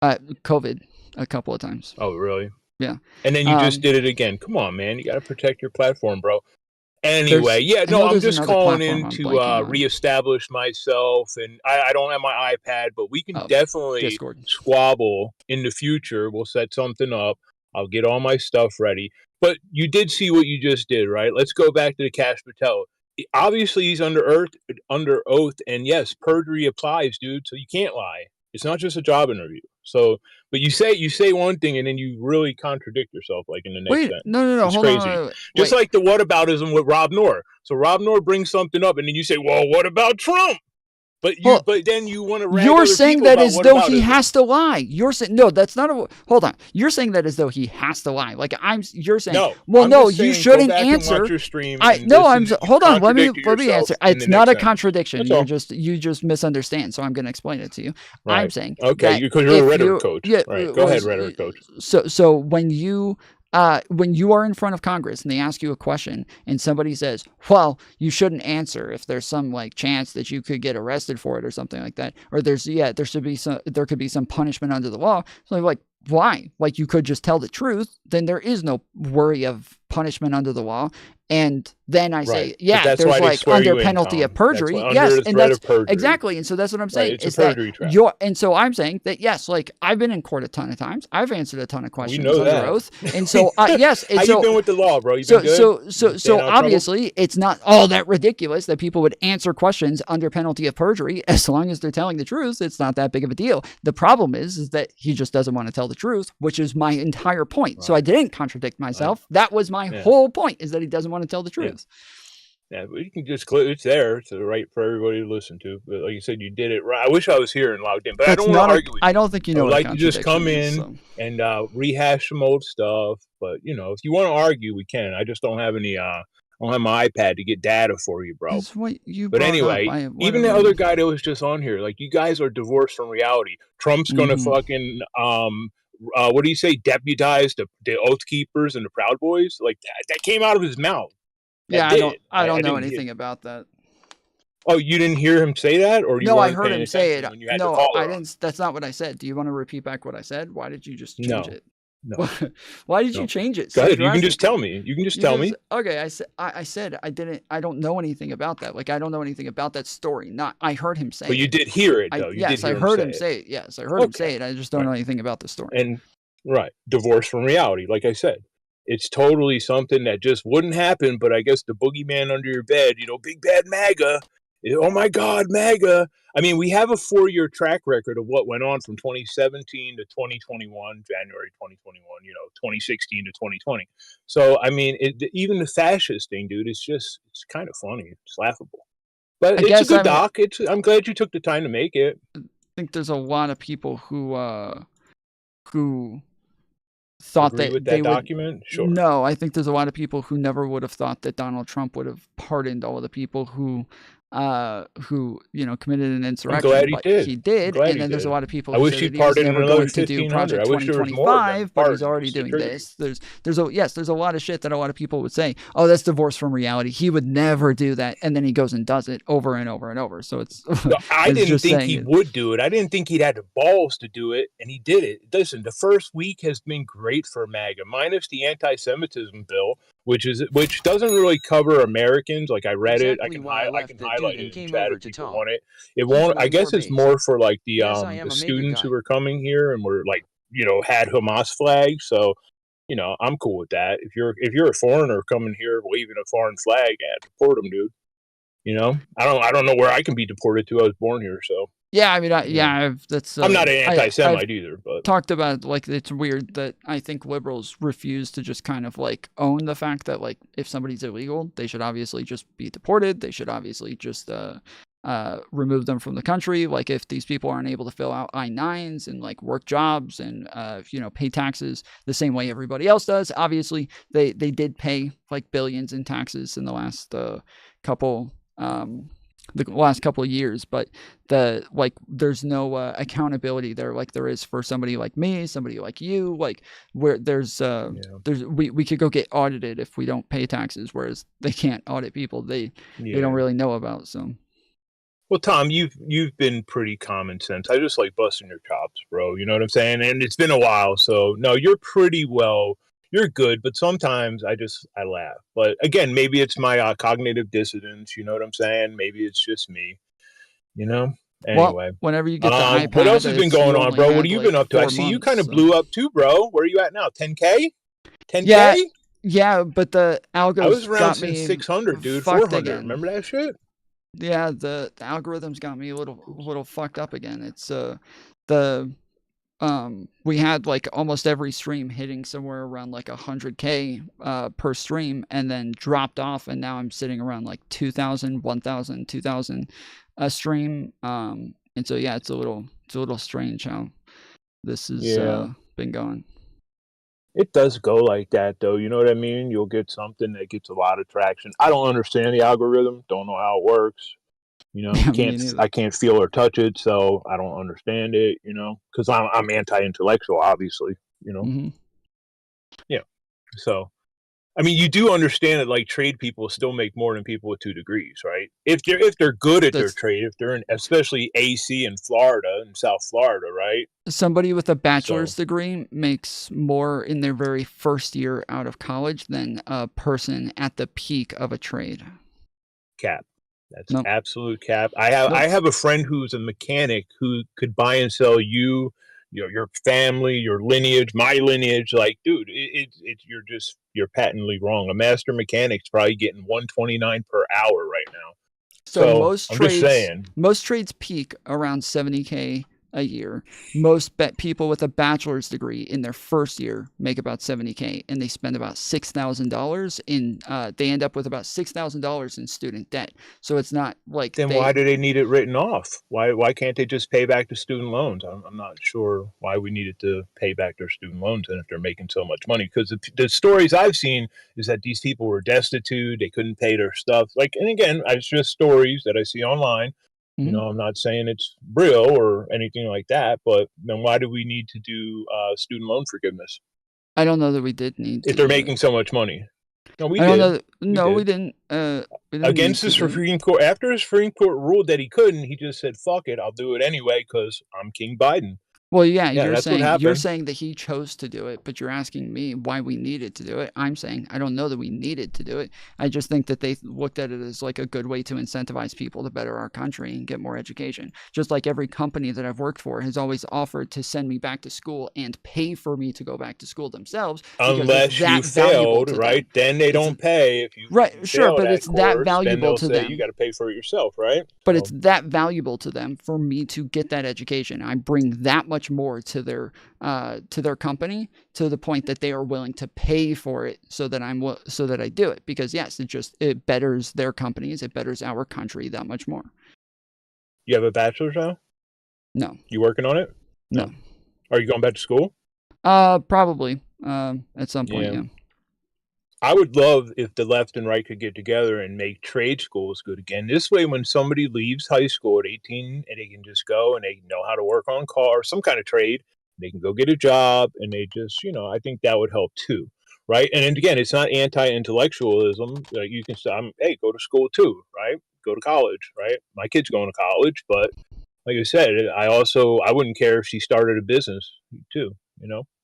COVID a couple of times. Oh, really? Yeah. And then you just did it again. Come on, man. You got to protect your platform, bro. Anyway, I'm just calling in to reestablish myself, and I don't have my iPad, but we can definitely Discord. squabble in the future. We'll set something up. I'll get all my stuff ready. But you did see what you just did, right? Let's go back to the Kash Patel. Obviously, he's under oath, and yes, perjury applies, dude. So you can't lie. It's not just a job interview. So, but you say one thing, and then you really contradict yourself, like in the next Wait, sentence. no, It's hold crazy. on. Just like the whataboutism with Rob Noor. So Rob Noor brings something up, and then you say, "Well, what about Trump?" But then you want to rag You're other saying people that about as though he whataboutism. has to lie. You're saying no, that's not a. Hold on. You're saying that as though he has to lie. Like you're saying. No. Well, I'm no, just you saying, shouldn't go back and watch answer. your stream, I and no, this is- hold on. Let me contradicted answer. yourself in It's the not next a sentence. contradiction. That's all. You just misunderstand. So I'm going to explain it to you. Right. I'm saying. Okay, that because you're a if rhetoric coach. Yeah. Right. Go ahead, rhetoric coach. So when you are in front of Congress and they ask you a question and somebody says, well, you shouldn't answer if there's some like chance that you could get arrested for it or something like that, or there could be some punishment under the law. So like, why? Like you could just tell the truth. Then there is no worry of punishment under the law. And then I say, Right. yeah, That's there's why they like swear under you in, penalty Tom. of perjury. That's why, Yes, under the and threat that's of perjury. exactly. And so that's what I'm saying. Right, it's a is that perjury trap. and so I'm saying that yes, like I've been in court a ton of times. I've answered a ton of questions know under that. oath. And so yes, and How so you been with the law, bro? You so been good? so You staying out of trouble? obviously it's not all that ridiculous that people would answer questions under penalty of perjury. As long as they're telling the truth, it's not that big of a deal. The problem is that he just doesn't want to tell the truth, which is my entire point. So I didn't contradict myself. That was my whole point, is that he doesn't want to tell the truth. Yeah, but you can just click. It's there. It's right for everybody to listen to. But like you said, you did it right. I wish I was here and logged in, but I That's don't want not to a- argue with you. I don't think you know I would what a like to just come contradiction in is, and rehash some old stuff. But if you want to argue, we can. I just don't have any. I don't have my iPad to get data for you, bro. It's what you But brought anyway, up. even the whatever. other guy that was just on here, like you guys are divorced from reality. Trump's gonna Mhm. fucking what do you say? Deputize the Oath Keepers and the Proud Boys. Like that came out of his mouth. Yeah, That I don't know didn't hear- anything about that. Oh, you didn't hear him say that, or you No, I weren't heard paying him say attention it. when you had No, the caller I on? didn't. That's not what I said. Do you want to repeat back what I said? Why did you just change No. it? No. Why did No. you change it? Go ahead. So You can just drastically? tell me. You can just tell me. Okay, I said I didn't. I don't know anything about that. Like I don't know anything about that story. Not. I heard him say. But you it. did hear it, though. Yes, I heard him say it. Yes, I heard him say it. I just don't know anything about the story. And right, divorce from reality. Like I said, it's totally something that just wouldn't happen. But I guess the boogeyman under your bed, big bad MAGA. Oh my God, MAGA. I mean, we have a 4-year track record of what went on from 2017 to 2021, January 2021, 2016 to 2020. So, I mean, even the fascist thing, dude, it's kind of funny. It's laughable. But it's a good doc. I'm glad you took the time to make it. I think there's a lot of people who thought Agree that with that they would. document? Sure. No, I think there's a lot of people who never would have thought that Donald Trump would have pardoned all of the people who who committed an I'm insurrection, glad he but did. he I'm did. glad And he then there's a did. lot of people I who wish say he that he was pardoned never another going to do 1,500. Project I wish there was more of them 2025, but he's pardoned. already It's doing crazy. this. There's a lot of shit that a lot of people would say, oh, that's divorce from reality. He would never do that, and then he goes and does it over and over and over. So it's No, I it's didn't just think saying he it. would do it. I didn't think he'd had the balls to do it, and he did it. Listen, the first week has been great for MAGA, minus the anti-Semitism bill, which doesn't really cover Americans. Like I read it, I can highlight it in chat if people want it. It won't. I guess it's more for like the students who were coming here and were like had Hamas flags. So I'm cool with that. If you're a foreigner coming here waving a foreign flag, deport them, dude. I don't know where I can be deported to. I was born here, so. Yeah, I mean, that's. I'm not an I've anti-Semite either, but talked about like it's weird that I think liberals refuse to just kind of like own the fact that like if somebody's illegal, they should obviously just be deported. They should obviously just remove them from the country. Like if these people aren't able to fill out I-9s and like work jobs and pay taxes the same way everybody else does. Obviously, they did pay like billions in taxes in the last couple of years, but there's no accountability there like there is for somebody like me, somebody like you, like where we could go get audited if we don't pay taxes, whereas they can't audit people they don't really know about. So well, Tom, you've been pretty common sense. I just like busting your chops, bro. You know what I'm saying? And it's been a while, so no, you're pretty well. You're good, but sometimes I laugh. But again, maybe it's my cognitive dissonance. You know what I'm saying? Maybe it's just me. Anyway. Well, whenever you get the iPad, what else has been going on, bro? What have you been up to? I see you kind of blew up too, bro. Where are you at now? 10K? 10K? Yeah, but the algos I was around got since me 600, dude. fucked 400. again. Remember that shit? Yeah, the algorithms got me a little fucked up again. It's we had like almost every stream hitting somewhere around like 100K per stream and then dropped off, and now I'm sitting around like 2,000, 1,000, 2,000 a stream. And so yeah, it's a little strange how this has been going. It does go like that, though. You know what I mean? You'll get something that gets a lot of traction. I don't understand the algorithm. Don't know how it works. I can't feel or touch it, so I don't understand it. Because I'm anti-intellectual, obviously. Mm-hmm. Yeah. So, I mean, you do understand that like trade people still make more than people with 2 degrees, right? If they're good at their trade, if they're in especially AC in Florida, in South Florida, right? Somebody with a bachelor's degree makes more in their very first year out of college than a person at the peak of a trade. Cap. That's absolute cap. I have a friend who's a mechanic who could buy and sell your family, your lineage, my lineage. Like, dude, you're patently wrong. A master mechanic's probably getting $129 per hour right now. So most trades peak around 70K a year. Most people with a bachelor's degree in their first year make about 70K, and they spend about $6,000 in. They end up with about $6,000 in student debt. So it's not like. Then why do they need it written off? Why can't they just pay back the student loans? I'm not sure why we needed to pay back their student loans, and if they're making so much money, because the stories I've seen is that these people were destitute, they couldn't pay their stuff. Like, and again, it's just stories that I see online. I'm not saying it's real or anything like that, but then why do we need to do student loan forgiveness? I don't know that we did need if they're making so much money. No, we did. We didn't. Against the Supreme Court, after the Supreme Court ruled that he couldn't, he just said, "Fuck it, I'll do it anyway because I'm King Biden." Well, you're saying that he chose to do it, but you're asking me why we needed to do it. I'm saying I don't know that we needed to do it. I just think that they looked at it as like a good way to incentivize people to better our country and get more education. Just like every company that I've worked for has always offered to send me back to school and pay for me to go back to school themselves. Unless you failed, right? Then they don't pay. If you sure, but it's that valuable to them. You got to pay for it yourself, right? But it's that valuable to them for me to get that education. I bring that much more to their company to the point that they are willing to pay for it so that I do it, because yes, it betters their companies, it betters our country that much more. You have a bachelor's now? No. You working on it? No. Are you going back to school? Probably at some point. Yeah. I would love if the left and right could get together and make trade schools good again. This way, when somebody leaves high school at 18 and they can just go and they know how to work on cars, some kind of trade, they can go get a job and they just, I think that would help too. Right. And again, it's not anti-intellectualism. You can say, hey, go to school too. Right. Go to college. Right. My kid's going to college. But like I said, I wouldn't care if she started a business too,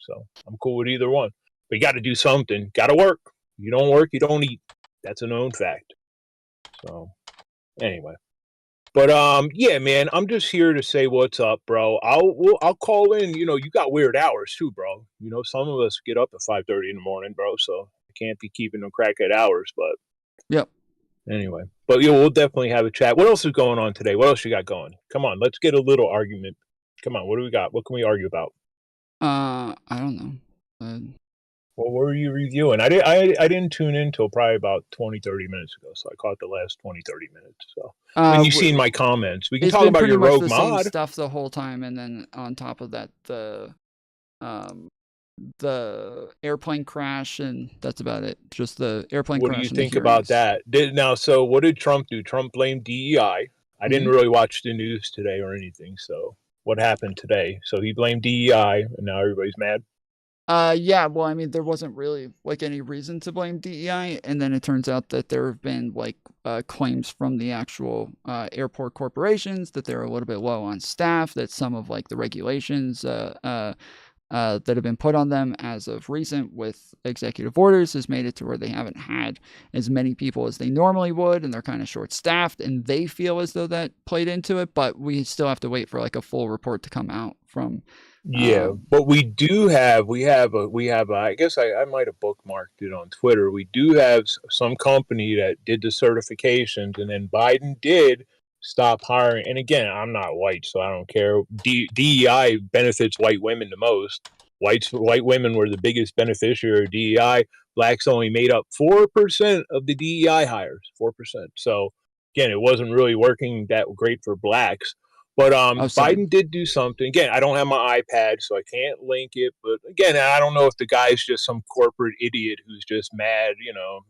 so I'm cool with either one. But you got to do something. Got to work. You don't work, you don't eat. That's a known fact. So anyway, but yeah, man, I'm just here to say what's up, bro. I'll call in. You got weird hours too, bro. Some of us get up at 5:30 in the morning, bro. So I can't be keeping them crackhead hours. But yep. Anyway, but yeah, we'll definitely have a chat. What else is going on today? What else you got going? Come on, let's get a little argument. Come on, what do we got? What can we argue about? I don't know. What were you reviewing? I didn't tune in till probably about 20, 30 minutes ago, so I caught the last 20, 30 minutes. So when you've seen my comments, we can talk about your rogue the mod. same stuff the whole time, and then on top of that, the airplane crash, and that's about it. Just the airplane crash. What do you think about that? So what did Trump do? Trump blamed DEI. I didn't really watch the news today or anything. So what happened today? So he blamed DEI, and now everybody's mad. Yeah, well, I mean, there wasn't really like any reason to blame DEI, and then it turns out that there have been like claims from the actual airport corporations that they're a little bit low on staff, that some of like the regulations that have been put on them as of recent with executive orders has made it to where they haven't had as many people as they normally would, and they're kind of short-staffed, and they feel as though that played into it, but we still have to wait for like a full report to come out from. Yeah, but we have I guess I might have bookmarked it on Twitter. We do have some company that did the certifications, and then Biden did stop hiring. And again, I'm not white, so I don't care. DEI benefits white women the most. White women were the biggest beneficiary of DEI. Blacks only made up 4% of the DEI hires, 4%. So again, it wasn't really working that great for blacks. But Biden did do something. Again, I don't have my iPad, so I can't link it. But again, I don't know if the guy's just some corporate idiot who's just mad.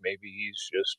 Maybe he's just,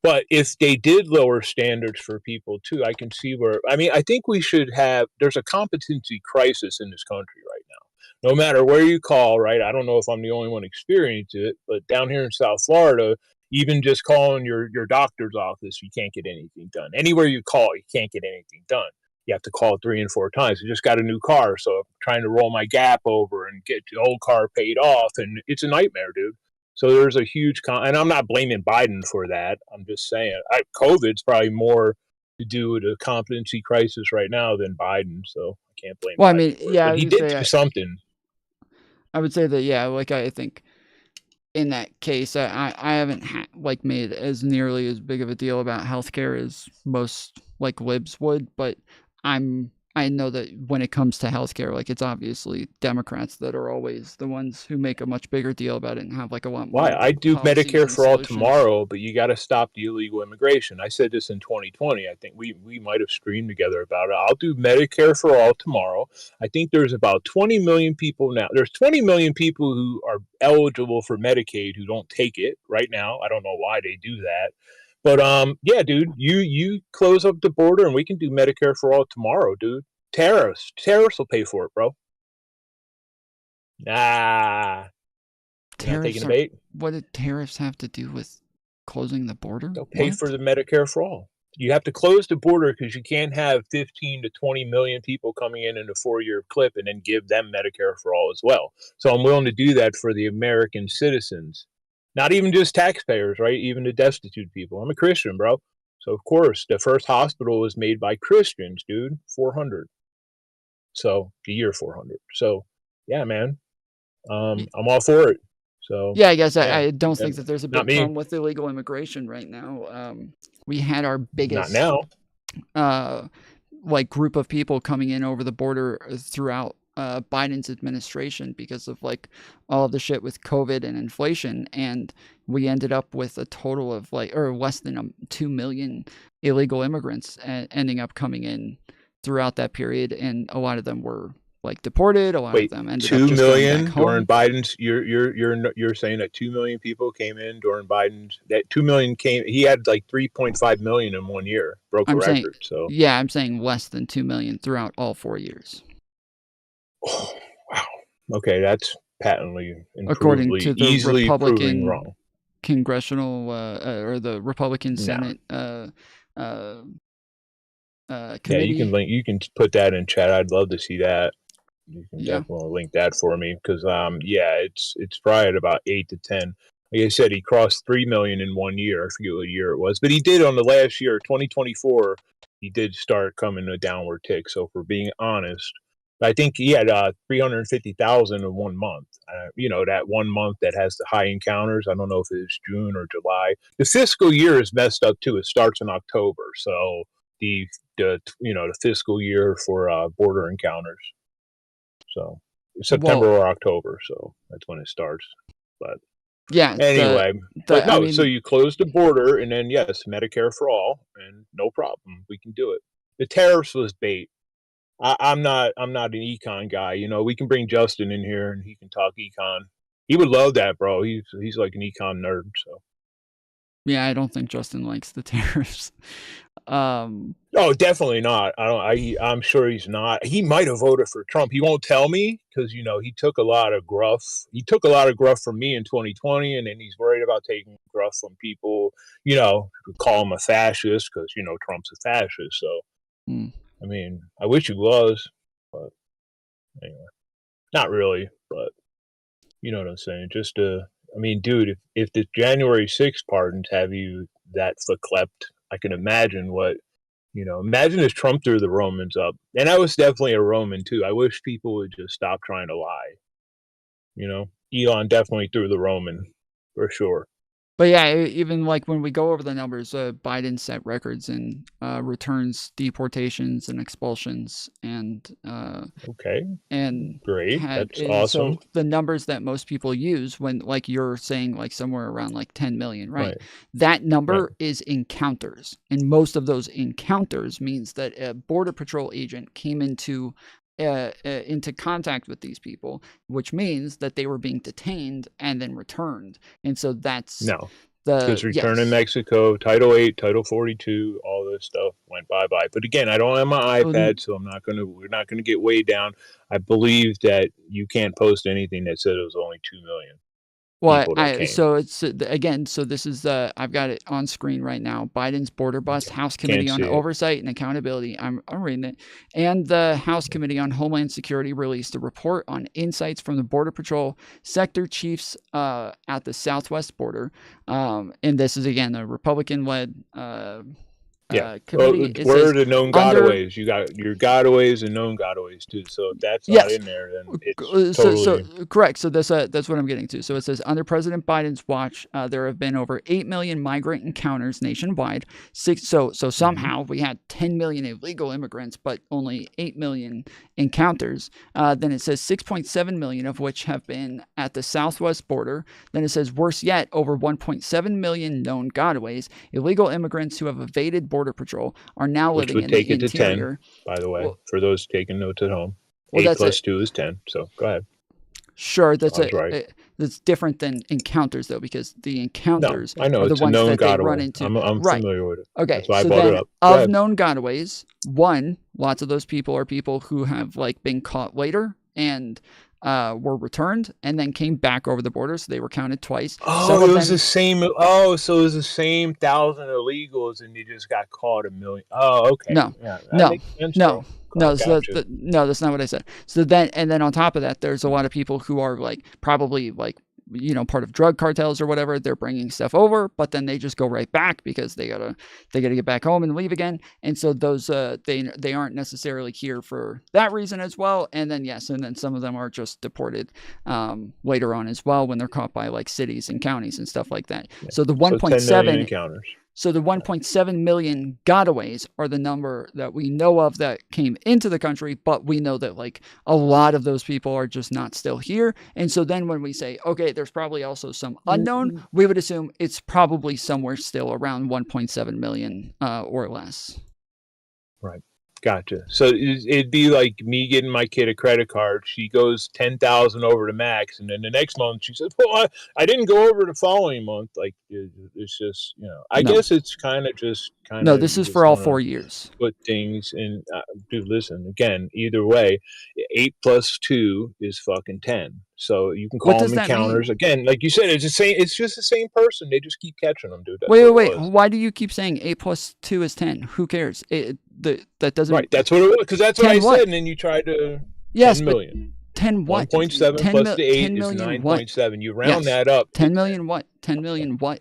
But if they did lower standards for people too, I can see where. I mean, I think we should have. There's a competency crisis in this country right now. No matter where you call, right? I don't know if I'm the only one experiencing it, but down here in South Florida, even just calling your doctor's office, you can't get anything done. Anywhere you call, you can't get anything done. You have to call 3 and 4 times. I just got a new car, so I'm trying to roll my gap over and get the old car paid off, and it's a nightmare, dude. So there's a huge and I'm not blaming Biden for that. I'm just saying COVID's probably more to do with a competency crisis right now than Biden, so I can't blame Well, Biden I mean, for it. yeah, But he did do something. I would say that, yeah, like I think in that case, I haven't made as nearly as big of a deal about healthcare as most like libs would, but I know that when it comes to healthcare, like it's obviously Democrats that are always the ones who make a much bigger deal about it and have like a lot more. Why? I do policies Medicare and for all solutions. tomorrow, but you got to stop the illegal immigration. I said this in 2020. I think we might have streamed together about it. I'll do Medicare for all tomorrow. I think there's about 20 million people now. There's 20 million people who are eligible for Medicaid who don't take it right now. I don't know why they do that. But yeah, dude, you close up the border and we can do Medicare for all tomorrow, dude. Tariffs will pay for it, bro. Nah. Tariffs what did tariffs have to do with closing the border? They'll pay for the Medicare for all. You have to close the border because you can't have 15 to 20 million people coming in a 4-year clip and then give them Medicare for all as well. So I'm willing to do that for the American citizens. Not even just taxpayers, right? Even the destitute people. I'm a Christian, bro. So, of course, the first hospital was made by Christians, dude. 400. So, the year 400. So, yeah, man. I'm all for it. So yeah, I guess yeah, I don't think that there's a big problem with illegal immigration right now. We had our biggest like group of people coming in over the border throughout Biden's administration because of like all of the shit with COVID and inflation, and we ended up with a total of less than 2 million illegal immigrants ending up coming in throughout that period, and a lot of them were like deported. A lot Wait, of them ended up 2 just going back million home. during Biden's. You're saying that 2 million people came in during Biden's. That 2 million came. He had like 3.5 million in 1 year. Broke a I'm saying, record. So yeah, I'm saying less than 2 million throughout all 4 years. oh, wow. Okay, that's patently, According improvably, to the easily proving Republican wrong. congressional or the Republican Senate Yeah, committee. you can put that in chat. I'd love to see that. You can Yeah. definitely link that for me because yeah, it's probably at about 8 to 10. Like I said, he crossed 3 million in 1 year. I forget what year it was, but he did on the last year, 2024. He did start coming a downward tick. So for being honest, I think he had 350,000 in 1 month. You know, that 1 month that has the high encounters. I don't know if it's June or July. The fiscal year is messed up too. It starts in October, so the fiscal year for border encounters. So September or October. So that's when it starts. But yeah. anyway, but no. I mean, so you close the border, and then yes, Medicare for all, and no problem, we can do it. The tariffs was bait. I'm not an econ guy. You know, we can bring Justin in here, and he can talk econ. He would love that, bro. He's like an econ nerd. So yeah, I don't think Justin likes the tariffs. Oh, definitely not. I'm sure he's not. He might have voted for Trump. He won't tell me because you know he took a lot of gruff. He took a lot of gruff from me in 2020, and then he's worried about taking gruff from people. You know, who call him a fascist because you know Trump's a fascist. So, I mean, I wish he was, but anyway, not really. But you know what I'm saying? Just I mean, dude, if the January 6th pardons have you that verklempt, I can imagine what. You know, imagine if Trump threw the Romans up. And I was definitely a Roman too. I wish people would just stop trying to lie. You know, Elon definitely threw the Roman for sure. But yeah, even like when we go over the numbers, Biden set records in returns, deportations, and expulsions, and okay, and great, that's awesome. So the numbers that most people use when, like you're saying, like somewhere around like 10 million, right? That number is encounters, and most of those encounters means that a border patrol agent came into contact with these people, which means that they were being detained and then returned. And so that's because return in Mexico, Title 8, Title 42, all this stuff went bye-bye. But again, I don't have my iPad, so we're not gonna get way down. I believe that you can't post anything that said it was only 2 million. Well, so it's again, so this is I've got it on screen right now. Biden's border bust, House Committee on Oversight and Accountability. I'm reading it. And the House Committee on Homeland Security released a report on insights from the Border Patrol sector chiefs at the southwest border. And this is, again, a Republican-led committee. Where are the known gotaways? You got your gotaways and known gotaways too. So if that's not in there, then it's totally... correct. So that's what I'm getting to. So it says under President Biden's watch, there have been over 8 million migrant encounters nationwide. So somehow we had 10 million illegal immigrants, but only 8 million encounters. Then it says 6.7 million of which have been at the southwest border. Then it says worse yet, over 1.7 million known gotaways. Illegal immigrants who have evaded border patrol are now living in the interior. Which would take it to 10, by the way, for those taking notes at home. 8 plus 2 is 10. So go ahead. Sure, that's that's different than encounters though, because the encounters I know, are the it's ones a known that they gotaway. run into. I'm familiar with it. Okay, that's why I so brought then it up. Of known gotaways, lots of those people are people who have like been caught later and were returned and then came back over the border, so they were counted twice. Oh, it was the same. Oh, so it was the same 1,000 illegals, and they just got caught 1 million. Oh, okay. No, that's not what I said. So then on top of that, there's a lot of people who are like probably like part of drug cartels or whatever. They're bringing stuff over, but then they just go right back because they gotta get back home and leave again. And so those they aren't necessarily here for that reason as well. And then and then some of them are just deported later on as well when they're caught by like cities and counties and stuff like that. So the 1.7 encounters. So the 1.7 million gotaways are the number that we know of that came into the country, but we know that like a lot of those people are just not still here. And so then when we say, okay, there's probably also some unknown, we would assume it's probably somewhere still around 1.7 million or less. Right. Gotcha. So it'd be like me getting my kid a credit card. She goes 10,000 over to max, and then the next month she says, "Well, I didn't go over the following month." Like it's just I No. guess it's kind of No, this is for all 4 years. Put things in. Dude, listen again. Either way, 8 plus 2 is fucking 10. So you can call What does them that encounters mean? again. Like you said, it's the same. It's just the same person. They just keep catching them, dude. That's Wait. what it was. Why do you keep saying 8 plus 2 is 10? Who cares? That doesn't. Right. That's what it was. Because that's what I 10 what? said, and then you tried to. Yes, 10 but million. 10 what? 1.7 10 plus mil- the 8 10 is million what? 9.7. You round Yes. that up. 10 million what? 10 million what?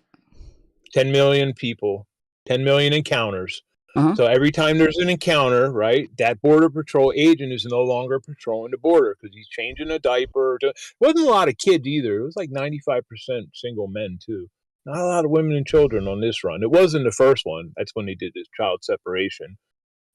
10 million people, 10 million encounters. Uh-huh. So every time there's an encounter, right, that Border Patrol agent is no longer patrolling the border because he's changing a diaper. It wasn't a lot of kids either. It was like 95% single men, too. Not a lot of women and children on this run. It wasn't the first one. That's when they did this child separation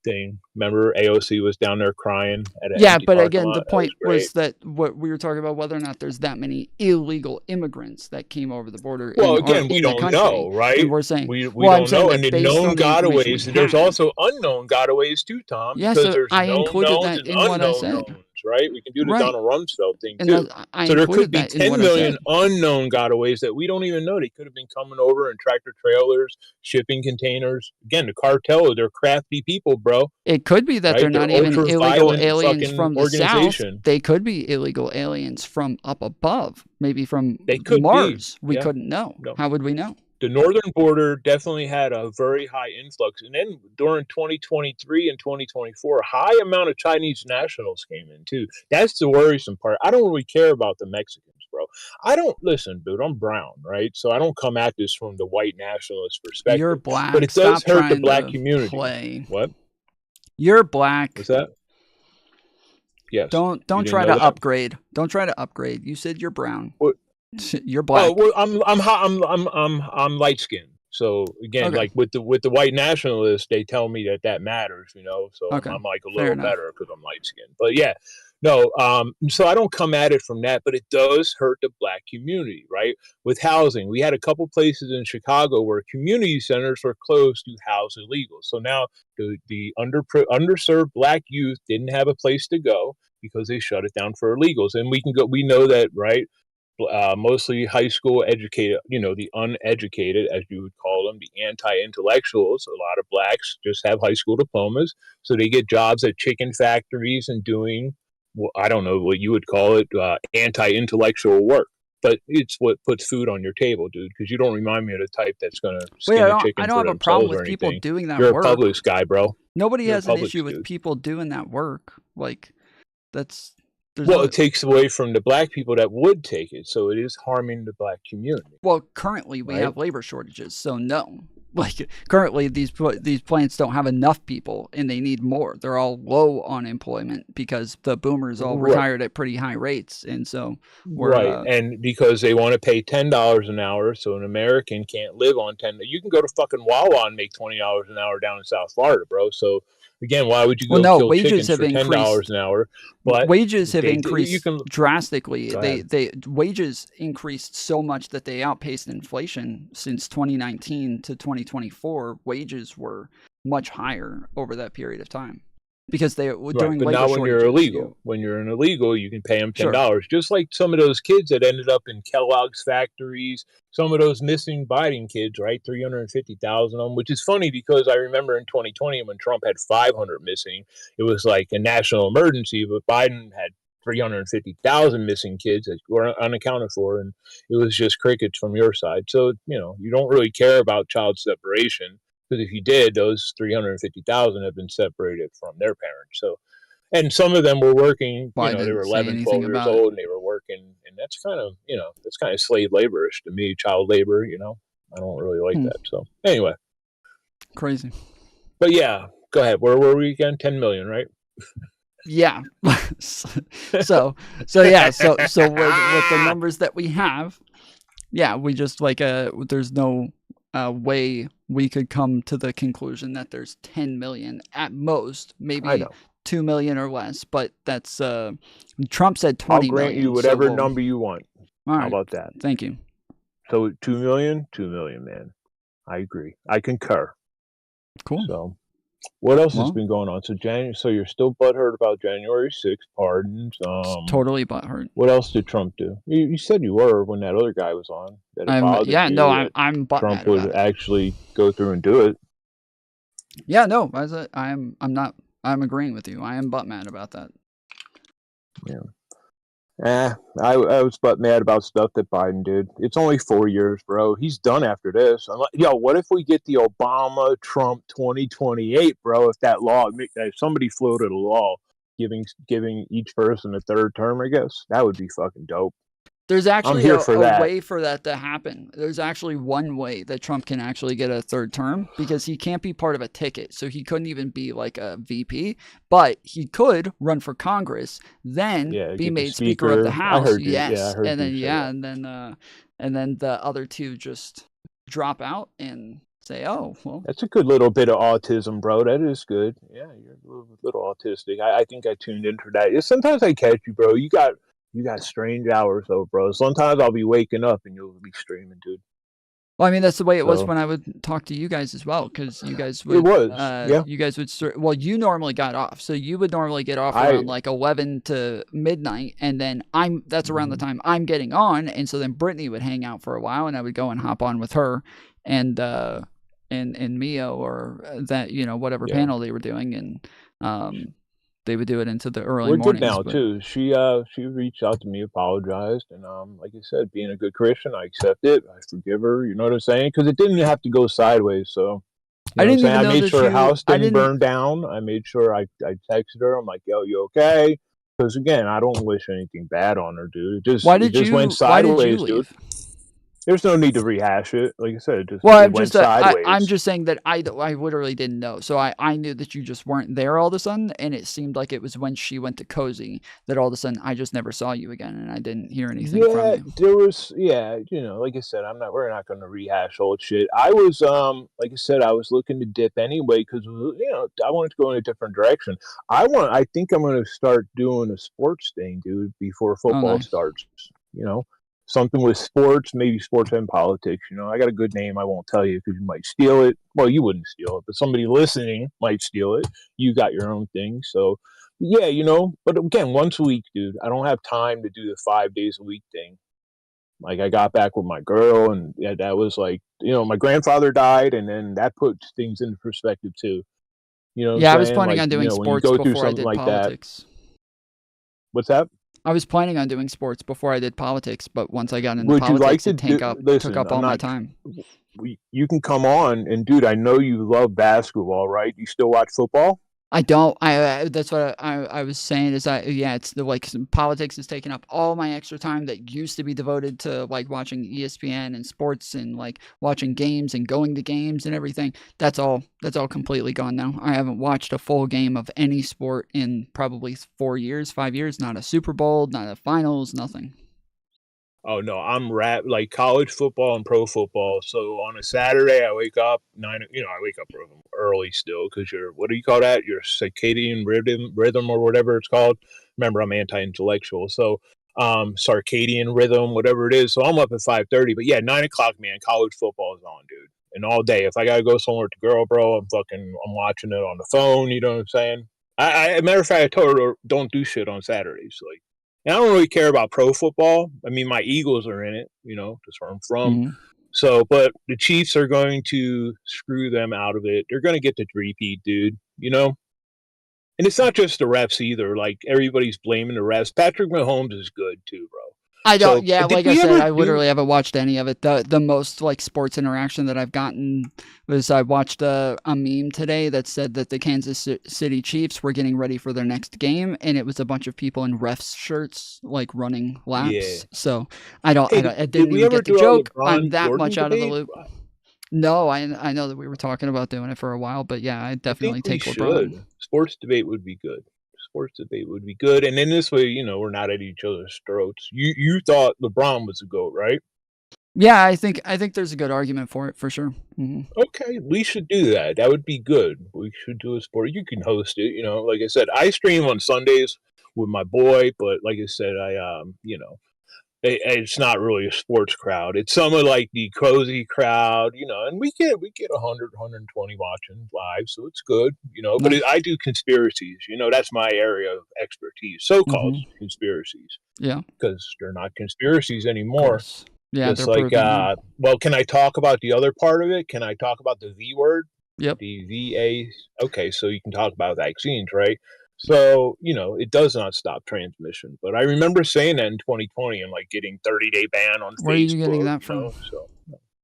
thing. Remember, AOC was down there crying at an Yeah, empty but parking again, lot? the That point great. was that what we were talking about, whether or not there's that many illegal immigrants that came over the border Well, in, again, we in the don't country. know, right? And we're saying, We well, I'm don't saying know. that And the based known on the information gotaways, we there's have, also unknown gotaways too, Tom, yeah, because so there's I known included knowns that and in what I unknown said. knowns, right? We can do the Right. Donald Rumsfeld thing And too. I So there included could be that in 10 what I million said. unknown gotaways that we don't even know. They could have been coming over in tractor trailers, shipping containers. Again, the cartel, they're crafty people, bro. It could be that Right? they're not They're even illegal ultra-violent aliens fucking from the south. organization. They could be illegal aliens from up above, maybe from They could Mars. be. We Yeah. couldn't know. No. How would we know? The northern border definitely had a very high influx. And then during 2023 and 2024, a high amount of Chinese nationals came in too. That's the worrisome part. I don't really care about the Mexicans, bro. I don't listen, dude. I'm brown, right? So I don't come at this from the white nationalist perspective. You're black. But it does Stop hurt the trying black to community. play. What? You're black. What's that? Yes. Don't You didn't try know to that? upgrade. Don't try to upgrade. You said you're brown. What? You're black. Oh, well, I'm light skinned. So again, Okay. like with the white nationalists, they tell me that matters, you know. So Okay. I'm like a Fair little enough. better because I'm light skinned. But yeah, no. So I don't come at it from that, but it does hurt the black community, right? With housing, we had a couple places in Chicago where community centers were closed to house illegals. So now the underserved black youth didn't have a place to go because they shut it down for illegals, and we know that, right? Mostly high school educated, you know, the uneducated, as you would call them, the anti-intellectuals. A lot of blacks just have high school diplomas, so they get jobs at chicken factories and doing, well, I don't know what you would call it, anti-intellectual work. But it's what puts food on your table, dude, because you don't remind me of the type that's going to skin a chicken I don't for have a problem themselves or with people anything. doing that You're work. a Publix guy, bro. Nobody You're a has an Publix issue with dude. people doing that work. Like, there's Well, no, it takes away from the black people that would take it, so it is harming the black community. well, currently we Right. have labor shortages, so no. Like, currently these plants don't have enough people, and they need more. They're all low on employment because the boomers all Right. retired at pretty high rates, and so we're Right, and because they want to pay $10 an hour, so an American can't live on 10. You can go to fucking Wawa and make $20 an hour down in South Florida, bro. So again, why would you well, go no, kill wages chickens have for $10 increased. an hour? But Wages have you increased can drastically. Go ahead. They wages increased so much that they outpaced inflation since 2019 to 2024. Wages were much higher over that period of time because they were Right, during but labor not when you're shortages, illegal. When you're an illegal, you can pay them Sure. $10. Just like some of those kids that ended up in Kellogg's factories, some of those missing Biden kids, right? 350,000 of them, which is funny because I remember in 2020 when Trump had 500 missing, it was like a national emergency, but Biden had 350,000 missing kids that were unaccounted for, and it was just crickets from your side. So, you know, you don't really care about child separation. Because if you did, those 350,000 have been separated from their parents. So, and some of them were working, Well, I you know, they didn't were say 11, anything 12 years about it. old, and they were working. And that's kind of, you know, that's kind of slave laborish to me, child labor, you know. I don't really like that. So, anyway. Crazy. But yeah, go ahead. Where were we again? 10 million, right? Yeah. so yeah. So with the numbers that we have, yeah, we just like there's no way we could come to the conclusion that there's 10 million at most, maybe 2 million or less. But that's Trump said 20 I'll grant million. you whatever number you want. All How right. about that? Thank you. So 2 million, 2 million, man. I agree. I concur. Cool. So, What else has Well, been going on? So you're still butthurt about January 6th pardons. totally butthurt. What else did Trump do? You said you were when that other guy was on. That it bothered Yeah, you no, that I'm butt Trump mad would about it. actually go through and do it. Yeah, no, I'm agreeing with you. I am butt mad about that. Yeah. I was butt mad about stuff that Biden did. It's only 4 years, bro. He's done after this. I'm like, yo, what if we get the Obama-Trump 2028, bro? If that law, if somebody floated a law giving each person a third term, I guess that would be fucking dope. There's actually here a for that. way for that to happen. There's actually one way that Trump can actually get a third term, because he can't be part of a ticket. So he couldn't even be like a VP, but he could run for Congress, then be made Speaker of the House. Yes. And then the other two just drop out and say, oh, well. That's a good little bit of autism, bro. That is good. Yeah, you're a little autistic. I think I tuned into that. Sometimes I catch you, bro. You got strange hours though, bro. Sometimes I'll be waking up and you'll be streaming, dude. Well, I mean, that's the way it was when I would talk to you guys as well, because you guys would. It was, yeah. You guys would. Well, you normally got off, so you would normally get off around like 11 to midnight, and then that's around the time I'm getting on, and so then Brittany would hang out for a while, and I would go and hop on with her, and Mio or that whatever panel they were doing, and they would do it into the early mornings. We're good now too. She reached out to me, apologized, and like I said, being a good Christian, I accept it. I forgive her. You know what I'm saying? Because it didn't have to go sideways. So I made sure her house didn't burn down. I made sure I texted her. I'm like, yo, you okay? Because again, I don't wish anything bad on her, dude. It just went sideways, dude. There's no need to rehash it. Like I said, it just went sideways. I'm just saying that I literally didn't know. So I knew that you just weren't there all of a sudden, and it seemed like it was when she went to Cozy that all of a sudden I just never saw you again, and I didn't hear anything from you. There was, like I said, we're not going to rehash old shit. I was, like I said, I was looking to dip anyway because, I wanted to go in a different direction. I think I'm going to start doing a sports thing, dude, before football starts, something with sports, maybe sports and politics. I got a good name. I won't tell you because you might steal it. Well, you wouldn't steal it, but somebody listening might steal it. You got your own thing. So, yeah, but again, once a week, dude. I don't have time to do the 5 days a week thing. Like, I got back with my girl, and that was like, my grandfather died, and then that puts things into perspective too. I was planning on doing sports before I did politics. What's that? I was planning on doing sports before I did politics, but once I got into politics, it took up all my time. You can come on, and dude, I know you love basketball, right? You still watch football? I don't. That's what I was saying is it's politics is taking up all my extra time that used to be devoted to like watching ESPN and sports and like watching games and going to games and everything. That's all completely gone now. I haven't watched a full game of any sport in probably 4 years, 5 years. Not a Super Bowl, not a finals, nothing. Oh no, I'm like college football and pro football. So on a Saturday, I wake up I wake up early still because what do you call that? Your circadian rhythm or whatever it's called. Remember, I'm anti-intellectual, so circadian rhythm, whatever it is. So I'm up at 5:30. But yeah, 9 o'clock, man. College football is on, dude, and all day. If I gotta go somewhere with the girl, bro, I'm watching it on the phone. You know what I'm saying? As a matter of fact, I told her don't do shit on Saturdays, like. And I don't really care about pro football. I mean, my Eagles are in it, that's where I'm from. Mm-hmm. So, but the Chiefs are going to screw them out of it. They're going to get the three-peat, dude, And it's not just the refs either. Like, everybody's blaming the refs. Patrick Mahomes is good too, bro. I don't. Like I said, I literally haven't watched any of it. The most like sports interaction that I've gotten was I watched a meme today that said that the Kansas City Chiefs were getting ready for their next game, and it was a bunch of people in refs shirts like running laps. Yeah. So I didn't even get the joke. I'm that much out of the loop. No, I know that we were talking about doing it for a while, but yeah, I definitely take LeBron. Sports debate would be good. And then this way, we're not at each other's throats. You thought LeBron was a GOAT, right? Yeah, I think there's a good argument for it, for sure. Mm-hmm. Okay, we should do that. That would be good. We should do a sport. You can host it, like I said, I stream on Sundays with my boy, but like I said, It's not really a sports crowd. It's some of like the cozy crowd, and we get 100, 120 watching live, so it's good, But Nice. I do conspiracies, that's my area of expertise, so-called Mhm. conspiracies, Yeah. because they're not conspiracies Of anymore. course. Yeah, Just they're like, proven now. well, can I talk about the other part of it? Can I talk about the V word? Yep. The VA. Okay, so you can talk about vaccines, right? So, it does not stop transmission. But I remember saying that in 2020 and like getting 30-day ban on Where are you getting Facebook, that from? so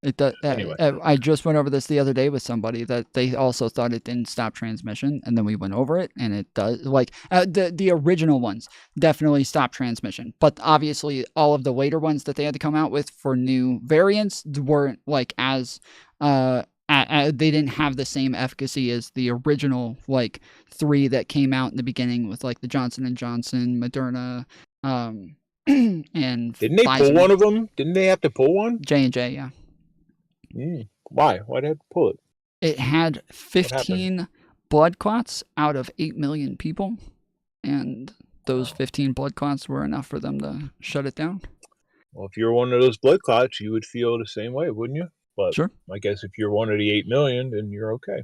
It does. anyway. I just went over this the other day with somebody that they also thought it didn't stop transmission, and then we went over it, and it does. Like the original ones definitely stop transmission, but obviously all of the later ones that they had to come out with for new variants weren't like as they didn't have the same efficacy as the original like 3 that came out in the beginning with like the Johnson and Johnson, Moderna, and Didn't they pull Pfizer. one of them? Didn't they have to pull one? J&J, yeah. Why? Why'd they have to pull it? It had happened? 15 blood clots out of 8 million people, and those 15 blood clots were enough for them to shut it down. Well, if you're one of those blood clots, you would feel the same way, wouldn't you? But Sure. I guess if you're one of the 8 million, then you're okay.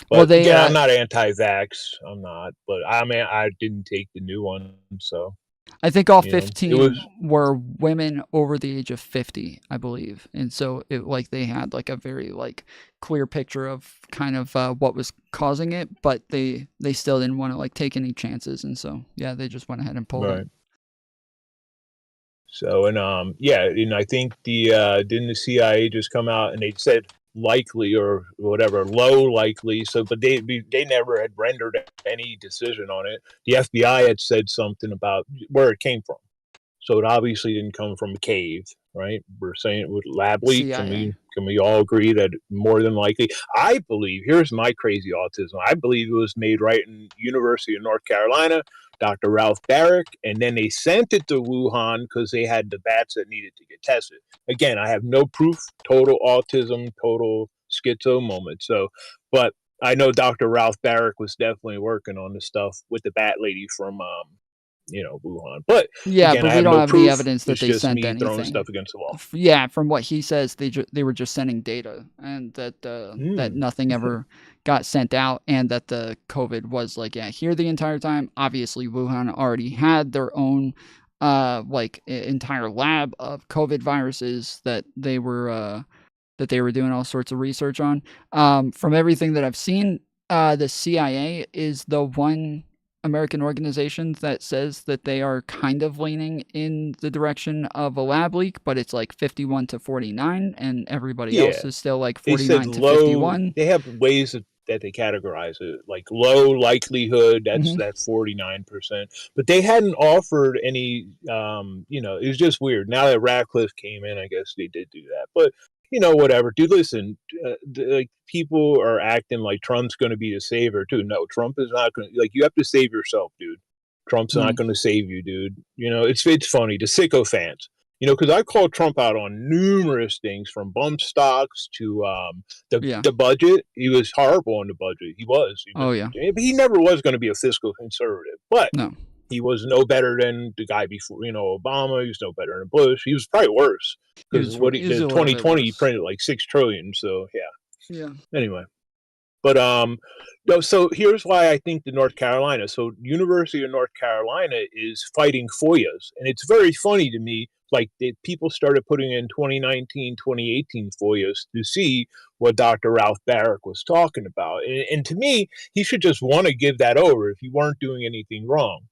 But Well, they, again, I'm not anti-vax. I'm not. But I didn't take the new one, so I think all you know, it 15 was were women over the age of 50, I believe. And so it like they had like a very like clear picture of kind of what was causing it, but they still didn't want to like take any chances, and so yeah, they just went ahead and pulled right. it. So yeah, and I think didn't the CIA just come out and they said likely or whatever, low likely. So, but they never had rendered any decision on it. The FBI had said something about where it came from. So it obviously didn't come from a cave, right? We're saying it was lab leak. CIA. Can we all agree that more than likely? I believe, here's my crazy autism. I believe it was made right in University of North Carolina, Dr. Ralph Barrick, and then they sent it to Wuhan because they had the bats that needed to get tested. Again, I have no proof, total autism, total schizo moment. So, but I know Dr. Ralph Barrick was definitely working on the stuff with the bat lady from Wuhan. But Yeah, again, but I we have don't no have proof. the evidence that It's they just sent me throwing anything. stuff against the wall. Yeah, from what he says, they were just sending data, and that that nothing ever got sent out, and that the COVID was like here the entire time. Obviously, Wuhan already had their own entire lab of COVID viruses that they were doing all sorts of research on. From everything that I've seen, the CIA is the one American organization that says that they are kind of leaning in the direction of a lab leak, but it's like 51-49, and everybody else is still like They said 49-51. They have ways that they categorize it, like low likelihood. That's Mhm. 49%. But they hadn't offered any. It was just weird. Now that Radcliffe came in, I guess they did do that. But whatever, dude. Listen, like people are acting like Trump's going to be the savior too. No, Trump is not going to. Like, you have to save yourself, dude. Trump's not going to save you, dude. It's funny, the sycophants. Because I called Trump out on numerous things, from bump stocks to the budget. He was horrible on the budget. He was. He never was going to be a fiscal conservative, but no. He was no better than the guy before, Obama. He was no better than Bush. He was probably worse because He was a little bit 2020 he worse. printed like $6 trillion. So yeah. Yeah. Anyway, but no. So here's why I think the North Carolina. So University of North Carolina is fighting FOIAs, and it's very funny to me. Like, people started putting in 2019, 2018 FOIAs to see what Dr. Ralph Barrick was talking about, and to me, he should just want to give that over if he weren't doing anything wrong.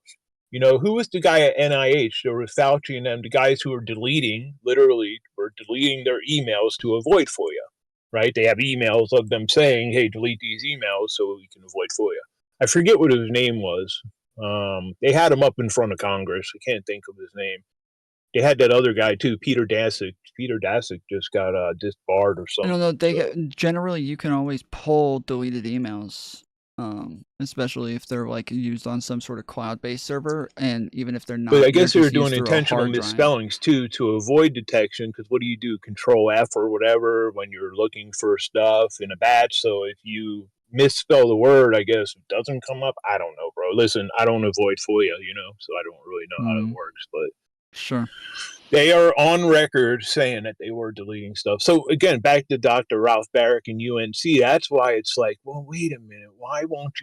Who was the guy at NIH? There was Fauci and them, the guys who were literally were deleting their emails to avoid FOIA, right? They have emails of them saying, hey, delete these emails so we can avoid FOIA. I forget what his name was. They had him up in front of Congress. I can't think of his name. They had that other guy too, Peter Daszak. Peter Daszak just got disbarred or I something. don't know. Generally, you can always pull deleted emails, especially if they're like used on some sort of cloud-based server, and even if they're not. But I guess they were just used doing through a intentional hard drive. misspellings too to avoid detection. Because what do? Control F or whatever when you're looking for stuff in a batch. So if you misspell the word, I guess it doesn't come up. I don't know, bro. Listen, I don't avoid FOIA, so I don't really know how it works, but. Sure. They are on record saying that they were deleting stuff. So again, back to Dr. Ralph Barrick and UNC. That's why it's like, well, wait a minute. Why wouldn't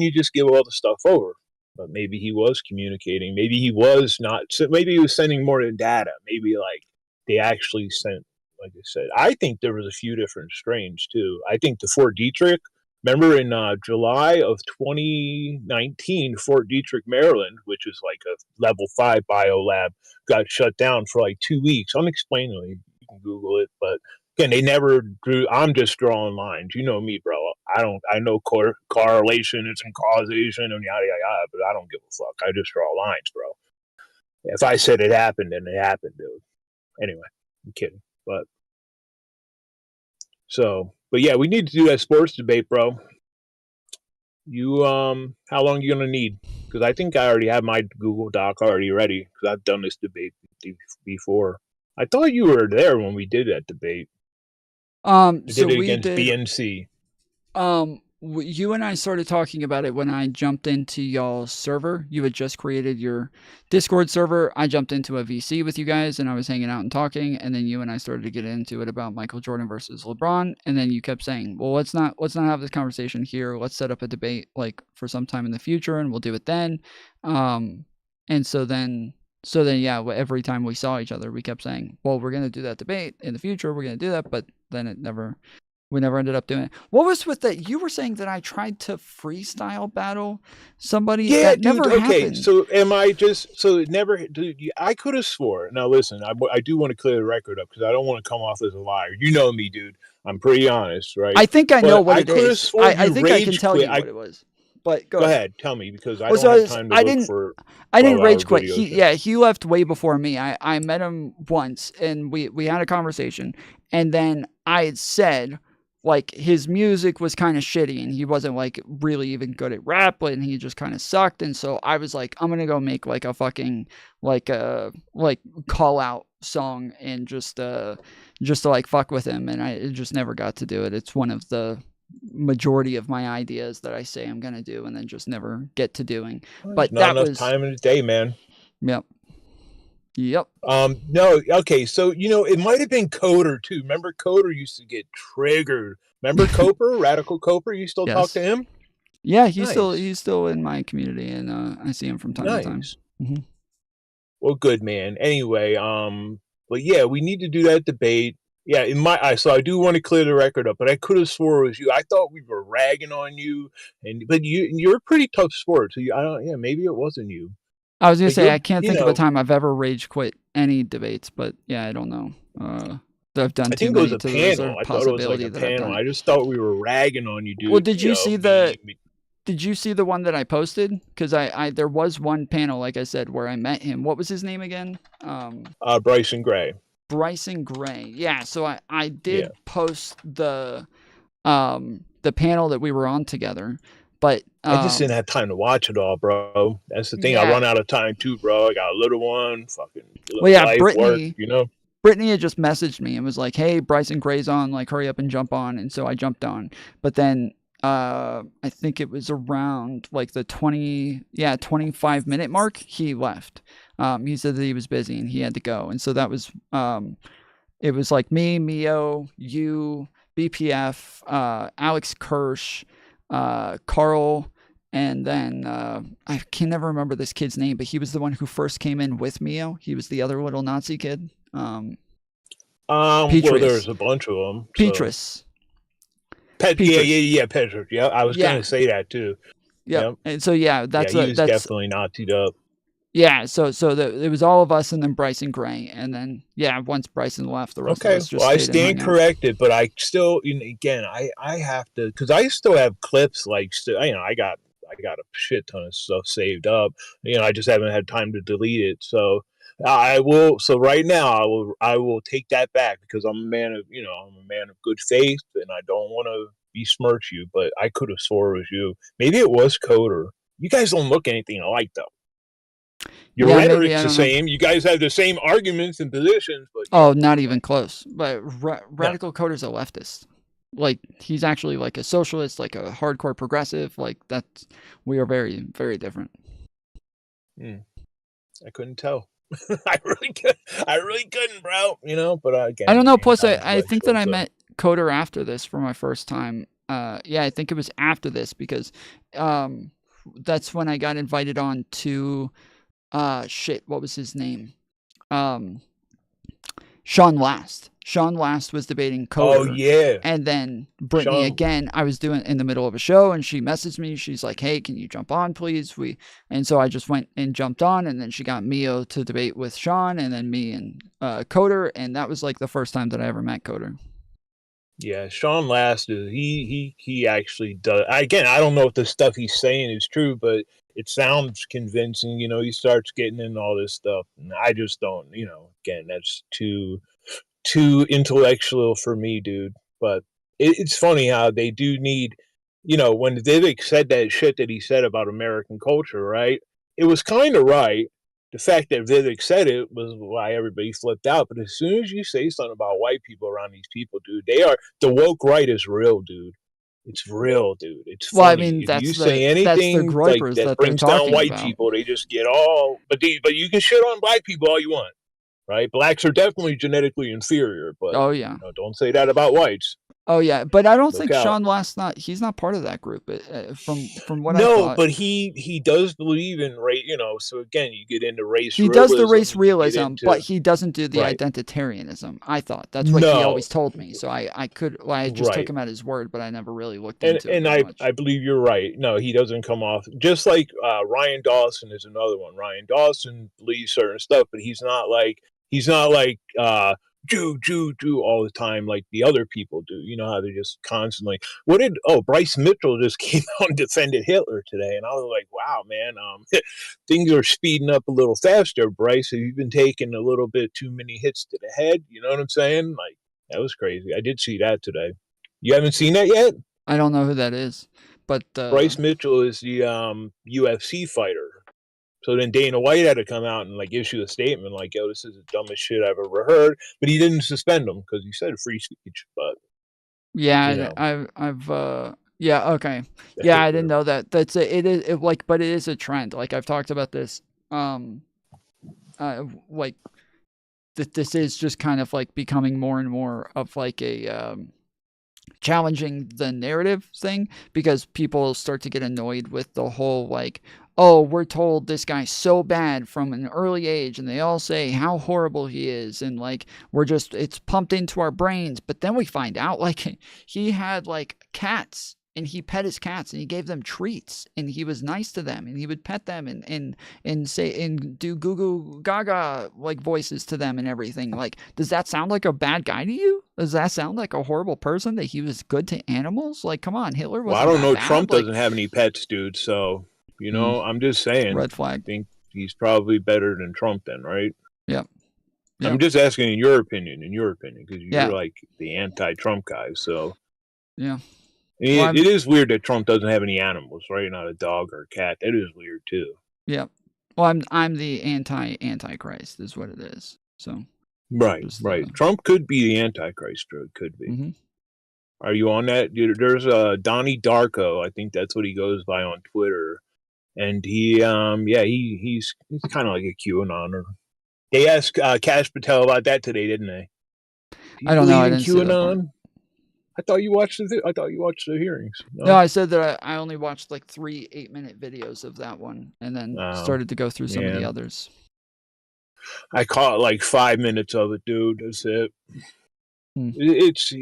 you just give all the stuff over? But maybe he was communicating. Maybe he was not. Maybe he was sending more than data. Maybe like they actually sent, like I said, I think there was a few different strains too. I think the Fort Detrick, remember in July of 2019, Fort Detrick, Maryland, which is like a level 5 bio lab, got shut down for like 2 weeks, unexplainably. You can Google it, but again, they never drew. I'm just drawing lines. You know me, bro. I know correlation and causation and yada yada yada, but I don't give a fuck. I just draw lines, bro. If I said it happened, then it happened, dude. Anyway, I'm kidding, but yeah, we need to do that sports debate, bro. You how long are you gonna need? Because I think I already have my Google Doc already ready because I've done this debate before. I thought you were there when we did that debate. So did it we against did. BNC. You and I started talking about it when I jumped into y'all's server. You had just created your Discord server. I jumped into a VC with you guys, and I was hanging out and talking. And then you and I started to get into it about Michael Jordan versus LeBron. And then you kept saying, "Well, let's not have this conversation here. Let's set up a debate like for some time in the future, and we'll do it then." And so then yeah, every time we saw each other, we kept saying, "Well, we're gonna do that debate in the future. We're gonna do that," but then we never ended up doing it. What was with that? You were saying that I tried to freestyle battle somebody. Yeah, that dude. Never Okay, happened. so am I just so it never? Dude, I could have swore. Now listen, I do want to clear the record up because I don't want to come off as a liar. You know me, dude. I'm pretty honest, right? I think I know what it coulda is. swore I you think I can rage tell quit. you what it was. But go Go ahead. ahead, tell me because I Well, don't have so time to I look didn't for. I didn't 12-hour rage quit. videos. He left way before me. I met him once and we had a conversation, and then I had said like his music was kind of shitty and he wasn't like really even good at rap and he just kind of sucked, and so I was like, I'm gonna go make like a fucking like call out song and just to like fuck with him, and I just never got to do it. It's one of the majority of my ideas that I say I'm gonna do and then just never get to doing. But Not that enough was time in the day, man. Yep. No, okay, so it might have been Coder too. Remember Coder used to get triggered. Remember Coper, Radical Coper? You still talk to him? Yeah, he's Nice. still in my community, and I see him from time to time. Nice. Mhm. Well, good man. Anyway, but yeah, we need to do that debate. Yeah, so I do want to clear the record up, but I could have swore it was you. I thought we were ragging on you, but you're a pretty tough sport. So maybe it wasn't you. I was gonna But say you're, I can't think of a time I've ever rage quit any debates, but yeah, I don't know. I've done I too think it was many a to there's panel. a I thought it was like possibility a that I've panel. done I it. just thought we were ragging on you, dude. Well, did you see the me- Did you see the one that I posted? Because I there was one panel, like I said, where I met him. What was his name again? Bryson Gray. Bryson Gray. Yeah, so I did post the panel that we were on together, but I just didn't have time to watch it all, bro. That's the thing. I run out of time too, bro. I got a little one, fucking well, yeah, life, Brittany, work, Brittany had just messaged me and was like, "Hey, Bryson Gray's on, like hurry up and jump on." And so I jumped on. But then I think it was around like the 25-minute mark, he left. He said that he was busy and he had to go. And so that was it was like me, Mio, you, BPF, Alex Kirsch, Carl, and then I can never remember this kid's name, but he was the one who first came in with Mio. He was the other little Nazi kid. Well, there's a bunch of them. Petrus. Yeah, Petrus. Yeah, I was Yeah. gonna say that too. Yep. And so yeah, that's he was definitely Nazi'd up. Yeah, so it was all of us and then Bryson Gray, and then once Bryson left, the rest of us just Well, I stayed and stand hung out. corrected, but I still, again, I have to, because I still have clips. Like, I got a shit ton of stuff saved up. I just haven't had time to delete it. So I will. So right now, I will take that back because I'm a man of, I'm a man of good faith, and I don't want to besmirch you. But I could have swore it was you. Maybe it was Coder. You guys don't look anything alike, though. Your rhetoric's the same. You guys have the same arguments and positions, but not even close. But Radical Coder's a leftist. Like he's actually like a socialist, like a hardcore progressive. Like we are very, very different. I couldn't tell. I really couldn't, bro. You know, but again, I don't know. man, Plus, time's I think that I so. met Coder after this for my first time. Yeah, I think it was after this because that's when I got invited on to shit, what was his name? Sean Last. Sean Last was debating Coder. Oh yeah. And then Brittany again, I was doing in the middle of a show and she messaged me. She's like, "Hey, can you jump on, please?" And so I just went and jumped on, and then she got Mio to debate with Sean, and then me and Coder, and that was like the first time that I ever met Coder. Yeah, Sean Last is he actually does. Again, I don't know if the stuff he's saying is true, but it sounds convincing. You know, he starts getting into all this stuff, and I just don't. You know, again, that's too intellectual for me, dude. But it's funny how they do need. You know, when Vivek said that shit that he said about American culture, right? It was kind of right. The fact that Vivek said it was why everybody flipped out. But as soon as you say something about white people around these people, dude, the woke right is real, dude. It's real, dude. It's funny. Well, I mean, If you that's say the anything like groypers that that they're brings down talking white about. people, they just get all. But you can shit on black people all you want, right? Blacks are definitely genetically inferior, but Oh yeah. you know, don't say that about whites. Oh yeah, but I don't Look think out. Sean Last he's not part of that group. From what I No, thought. but he does believe in race. You know, so again, you get into race. He does the realism, race you get realism, into- but he doesn't do the Right. identitarianism. I thought that's what he No. always told me. So I just took Right. him at his word, but I never really looked And into it. and I believe you're right. No, he doesn't come off just like Ryan Dawson is another one. Ryan Dawson believes certain stuff, but he's not like Jew all the time like the other people do. You know how they just constantly. Bryce Mitchell just came out and defended Hitler today, and I was like, wow, man, things are speeding up a little faster. Bryce, have you been taking a little bit too many hits to the head? You know what I'm saying? Like that was crazy. I did see that today. You haven't seen that yet? I don't know who that is, but Bryce Mitchell is the UFC fighter. So then Dana White had to come out and like issue a statement like, "Yo, this is the dumbest shit I've ever heard." But he didn't suspend him because he said free speech. But yeah, you know. I've yeah, okay, yeah, I didn't know that. But it is a trend. Like I've talked about this. Like that this is just kind of like becoming more and more of like a challenging the narrative thing, because people start to get annoyed with the whole like, oh, we're told this guy's so bad from an early age, and they all say how horrible he is, and like it's pumped into our brains. But then we find out like he had like cats, and he pet his cats, and he gave them treats, and he was nice to them, and he would pet them and say and do goo goo gaga like voices to them and everything. Like, does that sound like a bad guy to you? Does that sound like a horrible person that he was good to animals? Like, come on, Hitler was. Well, I don't know. Trump doesn't have any pets, dude. So you know, I'm just saying. Red flag. I think he's probably better than Trump, then, right? Yep. I'm just asking in your opinion, because you're Yeah. like the anti-Trump guy. So yeah. It is weird that Trump doesn't have any animals, right? Not a dog or a cat. That is weird too. Yeah. Well, I'm the antichrist is what it is. So. Right. Trump could be the Antichrist. Could be. Mm-hmm. Are you on that? There's Donnie Darko. I think that's what he goes by on Twitter, and he's kind of like a QAnoner. They asked Kash Patel about that today, didn't they? I don't know. I believe in didn't see that QAnon. part. I thought you watched the hearings. No, I said that I only watched like 3 8-minute videos of that one, and then started to go through some of the others. I caught like 5 minutes of it, dude. That's it. It's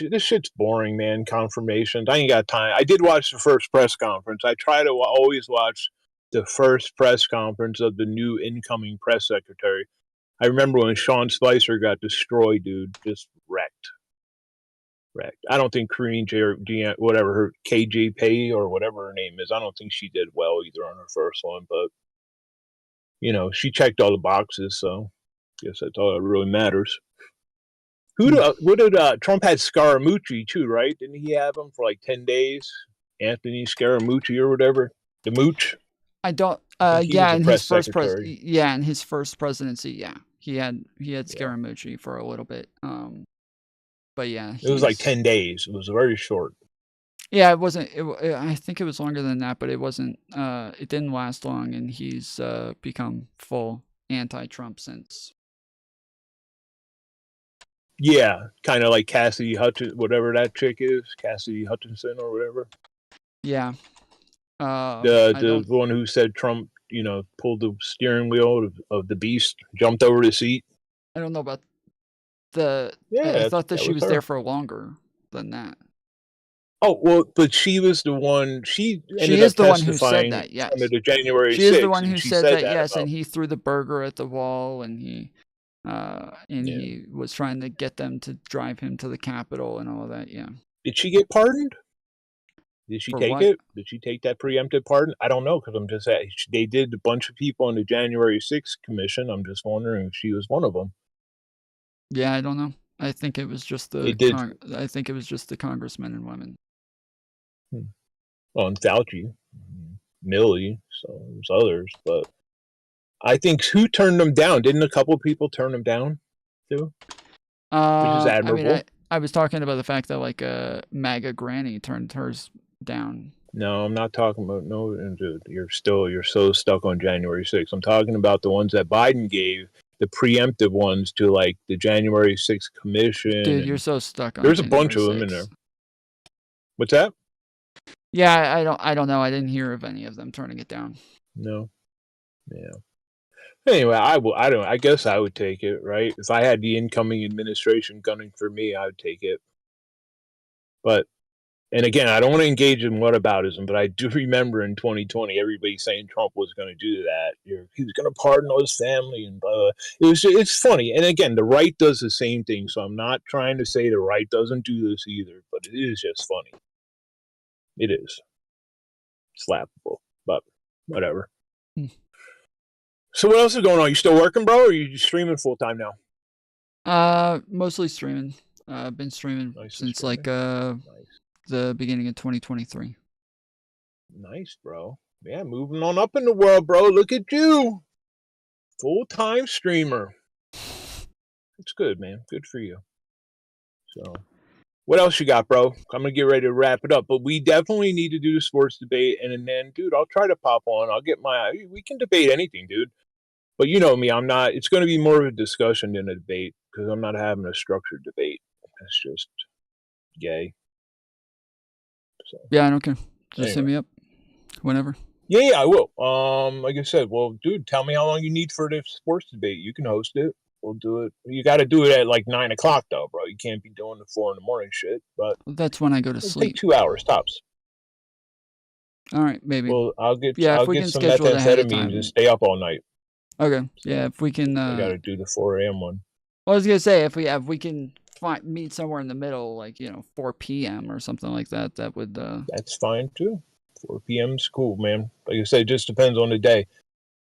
this shit's boring, man. Confirmations. I ain't got time. I did watch the first press conference. I try to always watch the first press conference of the new incoming press secretary. I remember when Sean Spicer got destroyed, dude. Just wrecked. I don't think Karine whatever her KJ Pay or whatever her name is, I don't think she did well either on her first one, but you know, she checked all the boxes, so I guess that's all that really matters. Trump had Scaramucci too, right? Didn't he have him for like 10 days? Anthony Scaramucci or whatever. The Mooch? I don't in his first in his first presidency, yeah. He had Scaramucci for a little bit. But yeah, it was like 10 days. It was very short. Yeah, it wasn't. I think it was longer than that, but it wasn't. It didn't last long, and he's become full anti-Trump since. Yeah, kind of like Cassidy Hutchinson, whatever that chick is, Cassidy Hutchinson or whatever. Yeah. The one who said Trump, pulled the steering wheel of the beast, jumped over the seat. I don't know about the. Yeah, I thought that she was her. there for longer than that. Oh well, but she was the one. She is the one who said that. Yes. Under the January 6th, she is the one who said that. Yes, about... and he threw the burger at the wall, and he he was trying to get them to drive him to the Capitol and all of that. Yeah. Did she get pardoned? Did she take what? it? Did she take that preemptive pardon? I don't know, because I'm just saying they did a bunch of people on the January 6th commission. I'm just wondering if she was one of them. Yeah, I don't know. I think it was just the. I think it was just the congressmen and women. Well, and Fauci, Milley, so there's others, but I think who turned them down? Didn't a couple of people turn them down too? Which is admirable. I mean, I was talking about the fact that like MAGA Granny turned hers down. No, I'm not talking about dude. You're so stuck on January 6th. I'm talking about the ones that Biden gave, the preemptive ones to like the January 6th commission. Dude, you're so stuck on. There's January a bunch 6th. of them in there. What's that? Yeah, I don't know. I didn't hear of any of them turning it down. No. Yeah. Anyway, I guess I would take it, right? If I had the incoming administration gunning for me, I would take it. But, and again, I don't want to engage in whataboutism, but I do remember in 2020, everybody saying Trump was going to do that. He was going to pardon all his family and blah, blah. It's funny. And again, the right does the same thing. So I'm not trying to say the right doesn't do this either, but it is just funny. It is. Slappable, but whatever. So what else is going on? You still working, bro, or are you streaming full time now? Mostly streaming. I've been streaming since like the beginning of 2023. Nice, bro. Yeah, moving on up in the world, bro. Look at you. Full-time streamer. It's good, man. Good for you. So what else you got, bro? I'm going to get ready to wrap it up, but we definitely need to do the sports debate. And then, dude, I'll try to pop on. We can debate anything, dude. But you know me, it's going to be more of a discussion than a debate because I'm not having a structured debate. That's just gay. So, yeah, I don't care. Just hit me up whenever. Yeah, I will. Like I said, well, dude, tell me how long you need for the sports debate. You can host it. We'll do it. You got to do it at like 9 o'clock, though, bro. You can't be doing the 4 a.m. shit. But that's when I go to sleep. Take 2 hours tops. All right, maybe. Well, I'll get if we get can some schedule it ahead of methamphetamines time and stay up all night. Okay. Yeah, if we can. I got to do the 4 a.m. one. Well, I was gonna say if we can meet somewhere in the middle, like 4 p.m. or something like that, that would. That's fine too. 4 p.m.'s cool, man. Like I said, it just depends on the day.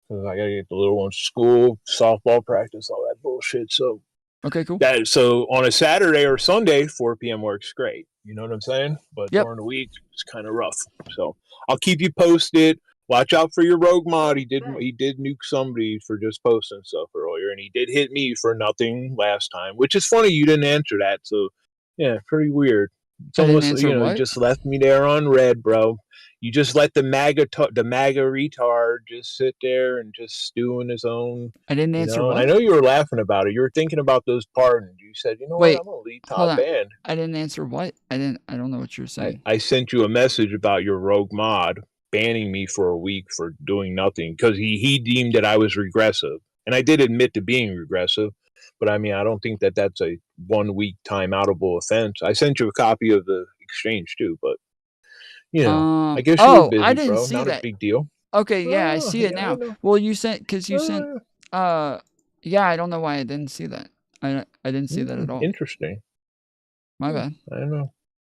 Because I gotta get the little ones to school, softball practice, all that bullshit. So okay, cool. So on a Saturday or Sunday, 4 p.m. works great. You know what I'm saying? But during the week, it's kind of rough. So I'll keep you posted. Watch out for your rogue mod. He did nuke somebody for just posting stuff earlier, and he did hit me for nothing last time, which is funny. You didn't answer that, so yeah, pretty weird. It's almost just left me there on red, bro. You just let the MAGA retard just sit there and just stew in his own. I didn't answer. What? I know you were laughing about it. You were thinking about those pardons. You said, "You know what? I'm gonna leave top band." I didn't answer what? I don't know what you're saying. I sent you a message about your rogue mod banning me for a week for doing nothing because he deemed that I was regressive, and I did admit to being regressive. But I mean, I don't think that that's a 1 week timeoutable offense. I sent you a copy of the exchange too, but I guess you were busy, I didn't bro. see Not that. a big deal. Okay, yeah, I see it now. Well, you sent yeah, I don't know why I didn't see that. I didn't see that at all. Interesting. My bad. I don't know.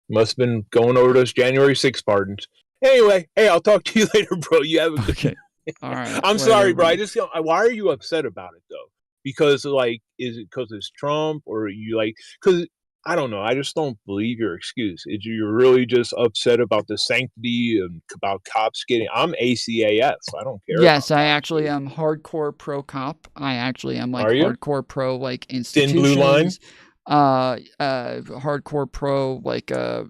Must have been going over those January 6th pardons. Anyway, hey, I'll talk to you later, bro. You have a good. Okay. All right. I'm sorry, bro. Why are you upset about it though? Because is it because it's Trump or you because I don't know. I just don't believe your excuse. You're really just upset about the sanctity and about cops getting. I'm ACAF. I don't care. Yes, I actually am hardcore pro cop. I actually am hardcore pro institutions. Thin blue line. Hardcore pro like American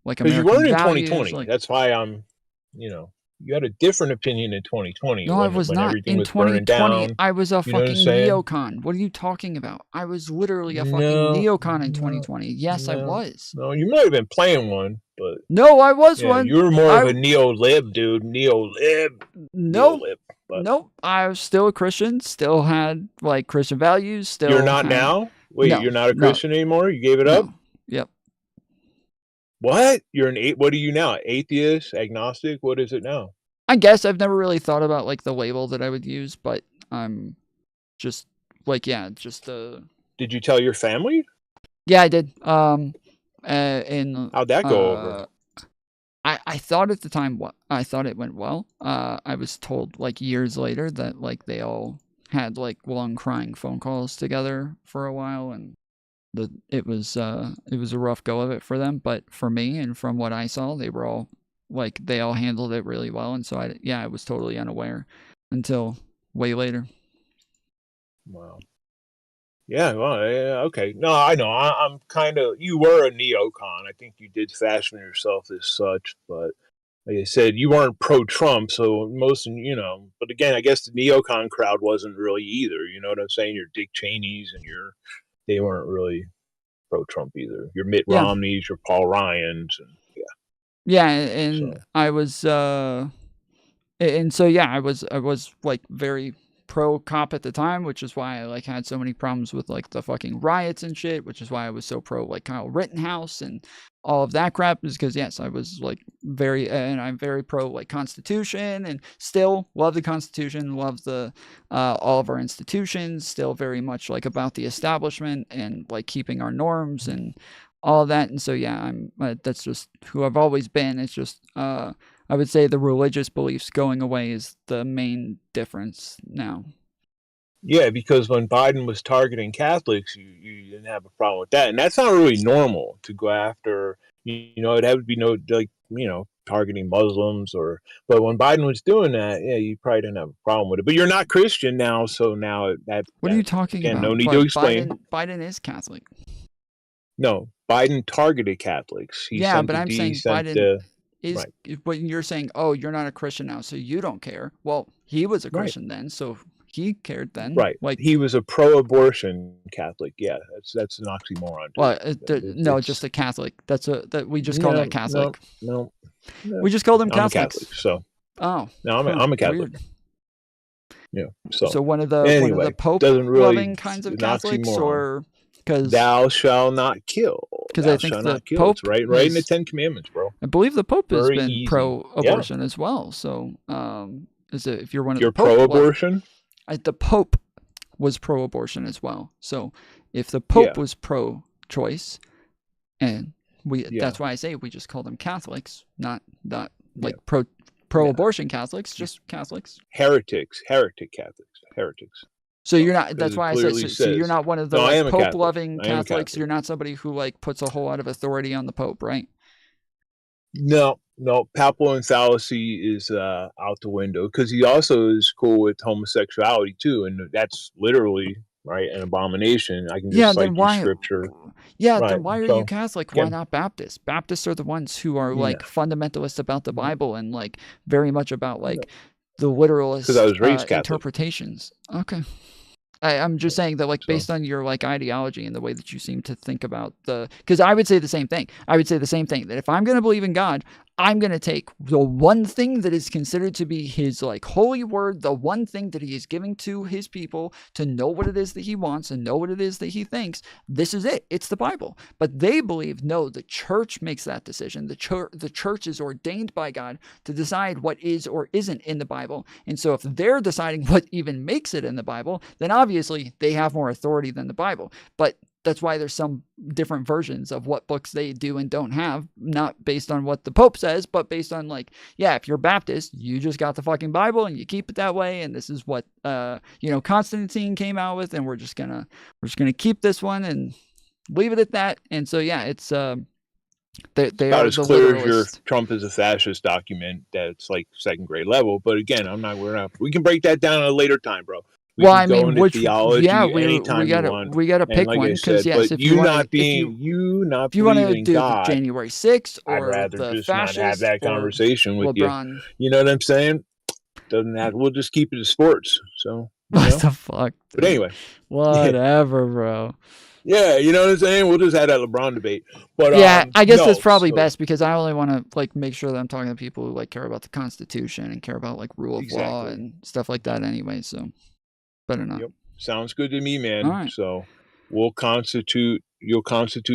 you weren't in values, 2020. That's why I'm You had a different opinion in 2020 No, I was when not. everything In was burning 2020, down. I was a You know what I'm fucking saying? neocon. What are you talking about? I was literally a fucking No, neocon in 2020. Yes, I no, was. no. You might have been playing one, but No, I was yeah, one. you were more of I a neo-lib, dude. Neo-lib. Nope. Neo-lib. But Nope. I was still a Christian, still had like Christian values, still you're not had now? Wait, No, you're not a no, Christian anymore? You gave it up? no. Yep. What? You're what are you now? Atheist, agnostic? What is it now? I guess I've never really thought about like the label that I would use, but I'm just like just Did you tell your family? Yeah, I did. In How'd that go over? I thought at the time I thought it went well. I was told like years later that like they all had like long crying phone calls together for a while, and it was a rough go of it for them. But for me and from what I saw, they were all like they all handled it really well, and so I was totally unaware until way later. Wow. Yeah, well, yeah, okay. No, I know. I'm kind of. You were a neocon. I think you did fashion yourself as such, but like I said, you weren't pro-Trump, so But again, I guess the neocon crowd wasn't really either. You know what I'm saying? Your Dick Cheneys and they weren't really pro-Trump either. Your Mitt Yeah. Romneys, your Paul Ryans, and Yeah, and I was and so yeah, I was like very pro cop at the time, which is why I like had so many problems with like the fucking riots and shit, which is why I was so pro like Kyle Rittenhouse and all of that crap, is because yes, I was like I'm very pro like Constitution, and still love the Constitution, love the all of our institutions, still very much like about the establishment and like keeping our norms and all of that. And so yeah, that's just who I've always been. It's just I would say the religious beliefs going away is the main difference now. yeah, because when Biden was targeting Catholics, you didn't have a problem with that, and that's not really normal to go after. It would be targeting Muslims but when Biden was doing that, yeah, you probably didn't have a problem with it. But you're not Christian now, so now What are you talking again, about? no need to explain. Biden is Catholic. No, Biden targeted Catholics. Yeah, but I'm saying Biden is. right. But you're saying, oh, you're not a Christian now, so you don't care. Well, he was a Christian then, so he cared then. Right. Like he was a pro-abortion Catholic. Yeah, that's an oxymoron. Dude. Well, just a Catholic. That we just call that Catholic. No. We just call them I'm Catholics. a Catholic, so. Oh. No, I'm a Catholic. Weird. Yeah. So one of the Pope loving kinds of Catholics, or because thou shall not kill. Because I think the Pope it's right in the Ten Commandments, bro. I believe the Pope has Very been easy. pro-abortion as well. So is it if you're one of You're the Pope, pro-abortion? The Pope was pro-abortion as well. So if the Pope was pro-choice, and that's why I say we just call them Catholics, not like pro-abortion Catholics, just Catholics. Heretic Catholics. Heretics. So you're not. That's why I said. So you're not one of the Pope-loving Catholics. You're not somebody who like puts a whole lot of authority on the Pope, right? No. Papal lethality is out the window, because he also is cool with homosexuality too, and that's literally an abomination. I can just cite you scripture. Yeah, then why are you Catholic? Why not Baptist? Baptists are the ones who are like fundamentalists about the Bible and like very much about like the literalist because I was raised Catholic. Interpretations. Okay. I'm just saying that, like, based on your, like, ideology and the way that you seem to think about because I would say the same thing. I would say the same thing, that if I'm going to believe in God, I'm going to take the one thing that is considered to be his, like, holy word, the one thing that he is giving to his people to know what it is that he wants and know what it is that he thinks. This is it. It's the Bible. But they believe, no, the church makes that decision. The church is ordained by God to decide what is or isn't in the Bible. And so if they're deciding what even makes it in the Bible, then obviously they have more authority than the Bible. But that's why there's some different versions of what books they do and don't have, not based on what the Pope says, but based on like, yeah, if you're Baptist, you just got the fucking Bible and you keep it that way. And this is what, Constantine came out with. And we're just gonna keep this one and leave it at that. And so, yeah, it's, they about are as the clear as your literalists. Trump is a fascist document that's like second grade level. But again, we can break that down at a later time, bro. We Well, can I go mean, into which theology yeah, anytime you want. we gotta And pick like one I because said, yes, but you not being you not if you want to believing do the God, January 6th I'd or rather the just not have fascist that or conversation with you. LeBron. You know what I'm saying? Doesn't have. We'll just keep it to sports. So you What know. the fuck? But Dude? anyway, Whatever, bro. yeah, you know what I'm saying. We'll just have that LeBron debate. But Yeah, I guess that's no, probably so, best because I only want to like make sure that I'm talking to people who like care about the Constitution and care about like rule of law exactly. and stuff like that anyway. So better not. Yep, sounds good to me, man. All right. So you'll constitute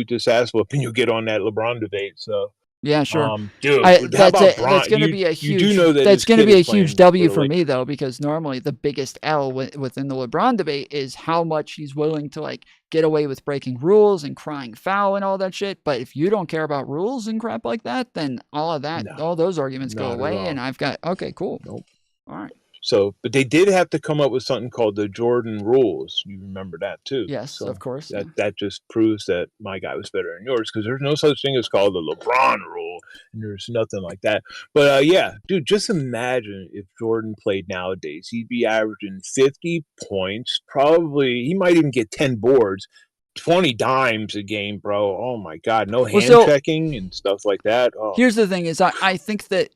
this ass whooping. You'll get on that LeBron debate. So Yeah, sure. dude, how That's about that's Bron? going to be a You do huge. know that That's his going to kid be a is playing huge W the for Lakers. me though, because normally the biggest L within the LeBron debate is how much he's willing to like get away with breaking rules and crying foul and all that shit. But if you don't care about rules and crap like that, then all of that, all those arguments go not at away. all. And I've got okay, cool. Nope. All right. So, but they did have to come up with something called the Jordan rules. You remember that too? Yes, so of course. That just proves that my guy was better than yours because there's no such thing as called the LeBron rule, and there's nothing like that. But yeah, dude, just imagine if Jordan played nowadays. He'd be averaging 50 points. Probably he might even get 10 boards. 20 dimes a game, bro. Oh my God, no hand checking and stuff like that. Oh. Here's the thing: is I think that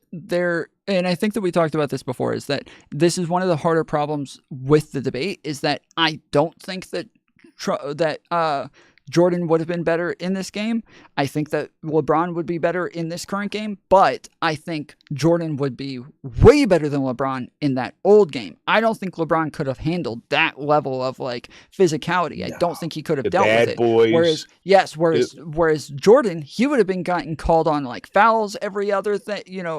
and I think that we talked about this before. Is that this is one of the harder problems with the debate? Is that I don't think that Jordan would have been better in this game. I think that LeBron would be better in this current game, but I think Jordan would be way better than LeBron in that old game. I don't think LeBron could have handled that level of like physicality. I don't think he could have dealt with it. Boys. Whereas Jordan, he would have been getting called on like fouls every other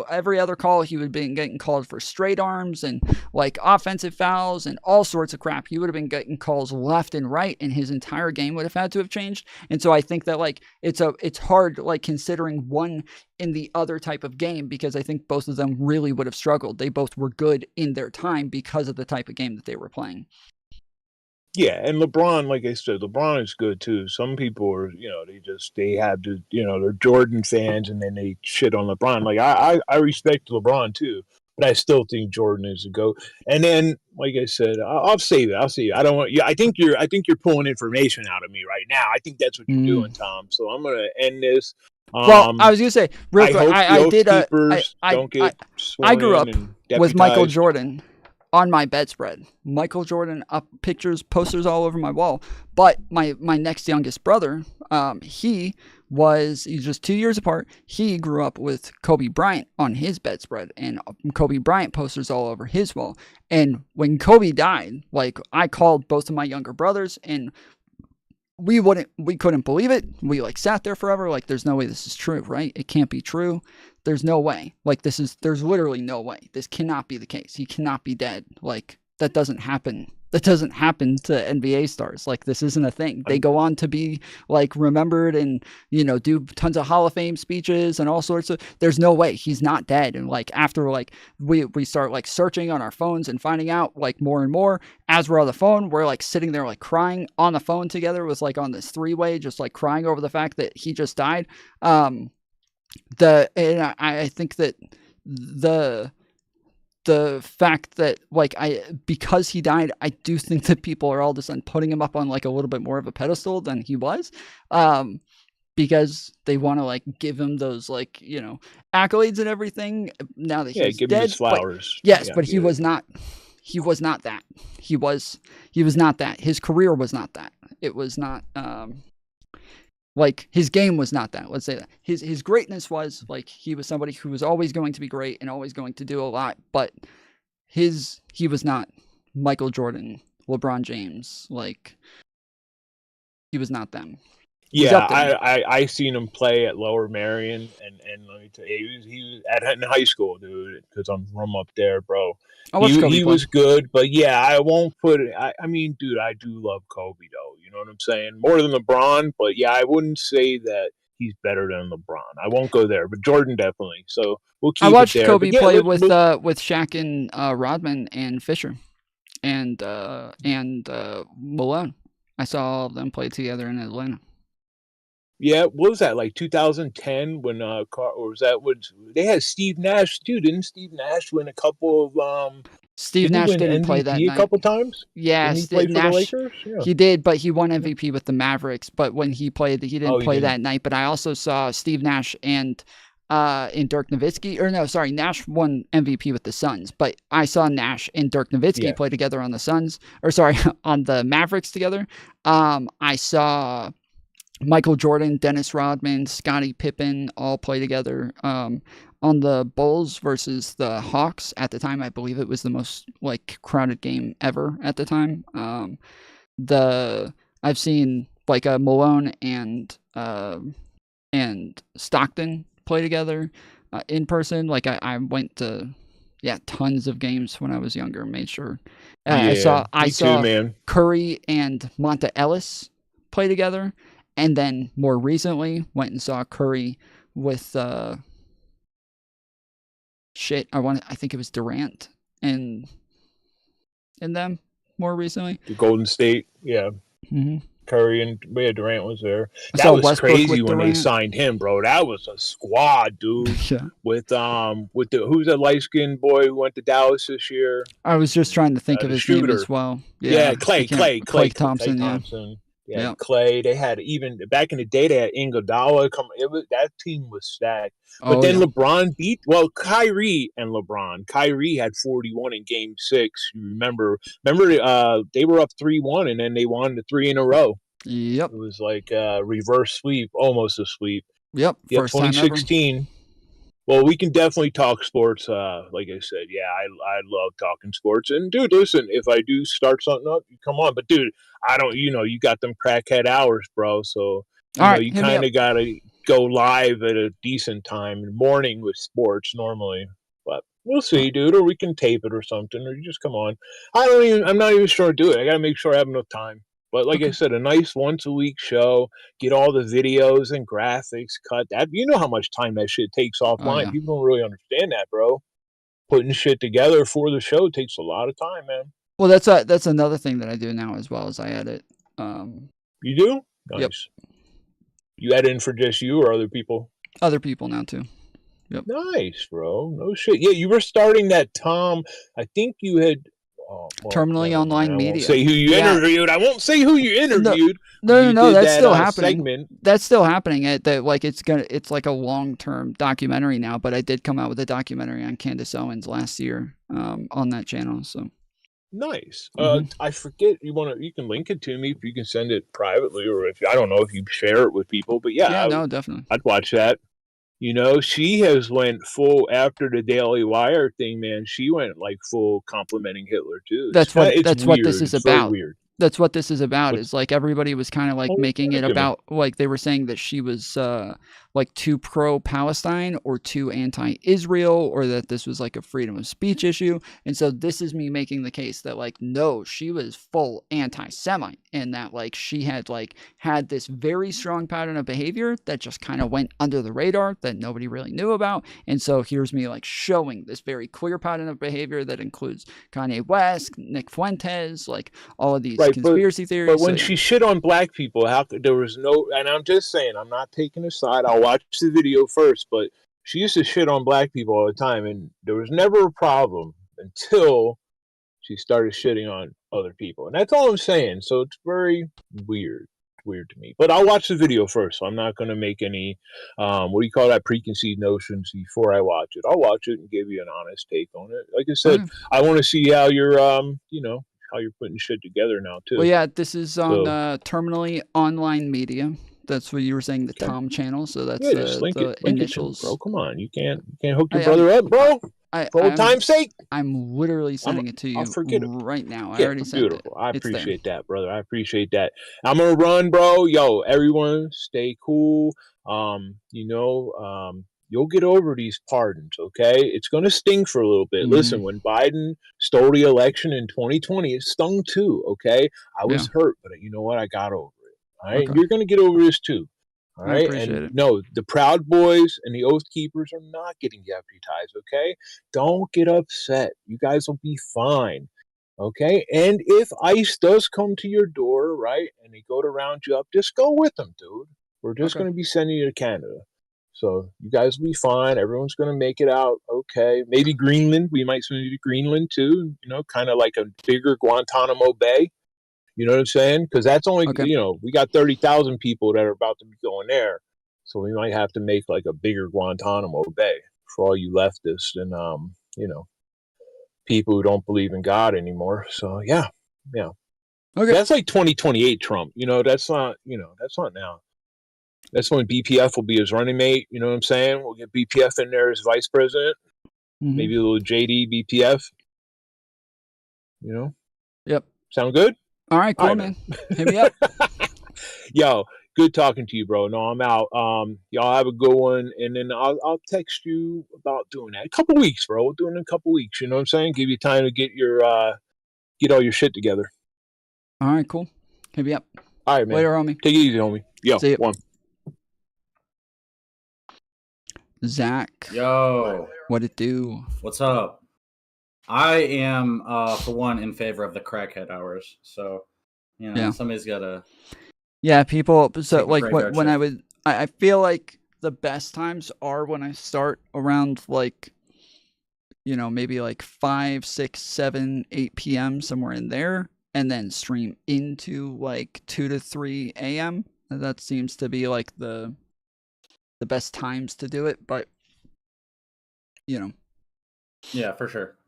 every other call. He would have been getting called for straight arms and like offensive fouls and all sorts of crap. He would have been getting calls left and right, and his entire game would have had to have changed. And so I think that like it's hard like considering one in the other type of game because I think both of them really would have struggled. They both were good in their time because of the type of game that they were playing. Yeah, and LeBron, like I said, LeBron is good too. Some people are, they have to, they're Jordan fans and then they shit on LeBron. Like I respect LeBron too, but I still think Jordan is a GOAT. And then, like I said, I'll save it. I don't want. Yeah, I think you're pulling information out of me right now. I think that's what you're doing, Tom. So I'm gonna end this. Well, I was gonna say real quick. I did. I grew up with Michael Jordan on my bedspread. Michael Jordan pictures, posters all over my wall. But my next youngest brother, he's just 2 years apart. He grew up with Kobe Bryant on his bedspread and Kobe Bryant posters all over his wall. And when Kobe died, like I called both of my younger brothers and we couldn't believe it. We like sat there forever. Like, there's no way this is true, right? It can't be true. There's no way. Like, there's literally no way. This cannot be the case. He cannot be dead. Like, that doesn't happen. That doesn't happen to NBA stars. Like, this isn't a thing. They go on to be like remembered and, do tons of Hall of Fame speeches and all sorts of, there's no way he's not dead. And like, after like, we start like searching on our phones and finding out like more and more as we're on the phone, we're like sitting there, like crying on the phone together. It was like on this 3-way, just like crying over the fact that he just died. I think that the fact that like because he died, I do think that people are all of a sudden putting him up on like a little bit more of a pedestal than he was, because they want to like give him those like accolades and everything now that he's give dead. him his flowers. But he was not. He was not that. He was not that. His career was not that. It was not. Like his game was not that. Let's say that his greatness was like he was somebody who was always going to be great and always going to do a lot, but he was not Michael Jordan, LeBron James. Like he was not them. Yeah, I seen him play at Lower Marion, and let me tell you, he was in high school, dude. Because I'm from up there, bro. He was good, but yeah, I won't put it. I mean, dude, I do love Kobe, though. You know what I'm saying? More than LeBron, but yeah, I wouldn't say that he's better than LeBron. I won't go there, but Jordan definitely. So we'll keep. I watched it there. Kobe play with we'll... Shaq and Rodman and Fisher, and Malone. I saw all of them play together in Atlanta. Yeah, what was that, like 2010 when or was that when they had Steve Nash too? Didn't Steve Nash win a couple of Steve didn't he Nash win didn't play that MVP a night. couple times? Yeah, Didn't he play for the Nash, Lakers? Yeah. he did, but he won MVP with the Mavericks. But when he played, he didn't Oh, he play didn't. that night. But I also saw Steve Nash and Dirk Nowitzki, or no, sorry, Nash won MVP with the Suns. But I saw Nash and Dirk Nowitzki play together on the Suns, or sorry, on the Mavericks together. I saw Michael Jordan, Dennis Rodman, Scottie Pippen all play together on the Bulls versus the Hawks. At the time, I believe it was the most like crowded game ever at the time. I've seen like Malone and Stockton play together in person. Like I went to tons of games when I was younger and made sure. I saw too, man. Curry and Monta Ellis play together. And then more recently, went and saw Curry with I think it was Durant and them more recently. The Golden State, yeah. Mm-hmm. Curry and Durant was there. I That saw was Westbrook crazy with when they Durant. signed him, bro. That was a squad, dude. Yeah. With the who's that light skinned boy who went to Dallas this year? I was just trying to think of The his name shooter. as well. Yeah, Clay Thompson. Thompson. Yeah, Yep. Clay. They had even back in the day. They had Iguodala come. That team was stacked. But Oh, then yeah. LeBron beat Kyrie and LeBron. Kyrie had 41 in Game 6. You remember? They were up 3-1, and then they won the 3 in a row. Yep. It was like a reverse sweep, almost a sweep. Yep. Yeah, First time ever. 2016. Well, we can definitely talk sports. Like I said, yeah, I love talking sports. And dude, listen, if I do start something up, you come on. But dude, I don't. You got them crackhead hours, bro. So you hit me kind up. of gotta go live at a decent time in the morning with sports normally. But we'll see, dude. Or we can tape it or something. Or you just come on. I'm not even sure to do it. I gotta make sure I have enough time. But like I said, a nice once a week show, get all the videos and graphics cut. That you know how much time that shit takes offline. yeah. People don't really understand that, bro. Putting shit together for the show takes a lot of time, man. Well, that's another thing that I do now as well as I edit. You do? Nice. Yep. You edit in for just you or other people? Other people now too. Yep. Nice, bro. No shit. Yeah, you were starting that Tom. I think you had Terminally Online Media. I won't say who you interviewed. I won't say who you interviewed. No, that's still happening. Segment. That's still happening. It's like a long-term documentary now. But I did come out with a documentary on Candace Owens last year on that channel. So nice. I forget. You can link it to me if you can send it privately, or if I don't know if you share it with people. But yeah, no, definitely. I'd watch that. She has went full after the Daily Wire thing, man. She went like full complimenting Hitler too. That's what weird. this is It's very about. weird. That's what this is about. Is like everybody was kind of like making it give about like they were saying that she was like too pro-Palestine or too anti-Israel, or that this was like a freedom of speech issue. And so this is me making the case that like no, she was full anti-Semite, and that like she had this very strong pattern of behavior that just kind of went under the radar that nobody really knew about. And so here's me like showing this very clear pattern of behavior that includes Kanye West, Nick Fuentes, like all of these conspiracy theories. But when she shit on black people, there was no, and I'm just saying, I'm not taking a side. I'll watch the video first, but she used to shit on black people all the time, and there was never a problem until she started shitting on other people. And that's all I'm saying. So it's very weird to me. But I'll watch the video first, so I'm not going to make any, preconceived notions before I watch it. I'll watch it and give you an honest take on it. Like I said, I want to see how you're, how you're putting shit together now too. Well, yeah, this is on Terminally Online Media. That's what you were saying, the Tom channel. So that's just link the it initials. To me, bro. Come on, you can't hook your brother up, bro. For old time's sake. I'm literally sending it to you right now. I already sent it. I appreciate that, brother. I appreciate that. I'm gonna run, bro. Yo, everyone, stay cool. You'll get over these pardons, okay? It's going to sting for a little bit. Listen, when Biden stole the election in 2020, it stung too, okay? I was hurt, but you know what? I got over it, all right? And you're going to get over this too, all right? I appreciate it. No, the Proud Boys and the Oath Keepers are not getting deputized, okay? Don't get upset. You guys will be fine, okay? And if ICE does come to your door, right, and they go to round you up, just go with them, dude. We're just Okay. going to be sending you to Canada. So you guys will be fine. Everyone's going to make it out okay. Maybe Greenland. We might send you to Greenland too, kind of like a bigger Guantanamo Bay. You know what I'm saying? Because that's only, we got 30,000 people that are about to be going there. So we might have to make like a bigger Guantanamo Bay for all you leftists and, people who don't believe in God anymore. So yeah. Okay. That's like 2028 Trump. That's not now. That's when BPF will be his running mate. You know what I'm saying? We'll get BPF in there as vice president. Mhm. Maybe a little JD BPF. Yep. Sound good? All right, cool, man. Hit me up. Yo, good talking to you, bro. No, I'm out. Y'all have a good one, and then I'll text you about doing that. A couple weeks, bro. We'll do it in a couple weeks. You know what I'm saying? Give you time to get all your shit together. All right, cool. Hit me up. All right, man. Later, homie. Take it easy, homie. Yo, See ya. one. Zach. Yo. What it do? What's up? I am, for one, in favor of the crackhead hours. So, Yeah. somebody's got to. Yeah, people. So Take a like graveyard when shift. I feel like the best times are when I start around like, maybe like 5, 6, 7, 8 p.m. somewhere in there, and then stream into like 2 to 3 a.m. That seems to be like the best times to do it, but Yeah, for sure.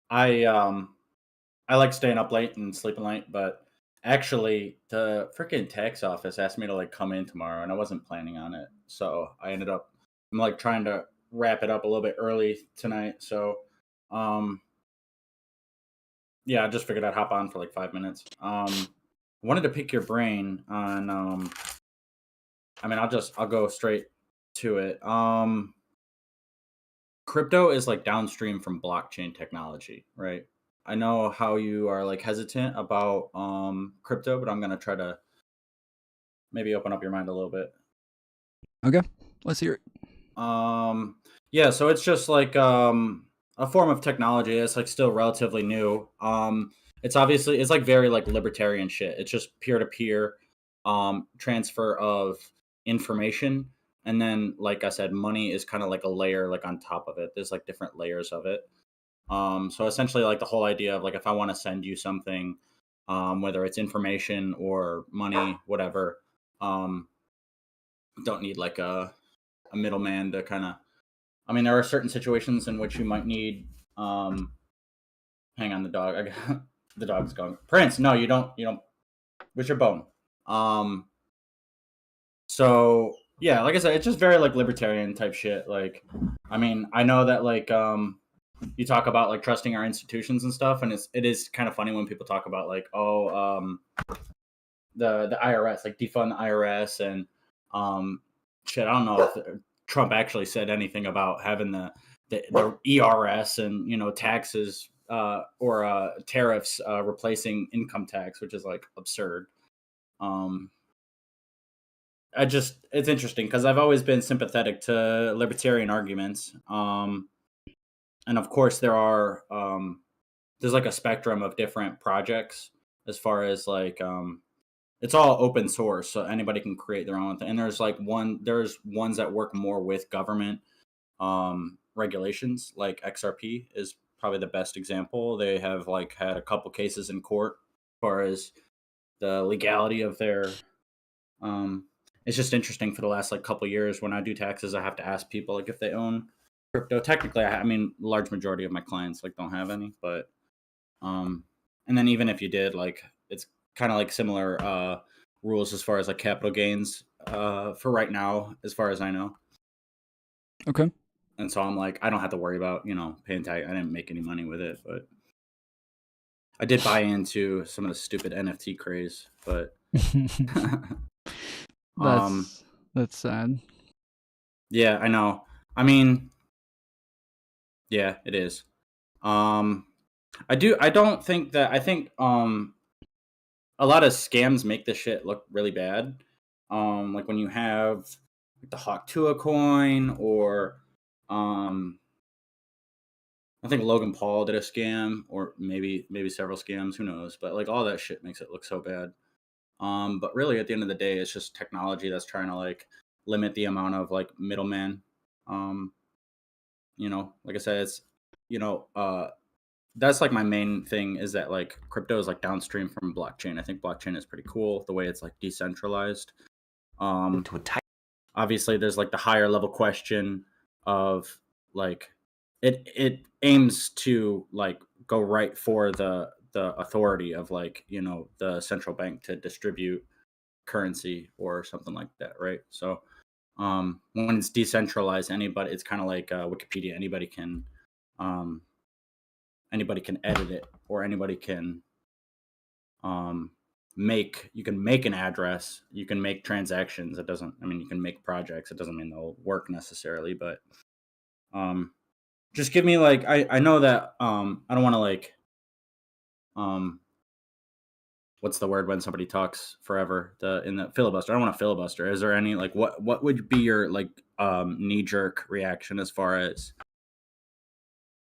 I like staying up late and sleeping late, but actually the freaking tax office asked me to like come in tomorrow, and I wasn't planning on it. So I'm like trying to wrap it up a little bit early tonight. So yeah, I just figured I'd hop on for like 5 minutes. I wanted to pick your brain on I'll go straight to it. Crypto is like downstream from blockchain technology, right? I know how you are like hesitant about crypto, but I'm gonna try to maybe open up your mind a little bit. Okay, let's hear it. Yeah, so it's just like a form of technology that's like still relatively new. It's like very like libertarian shit. It's just peer to peer transfer of information. And then, like I said, money is kind of like a layer like on top of it. There's like different layers of it. So essentially, like the whole idea of like if I want to send you something, whether it's information or money, whatever, don't need like a middleman to kind of. I mean, there are certain situations in which you might need. Hang on, the dog. The dog's going. Prince, no, you don't. Where's your bone? So yeah, like I said, it's just very like libertarian type shit. Like, I mean, I know that like you talk about like trusting our institutions and stuff, and it is kind of funny when people talk about like the IRS, like defund the IRS and shit. I don't know if Trump actually said anything about having the ERS and taxes or tariffs replacing income tax, which is like absurd. It's interesting because I've always been sympathetic to libertarian arguments. And of course there's like a spectrum of different projects as far as like, it's all open source. So anybody can create their own thing. And there's ones that work more with government, regulations, like XRP is probably the best example. They have like had a couple cases in court as far as the legality of their, it's just interesting for the last like couple years when I do taxes, I have to ask people like if they own crypto. Technically, I mean, large majority of my clients like don't have any, but and then even if you did, like it's kind of like similar rules as far as like capital gains for right now, as far as I know. Okay. And so I'm like, I don't have to worry about paying tax. I didn't make any money with it, but I did buy into some of the stupid NFT craze, but. That's sad. Yeah, I know. I mean, yeah, it is. I think a lot of scams make this shit look really bad. Like when you have the Hawk Tua coin or I think Logan Paul did a scam or maybe several scams, who knows, but like all that shit makes it look so bad. But really, at the end of the day, it's just technology that's trying to like limit the amount of like middleman. Like I said, it's that's like my main thing is that like crypto is like downstream from blockchain. I think blockchain is pretty cool the way it's like decentralized. Obviously, there's like the higher level question of like it aims to like go right for the authority of like the central bank to distribute currency or something like that, right? So when it's decentralized, it's kind of like Wikipedia. Anybody can edit it, or anybody can you can make an address, you can make transactions. You can make projects. It doesn't mean they'll work necessarily, but just give me like I know that I don't want to like what's the word when somebody talks forever in the filibuster. I don't want to filibuster. Is there any like what would be your like knee jerk reaction as far as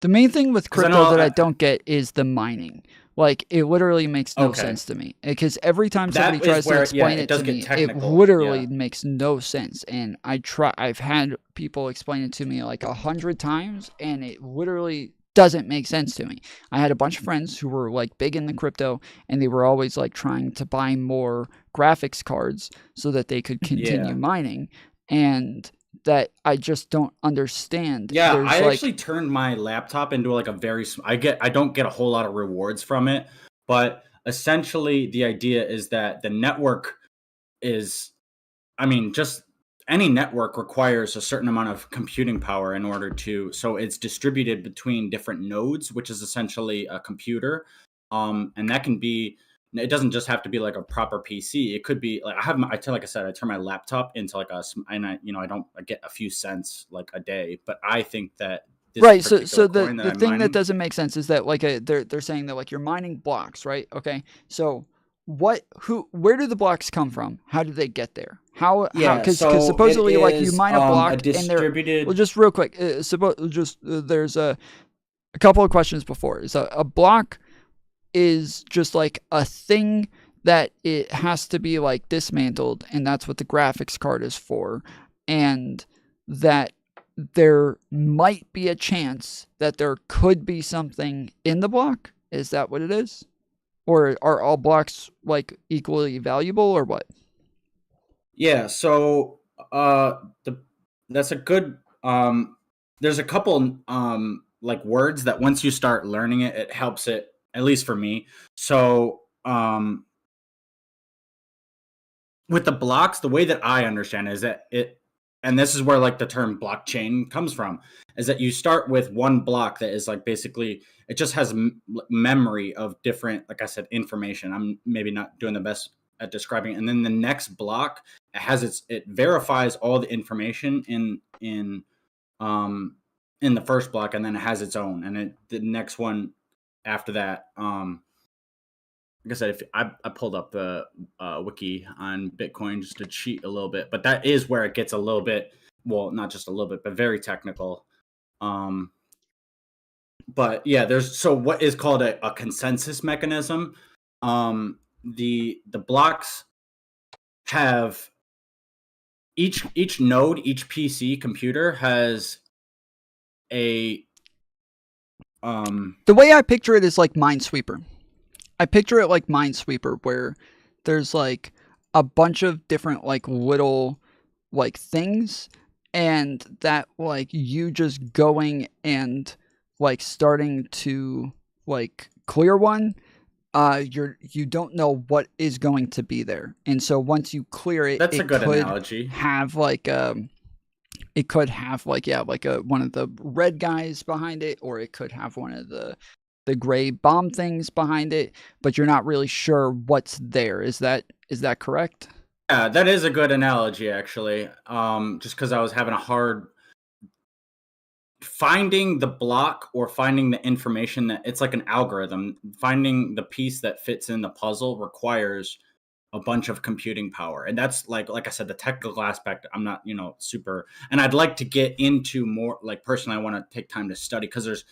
the main thing with 'Cause I crypto know that I don't get is the mining. Like, it literally makes no Okay. sense to me. Because every time That somebody is tries to where- yeah, explain it it does to get me, it technical, literally yeah. makes no sense. And I've had people explain it to me like 100 times, and it literally doesn't make sense to me. I had a bunch of friends who were like big in the crypto, and they were always like trying to buy more graphics cards so that they could continue Yeah. mining. And that I just don't understand. Yeah, There's I like, actually turned my laptop into like a very I don't get a whole lot of rewards from it, but essentially the idea is that the network is just any network requires a certain amount of computing power in order to so it's distributed between different nodes, which is essentially a computer. And that can be it doesn't just have to be like a proper PC. It could be like like I said, I turn my laptop into like I get a few cents like a day, but I think that this right, so particular the coin that the I'm thing that mining, doesn't make sense is that like they're saying that like you're mining blocks, right? Okay, so where do the blocks come from? How do they get there? How Yeah, because so it supposedly like you is mine a a block and distributed. well, just real quick, there's a couple of questions before. Is a block is just like a thing that it has to be like dismantled, and that's what the graphics card is for, and that there might be a chance that there could be something in the block. Is that what it is? Or are all blocks like equally valuable, or what? Yeah, so that's a good there's a couple like words that once you start learning it, it helps it, at least for me. So with the blocks, the way that I understand it is that and this is where like the term blockchain comes from, is that you start with one block that is like basically it just has memory of different, like I said, information. I'm maybe not doing the best at describing it. And then the next block, it verifies all the information in the first block, and then it has its own, and the next one after that, like I said, if I pulled up the wiki on Bitcoin just to cheat a little bit, but that is where it gets a little bit, well, not just a little bit, but very technical. But yeah, there's what is called a consensus mechanism. The blocks have each node, each PC computer has a The way I picture it is like Minesweeper. I picture it like Minesweeper, where there's like a bunch of different like little like things, and that like you just going and like starting to like clear one, you don't know what is going to be there, and so once you clear it, That's a it good could analogy. have like it could have like one of the red guys behind it, or it could have one of the gray bomb things behind it, but you're not really sure what's there. Is that correct? Yeah, that is a good analogy, actually. Just because I was having a hard finding the block or finding the information that it's like an algorithm. Finding the piece that fits in the puzzle requires a bunch of computing power, and that's like I said, the technical aspect. I'm not super, and I'd like to get into more. Like personally, I want to take time to study because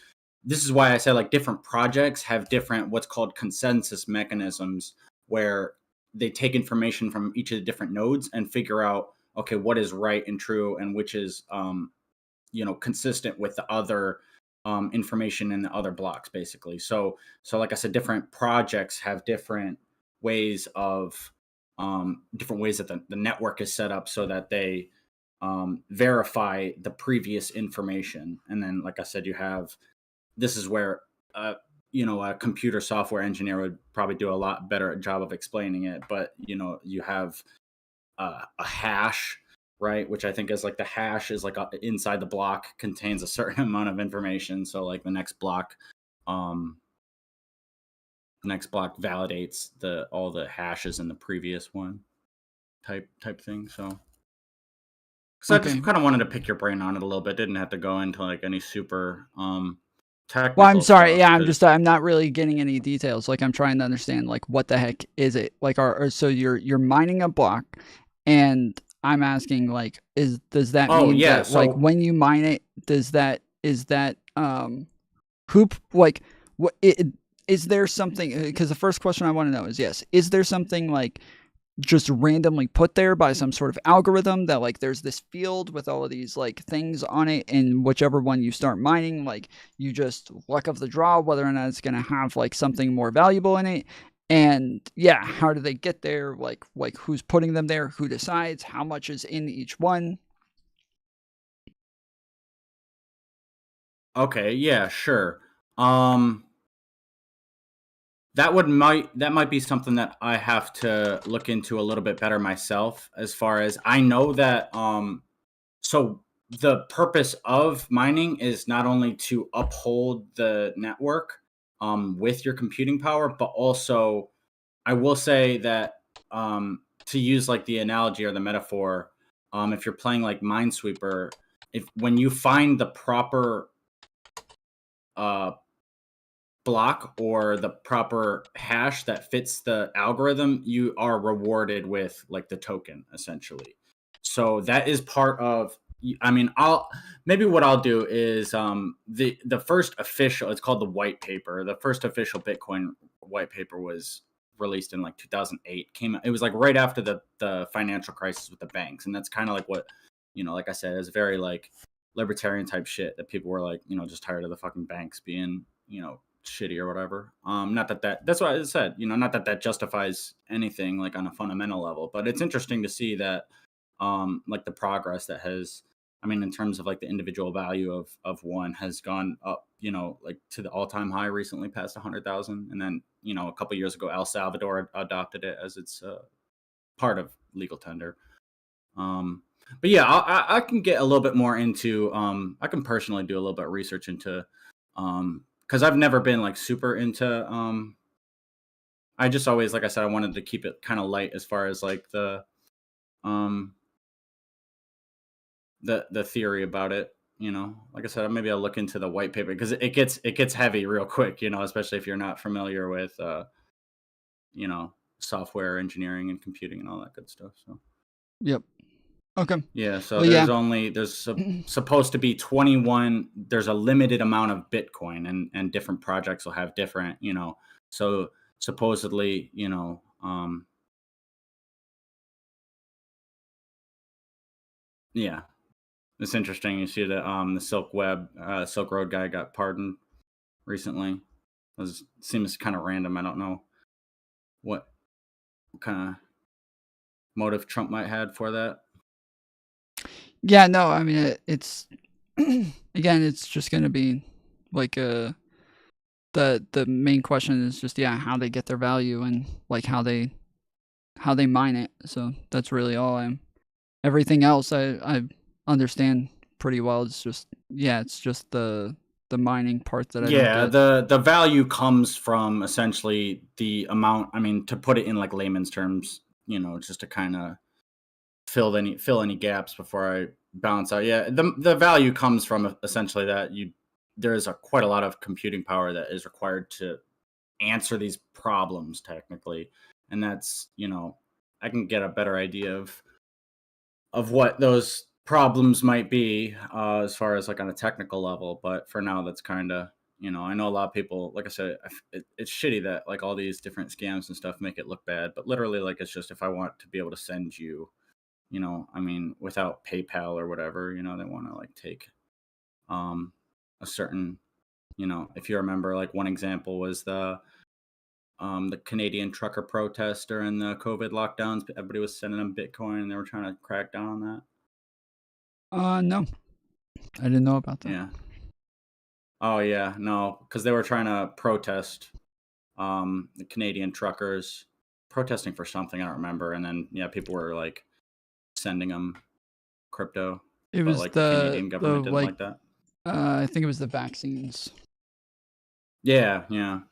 this is why I say like different projects have different what's called consensus mechanisms, where they take information from each of the different nodes and figure out, okay, what is right and true and which is consistent with the other information in the other blocks, basically. So like I said, different projects have different ways that the network is set up so that they verify the previous information. And then, like I said, this is where a computer software engineer would probably do a lot better job of explaining it. But you have a hash, right? Which I think is like the hash is like inside the block contains a certain amount of information. So like the next block validates all the hashes in the previous one type thing. So I just kind of wanted to pick your brain on it a little bit. Didn't have to go into like any super technical Well, I'm sorry. stuff, Yeah, 'cause- I'm not really getting any details. Like, I'm trying to understand, like, what the heck is it? Like, so you're mining a block, and I'm asking, like, does that mean that, like, when you mine it, is there something? Because the first question I want to know is, yes, is there something like just randomly put there by some sort of algorithm that, like, there's this field with all of these like things on it, and whichever one you start mining, like, you just luck of the draw whether or not it's going to have like something more valuable in it? And yeah, how do they get there? Like who's putting them there? Who decides? How much is in each one? Okay, yeah, sure. That might be something that I have to look into a little bit better myself, as far as I know that so the purpose of mining is not only to uphold the network with your computing power, but also I will say that to use like the analogy or the metaphor, if you're playing like Minesweeper, when you find the proper block or the proper hash that fits the algorithm, you are rewarded with like the token, essentially. So that is part of, I mean, what I'll do is the first official, it's called the white paper. The first official Bitcoin white paper was released in like 2008. It was like right after the financial crisis with the banks. And that's kind of like what, like I said, is very like libertarian type shit that people were like, just tired of the fucking banks being, shitty or whatever. Not that's what I said, not that justifies anything like on a fundamental level, but it's interesting to see that like the progress that has, I mean, in terms of like the individual value of one has gone up, like to the all-time high recently, past 100,000. And then, a couple years ago, El Salvador adopted it as its part of legal tender. But yeah, I can get a little bit more into, I can personally do a little bit of research into, because I've never been like super into, I just always, like I said, I wanted to keep it kind of light as far as like the theory about it, like I said, maybe I'll look into the white paper because it gets heavy real quick, especially if you're not familiar with, software engineering and computing and all that good stuff. So. Yep. Okay. Yeah. So Well, there's supposed to be 21. There's a limited amount of Bitcoin, and different projects will have different, so supposedly, yeah, it's interesting. You see that the Silk Road guy got pardoned recently. Seems kind of random. I don't know what kind of motive Trump might had for that. Yeah, no, I mean, it's again, it's just going to be like the main question is just, yeah, how they get their value and like how they mine it. So that's really all. Everything else I understand pretty well. It's just, yeah, it's just the mining part that I don't get. The value comes from essentially the amount, I mean, to put it in like layman's terms, just to kind of fill any gaps before I balance out. Yeah, the value comes from essentially that there is quite a lot of computing power that is required to answer these problems technically, and that's, I can get a better idea of what those problems might be as far as like on a technical level. But for now, that's kind of, you know, I know a lot of people, like I said, it's shitty that like all these different scams and stuff make it look bad, but literally, like, it's just if I want to be able to send you, you know, I mean, without PayPal or whatever, you know, they want to like take a certain, you know, if you remember, like one example was the Canadian trucker protest during the COVID lockdowns. Everybody was sending them Bitcoin and they were trying to crack down on that. No. I didn't know about that. Yeah. Oh yeah, no, because they were trying to protest the Canadian truckers protesting for something, I don't remember, and then yeah, people were like sending them crypto. It but was like the Canadian government didn't like that. I think it was the vaccines. Yeah, yeah.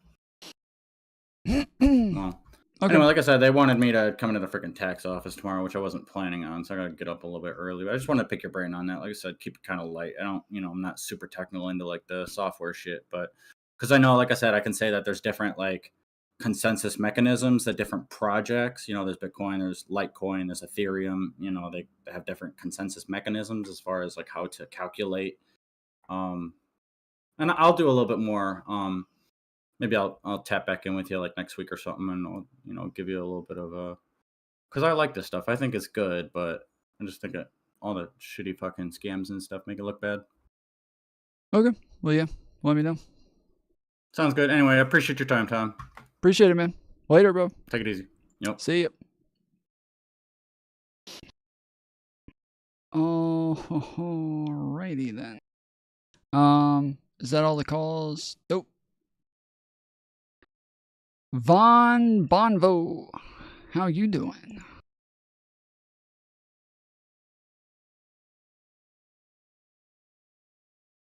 Well, Okay. anyway, like I said, they wanted me to come into the freaking tax office tomorrow, which I wasn't planning on, so I gotta get up a little bit early. But I just wanted to pick your brain on that. Like I said, keep it kind of light. I don't, you know, I'm not super technical into like the software shit, but because I know, like I said, I can say that there's different like consensus mechanisms that different projects, you know, there's Bitcoin, there's Litecoin, there's Ethereum, you know, they have different consensus mechanisms as far as like how to calculate. And I'll do a little bit more. Maybe I'll tap back in with you like next week or something, and I'll, you know, give you a little bit of a, because I like this stuff. I think it's good, but I just think that all the shitty fucking scams and stuff make it look bad. Okay. Well, yeah. Let me know. Sounds good. Anyway, I appreciate your time, Tom. Appreciate it, man. Later, bro. Take it easy. Yep. See ya. Alrighty then. Is that all the calls? Nope. Von Bonvo, how you doing?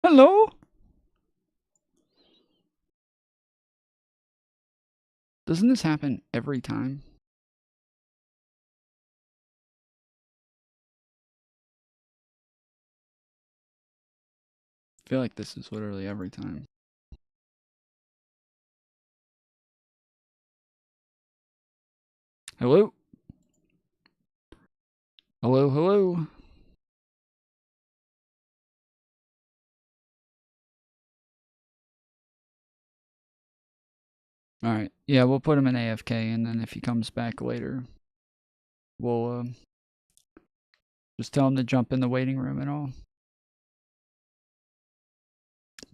Hello? Doesn't this happen every time? I feel like this is literally every time. Hello? Hello, hello? Alright, yeah, we'll put him in AFK, and then if he comes back later, we'll just tell him to jump in the waiting room and all.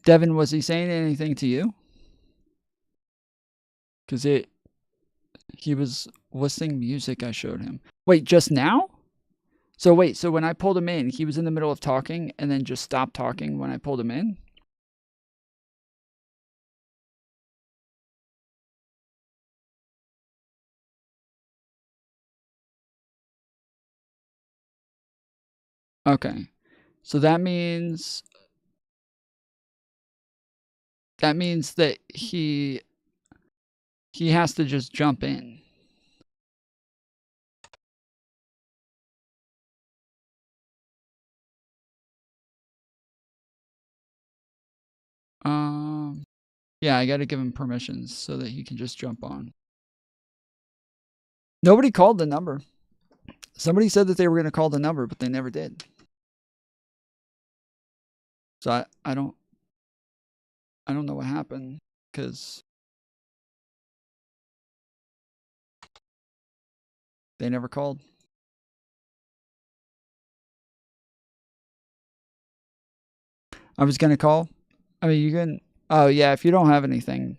Devin, was he saying anything to you? Because he was listening music I showed him. Wait, just now? So wait, so when I pulled him in, he was in the middle of talking and then just stopped talking when I pulled him in? Okay. So that means that he has to just jump in. Yeah, I gotta give him permissions so that he can just jump on. Nobody called the number. Somebody said that they were gonna call the number, but they never did. So I don't know what happened, because they never called. I was gonna call. I mean, you can. Oh yeah, if you don't have anything,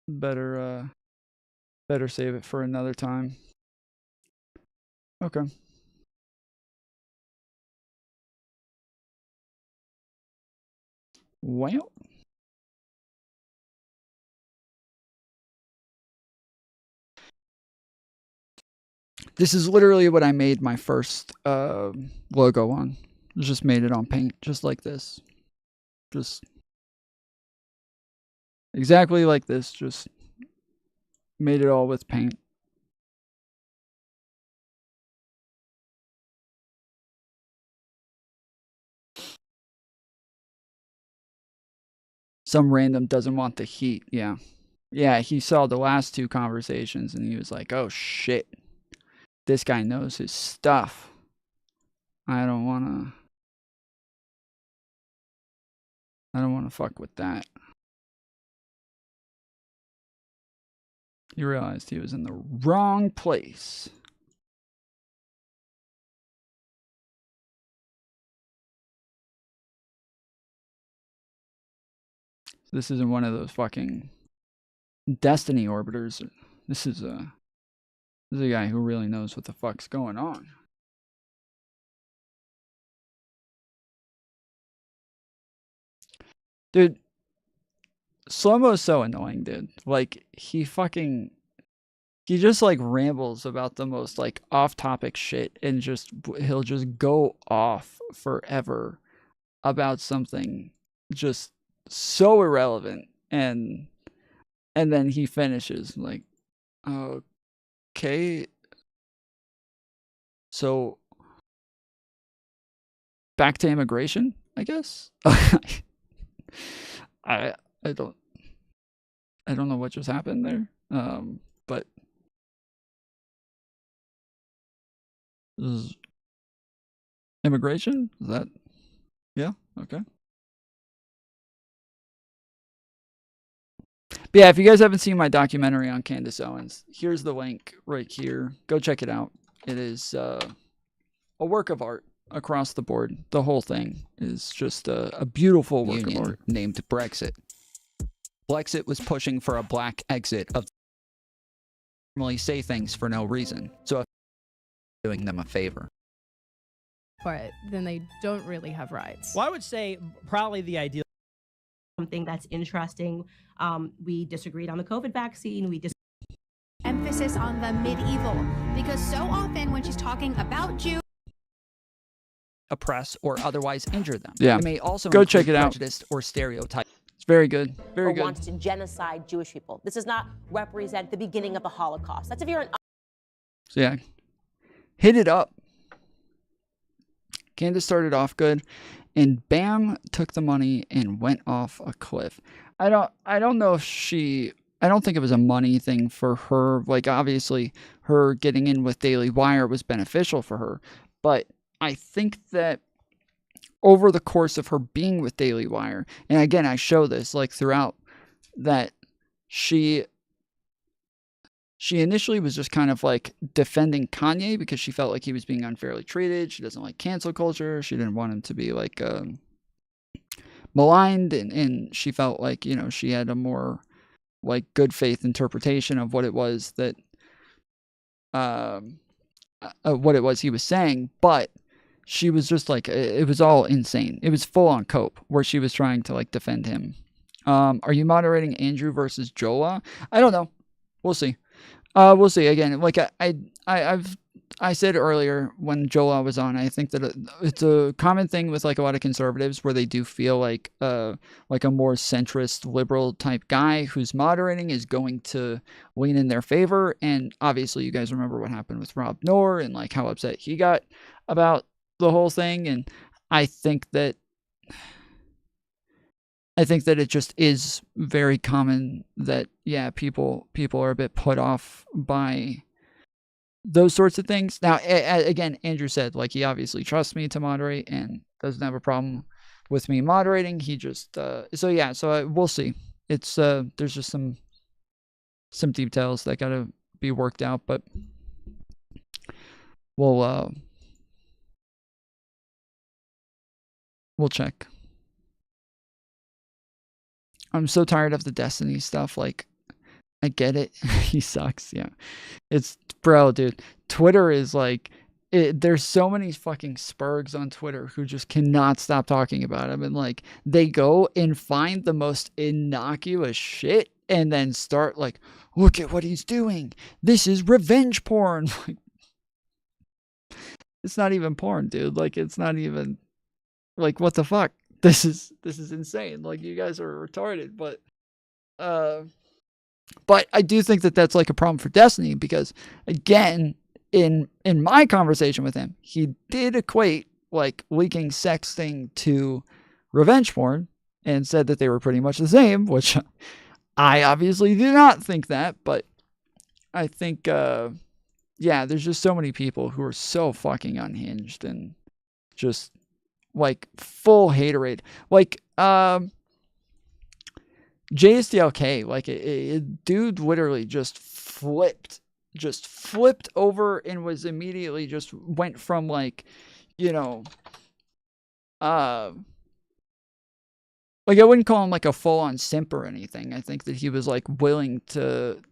better save it for another time. Okay. Well. This is literally what I made my first logo on. Just made it on Paint, just like this. Just exactly like this. Just made it all with Paint. Some random doesn't want the heat. Yeah. Yeah, he saw the last two conversations and he was like, oh shit. This guy knows his stuff. I don't want to. I don't want to fuck with that. He realized he was in the wrong place. This isn't one of those fucking destiny orbiters. This is a guy who really knows what the fuck's going on. Dude, Slow-Mo's so annoying, dude. Like, he just like rambles about the most like off-topic shit and he'll just go off forever about something just so irrelevant, and then he finishes like, okay, so back to immigration, I guess. I don't know what just happened there, but is immigration, is that, yeah, okay. But yeah, if you guys haven't seen my documentary on Candace Owens, here's the link right here. Go check it out. It is a work of art across the board. The whole thing is just a beautiful work of art. Named Brexit. Brexit was pushing for a black exit of normally say things for no reason. So if doing them a favor. But then they don't really have rights. Well, I would say probably the ideal. Something that's interesting. We disagreed on the COVID vaccine. Emphasis on the medieval, because so often when she's talking about Jews, oppress or otherwise injure them. Yeah. It may also go check it out. Prejudice or stereotype. It's very good. Very good. Wants to genocide Jewish people. This does not represent the beginning of the Holocaust. That's if you're an. So yeah, hit it up. Candace started off good, and bam, took the money and went off a cliff. I don't know if I don't think it was a money thing for her. Like, obviously, her getting in with Daily Wire was beneficial for her. But I think that over the course of her being with Daily Wire, and again, I show this, like, throughout, that she initially was just kind of, like, defending Kanye because she felt like he was being unfairly treated. She doesn't like cancel culture. She didn't want him to be, like, maligned, and she felt like, you know, she had a more like good faith interpretation of what it was that what it was he was saying. But she was just like, it was all insane. It was full on cope where she was trying to like defend him. Are you moderating Andrew versus Jola? I don't know. We'll see. We'll see. Again, like I said earlier when Jola was on, I think that it's a common thing with like a lot of conservatives where they do feel like a more centrist liberal type guy who's moderating is going to lean in their favor. And obviously you guys remember what happened with Rob Noor and like how upset he got about the whole thing. And I think that it just is very common that, yeah, people are a bit put off by those sorts of things. Now, again, Andrew said, like, he obviously trusts me to moderate and doesn't have a problem with me moderating. He just, so we'll see. It's, there's just some details that gotta be worked out, but we'll check. I'm so tired of the Destiny stuff. Like, I get it. He sucks. Yeah. It's, bro, dude. Twitter is like, there's so many fucking spurgs on Twitter who just cannot stop talking about him. And like, they go and find the most innocuous shit and then start like, look at what he's doing. This is revenge porn. Like, it's not even porn, dude. Like, it's not even, like, what the fuck? This is insane. Like, you guys are retarded, but I do think that that's like a problem for Destiny because, again, in my conversation with him, he did equate like leaking sexting to revenge porn and said that they were pretty much the same, which I obviously do not think that, but I think, yeah, there's just so many people who are so fucking unhinged and just like full haterade. Like, JSDLK, like dude literally just flipped over and was immediately just went from like, you know, like I wouldn't call him like a full-on simp or anything. I think that he was like willing to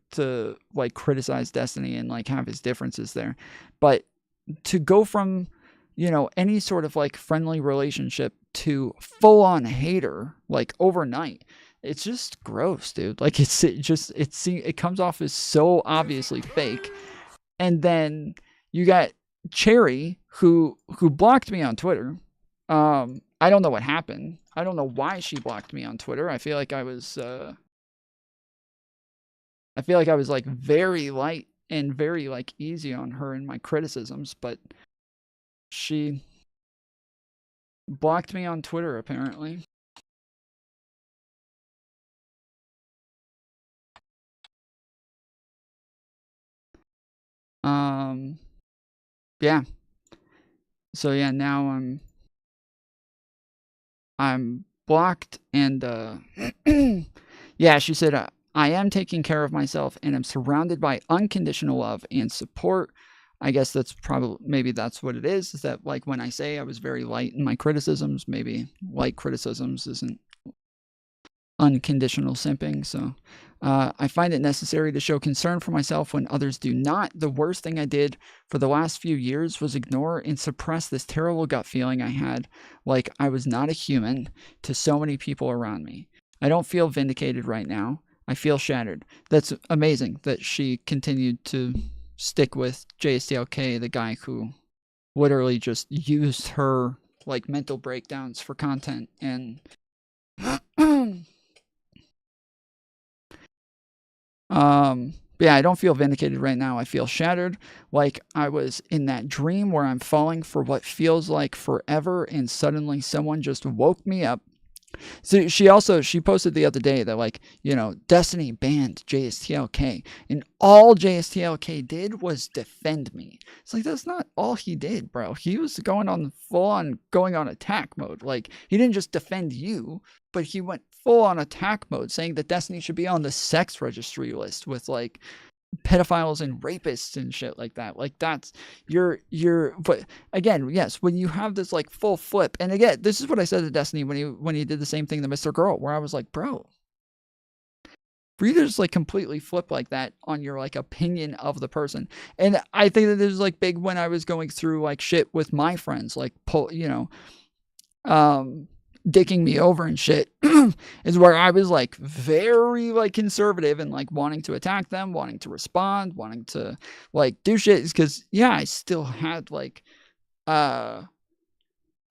like criticize Destiny and like have his differences there. But to go from, you know, any sort of like friendly relationship to full-on hater like overnight, it's just gross, dude. Like it comes off as so obviously fake. And then you got Cherry who blocked me on Twitter. I don't know what happened. I don't know why she blocked me on Twitter. I feel like I was like very light and very like easy on her in my criticisms, but she blocked me on Twitter apparently. Yeah. So yeah, now I'm blocked and yeah, she said I am taking care of myself and I'm surrounded by unconditional love and support. I guess that's maybe that's what it is that like when I say I was very light in my criticisms, maybe light criticisms isn't unconditional simping. So I find it necessary to show concern for myself when others do not. The worst thing I did for the last few years was ignore and suppress this terrible gut feeling I had like I was not a human to so many people around me. I don't feel vindicated right now. I feel shattered. That's amazing that she continued to stick with JSTLK, the guy who literally just used her like mental breakdowns for content. And yeah, I don't feel vindicated right now. I feel shattered, like I was in that dream where I'm falling for what feels like forever and suddenly someone just woke me up. So she posted the other day that like, you know, Destiny banned JSTLK and all JSTLK did was defend me. It's like, that's not all he did, bro. He was going on attack mode. Like, he didn't just defend you, but he went full on attack mode, saying that Destiny should be on the sex registry list with like pedophiles and rapists and shit like that. Like, that's but again, yes, when you have this like full flip, and again, this is what I said to Destiny when he did the same thing to Mr. Girl, where I was like, bro, for you to just like completely flip like that on your like opinion of the person. And I think that this is like big when I was going through like shit with my friends, like dicking me over and shit, is where I was like very like conservative and like wanting to attack them, wanting to respond, wanting to like do shit, is because yeah, I still had like I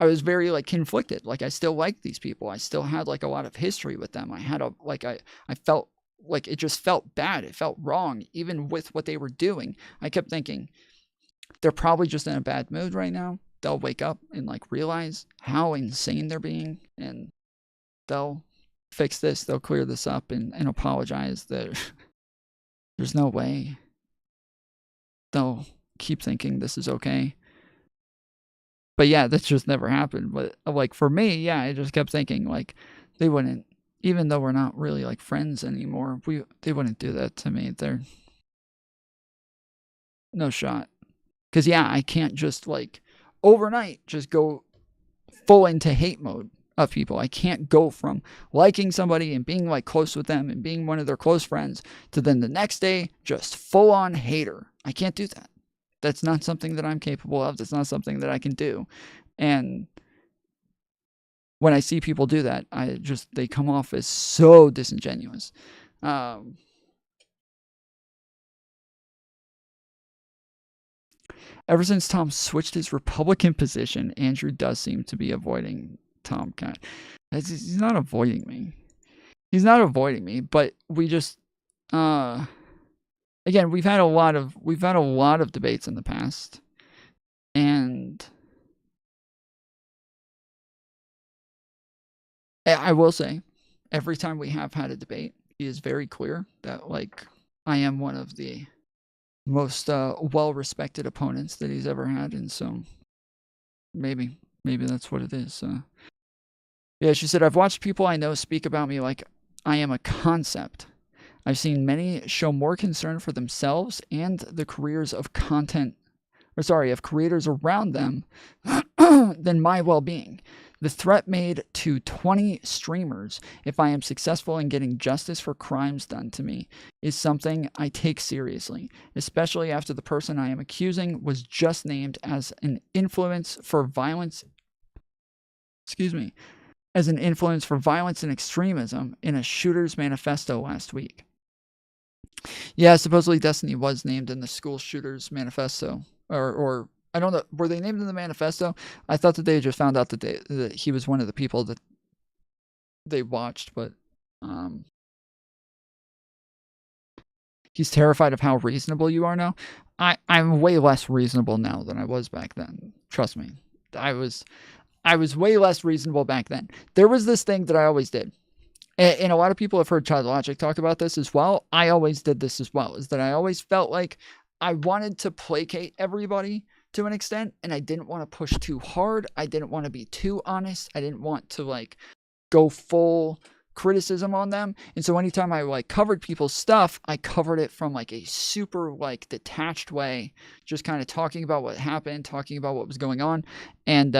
was very like conflicted. Like, I still liked these people. I still had like a lot of history with them. I had I felt like it just felt bad. It felt wrong, even with what they were doing. I kept thinking, they're probably just in a bad mood right now. They'll wake up and like realize how insane they're being, and they'll fix this. They'll clear this up and apologize. There's no way they'll keep thinking this is okay. But yeah, that's just never happened. But like for me, yeah, I just kept thinking like they wouldn't, even though we're not really like friends anymore, they wouldn't do that to me. They're no shot. Because yeah, I can't just like overnight just go full into hate mode of people. I can't go from liking somebody and being like close with them and being one of their close friends to then the next day just full on hater. I can't do that. That's not something that I'm capable of. That's not something that I can do. And when I see people do that, they come off as so disingenuous. Ever since Tom switched his Republican position, Andrew does seem to be avoiding Tom. He's not avoiding me. He's not avoiding me, but we just, again, we've had a lot of debates in the past, and I will say, every time we have had a debate, he is very clear that like I am one of the most well-respected opponents that he's ever had, and so maybe that's what it is. Yeah, she said, I've watched people I know speak about me like I am a concept. I've seen many show more concern for themselves and the careers of of creators around them than my well-being. The threat made to 20 streamers if I am successful in getting justice for crimes done to me is something I take seriously, especially after the person I am accusing was just named as an influence for violence and extremism in a shooter's manifesto last week. Yeah, supposedly Destiny was named in the school shooters manifesto, or I don't know, were they named in the manifesto? I thought that they just found out that he was one of the people that they watched, but he's terrified of how reasonable you are now. I'm way less reasonable now than I was back then. Trust me. I was way less reasonable back then. There was this thing that I always did. And a lot of people have heard Child Logic talk about this as well. I always did this as well, is that I always felt like I wanted to placate everybody to an extent, and I didn't want to push too hard. I didn't want to be too honest. I didn't want to like go full criticism on them. And so anytime I like covered people's stuff, I covered it from like a super like detached way, just kind of talking about what happened, talking about what was going on. And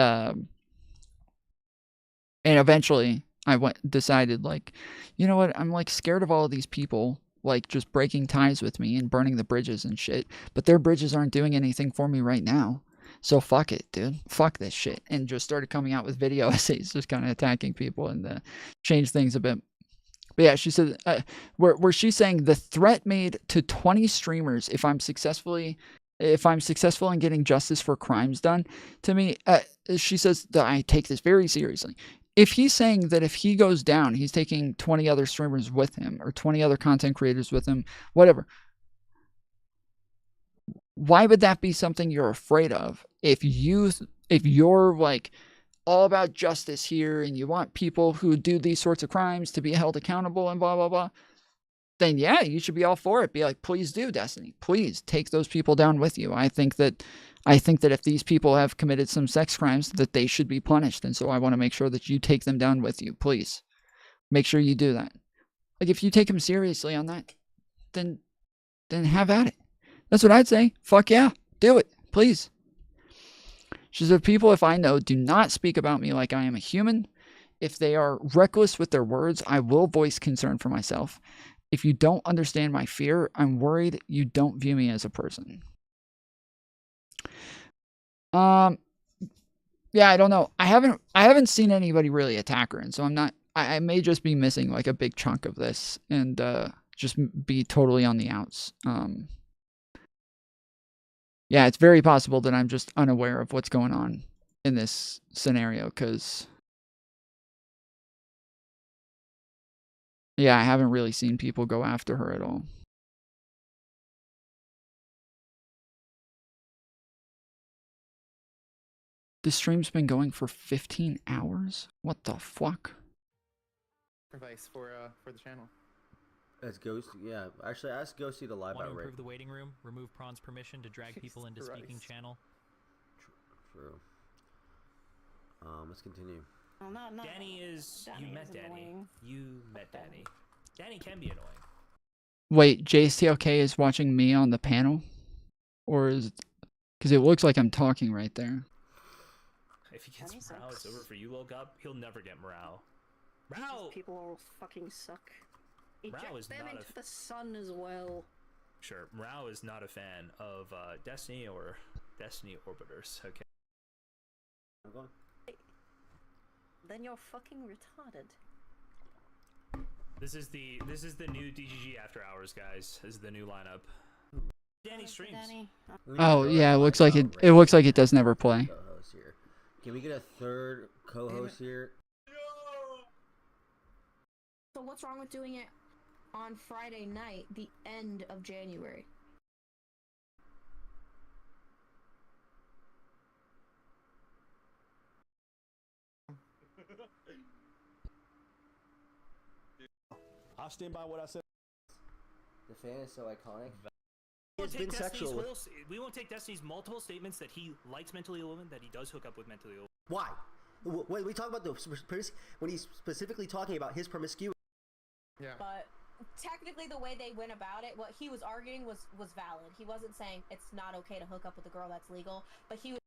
eventually I decided like, you know what? I'm like scared of all of these people like just breaking ties with me and burning the bridges and shit, but their bridges aren't doing anything for me right now. So fuck it, dude. Fuck this shit. And just started coming out with video essays, just kind of attacking people and change things a bit. But yeah, she said, where she's saying the threat made to 20 streamers if I'm successful in getting justice for crimes done to me, she says that I take this very seriously. If he's saying that if he goes down, he's taking 20 other streamers with him or 20 other content creators with him, whatever. Why would that be something you're afraid of? If you're like all about justice here and you want people who do these sorts of crimes to be held accountable and blah, blah, blah, then yeah, you should be all for it. Be like, please do, Destiny. Please take those people down with you. I think that if these people have committed some sex crimes, that they should be punished. And so I want to make sure that you take them down with you. Please make sure you do that. Like if you take them seriously on that, then have at it. That's what I'd say. Fuck yeah. Do it. Please. She said, people, if I know, do not speak about me like I am a human. If they are reckless with their words, I will voice concern for myself. If you don't understand my fear, I'm worried you don't view me as a person. Yeah, I don't know. I haven't seen anybody really attack her, and so I may just be missing like a big chunk of this and just be totally on the outs. Yeah, it's very possible that I'm just unaware of what's going on in this scenario because yeah, I haven't really seen people go after her at all. This stream's been going for 15 hours? What the fuck? Advice for the channel. That's Ghost. Yeah, actually, ask Ghosty to live Want to outright. improve the waiting room? Remove Prawn's permission to drag people into speaking channel. True. Let's continue. Well, no. Danny is. You met Danny. You met Danny. Danny can be annoying. Wait, JSTLK is watching me on the panel? Or is... Because it looks like I'm talking right there. If he gets morale, it's over for you, Logub. He'll never get morale. Morale! People all fucking suck. Morale is them not into the sun as well. Sure, Morale is not a fan of Destiny or Destiny Orbiters. Okay. I'm going. Then you're fucking retarded. This is the new DGG After Hours, guys. This is the new lineup. Danny streams. Oh yeah, it looks like it does never play. Here. Can we get a third co-host here? So what's wrong with doing it on Friday night, the end of January? I'll stand by what I said. The fan is so iconic. It's been sexual. We won't take Destiny's multiple statements that he likes mentally ill women, that he does hook up with mentally ill. Why? When we talk about when he's specifically talking about his promiscuity, Yeah. But technically, the way they went about it, what he was arguing was valid. He wasn't saying it's not okay to hook up with a girl that's legal, but he was.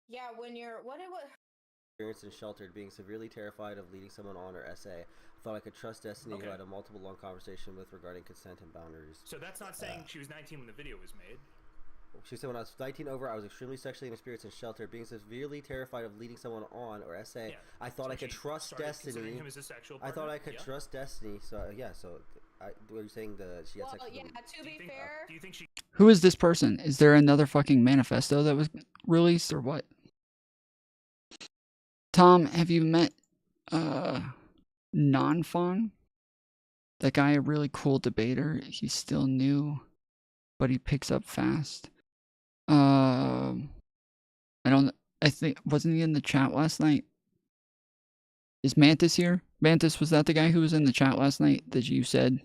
Yeah, when you're what it was. Experienced and sheltered, being severely terrified of leading someone on, or SA. I thought I could trust Destiny, who had a multiple long conversation with regarding consent and boundaries. So that's not saying she was 19 when the video was made. She said, when I was 19 over, I was extremely sexually inexperienced and sheltered, being severely terrified of leading someone on, or SA. Yeah. I thought I could trust Destiny. Him as a sexual I thought partner? I could trust Destiny. So were you saying that she had sex with him? To be fair. Do you think she? Who is this person? Is there another fucking manifesto that was released or what? Tom, have you met Non-Fawn? That guy, a really cool debater. He's still new, but he picks up fast. I think, wasn't he in the chat last night? Is Mantis here? Mantis, was that the guy who was in the chat last night that you said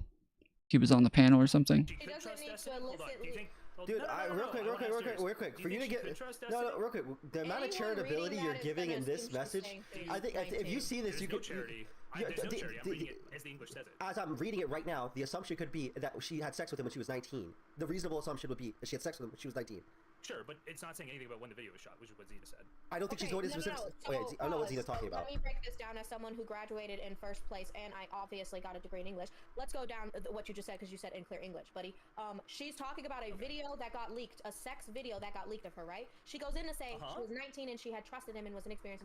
he was on the panel or something? He doesn't need to illicitly. Dude, real quick. For you to get real quick. The amount of charitability you're giving in this message, I think if you see this, you could. There's no charity. I'm reading it as the English says it. As I'm reading it right now, the assumption could be that she had sex with him when she was 19. The reasonable assumption would be that she had sex with him when she was 19. Sure, but it's not saying anything about when the video was shot, which is what Zeta said. I don't think she's going into specifics. I don't know what Zeta's talking about. Let me break this down as someone who graduated in first place, and I obviously got a degree in English. Let's go down what you just said, because you said in clear English, buddy. She's talking about a video that got leaked, a sex video that got leaked of her, right? She goes in to say she was 19 and she had trusted him and was inexperienced,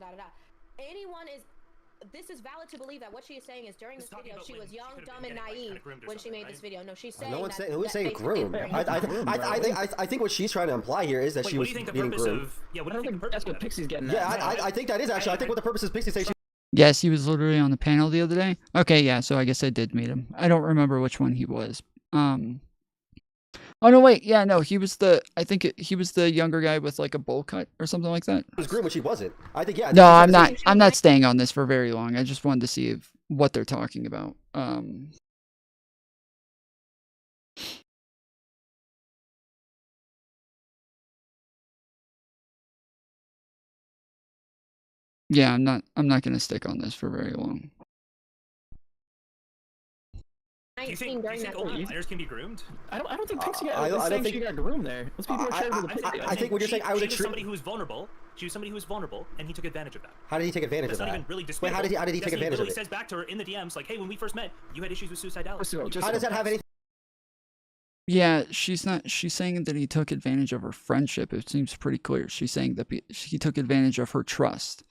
this is valid to believe that what she is saying is during this video she was young, dumb, and naive when she made this video. No, she's saying who is saying groomed? I think what she's trying to imply here is that she was being groomed. What do you think that's what Pixie's getting at? Yeah, I think that is actually. I think what the purpose is Pixie saying. Yes, he was literally on the panel the other day. Okay, yeah, so I guess I did meet him. I don't remember which one he was. Oh no, wait, yeah, no, he was he was the younger guy with like a bowl cut or something like that. He was groomed when she wasn't. I think, yeah. No, I'm not staying on this for very long. I just wanted to see what they're talking about. Yeah, I'm not gonna stick on this for very long. Do you think only minors can be groomed? I don't think Pixie got she got groomed there. Let's be more charitable. I think what you're saying, she was somebody who was vulnerable. She was somebody who was vulnerable, and he took advantage of that. How did he take advantage of that? That's not even really Wait, how did he take advantage of it? He says back to her in the DMs, like, hey, when we first met, you had issues with suicidality. How does that have anything? Yeah, she's saying that he took advantage of her friendship. It seems pretty clear. She's saying that he took advantage of her trust.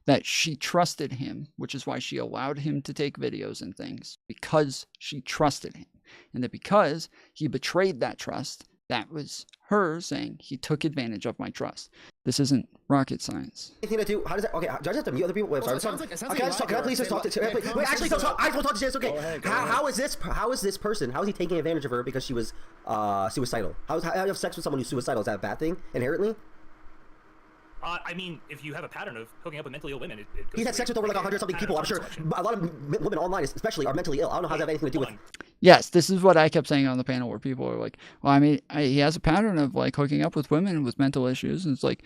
That she trusted him, which is why she allowed him to take videos and things, because she trusted him. And that because he betrayed that trust, that was her saying he took advantage of my trust. This isn't rocket science. Anything to do? How does that? Okay, do I just have to mute other people? Wait, sorry. Can I please just talk to? Wait, actually, don't talk. I just want to talk to Janice. Okay. How is this person? How is he taking advantage of her because she was suicidal? How you have sex with someone who's suicidal? Is that a bad thing inherently? I mean, if you have a pattern of hooking up with mentally ill women, it goes he's had sex with over like 100-something people. I'm sure a lot of women online, especially, are mentally ill. I don't know how that has anything to do with. Yes, this is what I kept saying on the panel, where people are like, "Well, I mean, he has a pattern of like hooking up with women with mental issues." And it's like,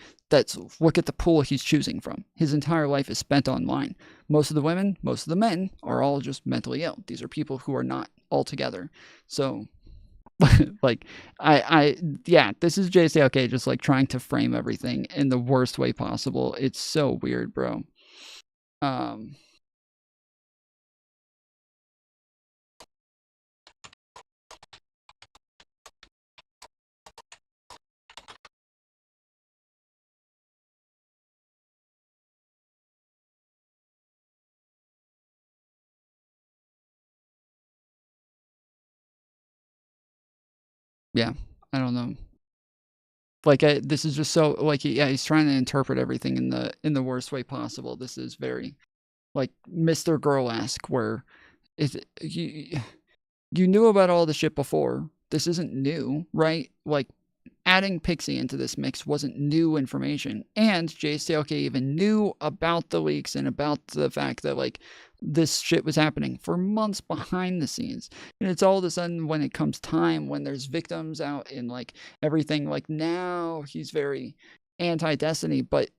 look at the pool he's choosing from. His entire life is spent online. Most of the women, most of the men are all just mentally ill. These are people who are not all together. So. Like this is JSA just like trying to frame everything in the worst way possible. It's so weird, bro. Yeah, I don't know. Like this is just so like he's trying to interpret everything in the worst way possible. This is very like Mr. Girl-esque, where you knew about all the shit before. This isn't new, right? Like adding Pixie into this mix wasn't new information, and JSTLK even knew about the leaks and about the fact that like this shit was happening for months behind the scenes. And it's all of a sudden when it comes time, when there's victims out in like everything, like now he's very anti-Destiny, but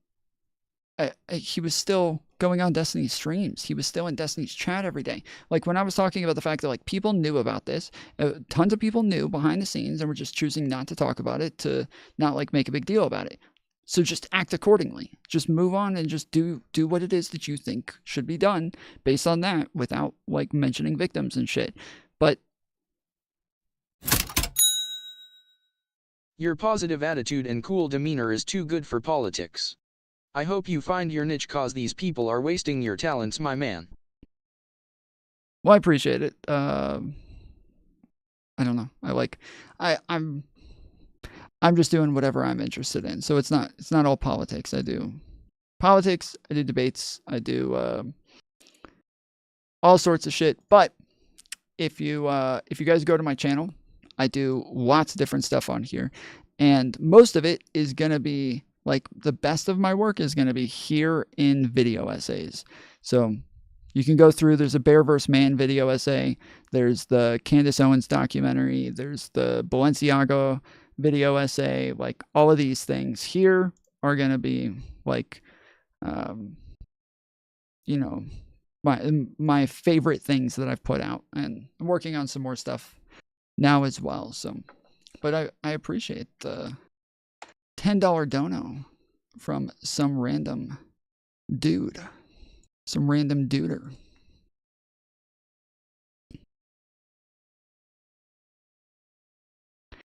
he was still going on Destiny's streams. He was still in Destiny's chat every day. Like, when I was talking about the fact that, like, people knew about this, tons of people knew behind the scenes and were just choosing not to talk about it, to not, like, make a big deal about it. So just act accordingly. Just move on and just do what it is that you think should be done based on that, without, like, mentioning victims and shit. But your positive attitude and cool demeanor is too good for politics. I hope you find your niche, cause these people are wasting your talents, my man. well, I appreciate it. I don't know. I'm just doing whatever I'm interested in. So it's not all politics. I do politics, I do debates, I do all sorts of shit. But if you guys go to my channel, I do lots of different stuff on here, and most of it is gonna be, like, the best of my work is gonna be here in video essays. So you can go through, there's a Bear vs. Man video essay, there's the Candace Owens documentary, there's the Balenciaga video essay, like, all of these things here are gonna be, like, you know, my favorite things that I've put out, and I'm working on some more stuff now as well. So, but I appreciate the $10 dono from some random dude, some random duder.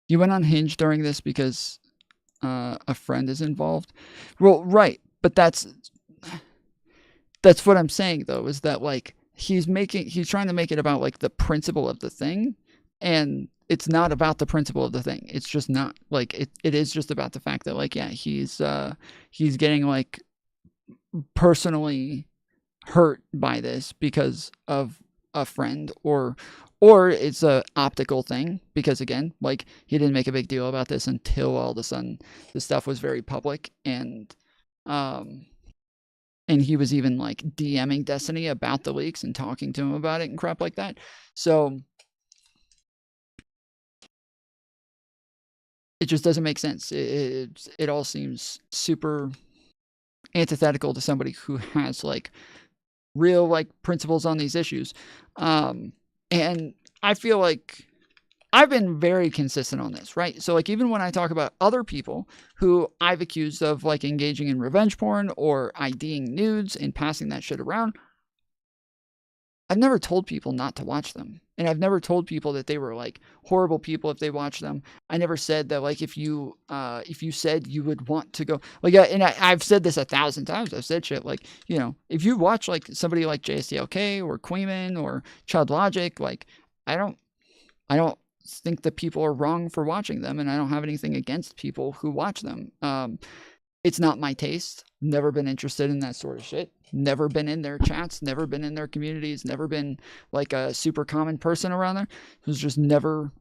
You went on Hinge during this because a friend is involved. Well, right, but that's what I'm saying, though, is that, like, he's trying to make it about, like, the principle of the thing, and it's not about the principle of the thing. It's just not, like, it is just about the fact that, like, yeah, he's getting, like, personally hurt by this because of a friend, or it's a optical thing, because, again, like, he didn't make a big deal about this until all of a sudden the stuff was very public, and he was even, like, DMing Destiny about the leaks and talking to him about it and crap like that. So it just doesn't make sense. It all seems super antithetical to somebody who has, like, real, like, principles on these issues. And I feel like I've been very consistent on this, right? So, like, even when I talk about other people who I've accused of, like, engaging in revenge porn or IDing nudes and passing that shit around, I've never told people not to watch them. And I've never told people that they were, like, horrible people if they watch them. I never said that, like, if you said you would want to go, like, and I've said this 1,000 times. I've said shit like, you know, if you watch, like, somebody like JSTLK or Queeman or Child Logic, like, I don't think that people are wrong for watching them, and I don't have anything against people who watch them. It's not my taste. Never been interested in that sort of shit. Never been in their chats, never been in their communities, never been, like, a super common person around there. It was just never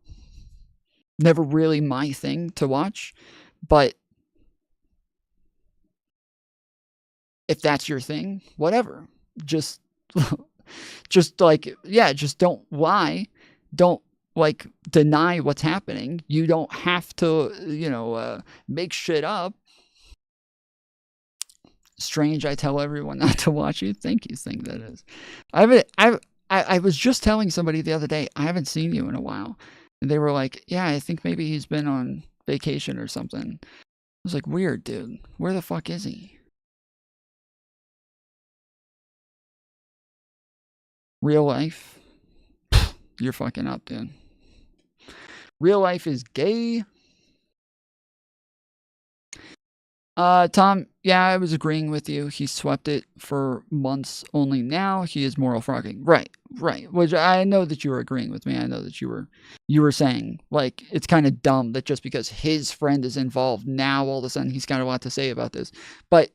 really my thing to watch. But if that's your thing, whatever. Just like, yeah, just don't lie. Don't, like, deny what's happening. You don't have to, you know, make shit up. Strange, I tell everyone not to watch you. Thank you, thing that is. I was just telling somebody the other day, I haven't seen you in a while. And they were like, yeah, I think maybe he's been on vacation or something. I was like, weird, dude. Where the fuck is he? Real life? You're fucking up, dude. Real life is gay. Tom, yeah, I was agreeing with you. He swept it for months only now. He is moral frogging. Right. Which I know that you were agreeing with me. I know that you were saying, like, it's kind of dumb that just because his friend is involved, now all of a sudden he's got a lot to say about this. But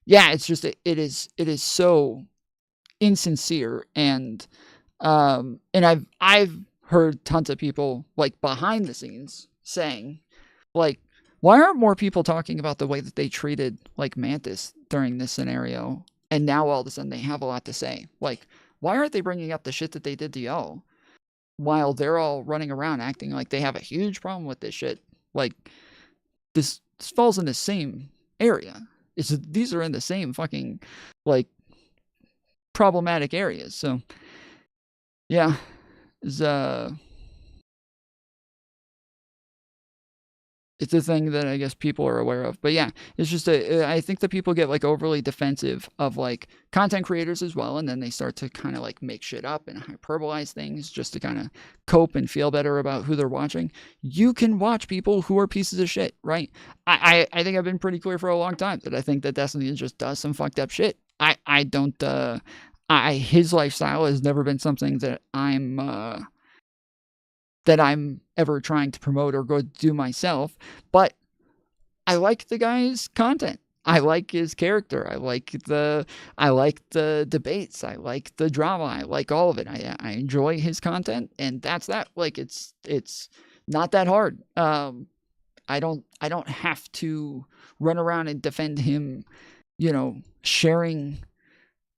yeah, it's just, it is so insincere, and I've heard tons of people, like, behind the scenes saying, like, why aren't more people talking about the way that they treated, like, Mantis during this scenario? And now all of a sudden they have a lot to say. Like, why aren't they bringing up the shit that they did to Yo? While they're all running around acting like they have a huge problem with this shit. Like, this falls in the same area. These are in the same fucking, like, problematic areas. So yeah, it's a thing that I guess people are aware of. But yeah, it's just I think that people get like overly defensive of like content creators as well, and then they start to kind of like make shit up and hyperbolize things just to kind of cope and feel better about who they're watching. You can watch people who are pieces of shit, right? I think I've been pretty clear for a long time that I think that Destiny just does some fucked up shit. I don't his lifestyle has never been something that I'm ever trying to promote or go do myself, but I like the guy's content. I like his character. I like the debates. I like the drama. I like all of it. I enjoy his content, and that's that. Like it's not that hard. I don't have to run around and defend him, sharing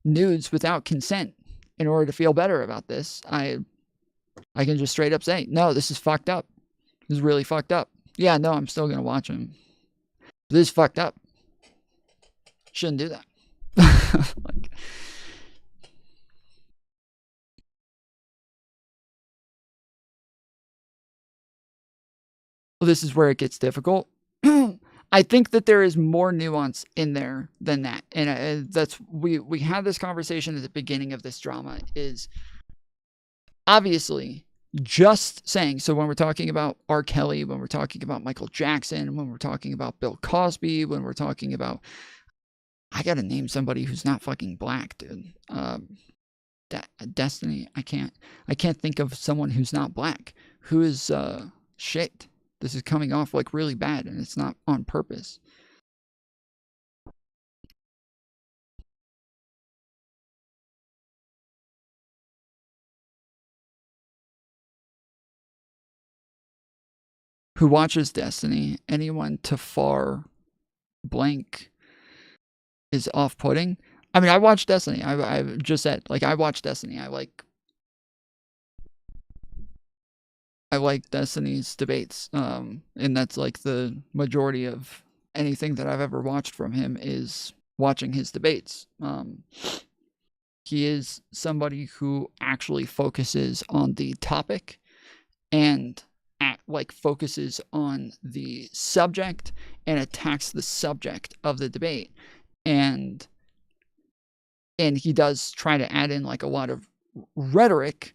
nudes without consent in order to feel better about this. I can just straight up say, no, this is fucked up. This is really fucked up. Yeah, no, I'm still going to watch him. This is fucked up. Shouldn't do that. This is where it gets difficult. I think that there is more nuance in there than that. And we had this conversation at the beginning of this drama is obviously just saying, so when we're talking about R. Kelly, when we're talking about Michael Jackson, when we're talking about Bill Cosby, when we're talking about, I gotta name somebody who's not fucking black, dude. Destiny, I can't think of someone who's not black, who is, shit. This is coming off like really bad, and it's not on purpose. Who watches Destiny, anyone to far blank is off-putting. I mean, I watch Destiny. I just said, like, I watch Destiny. I like Destiny's debates. And that's like the majority of anything that I've ever watched from him is watching his debates. He is somebody who actually focuses on the topic and focuses on the subject and attacks the subject of the debate. And he does try to add in like a lot of rhetoric.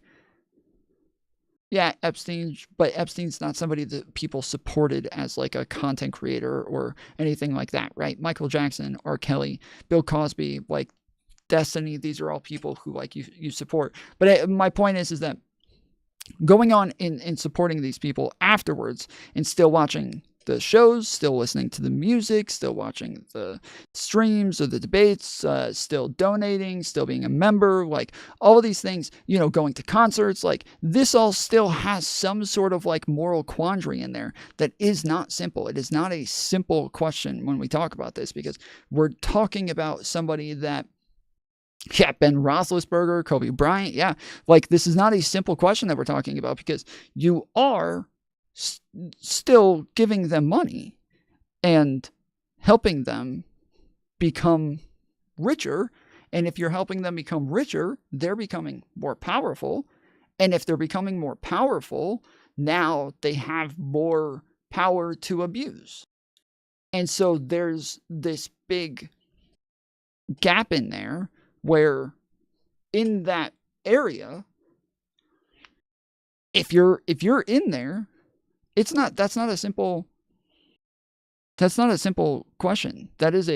Yeah, but Epstein's not somebody that people supported as like a content creator or anything like that, right? Michael Jackson, R. Kelly, Bill Cosby, like Destiny, these are all people who like you support. But my point is that going on in supporting these people afterwards and still watching the shows, still listening to the music, still watching the streams or the debates, still donating, still being a member, like all of these things, going to concerts, like this all still has some sort of like moral quandary in there that is not simple. It is not a simple question when we talk about this, because we're talking about somebody that, yeah, Ben Roethlisberger, Kobe Bryant. Yeah, like this is not a simple question that we're talking about, because you are still giving them money and helping them become richer. And if you're helping them become richer, they're becoming more powerful. And if they're becoming more powerful, now they have more power to abuse. And so there's this big gap in there where in that area, if you're in there, that's not a simple question. That is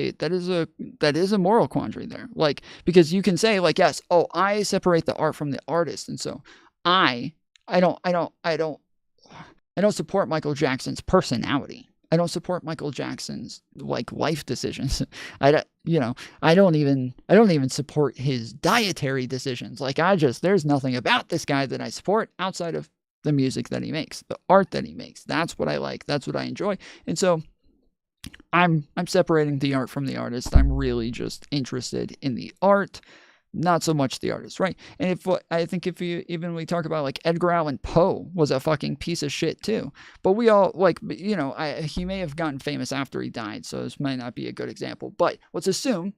a moral quandary there. Like, because you can say like, yes, oh, I separate the art from the artist, and so I don't support Michael Jackson's personality. I don't support Michael Jackson's like life decisions. I don't even support his dietary decisions. Like there's nothing about this guy that I support outside of the music that he makes, the art that he makes. That's what I like. That's what I enjoy. And so I'm separating the art from the artist. I'm really just interested in the art, not so much the artist, right? And if we talk about like Edgar Allan Poe was a fucking piece of shit too, but we all he may have gotten famous after he died, so this might not be a good example, but let's assume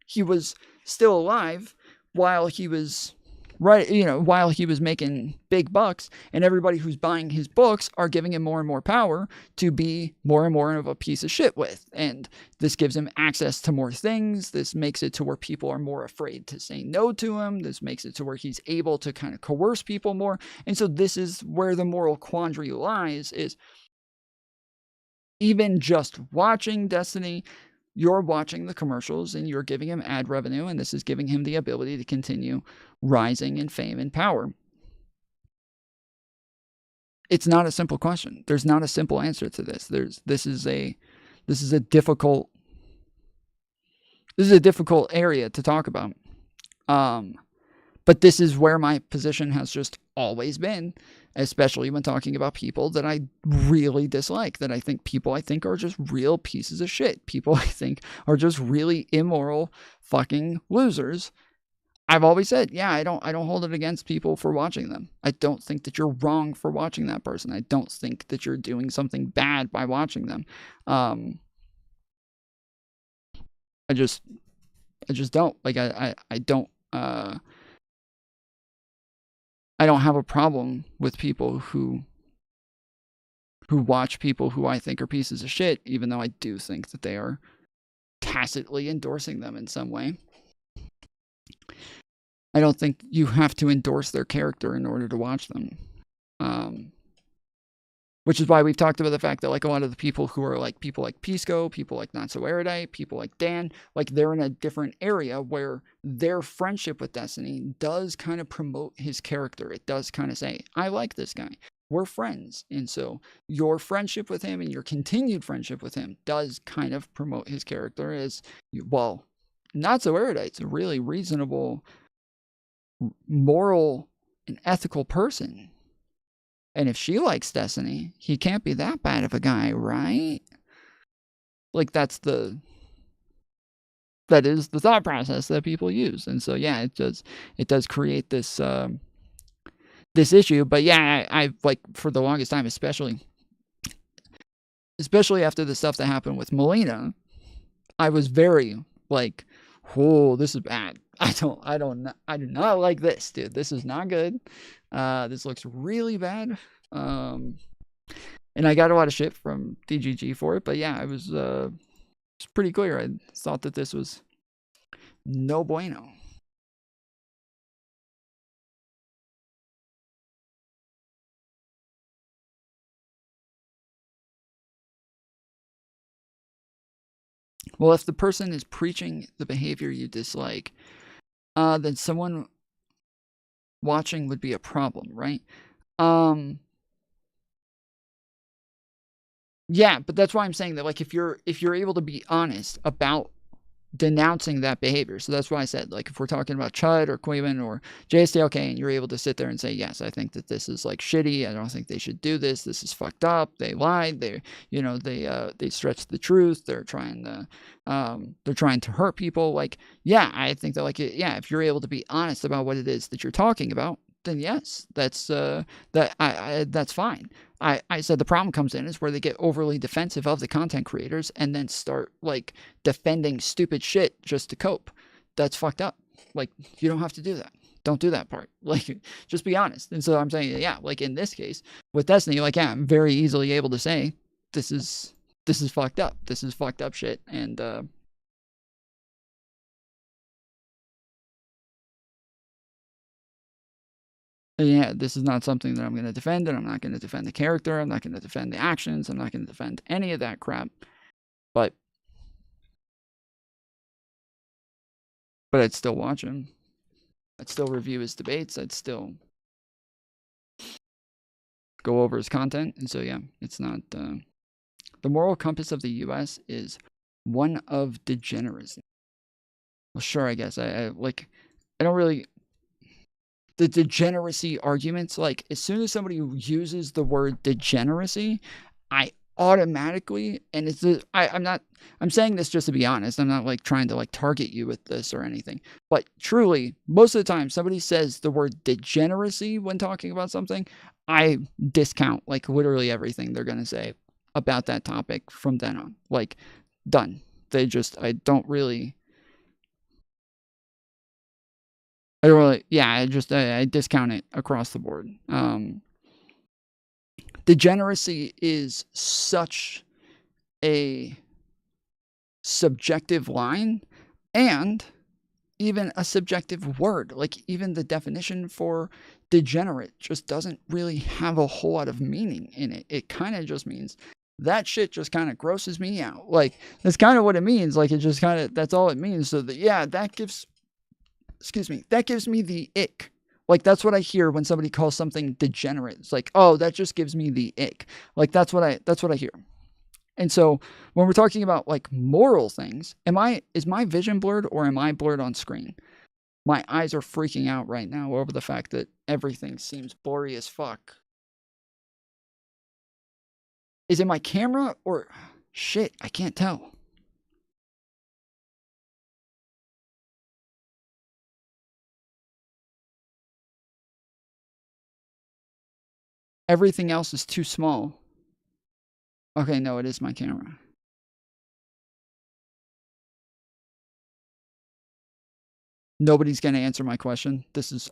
he was still alive while he was while he was making big bucks, and everybody who's buying his books are giving him more and more power to be more and more of a piece of shit with. And this gives him access to more things. This makes it to where people are more afraid to say no to him. This makes it to where he's able to kind of coerce people more. And so this is where the moral quandary lies, is even just watching Destiny, you're watching the commercials and you're giving him ad revenue, and this is giving him the ability to continue rising in fame and power. It's not a simple question. There's not a simple answer to this. This is a difficult area to talk about. But this is where my position has just always been, especially when talking about people that I really dislike, that I think are just real pieces of shit. People I think are just really immoral fucking losers. I've always said, yeah, I don't hold it against people for watching them. I don't think that you're wrong for watching that person. I don't think that you're doing something bad by watching them. I just don't. Like, I don't have a problem with people who watch people who I think are pieces of shit, even though I do think that they are tacitly endorsing them in some way. I don't think you have to endorse their character in order to watch them. Which is why we've talked about the fact that, like, a lot of the people who are like people like Pisco, people like Not So Erudite, people like Dan, like, they're in a different area where their friendship with Destiny does kind of promote his character. It does kind of say, I like this guy. We're friends. And so your friendship with him and your continued friendship with him does kind of promote his character as, well, Not So Erudite's a really reasonable, moral, and ethical person. And if she likes Destiny, he can't be that bad of a guy, right? Like, that is the thought process that people use. And so, yeah, it does create this issue. But yeah, I like, for the longest time, especially after the stuff that happened with Melina, I was very like, whoa, this is bad. I do not like this, dude. This is not good. This looks really bad. And I got a lot of shit from DGG for it, but yeah, it was pretty clear. I thought that this was no bueno. Well, if the person is preaching the behavior you dislike, then someone watching would be a problem, right? Yeah, but that's why I'm saying that, like, if you're able to be honest about denouncing that behavior. So that's why I said, like, if we're talking about Chud or Quaven or JSTLK, and you're able to sit there and say, yes, I think that this is, like, shitty. I don't think they should do this. This is fucked up. They lied. They stretched the truth. They're trying to hurt people. Like, yeah, I think that, like, yeah, if you're able to be honest about what it is that you're talking about, then yes, that's fine. I said the problem comes in is where they get overly defensive of the content creators and then start, like, defending stupid shit just to cope. That's fucked up. Like, you don't have to do that. Don't do that part. Like, just be honest. And so I'm saying, yeah, like, in this case with Destiny, like, yeah, I'm very easily able to say this is fucked up. This is fucked up shit. And yeah, this is not something that I'm going to defend, and I'm not going to defend the character. I'm not going to defend the actions. I'm not going to defend any of that crap. But I'd still watch him. I'd still review his debates. I'd still go over his content. And so, yeah, it's not... the moral compass of the U.S. is one of degeneracy. Well, sure, I guess. I don't really... The degeneracy arguments, like, as soon as somebody uses the word degeneracy, I automatically, and I'm saying this just to be honest, I'm not, like, trying to, like, target you with this or anything, but truly, most of the time, somebody says the word degeneracy when talking about something, I discount, like, literally everything they're going to say about that topic from then on. Like, done. I don't really... I don't really, yeah, I discount it across the board. Degeneracy is such a subjective line and even a subjective word. Like, even the definition for degenerate just doesn't really have a whole lot of meaning in it. It kind of just means that shit just kind of grosses me out. Like, that's kind of what it means. Like, it just kind of, that's all it means. So that, yeah, that gives me the ick. Like, that's what I hear when somebody calls something degenerate. It's like, oh, that just gives me the ick. Like, that's what I hear. And so when we're talking about like moral things, is my vision blurred or am I blurred on screen? My eyes are freaking out right now over the fact that everything seems blurry as fuck. Is it my camera or shit? I can't tell. Everything else is too small. Okay, no, it is my camera. Nobody's going to answer my question.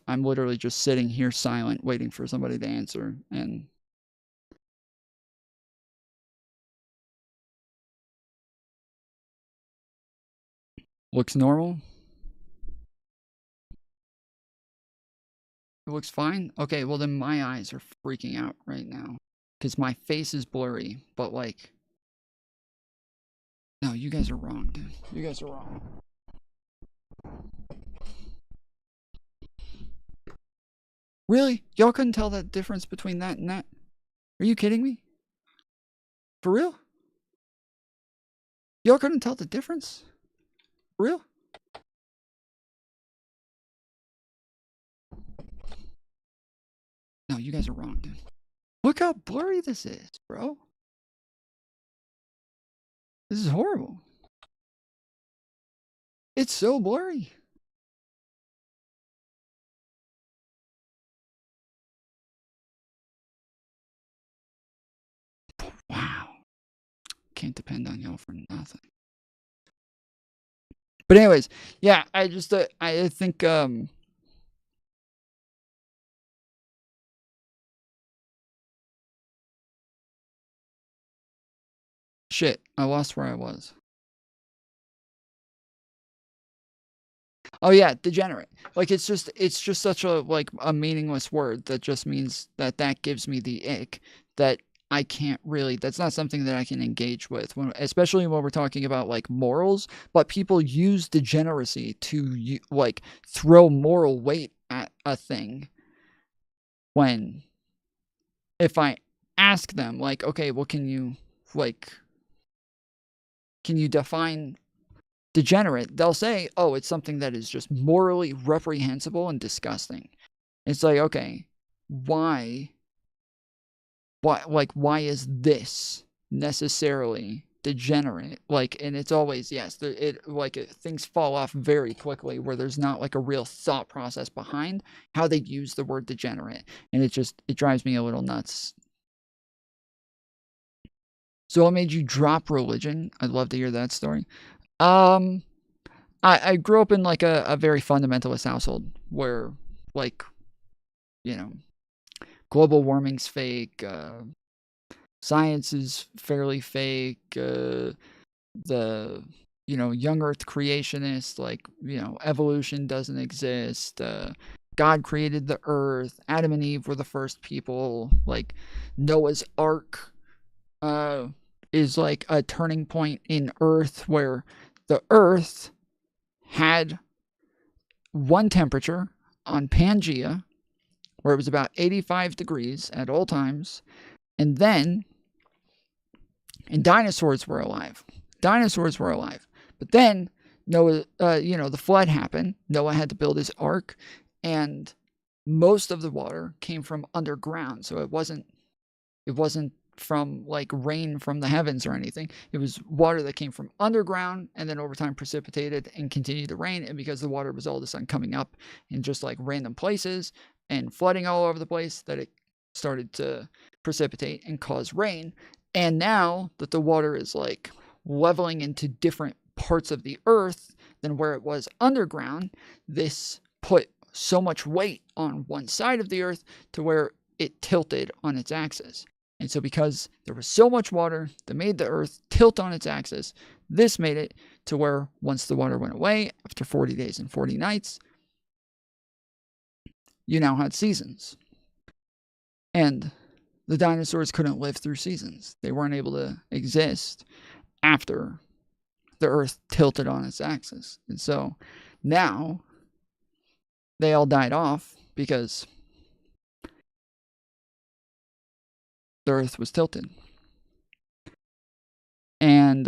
I'm literally just sitting here silent, waiting for somebody to answer. And looks normal. It looks fine. Okay, well then my eyes are freaking out right now because my face is blurry, but like, no, you guys are wrong, dude. You guys are wrong. Really? Y'all couldn't tell the difference between that and that? Are you kidding me? For real? Y'all couldn't tell the difference? For real? No, you guys are wrong, dude. Look how blurry this is, bro. This is horrible. It's so blurry. Wow. Can't depend on y'all for nothing. But anyways, yeah, I just, I think, shit, I lost where I was. Oh yeah, degenerate. Like, it's just such a, like, a meaningless word that just means that gives me the ick that I can't really, that's not something that I can engage with, especially when we're talking about, like, morals, but people use degeneracy to, like, throw moral weight at a thing when, if I ask them, like, okay, well, can you define degenerate? They'll say, oh, it's something that is just morally reprehensible and disgusting. It's like, okay, why is this necessarily degenerate? Like, and it's always, yes, things fall off very quickly where there's not like a real thought process behind how they use the word degenerate, and it drives me a little nuts. So what made you drop religion? I'd love to hear that story. I grew up in like a very fundamentalist household where, like, you know, global warming's fake, science is fairly fake, the, you know, young earth creationist, like, you know, evolution doesn't exist, God created the earth, Adam and Eve were the first people, like, Noah's Ark is like a turning point in earth where the earth had one temperature on Pangea where it was about 85 degrees at all times, and dinosaurs were alive. But then Noah, the flood happened. Noah had to build his ark, and most of the water came from underground. So it wasn't from like rain from the heavens or anything. It was water that came from underground and then over time precipitated and continued to rain. And because the water was all of a sudden coming up in just like random places and flooding all over the place, that it started to precipitate and cause rain. And now that the water is like leveling into different parts of the earth than where it was underground, this put so much weight on one side of the Earth to where it tilted on its axis. And so because there was so much water that made the Earth tilt on its axis, this made it to where once the water went away, after 40 days and 40 nights, you now had seasons. And the dinosaurs couldn't live through seasons. They weren't able to exist after the Earth tilted on its axis. And so now they all died off because the Earth was tilted. And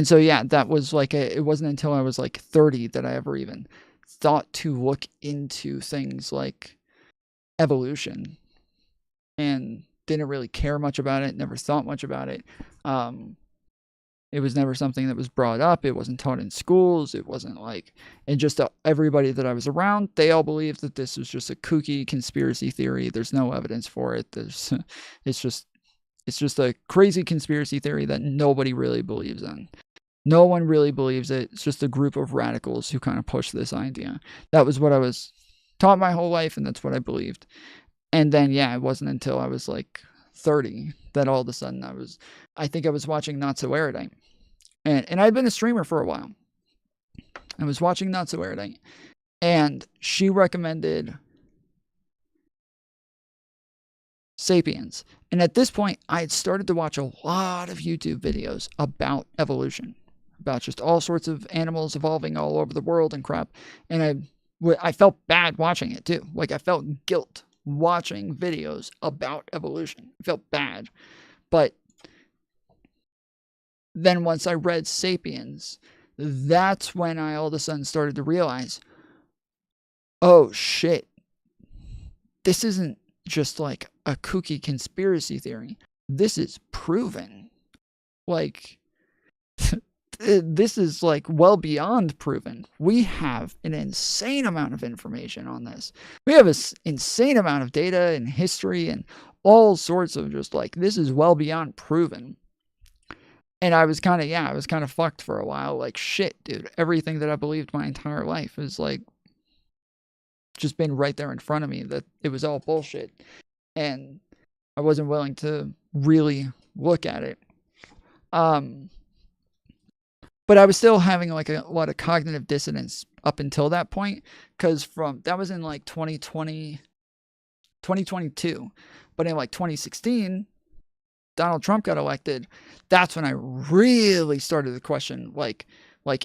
so yeah, that was like it wasn't until I was like 30 that I ever even thought to look into things like evolution, and didn't really care much about it, never thought much about it. It was never something that was brought up. It wasn't taught in schools. It wasn't like, and just everybody that I was around, they all believed that this was just a kooky conspiracy theory. There's no evidence for it. It's just a crazy conspiracy theory that nobody really believes in. No one really believes it. It's just a group of radicals who kind of push this idea. That was what I was taught my whole life, and that's what I believed. And then, yeah, it wasn't until I was like 30 that all of a sudden I think I was watching Not So Erudite. And I'd been a streamer for a while. I was watching Not So Erudite, and she recommended Sapiens. And at this point, I had started to watch a lot of YouTube videos about evolution, about just all sorts of animals evolving all over the world and crap. And I felt bad watching it too. Like, I felt guilt watching videos about evolution. I felt bad. But then once I read Sapiens, that's when I all of a sudden started to realize, oh shit, this isn't just like a kooky conspiracy theory. This is proven. Like, this is like well beyond proven. We have an insane amount of information on this. We have an insane amount of data and history and all sorts of just like, this is well beyond proven. And I was kind of fucked for a while. Like, shit, dude, everything that I believed my entire life is like just been right there in front of me, that it was all bullshit. And I wasn't willing to really look at it. But I was still having like a lot of cognitive dissonance up until that point, because that was in like 2022. But in like 2016, Donald Trump got elected. That's when I really started to question like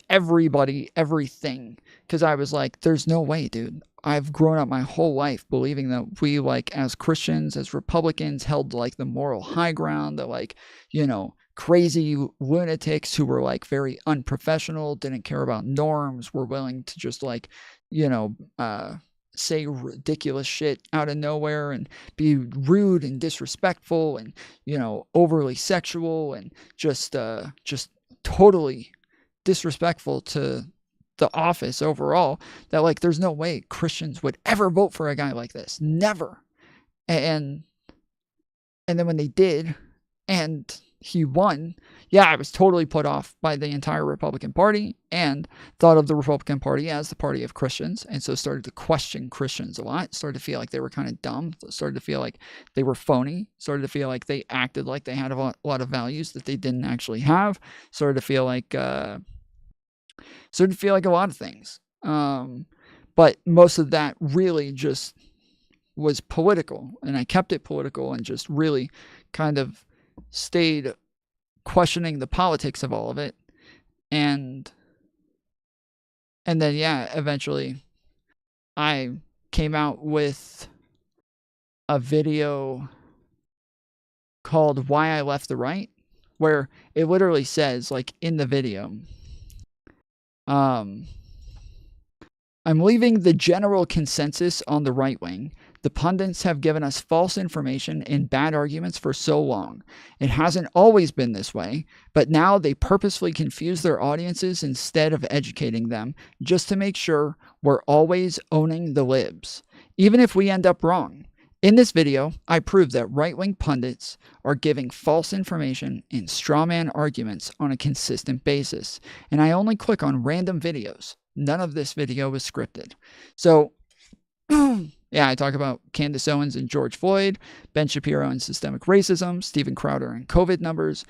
everybody, everything. Because I was like, there's no way, dude. I've grown up my whole life believing that we, like, as Christians, as Republicans, held like the moral high ground, that like, you know, crazy lunatics who were like very unprofessional, didn't care about norms, were willing to just like, you know, say ridiculous shit out of nowhere and be rude and disrespectful and, you know, overly sexual and just totally disrespectful to the office overall, that like there's no way Christians would ever vote for a guy like this. Never. And then when they did and he won, yeah, I was totally put off by the entire Republican Party and thought of the Republican Party as the party of Christians, and so started to question Christians a lot, started to feel like they were kind of dumb, started to feel like they were phony, started to feel like they acted like they had a lot of values that they didn't actually have, started to feel like a lot of things. But most of that really just was political, and I kept it political and just really kind of stayed questioning the politics of all of it. And then, yeah, eventually I came out with a video called Why I Left the Right, where it literally says, like, in the video, I'm leaving the general consensus on the right wing. The pundits have given us false information and bad arguments for so long. It hasn't always been this way, but now they purposefully confuse their audiences instead of educating them, just to make sure we're always owning the libs. Even if we end up wrong, In this video, I prove that right-wing pundits are giving false information and strawman arguments on a consistent basis, and I only click on random videos. None of this video was scripted. So, yeah, I talk about Candace Owens and George Floyd, Ben Shapiro and systemic racism, Steven Crowder and COVID numbers,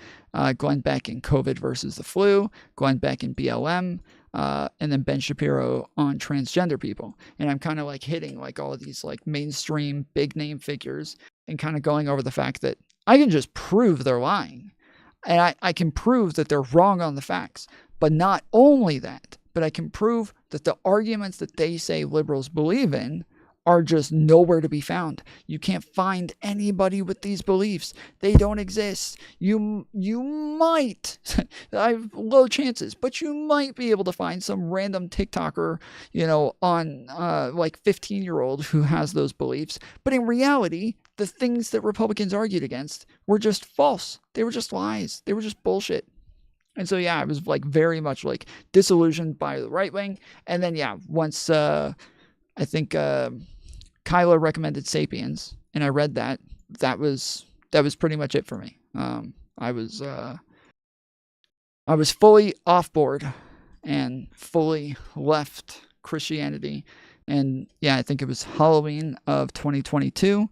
Glenn Beck and COVID versus the flu, Glenn Beck and BLM, and then Ben Shapiro on transgender people. And I'm kind of like hitting like all of these like mainstream big name figures and kind of going over the fact that I can just prove they're lying. And I can prove that they're wrong on the facts. But not only that, but I can prove that the arguments that they say liberals believe in are just nowhere to be found. You can't find anybody with these beliefs. They don't exist. You might, I have low chances, but you might be able to find some random TikToker, you know, on like 15-year-old who has those beliefs. But in reality, the things that Republicans argued against were just false. They were just lies. They were just bullshit. And so, yeah, I was like very much like disillusioned by the right wing. And then, yeah, once I think Kyla recommended Sapiens, and I read that. That was pretty much it for me. I was fully off board and fully left Christianity. And yeah, I think it was Halloween of 2022.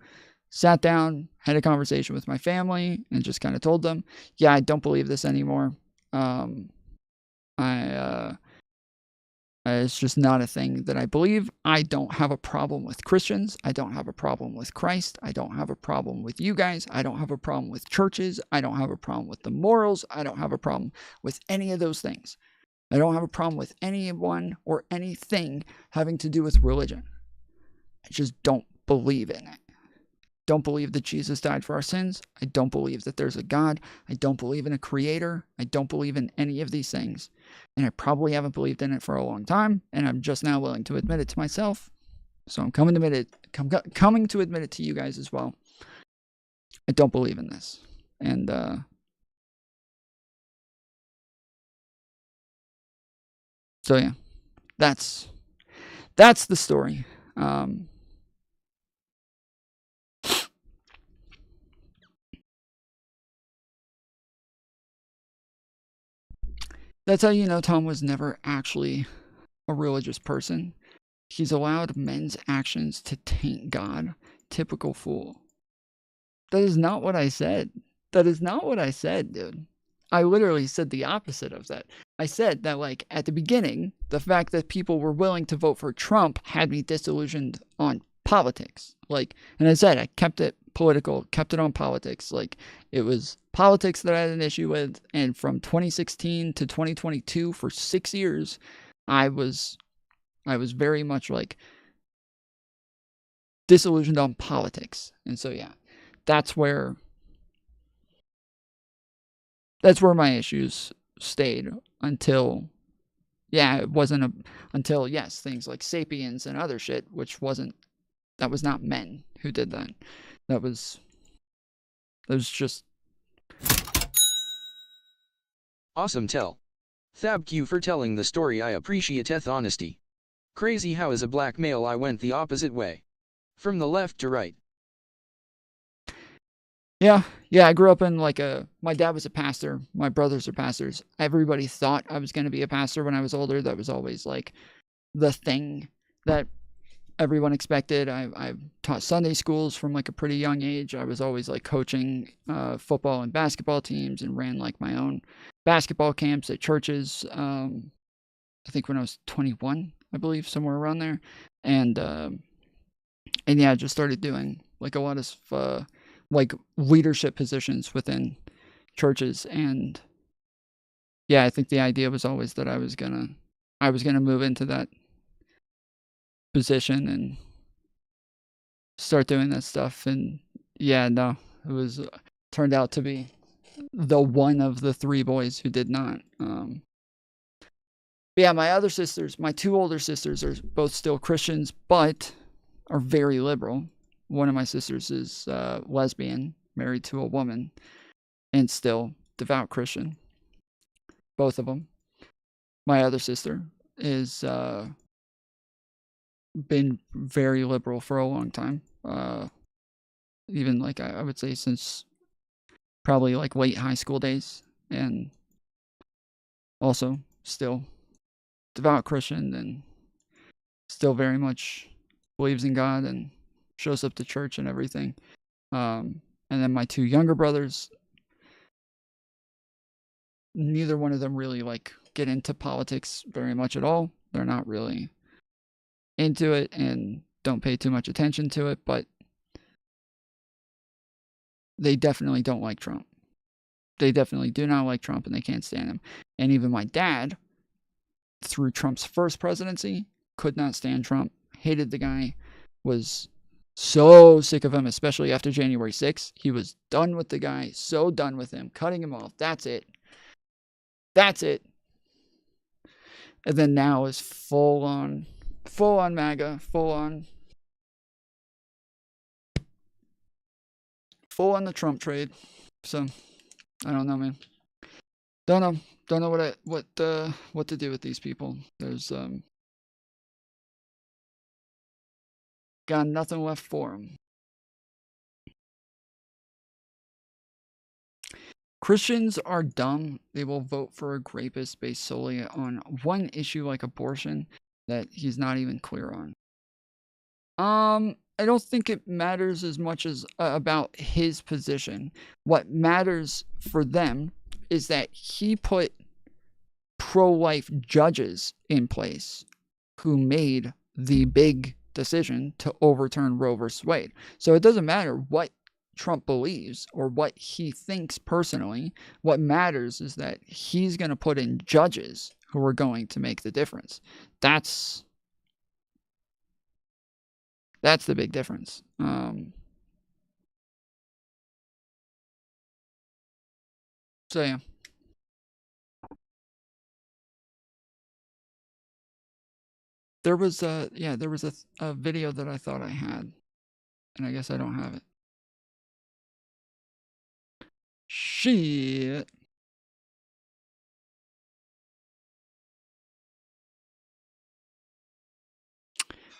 Sat down, had a conversation with my family, and just kind of told them, yeah, I don't believe this anymore. It's just not a thing that I believe. I don't have a problem with Christians. I don't have a problem with Christ. I don't have a problem with you guys. I don't have a problem with churches. I don't have a problem with the morals. I don't have a problem with any of those things. I don't have a problem with anyone or anything having to do with religion. I just don't believe in it. Don't believe that Jesus died for our sins. I don't believe that there's a God. I don't believe in a creator. I don't believe in any of these things. And I probably haven't believed in it for a long time. And I'm just now willing to admit it to myself. So I'm coming to admit it to you guys as well. I don't believe in this. And so yeah, that's the story. That's how you know Tom was never actually a religious person. He's allowed men's actions to taint God. Typical fool. That is not what I said. That is not what I said, dude. I literally said the opposite of that. I said that, like, at the beginning, the fact that people were willing to vote for Trump had me disillusioned on politics. Like, and I said, I kept it political, kept it on politics. Like, it was politics that I had an issue with. And from 2016 to 2022, for 6 years, I was very much like disillusioned on politics. And so, yeah, that's where my issues stayed until, yeah, it wasn't until, yes, things like Sapiens and other shit, that was not men who did that. That was just... Awesome tell. Thank you for telling the story. I appreciate honesty. Crazy how as a black male I went the opposite way. From the left to right. Yeah, I grew up in my dad was a pastor, my brothers are pastors. Everybody thought I was going to be a pastor when I was older. That was always like the thing that everyone expected. I taught Sunday schools from like a pretty young age. I was always like coaching football and basketball teams and ran like my own basketball camps at churches. I think when I was 21, I believe, somewhere around there. And yeah, I just started doing like a lot of like leadership positions within churches. And yeah, I think the idea was always that I was gonna move into that position and start doing that stuff. And yeah, no, it turned out to be the one of the three boys who did not. But yeah, my two older sisters are both still Christians, but are very liberal. One of my sisters is lesbian, married to a woman, and still devout Christian. Both of them. My other sister is been very liberal for a long time. even like I would say since probably like late high school days, and also still devout Christian and still very much believes in God and shows up to church and everything. And then my two younger brothers, neither one of them really like get into politics very much at all. They're not really into it and don't pay too much attention to it, but they definitely don't like Trump. They definitely do not like Trump and they can't stand him. And even my dad, through Trump's first presidency, could not stand Trump, hated the guy, was so sick of him, especially after January 6th. He was done with the guy, so done with him, cutting him off. That's it. That's it. And then now is full on MAGA, full on the Trump trade. So I don't know, man. Don't know what to do with these people. There's got nothing left for them. Christians are dumb. They will vote for a rapist based solely on one issue like abortion that he's not even clear on. I don't think it matters as much as about his position. What matters for them is that he put pro-life judges in place who made the big decision to overturn Roe versus Wade. So it doesn't matter what Trump believes or what he thinks personally. What matters is that he's going to put in judges who are going to make the difference. That's the big difference. So yeah. There was a video that I thought I had, and I guess I don't have it. Shit.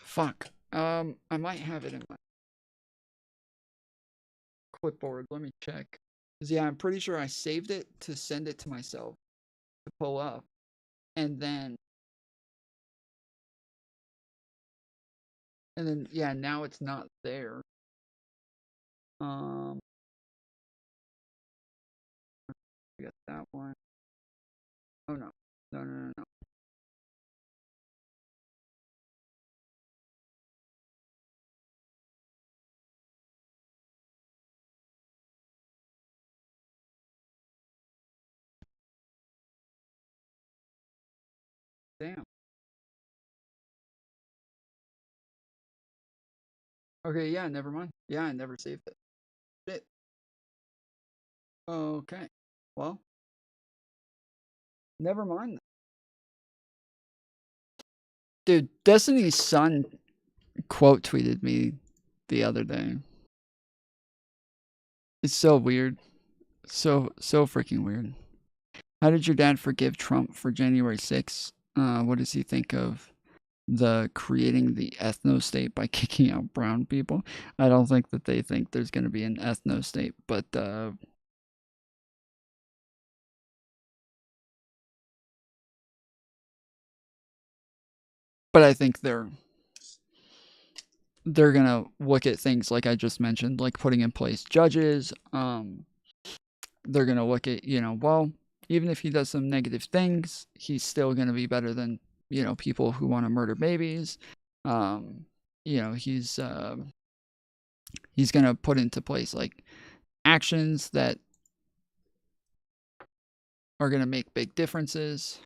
Fuck. I might have it in my clipboard. Let me check. 'Cause yeah, I'm pretty sure I saved it to send it to myself to pull up, and then yeah, now it's not there. I got that one. Oh no. No. Damn. Okay, yeah, never mind. Yeah, I never saved it. Shit. Okay. Well, never mind. Dude, Destiny's son quote tweeted me the other day. It's so weird. So freaking weird. How did your dad forgive Trump for January 6th? What does he think of the creating the ethno state by kicking out brown people? I don't think that they think there's going to be an ethno state, but I think they're gonna look at things like I just mentioned, like putting in place judges. They're gonna look at, well, even if he does some negative things, he's still gonna be better than, people who want to murder babies. He's gonna put into place like actions that are gonna make big differences.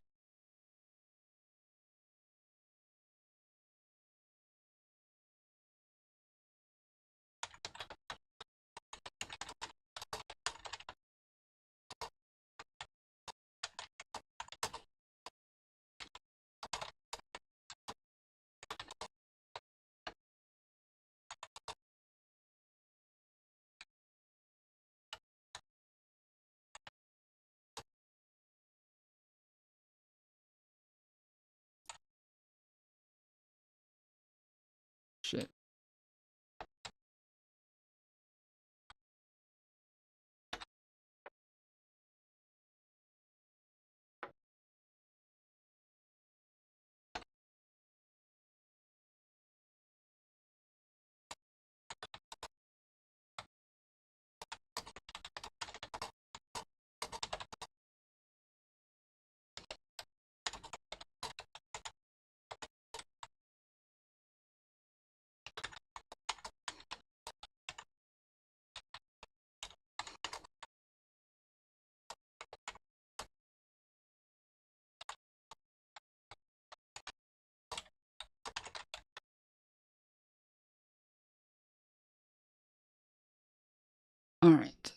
All right.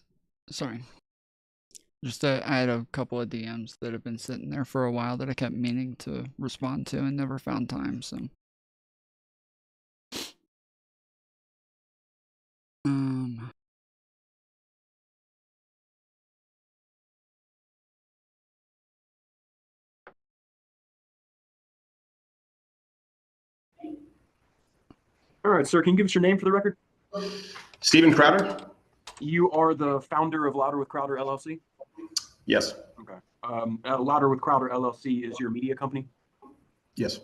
Sorry. Just I had a couple of DMs that have been sitting there for a while that I kept meaning to respond to and never found time, so. All right, sir, can you give us your name for the record? Stephen Crowder? You are the founder of Louder with Crowder LLC? Yes. Okay. Louder with Crowder LLC is your media company? Yes.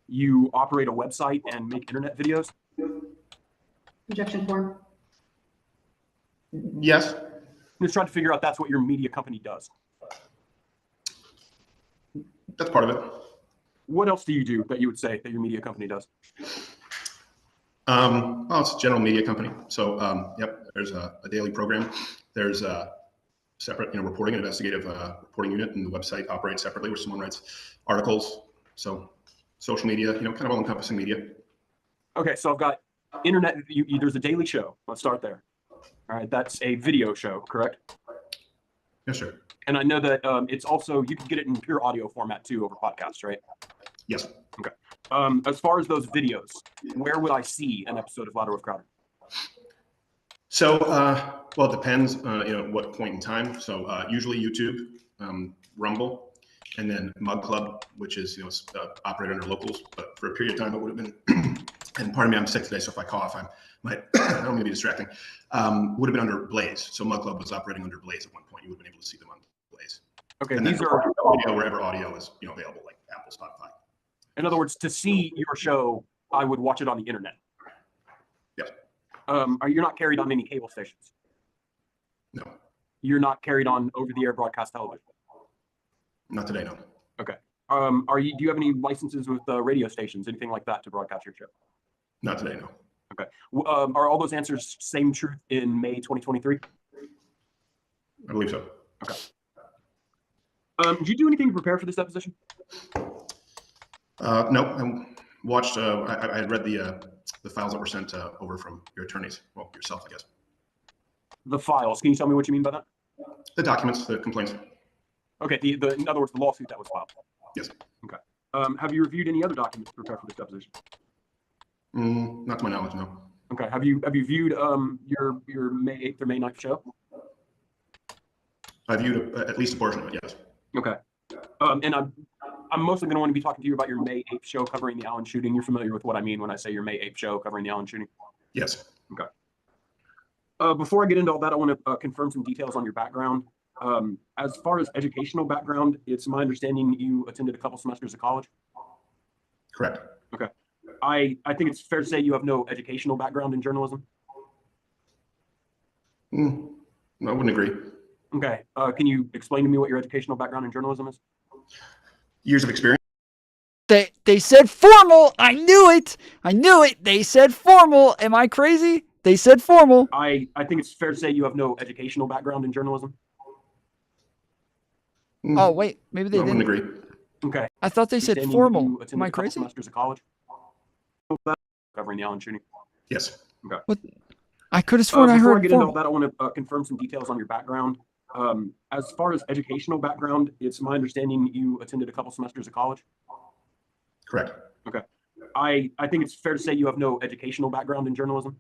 You operate a website and make internet videos? Objection form. Yes. I'm just trying to figure out that's what your media company does. That's part of it. What else do you do that you would say that your media company does? Well, it's a general media company. So, yep, there's a daily program. There's a separate, reporting and investigative reporting unit, and the website operates separately where someone writes articles. So, social media, kind of all-encompassing media. Okay, so I've got internet. There's a daily show. Let's start there. All right, that's a video show, correct? Yes, sir. And I know that it's also, you can get it in pure audio format too over podcasts, right? Yes. Okay. As far as those videos, where would I see an episode of Louder with Crowder? So, well, it depends, what point in time. So, usually YouTube, Rumble, and then Mug Club, which is, operated under locals. But for a period of time, it would have been, and pardon me, I'm sick today, so if I cough, I might, I don't mean to be distracting. Would have been under Blaze. So Mug Club was operating under Blaze at one point. You would have been able to see them on Blaze. Okay, and these are audio wherever audio is, available, like Apple, Spotify. In other words, to see your show, I would watch it on the internet. Yes. You're not carried on any cable stations? No. You're not carried on over-the-air broadcast television? Not today, no. Okay. Do you have any licenses with radio stations, anything like that, to broadcast your show? Not today, no. Okay. Are all those answers same truth in May 2023? I believe so. Okay. Did you do anything to prepare for this deposition? No, I watched. I had read the files that were sent over from your attorneys. Well, yourself, I guess. The files. Can you tell me what you mean by that? The documents, the complaints. Okay. In other words, the lawsuit that was filed. Yes. Okay. Have you reviewed any other documents to prepare for this deposition? Not to my knowledge, no. Okay. Have you viewed your May 8th or May 9th show? I viewed at least a portion of it. Yes. Okay. And I'm mostly going to want to be talking to you about your May 8th show covering the Allen shooting. You're familiar with what I mean when I say your May 8th show covering the Allen shooting? Yes. Okay. Before I get into all that, I want to confirm some details on your background. As far as educational background, it's my understanding you attended a couple semesters of college? Correct. Okay. I think it's fair to say you have no educational background in journalism? I wouldn't agree. Okay. Can you explain to me what your educational background in journalism is? Years of experience. They said formal. I knew it. They said formal. Am I crazy? They said formal. I think it's fair to say you have no educational background in journalism. Oh wait, maybe they didn't. I wouldn't agree. Okay. I thought they said formal. Am I crazy? Semesters of college. Covering the Allen shooting. Yes. Okay. What? I could have sworn I heard. Before I get into all that, I want to confirm some details on your background. As far as educational background, it's my understanding you attended a couple semesters of college? Correct. Okay. I think it's fair to say you have no educational background in journalism?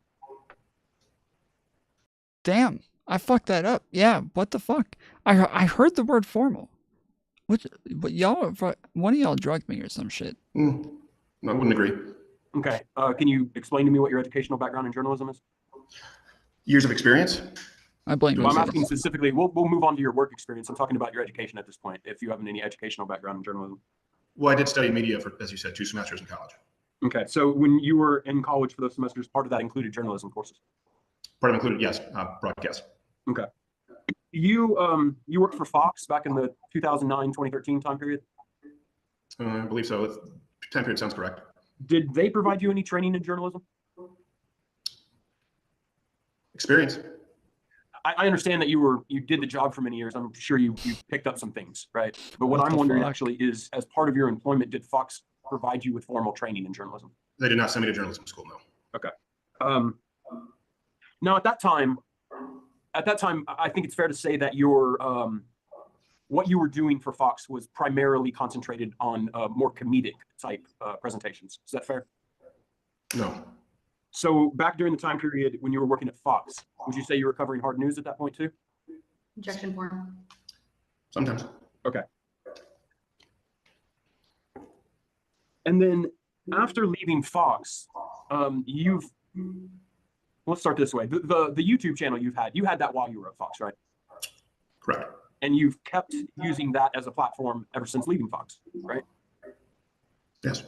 Damn, I fucked that up. Yeah, what the fuck? I heard the word formal. What y'all? One of y'all drugged me or some shit. I wouldn't agree. Okay. Can you explain to me what your educational background in journalism is? Years of experience. I blame you. I'm asking specifically. We'll move on to your work experience. I'm talking about your education at this point. If you have any educational background in journalism. Well, I did study media for, as you said, 2 semesters in college. Okay. So when you were in college for those semesters, part of that included journalism courses. Part of it included, yes, broadcast. Okay. You worked for Fox back in the 2009-2013 time period? I believe so. Time period sounds correct. Did they provide you any training in journalism? Experience. I understand that you did the job for many years. I'm sure you picked up some things, right? But what I'm wondering actually is, as part of your employment, did Fox provide you with formal training in journalism? They did not send me to journalism school, no. Okay. Now at that time, at that time, I think it's fair to say that your what you were doing for Fox was primarily concentrated on more comedic type presentations. Is that fair? No. So back during the time period when you were working at Fox, would you say you were covering hard news at that point too? Objection form. Sometimes. Okay. And then after leaving Fox, let's start this way. The YouTube channel you had that while you were at Fox, right? Correct. And you've kept using that as a platform ever since leaving Fox, right? Yes.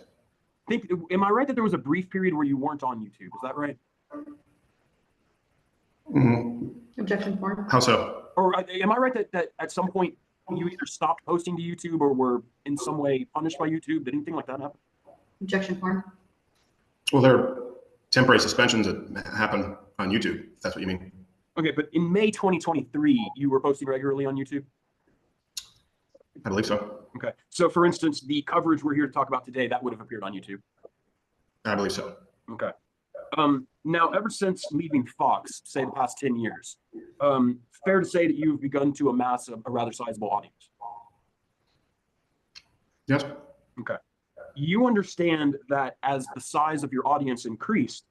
Am I right that there was a brief period where you weren't on YouTube? Is that right? Mm-hmm. Objection form. How so? Or am I right that at some point you either stopped posting to YouTube or were in some way punished by YouTube? Did anything like that happen? Objection form. Well, there are temporary suspensions that happen on YouTube, if that's what you mean. Okay, but in May 2023, you were posting regularly on YouTube? I believe so. Okay. So for instance, the coverage we're here to talk about today, that would have appeared on YouTube? I believe so. Okay. Now, ever since leaving Fox, say the past 10 years, fair to say that you've begun to amass a rather sizable audience? Yes. Okay. You understand that as the size of your audience increased,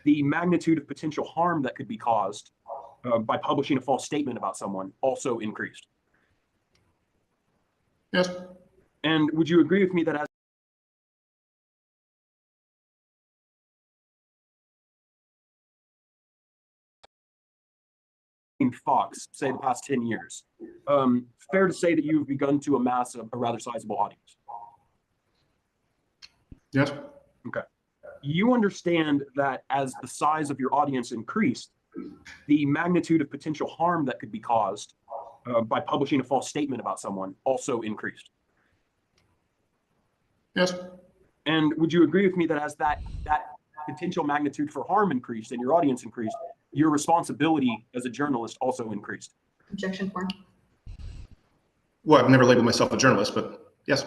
the magnitude of potential harm that could be caused by publishing a false statement about someone also increased? Yes. And would you agree with me that as in Fox, say the past 10 years, fair to say that you've begun to amass a rather sizable audience? Yes. Okay. You understand that as the size of your audience increased, the magnitude of potential harm that could be caused by publishing a false statement about someone also increased? Yes. And would you agree with me that as that potential magnitude for harm increased and your audience increased, your responsibility as a journalist also increased? Objection form. Well, I've never labeled myself a journalist, but yes.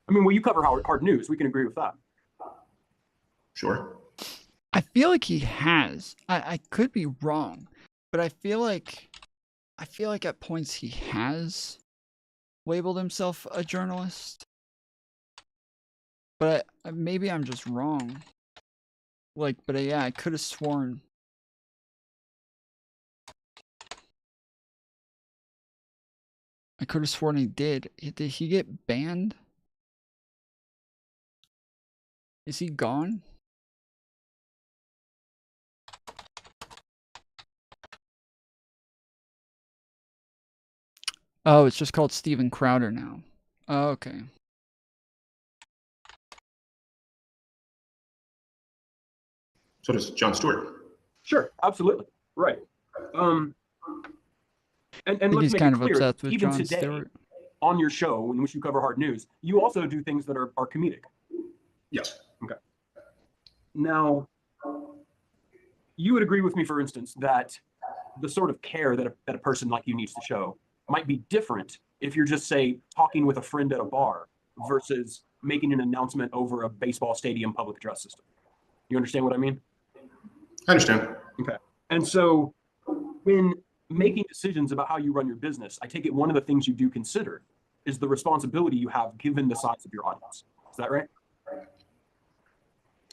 I mean, well, you cover hard news. We can agree with that. Sure. I feel like he has. I could be wrong, but I feel like at points he has labeled himself a journalist. But maybe I'm just wrong. Yeah, I could have sworn. I could have sworn he did. Did he get banned? Is he gone? Oh, it's just called Steven Crowder now. Oh, okay. So does Jon Stewart. Sure, absolutely. Right. And let's He's make kind it of clear, obsessed with even Jon today, Stewart. on your show, in which you cover hard news, you also do things that are comedic. Yes. Okay. Now, you would agree with me, for instance, that the sort of care that a person like you needs to show might be different if you're just, say, talking with a friend at a bar versus making an announcement over a baseball stadium public address system. You understand what I mean? I understand. Okay. And so when making decisions about how you run your business, I take it one of the things you do consider is the responsibility you have given the size of your audience. Is that right?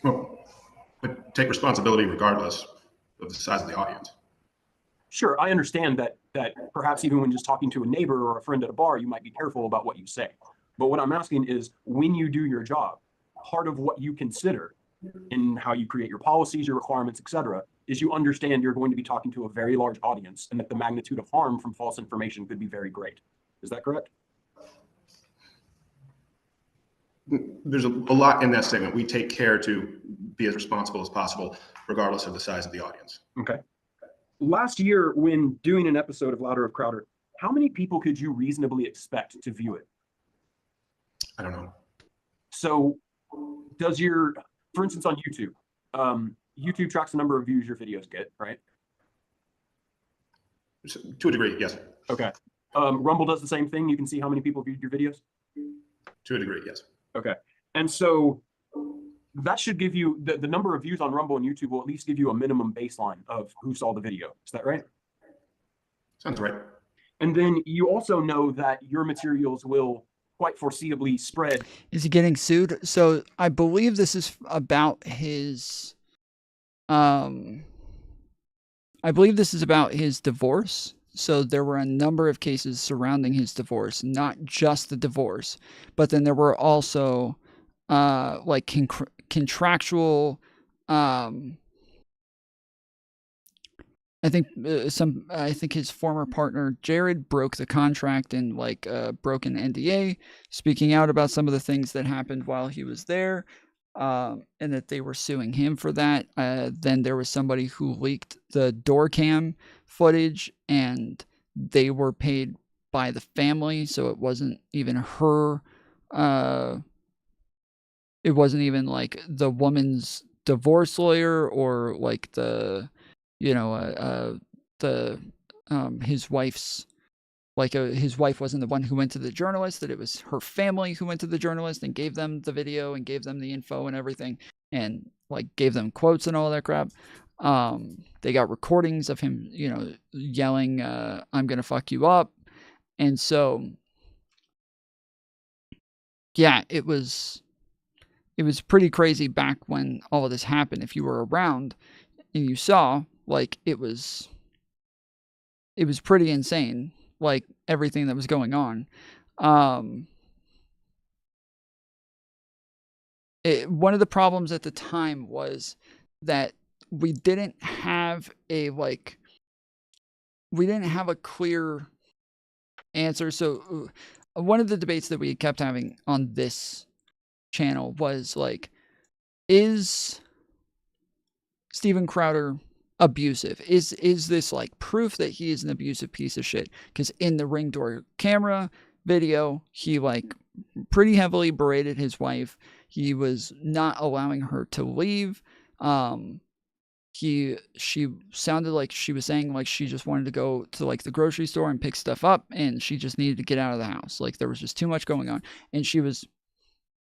Well, I take responsibility regardless of the size of the audience. Sure, I understand that perhaps even when just talking to a neighbor or a friend at a bar, you might be careful about what you say. But what I'm asking is, when you do your job, part of what you consider in how you create your policies, your requirements, etc., is you understand you're going to be talking to a very large audience and that the magnitude of harm from false information could be very great. Is that correct? There's a lot in that statement. We take care to be as responsible as possible, regardless of the size of the audience. Okay. Last year, when doing an episode of Louder of Crowder, how many people could you reasonably expect to view it? I don't know. So does your, for instance, on YouTube, YouTube tracks the number of views your videos get, right? To a degree, yes. Okay. Rumble does the same thing. You can see how many people viewed your videos? To a degree, yes. Okay. And so that should give you, the number of views on Rumble and YouTube will at least give you a minimum baseline of who saw the video. Is that right? Sounds right. And then you also know that your materials will quite foreseeably spread. Is he getting sued? So I believe this is about his I believe this is about his divorce. So there were a number of cases surrounding his divorce, not just the divorce, but then there were also like contractual I think his former partner Jared broke the contract and like broke an NDA, speaking out about some of the things that happened while he was there, and that they were suing him for that. Then there was somebody who leaked the door cam footage, and they were paid by the family, so it wasn't even her. It wasn't even like the woman's divorce lawyer or like the his wife's, like his wife wasn't the one who went to the journalist, that it was her family who went to the journalist and gave them the video and gave them the info and everything, and like gave them quotes and all that crap. They got recordings of him, yelling, I'm gonna fuck you up. And so, yeah, it was pretty crazy back when all of this happened. If you were around and you saw, like, it was pretty insane, like everything that was going on. One of the problems at the time was that we didn't have a clear answer. So one of the debates that we kept having on this channel was like, is Steven Crowder abusive? Is this like proof that he is an abusive piece of shit? Because in the ring door camera video, he like pretty heavily berated his wife. He was not allowing her to leave. She sounded like she was saying like she just wanted to go to like the grocery store and pick stuff up, and she just needed to get out of the house. Like there was just too much going on, and she was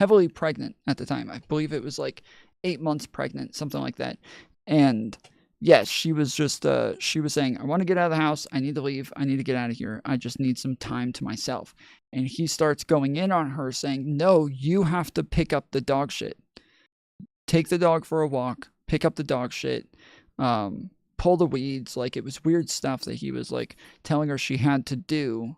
heavily pregnant at the time. I believe it was like 8 months pregnant, something like that. And yes, she was just, she was saying, I want to get out of the house. I need to leave. I need to get out of here. I just need some time to myself. And he starts going in on her saying, no, you have to pick up the dog shit. Take the dog for a walk, pick up the dog shit, pull the weeds. Like it was weird stuff that he was like telling her she had to do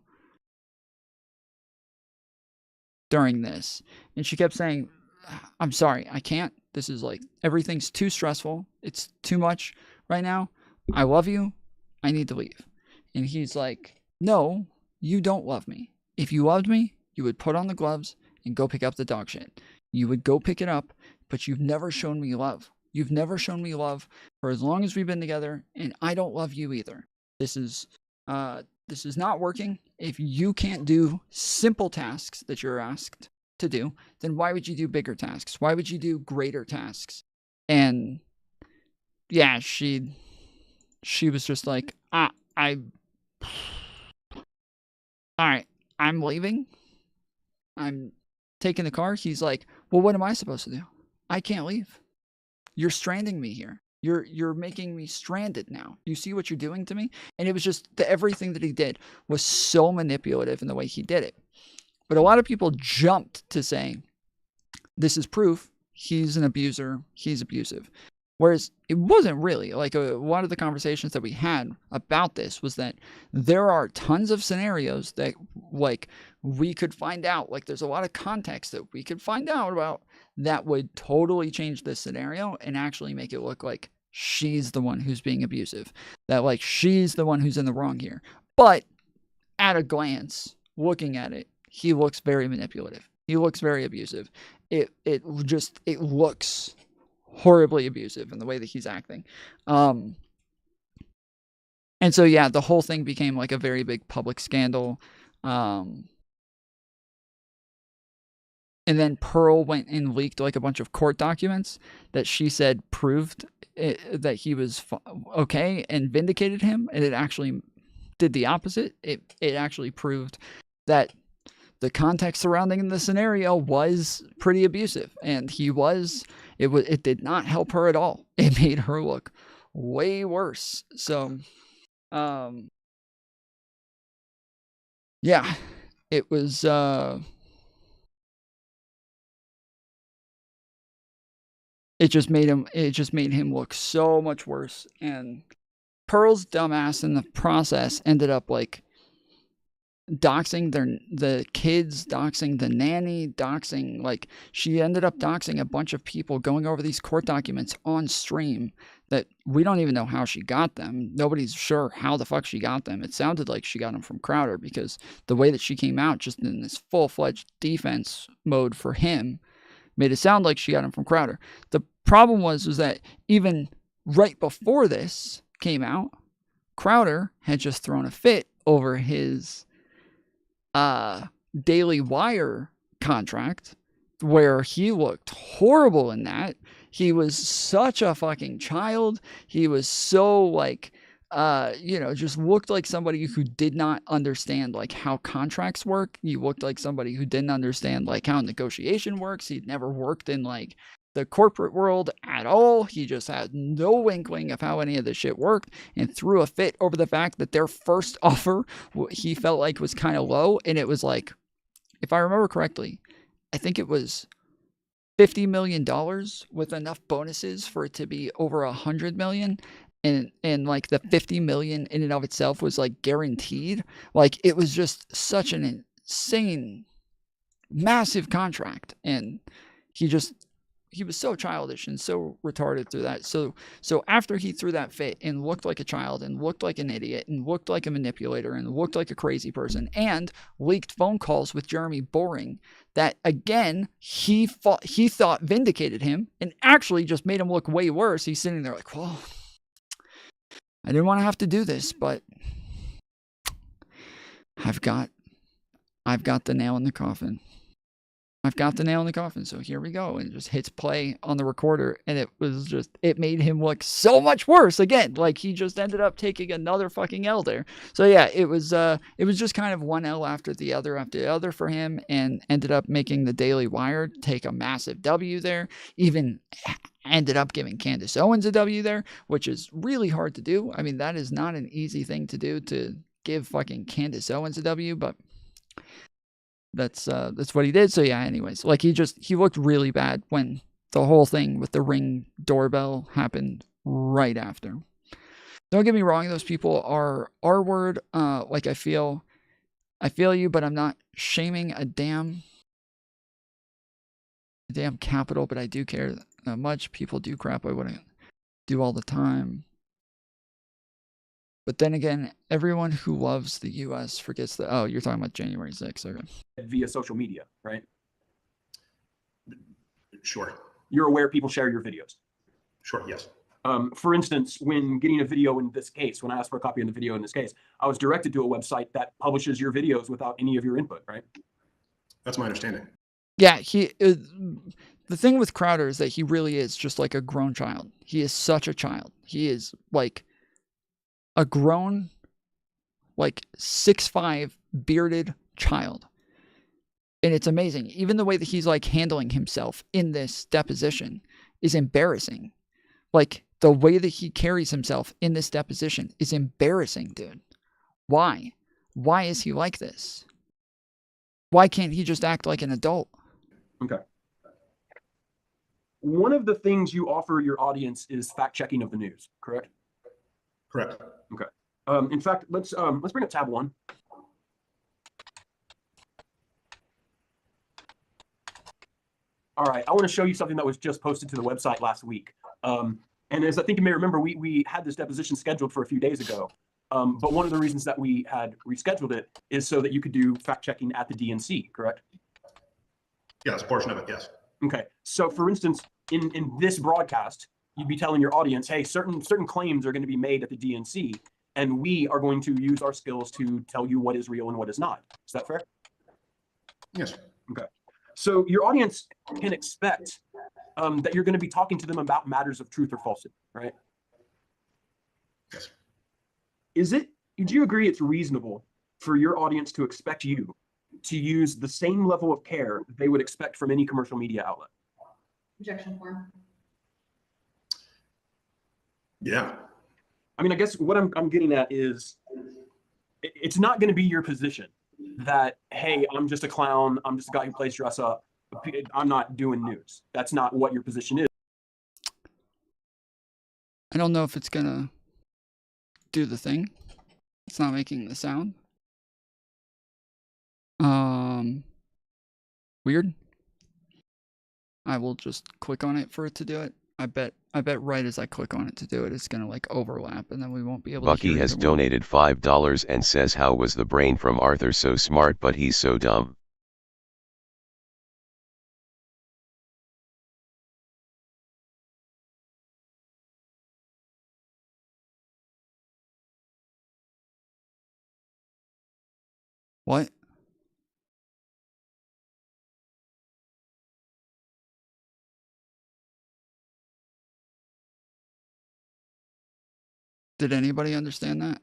during this. And she kept saying, I'm sorry, I can't. This is like, everything's too stressful. It's too much right now. I love you. I need to leave. And he's like, no, you don't love me. If you loved me, you would put on the gloves and go pick up the dog shit. You would go pick it up, but you've never shown me love. You've never shown me love for as long as we've been together, and I don't love you either. This is not working. If you can't do simple tasks that you're asked to do, then why would you do bigger tasks? Why would you do greater tasks? And yeah, she was just like, all right, I'm leaving. I'm taking the car. He's like, well, what am I supposed to do? I can't leave. You're stranding me here. You're making me stranded now. You see what you're doing to me? And it was just everything that he did was so manipulative in the way he did it. But a lot of people jumped to saying, this is proof he's an abuser, he's abusive. Whereas it wasn't really. Like a lot of the conversations that we had about this was that there are tons of scenarios that like we could find out. Like there's a lot of context that we could find out about that would totally change this scenario and actually make it look like she's the one who's being abusive. That like she's the one who's in the wrong here. But at a glance, looking at it, he looks very manipulative. He looks very abusive. It looks horribly abusive in the way that he's acting. And so, yeah, the whole thing became like a very big public scandal. And then Pearl went and leaked like a bunch of court documents that she said proved that he was okay and vindicated him. And it actually did the opposite. It actually proved that the context surrounding the scenario was pretty abusive, and it did not help her at all. It made her look way worse. So, Yeah, it was it just made him look so much worse. And Pearl's dumbass in the process ended up like doxing the kids, doxing the nanny, doxing, like, she ended up doxing a bunch of people, going over these court documents on stream that we don't even know how she got them. Nobody's sure how the fuck she got them. It sounded like she got them from Crowder, because the way that she came out just in this full-fledged defense mode for him made it sound like she got him from Crowder. The problem was that even right before this came out, Crowder had just thrown a fit over his Daily Wire contract, where he looked horrible in that. He was such a fucking child. He was so like, just looked like somebody who did not understand like how contracts work. He looked like somebody who didn't understand like how negotiation works. He'd never worked in like the corporate world at all. He just had no inkling of how any of this shit worked, and threw a fit over the fact that their first offer he felt like was kind of low. And it was like, if I remember correctly, I think it was $50 million with enough bonuses for it to be over $100 million. And like the 50 million in and of itself was like guaranteed. Like, it was just such an insane, massive contract. And he was so childish and so retarded through that. So after he threw that fit and looked like a child and looked like an idiot and looked like a manipulator and looked like a crazy person and leaked phone calls with Jeremy Boring, that again, he thought vindicated him and actually just made him look way worse. He's sitting there like, well, I didn't want to have to do this, but I've got the nail in the coffin. I've got the nail in the coffin, so here we go. And it just hits play on the recorder, and it made him look so much worse again. Like, he just ended up taking another fucking L there. So yeah, it was just kind of one L after the other for him, and ended up making the Daily Wire take a massive W there. Even ended up giving Candace Owens a W there, which is really hard to do. I mean, that is not an easy thing to do, to give fucking Candace Owens a W, but that's what he did. So yeah, anyways, like, he looked really bad when the whole thing with the Ring doorbell happened right after. Don't get me wrong, those people are R-word. Like, I feel you, but I'm not shaming a damn capital, but I do care that much. People do crap I wouldn't do all the time. But then again, everyone who loves the U.S. forgets that. Oh, you're talking about January 6th. Okay. Via social media, right? Sure. You're aware people share your videos? Sure, yes. For instance, when getting a video in this case, when I asked for a copy of the video in this case, I was directed to a website that publishes your videos without any of your input, right? That's my understanding. Yeah, the thing with Crowder is that he really is just like a grown child. He is such a child. He is like a grown, like 6'5" bearded child. And it's amazing. Even the way that he's like handling himself in this deposition is embarrassing. Like, the way that he carries himself in this deposition is embarrassing, dude. Why? Why is he like this? Why can't he just act like an adult? Okay. One of the things you offer your audience is fact-checking of the news, correct? Correct. Okay. In fact, let's bring up tab 1. All right, I want to show you something that was just posted to the website last week. And as I think you may remember, we had this deposition scheduled for a few days ago. But one of the reasons that we had rescheduled it is so that you could do fact-checking at the DNC, correct? Yes, a portion of it, yes. Okay. So for instance, in this broadcast, you'd be telling your audience, hey, certain claims are going to be made at the DNC, and we are going to use our skills to tell you what is real and what is not. Is that fair? Yes. Okay. So your audience can expect that you're going to be talking to them about matters of truth or falsity, right? Yes. Do you agree it's reasonable for your audience to expect you to use the same level of care they would expect from any commercial media outlet? Objection form. Yeah. I mean, I guess what I'm getting at is it's not going to be your position that, hey, I'm just a clown, I'm just a guy who plays dress up, I'm not doing news. That's not what your position is. I don't know if it's gonna do the thing. It's not making the sound. Weird. I will just click on it for it to do it. I bet right as I click on it to do it, it's gonna like overlap, and then we won't be able to Bucky hear has either one. donated $5 and says, how was the brain from Arthur so smart but he's so dumb? What? Did anybody understand that?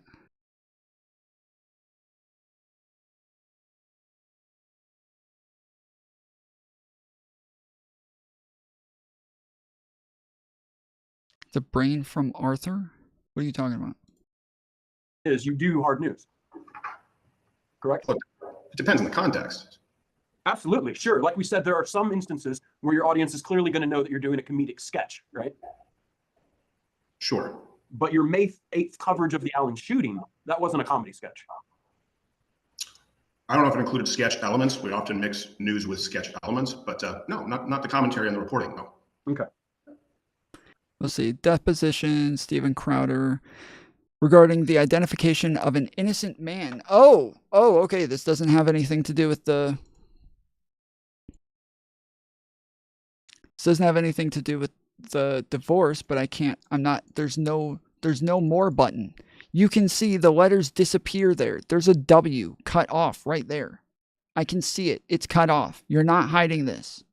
The brain from Arthur? What are you talking about? Is you do hard news. Correct? Look, it depends on the context. Absolutely, sure. Like we said, there are some instances where your audience is clearly going to know that you're doing a comedic sketch, right? Sure. But your May 8th coverage of the Allen shooting, that wasn't a comedy sketch. I don't know if it included sketch elements. We often mix news with sketch elements, but no, not the commentary and the reporting, no. Okay. Let's see. Deposition, Steven Crowder, regarding the identification of an innocent man. Oh, okay. This doesn't have anything to do with the... This doesn't have anything to do with the divorce, but there's no more button. You can see the letters disappear there. There's a W cut off right there. I can see it. It's cut off. You're not hiding this.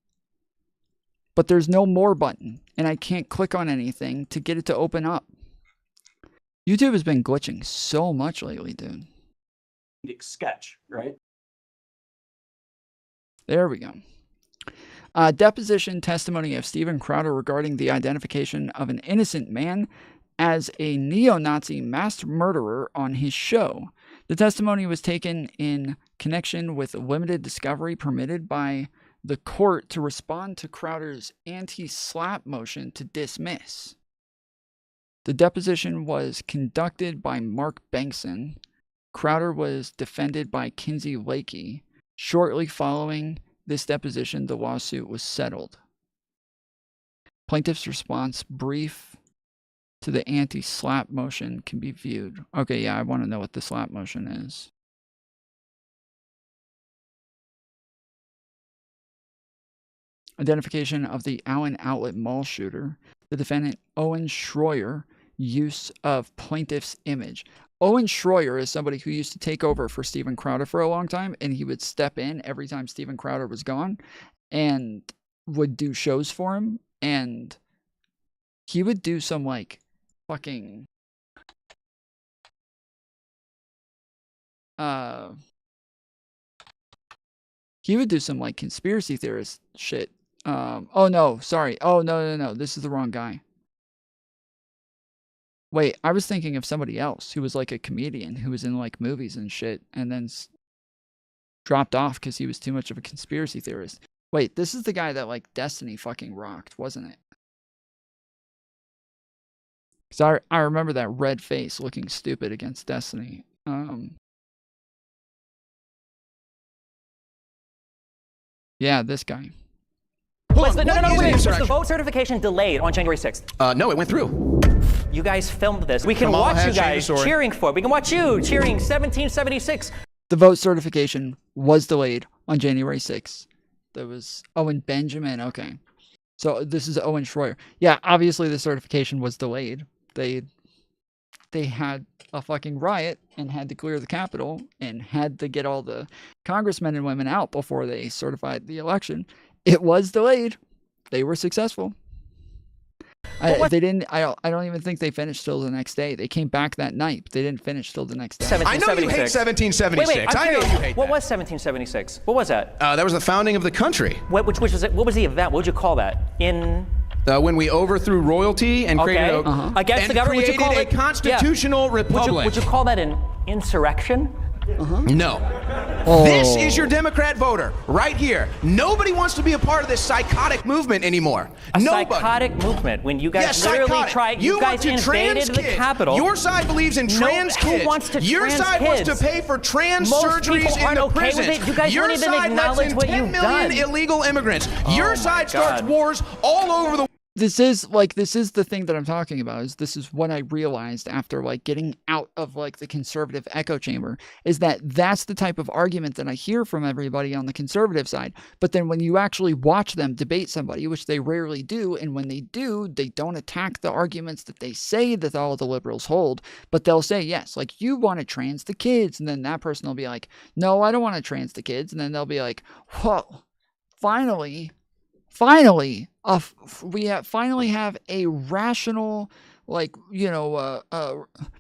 But there's no more button, and I can't click on anything to get it to open up. YouTube has been glitching so much lately, dude. Sketch, right? There we go. Deposition testimony of Steven Crowder regarding the identification of an innocent man as a neo-Nazi mass murderer on his show. The testimony was taken in connection with limited discovery permitted by the court to respond to Crowder's anti-slap motion to dismiss. The deposition was conducted by Mark Bankson. Crowder was defended by Kinsey Lakey. Shortly following this deposition, the lawsuit was settled. Plaintiff's response brief to the anti-slap motion can be viewed. Okay, yeah, I want to know what the slap motion is. Identification of the Allen Outlet Mall shooter. The defendant, Owen Schroyer, use of plaintiff's image. Owen Schroyer is somebody who used to take over for Steven Crowder for a long time, and he would step in every time Steven Crowder was gone and would do shows for him, and he would do some like fucking he would do some like conspiracy theorist shit. Oh no, sorry. Oh no, this is the wrong guy. Wait, I was thinking of somebody else who was like a comedian who was in like movies and shit and then dropped off because he was too much of a conspiracy theorist. Wait, this is the guy that like Destiny fucking rocked, wasn't it? Because I remember that red face looking stupid against Destiny. Yeah, this guy. Was the vote certification delayed on January 6th? No, it went through. You guys filmed this. We can watch you guys cheering for it. We can watch you cheering 1776. The vote certification was delayed on January 6th. There was Owen Benjamin. Okay. So this is Owen Schroyer. Yeah, obviously the certification was delayed. They had a fucking riot and had to clear the Capitol and had to get all the congressmen and women out before they certified the election. It was delayed. They were successful. They didn't. I don't even think they finished till the next day. They came back that night, but they didn't finish till the next day. I know you hate 1776. Wait, I know you hate what was 1776? What was that? That was the founding of the country. Which was it? What was the event? What would you call that? When we overthrew royalty and created against the government, would you call it a constitutional republic? Would you call that an insurrection? No. This is your Democrat voter right here. Nobody wants to be a part of this psychotic movement anymore. Nobody. Psychotic movement when you guys literally tried. You guys invaded the Capitol. Your side believes in trans kids. Who wants to Your trans side kids? wants to pay for trans Most surgeries people in aren't the okay prisons. with it. You guys Your won't even side acknowledge lets in what 10 you've million done. illegal immigrants. Your side starts God. wars all over the. This is the thing that I'm talking about. This is what I realized after like getting out of like the conservative echo chamber, is that that's the type of argument that I hear from everybody on the conservative side. But then when you actually watch them debate somebody, which they rarely do, and when they do, they don't attack the arguments that they say that all the liberals hold, but they'll say, yes, like, you want to trans the kids, and then that person will be like, no, I don't want to trans the kids, and then they'll be like, whoa, finally, we finally have a rational, like,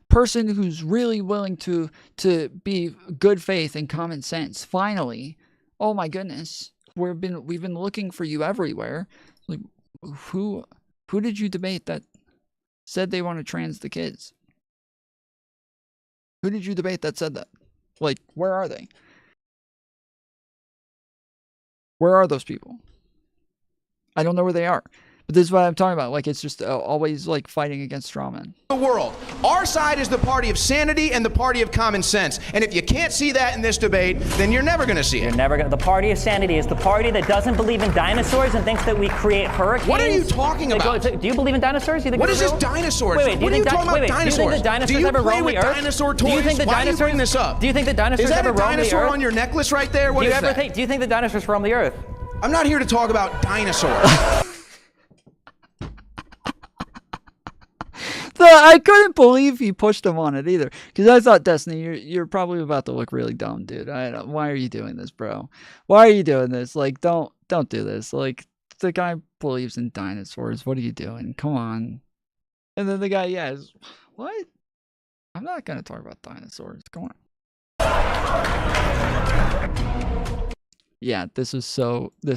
person who's really willing to be good faith and common sense. Finally, oh my goodness, we've been looking for you everywhere. Like, who did you debate that said they want to trans the kids? Who did you debate that said that? Like, where are they? Where are those people? I don't know where they are. But this is what I'm talking about. Like, it's just always like fighting against straw men. The world. Our side is the party of sanity and the party of common sense. And if you can't see that in this debate, then you're never going to see it. You're never going to. The party of sanity is the party that doesn't believe in dinosaurs and thinks that we create hurricanes. What are you talking about? Do you believe in dinosaurs? You think what is real? this dinosaurs? Wait, what are you talking about dinosaurs? Do you think the dinosaurs ever roam the earth? Dinosaur toys? Do you think the Why dinosaurs, do you bring this up? Do you think the dinosaurs ever roam the earth? Is that a dinosaur on your necklace right there? What is that? Do you think the dinosaurs roam the earth? I'm not here to talk about dinosaurs. I couldn't believe he pushed him on it either, because I thought, Destiny, you're probably about to look really dumb, dude. Why are you doing this, bro? Why are you doing this? Like, don't do this. Like, the guy believes in dinosaurs. What are you doing? Come on. And then the guy, what? I'm not gonna talk about dinosaurs. Come on. Yeah, this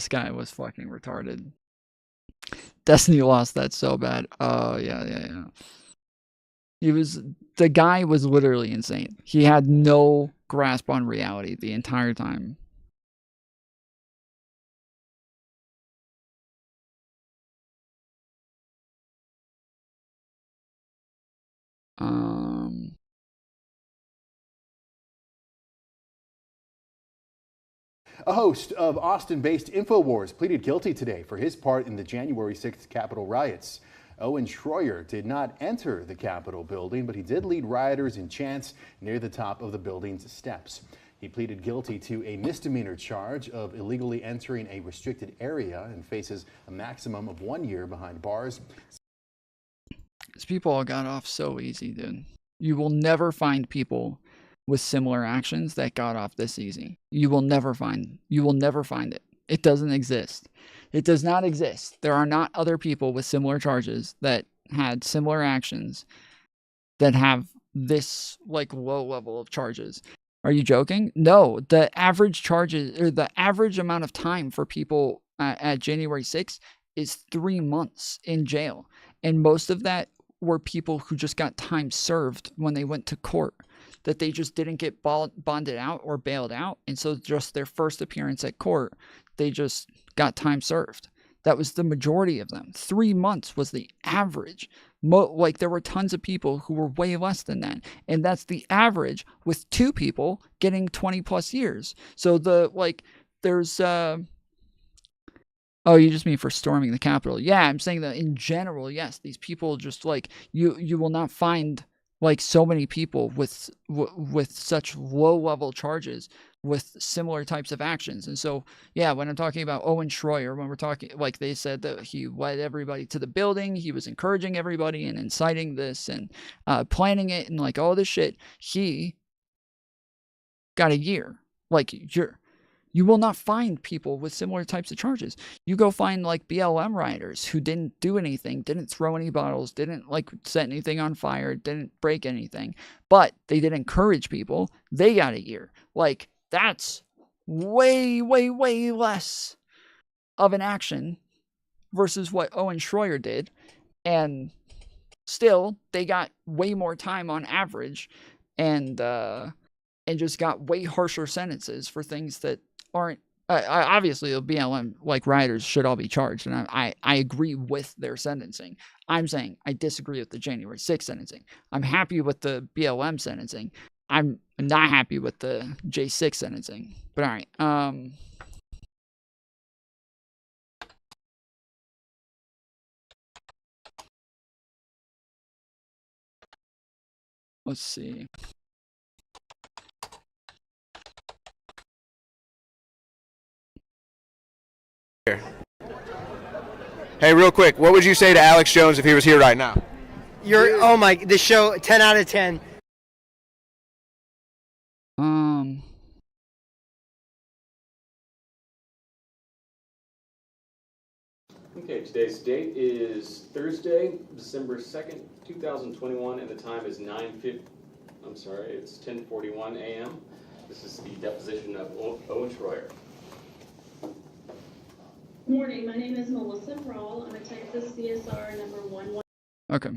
guy was fucking retarded. Destiny lost that so bad. Oh, yeah. The guy was literally insane. He had no grasp on reality the entire time. A host of Austin-based InfoWars pleaded guilty today for his part in the January 6th Capitol riots. Owen Schroyer did not enter the Capitol building, but he did lead rioters in chants near the top of the building's steps. He pleaded guilty to a misdemeanor charge of illegally entering a restricted area and faces a maximum of 1 year behind bars. These people all got off so easy, dude. You will never find people with similar actions that got off this easy. You will never find it. It doesn't exist. It does not exist. There are not other people with similar charges that had similar actions that have this like low level of charges. Are you joking? No, the average charges, or the average amount of time for people at January 6th is 3 months in jail. And most of that were people who just got time served when they went to court, that they just didn't get bonded out or bailed out. And so just their first appearance at court, they just got time served. That was the majority of them. 3 months was the average. Like, there were tons of people who were way less than that. And that's the average, with 2 people getting 20 plus years. So there's, oh, you just mean for storming the Capitol. Yeah, I'm saying that in general, yes, these people just like, you will not find like so many people with such low level charges with similar types of actions. And so, yeah, when I'm talking about Owen Schroyer, when we're talking, like, they said that he led everybody to the building, he was encouraging everybody and inciting this and planning it and like all this shit, he got a year. Like, you will not find people with similar types of charges. You go find like BLM rioters who didn't do anything, didn't throw any bottles, didn't like set anything on fire, didn't break anything, but they did encourage people. They got a year. Like, that's way, way, way less of an action versus what Owen Schroyer did. And still, they got way more time on average. And and just got way harsher sentences for things that aren't. Obviously, the BLM like rioters should all be charged, and I agree with their sentencing. I'm saying I disagree with the January 6th sentencing. I'm happy with the BLM sentencing. I'm not happy with the J6 sentencing. But all right. Let's see. Hey, real quick, what would you say to Alex Jones if he was here right now? Oh my, the show, 10 out of 10. Okay, today's date is Thursday, December 2nd, 2021, and the time is 10:41 a.m. This is the deposition of Owen Schroyer. Good morning, my name is Melissa Brawl. I'm a Texas CSR number 11. Okay.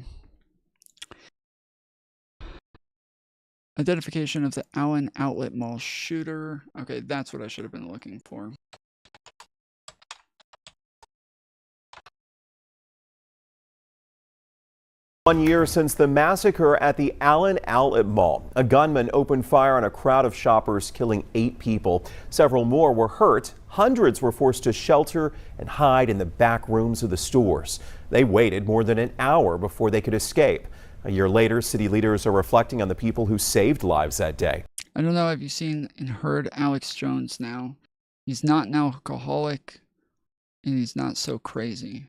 Identification of the Allen Outlet Mall shooter. Okay, that's what I should have been looking for. One year since the massacre at the Allen Outlet Mall. A gunman opened fire on a crowd of shoppers, killing 8 people. Several more were hurt. Hundreds were forced to shelter and hide in the back rooms of the stores. They waited more than an hour before they could escape. A year later, city leaders are reflecting on the people who saved lives that day. I don't know, have you seen and heard Alex Jones now? He's not an alcoholic, and he's not so crazy.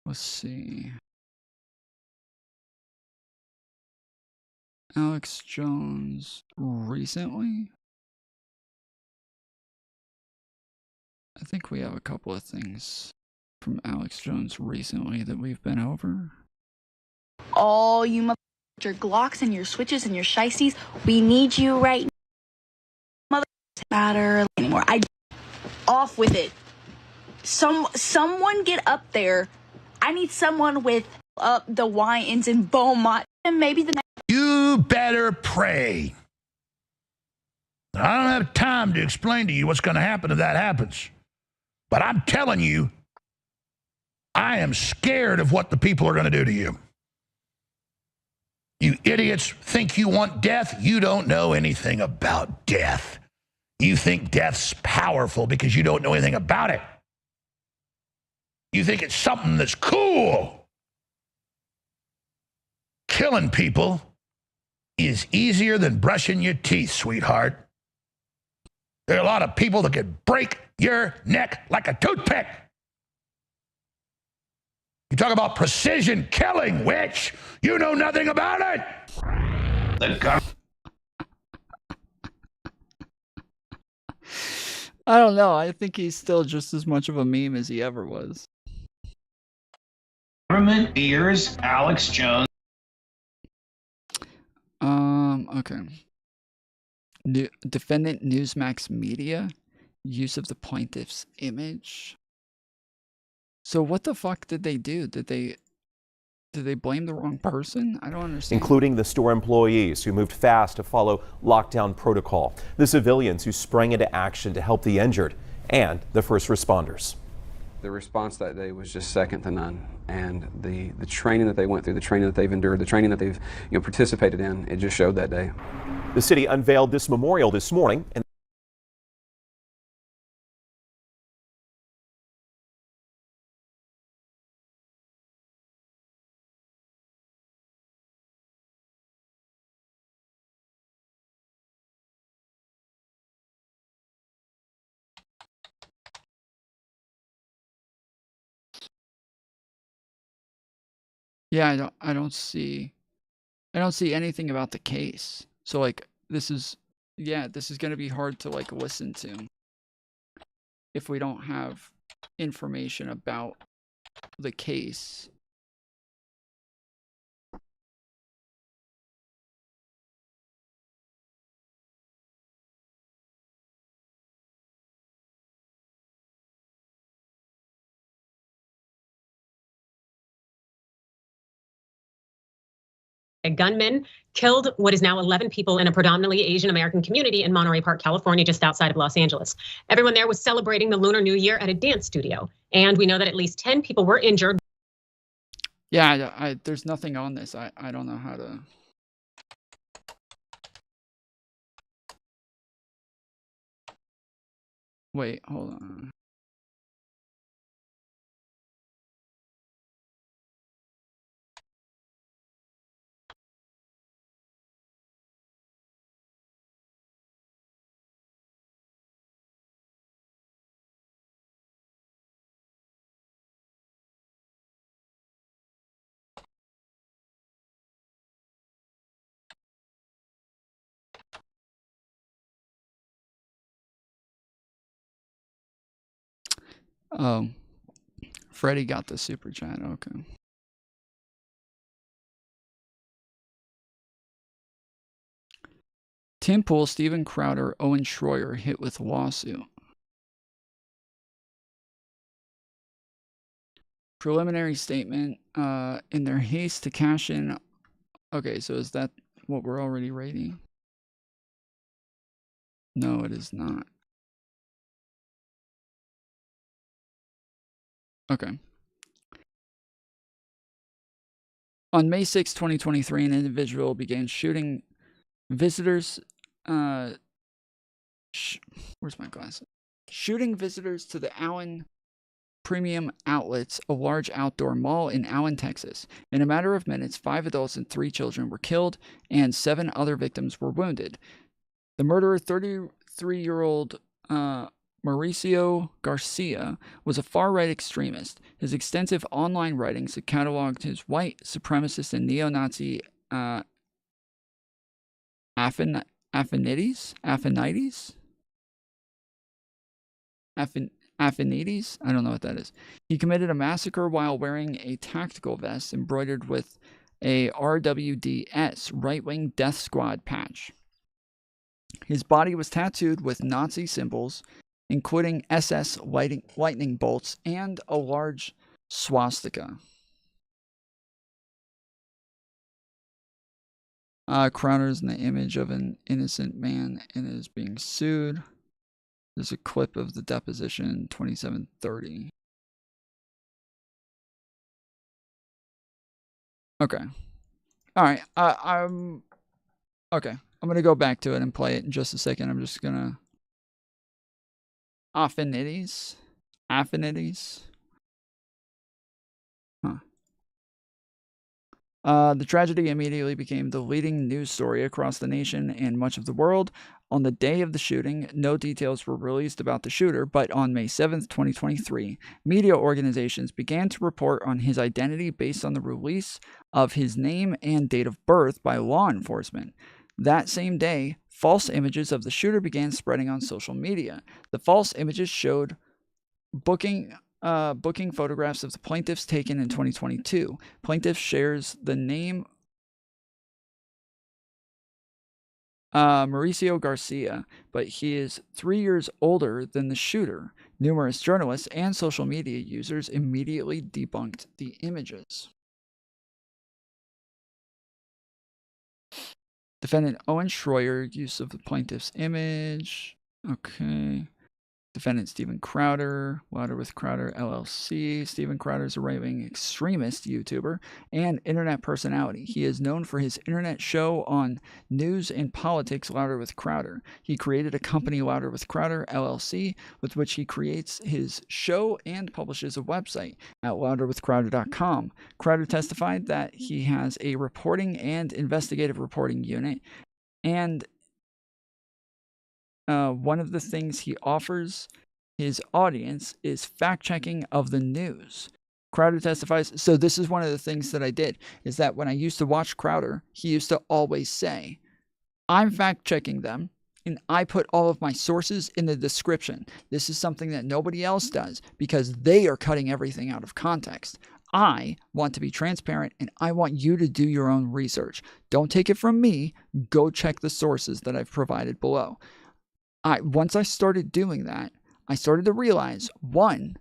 Let's see. Alex Jones recently? I think we have a couple of things from Alex Jones recently that we've been over. All you your Glocks and your switches and your shiesties, we need you right now. Matter anymore. Off with it. Someone get up there. I need someone with the Wyans and Beaumont and maybe the. You better pray. I don't have time to explain to you what's going to happen if that happens. But I'm telling you, I am scared of what the people are going to do to you. You idiots think you want death? You don't know anything about death. You think death's powerful because you don't know anything about it. You think it's something that's cool. Killing people is easier than brushing your teeth, sweetheart. There are a lot of people that could break your neck like a toothpick. You talk about precision killing, witch. You know nothing about it. I don't know. I think he's still just as much of a meme as he ever was. Government ears, Alex Jones. Okay. Defendant Newsmax Media, use of the plaintiff's image. So what the fuck did they do? Did they blame the wrong person? I don't understand. Including the store employees who moved fast to follow lockdown protocol, the civilians who sprang into action to help the injured, and the first responders. The response that day was just second to none, and the training that they went through, the training that they've endured, the training that they've participated in, it just showed that day. The city unveiled this memorial this morning, and Yeah, I don't see anything about the case. So like this is going to be hard to like listen to if we don't have information about the case. A gunman killed what is now 11 people in a predominantly Asian American community in Monterey Park, California, just outside of Los Angeles. Everyone there was celebrating the Lunar New Year at a dance studio. And we know that at least 10 people were injured. Yeah, there's nothing on this. I don't know how to... Wait, hold on. Oh, Freddie got the super chat. Okay. Tim Pool, Steven Crowder, Owen Schroyer hit with lawsuit. Preliminary statement. In their haste to cash in. Okay, so is that what we're already rating? No, it is not. Okay. On May 6, 2023, an individual began shooting visitors. Where's my glasses? Shooting visitors to the Allen Premium Outlets, a large outdoor mall in Allen, Texas. In a matter of minutes, 5 adults and 3 children were killed, and 7 other victims were wounded. The murderer, 33-year-old Mauricio Garcia, was a far-right extremist. His extensive online writings have cataloged his white supremacist and neo-Nazi affinities? I don't know what that is. He committed a massacre while wearing a tactical vest embroidered with a RWDS, right-wing death squad patch. His body was tattooed with Nazi symbols, including SS lightning bolts and a large swastika. Crowder is in the image of an innocent man and is being sued. There's a clip of the deposition, 2730. Okay. All right. Okay. I'm going to go back to it and play it in just a second. I'm just going to... Affinities? The tragedy immediately became the leading news story across the nation and much of the world. On the day of the shooting, no details were released about the shooter, but on May 7th, 2023, media organizations began to report on his identity based on the release of his name and date of birth by law enforcement. That same day, false images of the shooter began spreading on social media. The false images showed booking photographs of the plaintiffs taken in 2022. Plaintiff shares the name Mauricio Garcia, but he is 3 years older than the shooter. Numerous journalists and social media users immediately debunked the images. Defendant Owen Schroyer, use of the plaintiff's image. Okay. Defendant Steven Crowder, Louder with Crowder LLC. Steven Crowder is a right-wing extremist YouTuber and internet personality. He is known for his internet show on news and politics, Louder with Crowder. He created a company, Louder with Crowder LLC, with which he creates his show and publishes a website at louderwithcrowder.com. Crowder testified that he has a reporting and investigative reporting unit, and one of the things he offers his audience is fact-checking of the news. Crowder testifies, so this is one of the things that I did, is that when I used to watch Crowder, he used to always say, I'm fact-checking them, and I put all of my sources in the description. This is something that nobody else does, because they are cutting everything out of context. I want to be transparent, and I want you to do your own research. Don't take it from me. Go check the sources that I've provided below. Once I started doing that, I started to realize, one,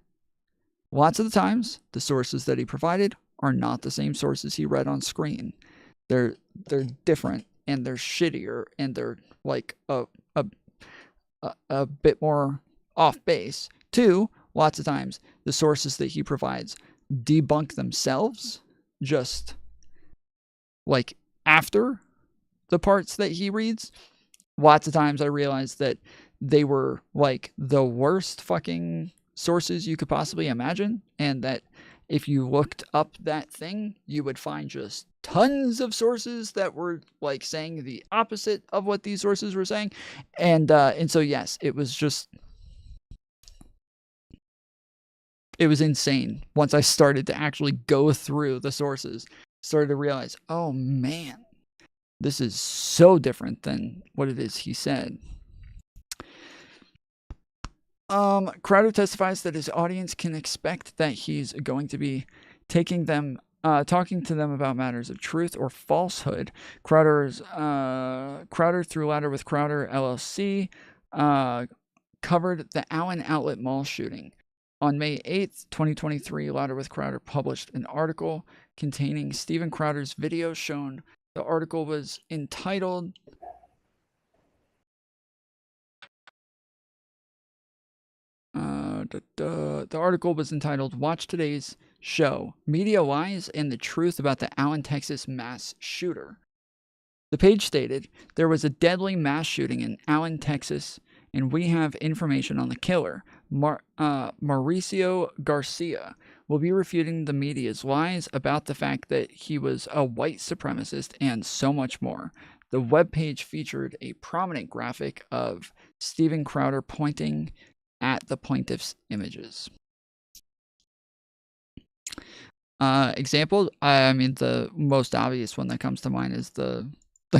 lots of the times, the sources that he provided are not the same sources he read on screen. different and they're shittier and they're like a bit more off base. 2, lots of times the sources that he provides debunk themselves just like after the parts that he reads. Lots of times I realized that they were like the worst fucking sources you could possibly imagine, and that if you looked up that thing, you would find just tons of sources that were like saying the opposite of what these sources were saying. And so yes, it was insane. Once I started to actually go through the sources, started to realize, oh man, this is so different than what it is he said. Crowder testifies that his audience can expect that he's going to be talking to them about matters of truth or falsehood. Crowder through Louder with Crowder LLC covered the Allen Outlet Mall shooting. On May 8th, 2023, Louder with Crowder published an article containing Steven Crowder's video shown. The article was entitled Watch Today's Show, Media Lies and the Truth About the Allen, Texas Mass Shooter. The page stated, there was a deadly mass shooting in Allen, Texas, and we have information on the killer, Mauricio Garcia. We'll be refuting the media's lies about the fact that he was a white supremacist and so much more. The webpage featured a prominent graphic of Steven Crowder pointing at the plaintiff's images. Example, I mean, the most obvious one that comes to mind is the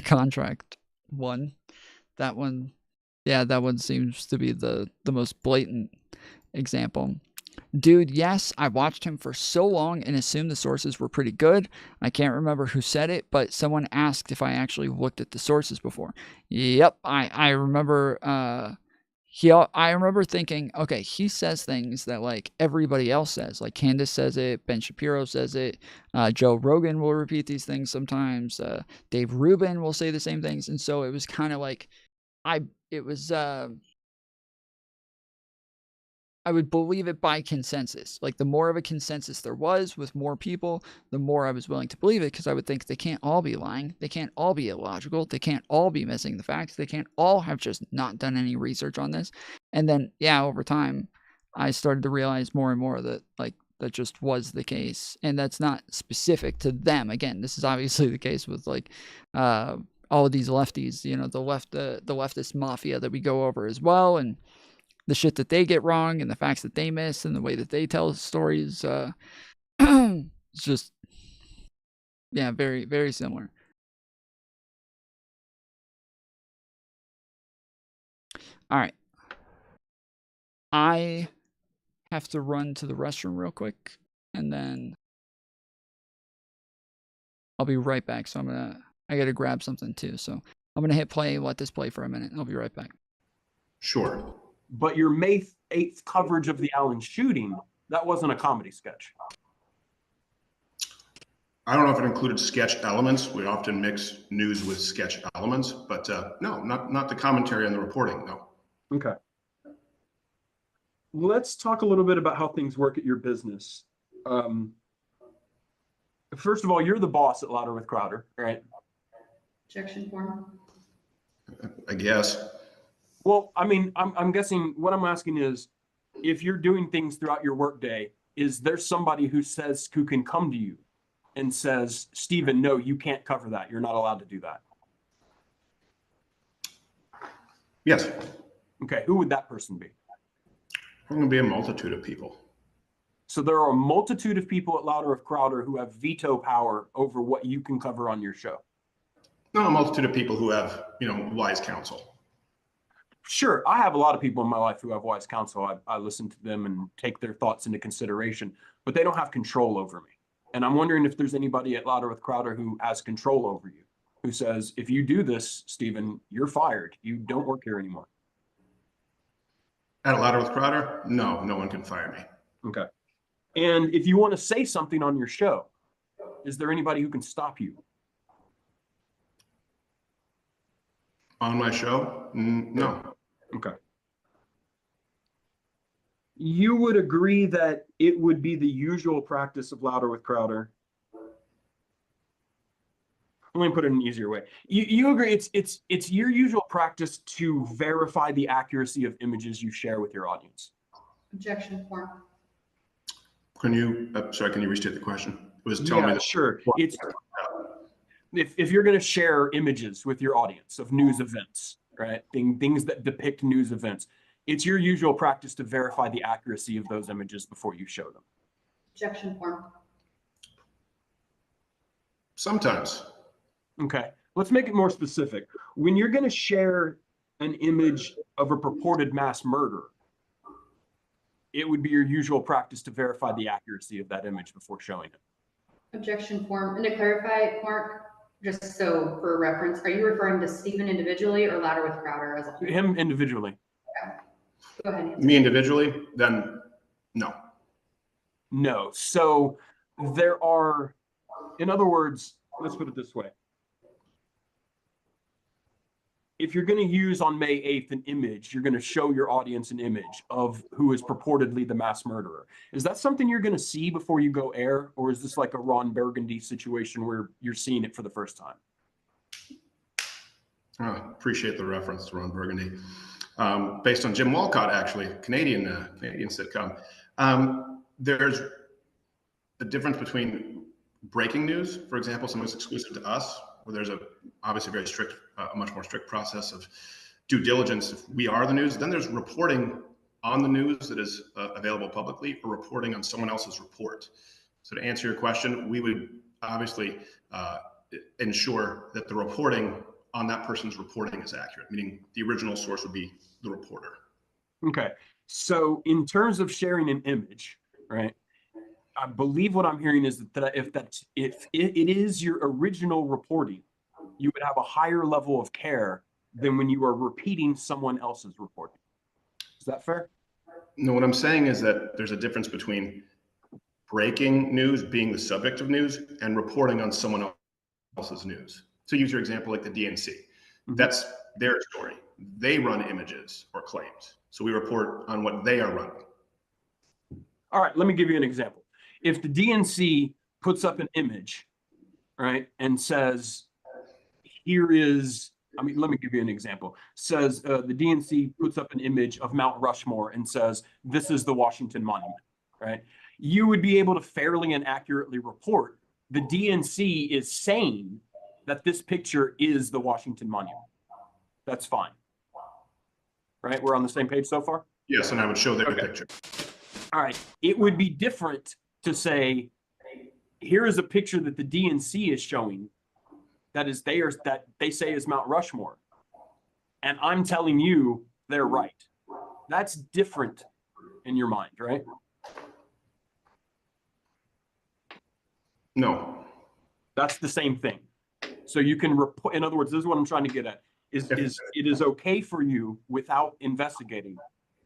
contract one. That one, yeah, that one seems to be the most blatant example. Dude, yes, I watched him for so long and assumed the sources were pretty good. I can't remember who said it, but someone asked if I actually looked at the sources before. Yep, I remember. I remember thinking, okay, he says things that like everybody else says. Like Candace says it, Ben Shapiro says it, Joe Rogan will repeat these things sometimes. Dave Rubin will say the same things, and so it was kind of like, I would believe it by consensus. Like the more of a consensus there was with more people, the more I was willing to believe it, because I would think they can't all be lying. They can't all be illogical. They can't all be missing the facts. They can't all have just not done any research on this. And then, yeah, over time, I started to realize more and more that like that just was the case. And that's not specific to them. Again, this is obviously the case with like all of these lefties, you know, the leftist mafia that we go over as well. And the shit that they get wrong and the facts that they miss and the way that they tell stories, it's just, yeah, very, very similar. All right. I have to run to the restroom real quick and then I'll be right back. So I got to grab something too. So I'm going to hit play, let this play for a minute, and I'll be right back. Sure. But your May 8th coverage of the Allen shooting, that wasn't a comedy sketch. I don't know if it included sketch elements. We often mix news with sketch elements, but no, not the commentary on the reporting, no. Okay. Let's talk a little bit about how things work at your business. First of all, you're the boss at Louder with Crowder, right? Objection form. I guess. Well, I mean, I'm guessing what I'm asking is, if you're doing things throughout your workday, is there somebody who can come to you and says, Steven, no, you can't cover that. You're not allowed to do that. Yes. Okay. Who would that person be? There's going to be a multitude of people. So there are a multitude of people at Louder with Crowder who have veto power over what you can cover on your show. No, a multitude of people who have, wise counsel. Sure, I have a lot of people in my life who have wise counsel. I listen to them and take their thoughts into consideration, but they don't have control over me. And I'm wondering if there's anybody at Louder with Crowder who has control over you, who says, if you do this, Steven, you're fired. You don't work here anymore. At Louder with Crowder? No, no one can fire me. Okay. And if you want to say something on your show, is there anybody who can stop you? On my show? No. Okay. You would agree that it would be the usual practice of Louder with Crowder. Let me put it in an easier way. You agree it's your usual practice to verify the accuracy of images you share with your audience. Objection form. Can you, sorry, can you restate the question? It was telling me that. Sure. It's if you're going to share images with your audience of news events, right? Things that depict news events, it's your usual practice to verify the accuracy of those images before you show them. Objection form. Sometimes. Okay, let's make it more specific. When you're going to share an image of a purported mass murder, it would be your usual practice to verify the accuracy of that image before showing it. Objection form. And to clarify, Mark, just so for reference, are you referring to Stephen individually or Louder with Crowder as a whole? Him individually. Okay. Go ahead, Nancy. Me individually, then no. No. So there are, in other words, let's put it this way. If you're going to use on May 8th an image, you're going to show your audience an image of who is purportedly the mass murderer. Is that something you're going to see before you go air? Or is this like a Ron Burgundy situation where you're seeing it for the first time? Appreciate the reference to Ron Burgundy. Based on Jim Walcott, actually, Canadian sitcom. There's a difference between breaking news, for example, something that's exclusive to us, where there's obviously very strict, a much more strict process of due diligence if we are the news. Then there's reporting on the news that is available publicly, or reporting on someone else's report. So to answer your question, we would obviously ensure that the reporting on that person's reporting is accurate, meaning the original source would be the reporter. Okay, so in terms of sharing an image, right? I believe what I'm hearing is that if it is your original reporting, you would have a higher level of care than when you are repeating someone else's reporting. Is that fair? No, what I'm saying is that there's a difference between breaking news, being the subject of news, and reporting on someone else's news. So use your example like the DNC. That's their story. They run images or claims. So we report on what they are running. All right, let me give you an example. If the DNC puts up an image, right, and says, here is, let me give you an example. Says the DNC puts up an image of Mount Rushmore and says, this is the Washington Monument, right? You would be able to fairly and accurately report the DNC is saying that this picture is the Washington Monument. That's fine. Right? We're on the same page so far? Yes, and I would show their picture. All right. It would be different to say, here is a picture that the DNC is showing that they say is Mount Rushmore. And I'm telling you they're right. That's different in your mind, right? No. That's the same thing. So you can report, in other words, this is what I'm trying to get at, is it is okay for you without investigating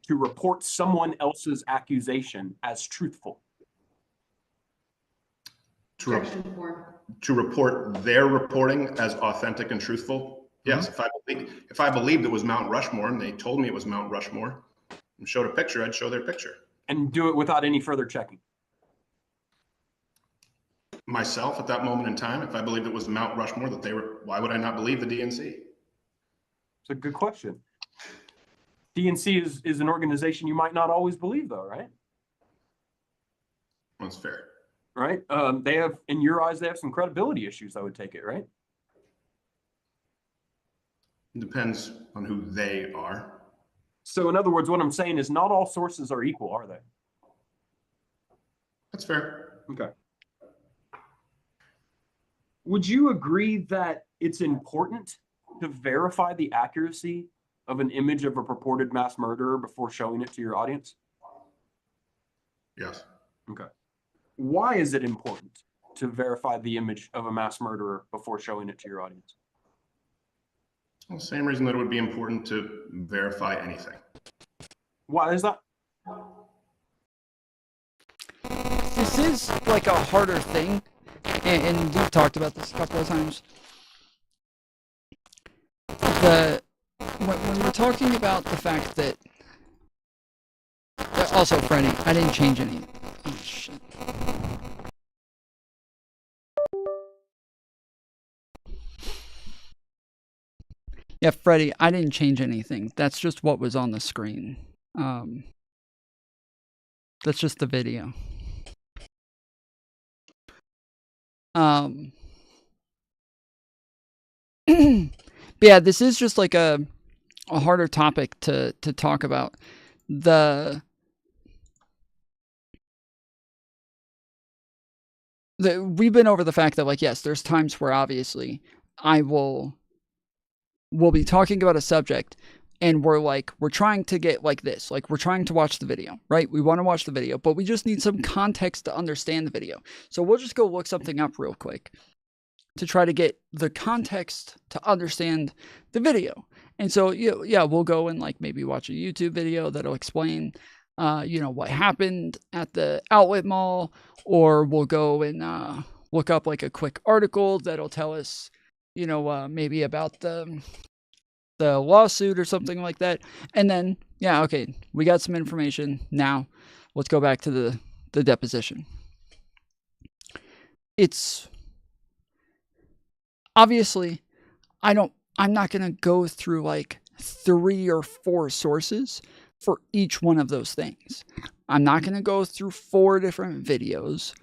to report someone else's accusation as truthful. To report their reporting as authentic and truthful. Yes, if I believed it was Mount Rushmore and they told me it was Mount Rushmore and showed a picture, I'd show their picture. And do it without any further checking. Myself at that moment in time, if I believed it was Mount Rushmore that they were, why would I not believe the DNC? It's a good question. DNC is an organization you might not always believe though, right? That's fair. Right? They have, in your eyes, they have some credibility issues, I would take it, right? It depends on who they are. So in other words, what I'm saying is not all sources are equal, are they? That's fair. Okay. Would you agree that it's important to verify the accuracy of an image of a purported mass murderer before showing it to your audience? Yes. Okay. Why is it important to verify the image of a mass murderer before showing it to your audience? Well, same reason that it would be important to verify anything. Why is that? This is like a harder thing, and we've talked about this a couple of times. when we're talking about the fact that also, Freddie, I didn't change any. Oh shit. Yeah, Freddie, I didn't change anything. That's just what was on the screen. That's just the video. Yeah, this is just like a harder topic to talk about. We've been over the fact that, like, yes, there's times where obviously I will be talking about a subject and we're trying to get like this, like we're trying to watch the video, right? We want to watch the video, but we just need some context to understand the video. So we'll just go look something up real quick to try to get the context to understand the video. And so, yeah, we'll go and like maybe watch a YouTube video that'll explain, what happened at the outlet mall, or we'll go and look up like a quick article that'll tell us, maybe about the lawsuit or something like that. And then, yeah, okay, we got some information. Now let's go back to the deposition. It's obviously, I'm not going to go through like 3 or 4 sources for each one of those things. I'm not going to go through 4 different videos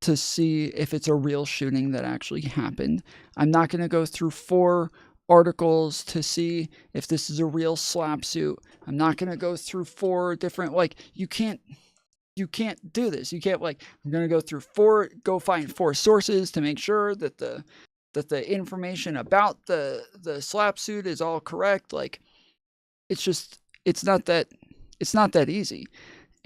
to see if it's a real shooting that actually happened. I'm not going to go through 4 articles to see if this is a real slap suit. I'm not going to go through 4 different, like, you can't do this. You can't, like, I'm going to go find 4 sources to make sure that the information about the slap suit is all correct. Like, it's not that easy.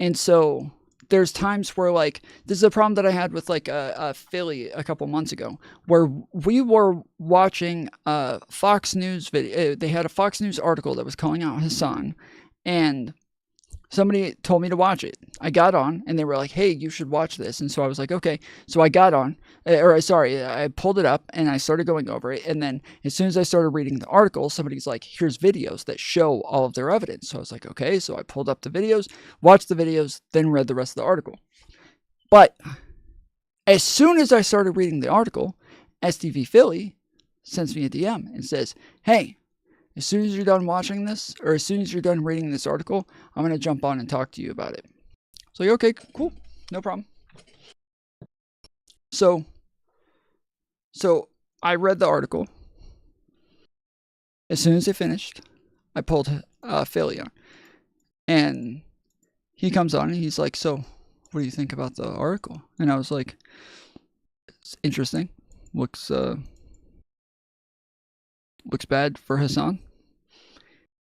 And so there's times where, like, this is a problem that I had with like a Philly a couple months ago, where we were watching a Fox News video. They had a Fox News article that was calling out Hassan, and somebody told me to watch it. I got on and they were like, hey, you should watch this. And so I was like, okay. So I got on, I pulled it up and I started going over it. And then as soon as I started reading the article, somebody's like, here's videos that show all of their evidence. So I was like, okay. So I pulled up the videos, watched the videos, then read the rest of the article. But as soon as I started reading the article, STV Philly sends me a DM and says, hey, as soon as you're done watching this, or as soon as you're done reading this article, I'm going to jump on and talk to you about it. So, okay, cool. No problem. So I read the article. As soon as it finished, I pulled Philly on. And he comes on and he's like, so what do you think about the article? And I was like, it's interesting. Looks bad for Hassan.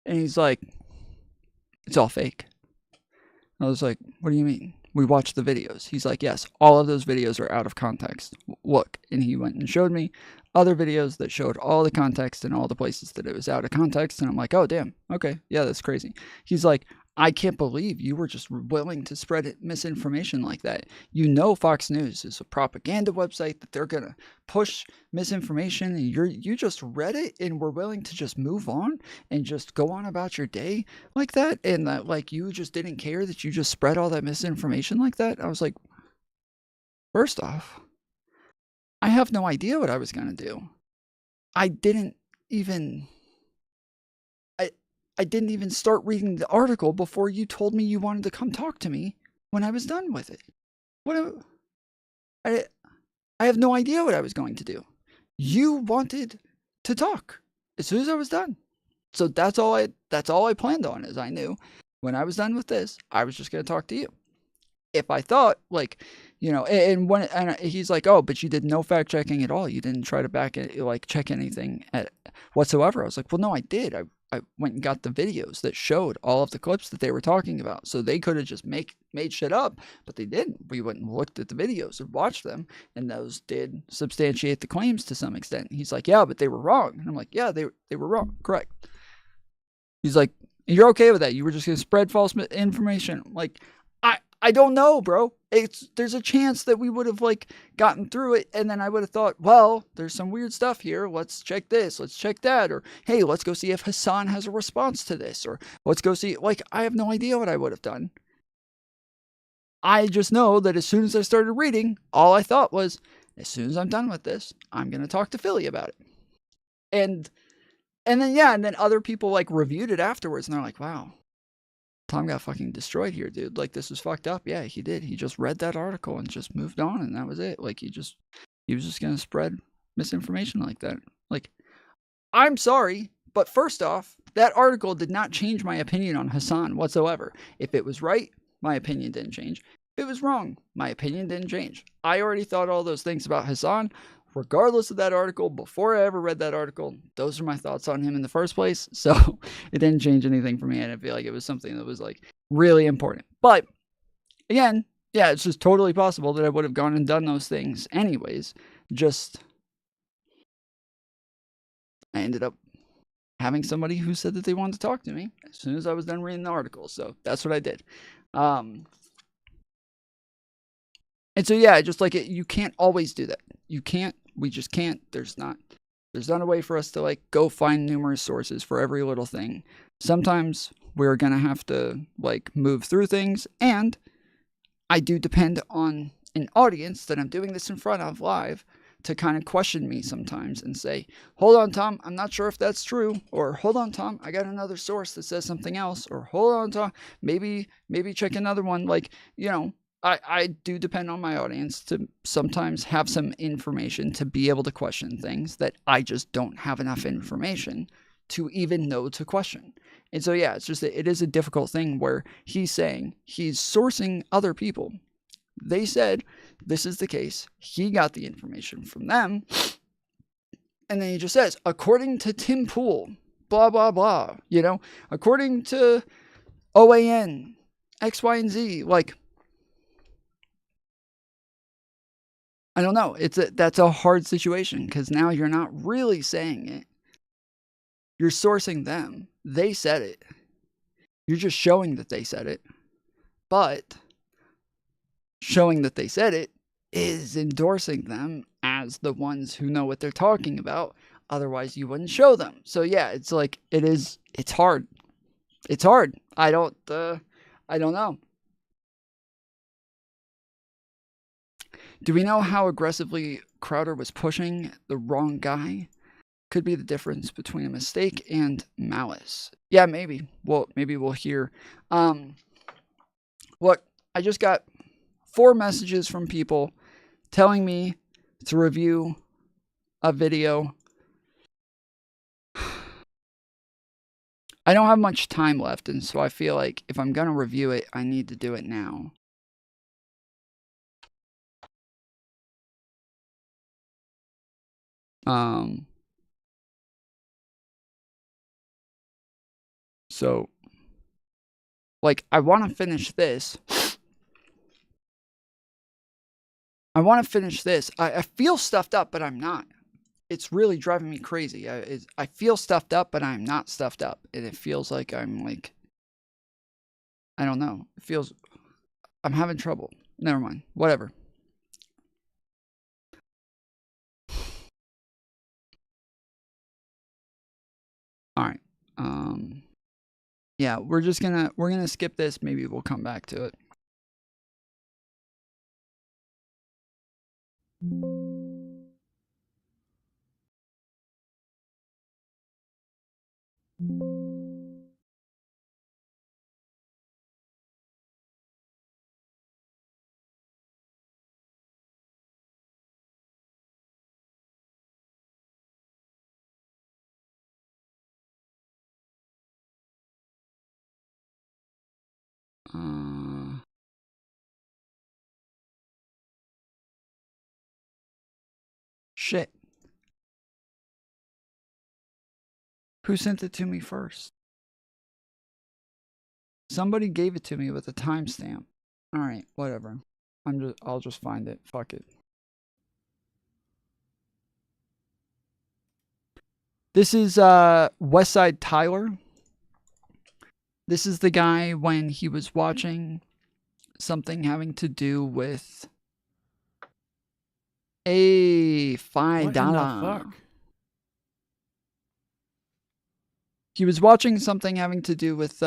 And he's like, it's all fake. I was like, what do you mean? We watched the videos. He's like, yes, all of those videos are out of context. Look. And he went and showed me other videos that showed all the context and all the places that it was out of context. And I'm like, oh, damn. Okay. Yeah, that's crazy. He's like, I can't believe you were just willing to spread misinformation like that. You know, Fox News is a propaganda website that they're going to push misinformation, and you just read it and were willing to just move on and just go on about your day like that, and that, like, you just didn't care that you just spread all that misinformation like that. I was like, first off, I have no idea what I was going to do. I didn't even start reading the article before you told me you wanted to come talk to me when I was done with it. I have no idea what I was going to do. You wanted to talk as soon as I was done. So that's all I planned on, is I knew when I was done with this, I was just going to talk to you. If I thought, like, and he's like, oh, but you did no fact checking at all. You didn't try to check anything whatsoever. I was like, well, no, I did. I went and got the videos that showed all of the clips that they were talking about. So they could have just made shit up, but they didn't. We went and looked at the videos and watched them, and those did substantiate the claims to some extent. He's like, yeah, but they were wrong. And I'm like, yeah, they were wrong. Correct. He's like, you're okay with that? You were just going to spread false information. Like, I don't know, bro. There's a chance that we would have like gotten through it, and then I would have thought, well, there's some weird stuff here. Let's check this. Let's check that. Or hey, let's go see if Hassan has a response to this. Or let's go see. Like, I have no idea what I would have done. I just know that as soon as I started reading, all I thought was, as soon as I'm done with this, I'm gonna talk to Philly about it. And then other people like reviewed it afterwards, and they're like, wow, Tom got fucking destroyed here, dude. Like, this was fucked up. Yeah, he did. He just read that article and just moved on, and that was it. Like, he was just gonna spread misinformation like that. Like, I'm sorry, but first off, that article did not change my opinion on Hassan whatsoever. If it was right, my opinion didn't change. If it was wrong, my opinion didn't change. I already thought all those things about Hassan, regardless of that article, before I ever read that article. Those are my thoughts on him in the first place. So it didn't change anything for me. I didn't feel like it was something that was like really important. But again, yeah, it's just totally possible that I would have gone and done those things anyways. Just, I ended up having somebody who said that they wanted to talk to me as soon as I was done reading the article. So that's what I did. And so, yeah, just like you can't always do that. You can't, we just can't. There's not a way for us to like go find numerous sources for every little thing. Sometimes we're going to have to like move through things. And I do depend on an audience that I'm doing this in front of live to kind of question me sometimes and say, hold on, Tom, I'm not sure if that's true. Or hold on, Tom, I got another source that says something else. Or hold on, Tom, maybe check another one. Like, you know, I do depend on my audience to sometimes have some information to be able to question things that I just don't have enough information to even know to question. And so, yeah, it's just that it is a difficult thing where he's saying he's sourcing other people. They said this is the case. He got the information from them. And then he just says, according to Tim Pool, blah, blah, blah, you know, according to OAN, X, Y, and Z, like, I don't know. That's a hard situation because now you're not really saying it. You're sourcing them. They said it. You're just showing that they said it. But showing that they said it is endorsing them as the ones who know what they're talking about. Otherwise, you wouldn't show them. So yeah, it's like it's hard. It's hard. I don't know. Do we know how aggressively Crowder was pushing the wrong guy? Could be the difference between a mistake and malice. Yeah, maybe. Well, maybe we'll hear. Look, I just got 4 messages from people telling me to review a video. I don't have much time left, and so I feel like if I'm going to review it, I need to do it now. So, like, I want to finish this. I feel stuffed up, but I'm not. It's really driving me crazy. I feel stuffed up, but I'm not stuffed up. And it feels like I'm like, I don't know. It feels, I'm having trouble. Never mind. Whatever. All right. Yeah, we're gonna skip this. Maybe we'll come back to it. Shit. Who sent it to me first? Somebody gave it to me with a timestamp. All right, whatever. I'll just find it. Fuck it. This is Westside Tyler. This is the guy when he was watching something having to do with a $5. He was watching something having to do with,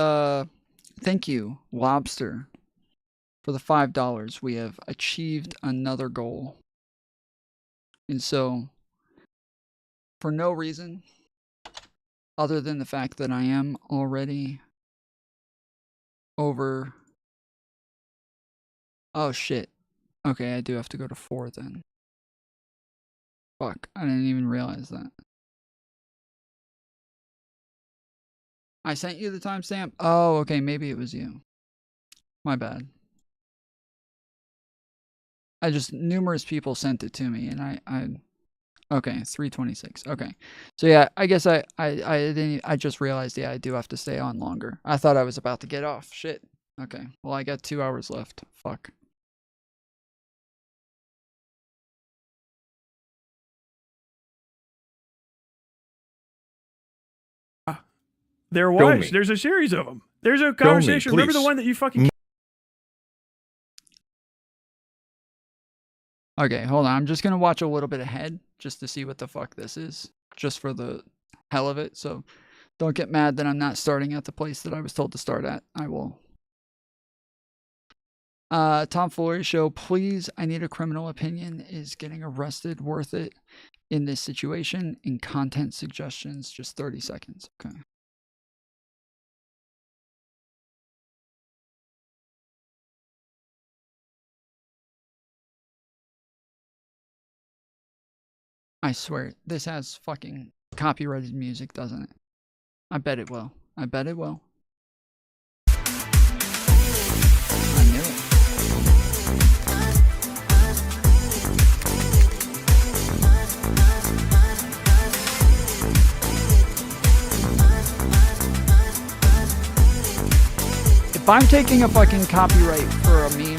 thank you, Lobster. For the $5, we have achieved another goal. And so, for no reason, other than the fact that I am already over... Oh, shit. Okay, I do have to go to 4 then. Fuck, I didn't even realize that. I sent you the timestamp? Oh, okay, maybe it was you. My bad. Numerous people sent it to me, and okay, 3:26. Okay, so yeah, I guess I just realized, yeah, I do have to stay on longer. I thought I was about to get off. Shit. Okay, well, I got 2 hours left. Fuck. There was. There's a series of them. There's a conversation. Remember the one that you fucking... Okay, hold on. I'm just going to watch a little bit ahead just to see what the fuck this is. Just for the hell of it. So don't get mad that I'm not starting at the place that I was told to start at. I will. Tom Foolery show, please. I need a criminal opinion. Is getting arrested worth it in this situation? In content suggestions, just 30 seconds. Okay. I swear, this has fucking copyrighted music, doesn't it? I bet it will. I bet it will. I knew it. If I'm taking a fucking copyright for a meme,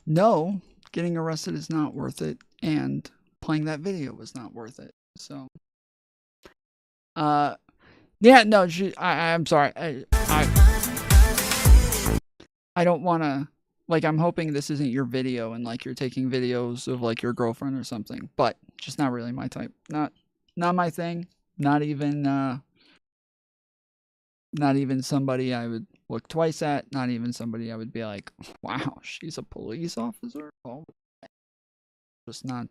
no, getting arrested is not worth it, and playing that video was not worth it. So, yeah, no, I'm sorry. I don't want to, like, I'm hoping this isn't your video and, like, you're taking videos of, like, your girlfriend or something, but just not really my type. Not my thing. Not even somebody I would look twice at. Not even somebody I would be like, wow, she's a police officer? Oh, just not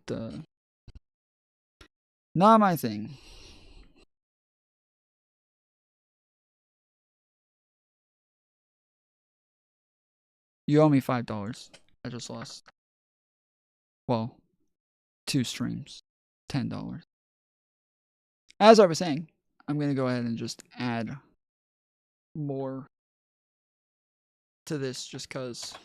my thing. You owe me $5. I just lost, well, 2 streams, $10. As I was saying, I'm going to go ahead and just add more to this just because.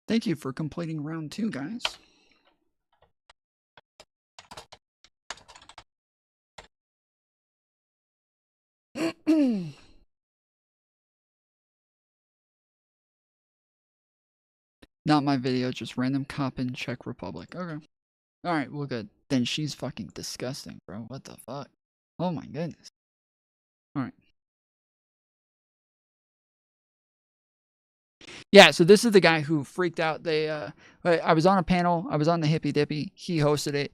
Thank you for completing round 2, guys. Not my video, just random cop in Czech Republic. Okay. Alright, well good. Then she's fucking disgusting, bro. What the fuck? Oh my goodness. Alright. Yeah, so this is the guy who freaked out. I was on a panel. I was on the Hippy Dippy. He hosted it.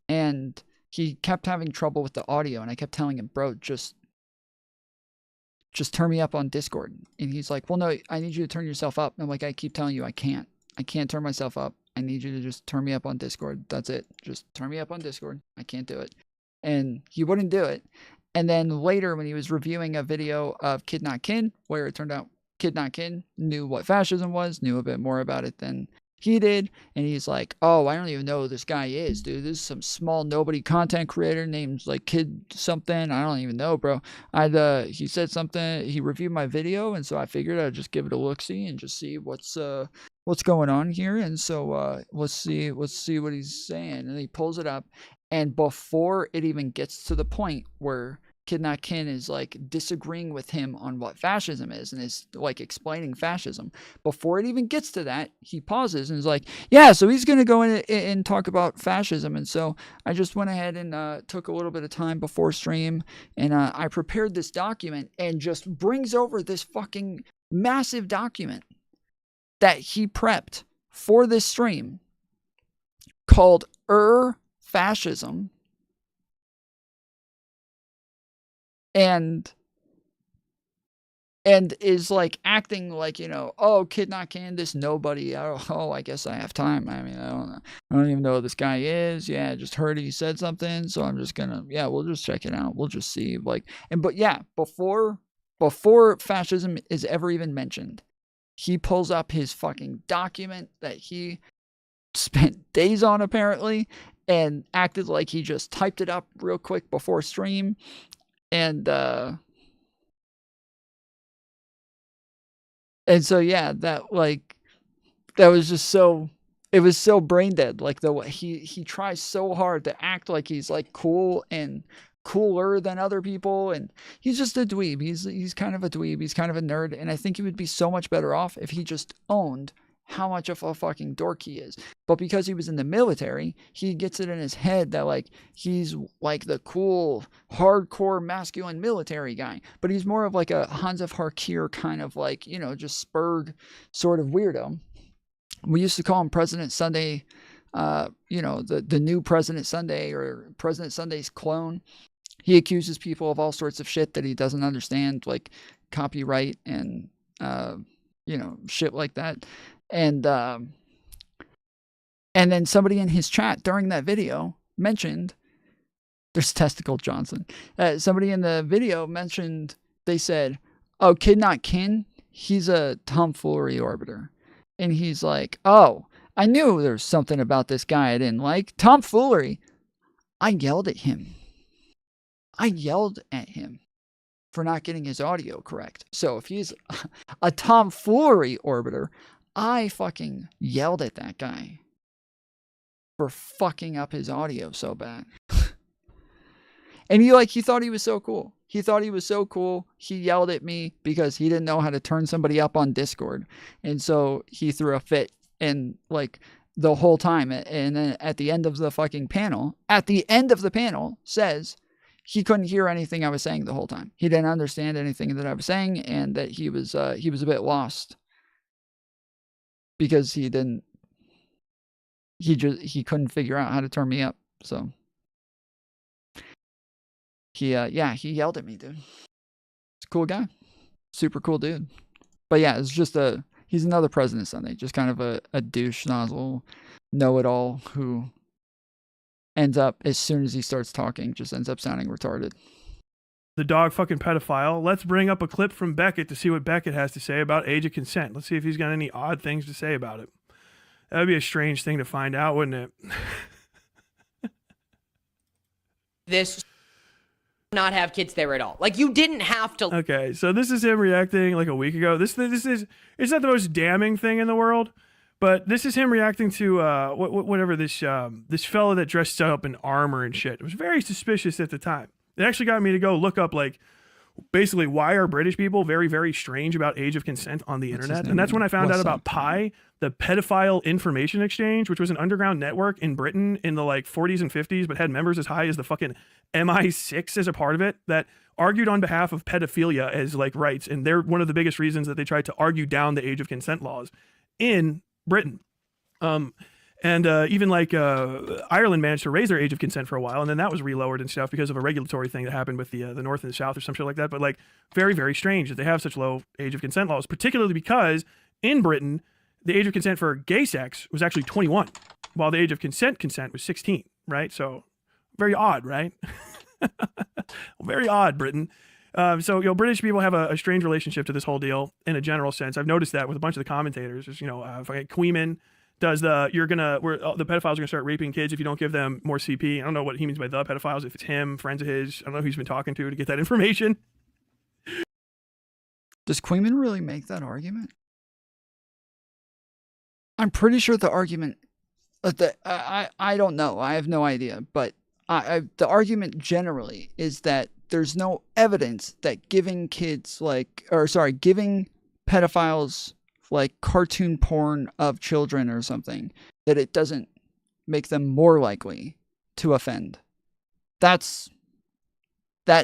And he kept having trouble with the audio. And I kept telling him, bro, just turn me up on Discord. And he's like, well, no, I need you to turn yourself up. And I'm like, I keep telling you I can't. I can't turn myself up. I need you to just turn me up on Discord. That's it. Just turn me up on Discord. I can't do it. And he wouldn't do it. And then later when he was reviewing a video of Kid Not Kin, where it turned out Kid Not Kin knew what fascism was, knew a bit more about it than heated, and he's like, oh, I don't even know who this guy is, dude. This is some small nobody content creator named like Kid something. I don't even know, bro. He said something, he reviewed my video, and so I figured I'd just give it a look-see and just see what's going on here. And so let's see what he's saying. And he pulls it up, and before it even gets to the point where Kid Not Kin is like disagreeing with him on what fascism is and is like explaining fascism, before it even gets to that, he pauses and is like, yeah, so he's going to go in and talk about fascism. And so I just went ahead and took a little bit of time before stream, and I prepared this document, and just brings over this fucking massive document that he prepped for this stream called Fascism. And is like acting like, oh, Kid Not Kin, this nobody. I guess I have time. I mean, I don't even know who this guy is. Yeah, I just heard he said something, so I'm just gonna, we'll just check it out. We'll just see, before fascism is ever even mentioned, he pulls up his fucking document that he spent days on apparently, and acted like he just typed it up real quick before stream. And so that was just so, it was so brain dead. Like the way he tries so hard to act like he's like cool and cooler than other people, and he's just a dweeb. He's kind of a dweeb. He's kind of a nerd, and I think he would be so much better off if he just owned how much of a fucking dork he is. But because he was in the military, he gets it in his head that like he's like the cool, hardcore, masculine military guy. But he's more of like a Hans of Harkir kind of like, just spurred sort of weirdo. We used to call him President Sunday, the new President Sunday, or President Sunday's clone. He accuses people of all sorts of shit that he doesn't understand, like copyright and, shit like that. And then somebody in his chat during that video mentioned, there's Testicle Johnson. Somebody in the video mentioned, they said, oh, Kid Not Kin, he's a tomfoolery orbiter. And he's like, oh, I knew there was something about this guy I didn't like. Tomfoolery. I yelled at him for not getting his audio correct. So if he's a tomfoolery orbiter, I fucking yelled at that guy for fucking up his audio so bad. And he thought he was so cool. He thought he was so cool. He yelled at me because he didn't know how to turn somebody up on Discord. And so he threw a fit, and like the whole time. And then at the end of the fucking panel, says he couldn't hear anything I was saying the whole time. He didn't understand anything that I was saying, and that he was a bit lost. Because he couldn't figure out how to turn me up. So he yelled at me, dude. He's a cool guy. Super cool dude. But yeah, it's just he's another President Sunday. Just kind of a douche nozzle, know-it-all who ends up, as soon as he starts talking, just ends up sounding retarded. The dog fucking pedophile. Let's bring up a clip from Beckett to see what Beckett has to say about age of consent. Let's see if he's got any odd things to say about it. That would be a strange thing to find out, wouldn't it? This not have kids there at all. Like, you didn't have to. Okay, so this is him reacting like a week ago. This is, it's not the most damning thing in the world, but this is him reacting to whatever this fella that dressed up in armor and shit. It was very suspicious at the time. It actually got me to go look up, like, basically, why are British people very, very strange about age of consent on the internet? And that's when I found out about Pi, the Pedophile Information Exchange, which was an underground network in Britain in the, 40s and 50s, but had members as high as the fucking MI6 as a part of it, that argued on behalf of pedophilia as, rights. And they're one of the biggest reasons that they tried to argue down the age of consent laws in Britain. And even Ireland managed to raise their age of consent for a while, and then that was relowered and stuff because of a regulatory thing that happened with the North and the South or some shit like that. But very, very strange that they have such low age of consent laws, particularly because in Britain, the age of consent for gay sex was actually 21, while the age of consent was 16, right? So very odd, right? Very odd, Britain. So British people have a strange relationship to this whole deal in a general sense. I've noticed that with a bunch of the commentators. There's, Queeman, does the the pedophiles are gonna start raping kids if you don't give them more CP. I don't know what he means by the pedophiles. If it's him, friends of his, I don't know who he's been talking to get that information. Does Queenman really make that argument? I'm pretty sure the argument, I don't know. I have no idea. But the argument generally is that there's no evidence that giving pedophiles like cartoon porn of children or something, that it doesn't make them more likely to offend. That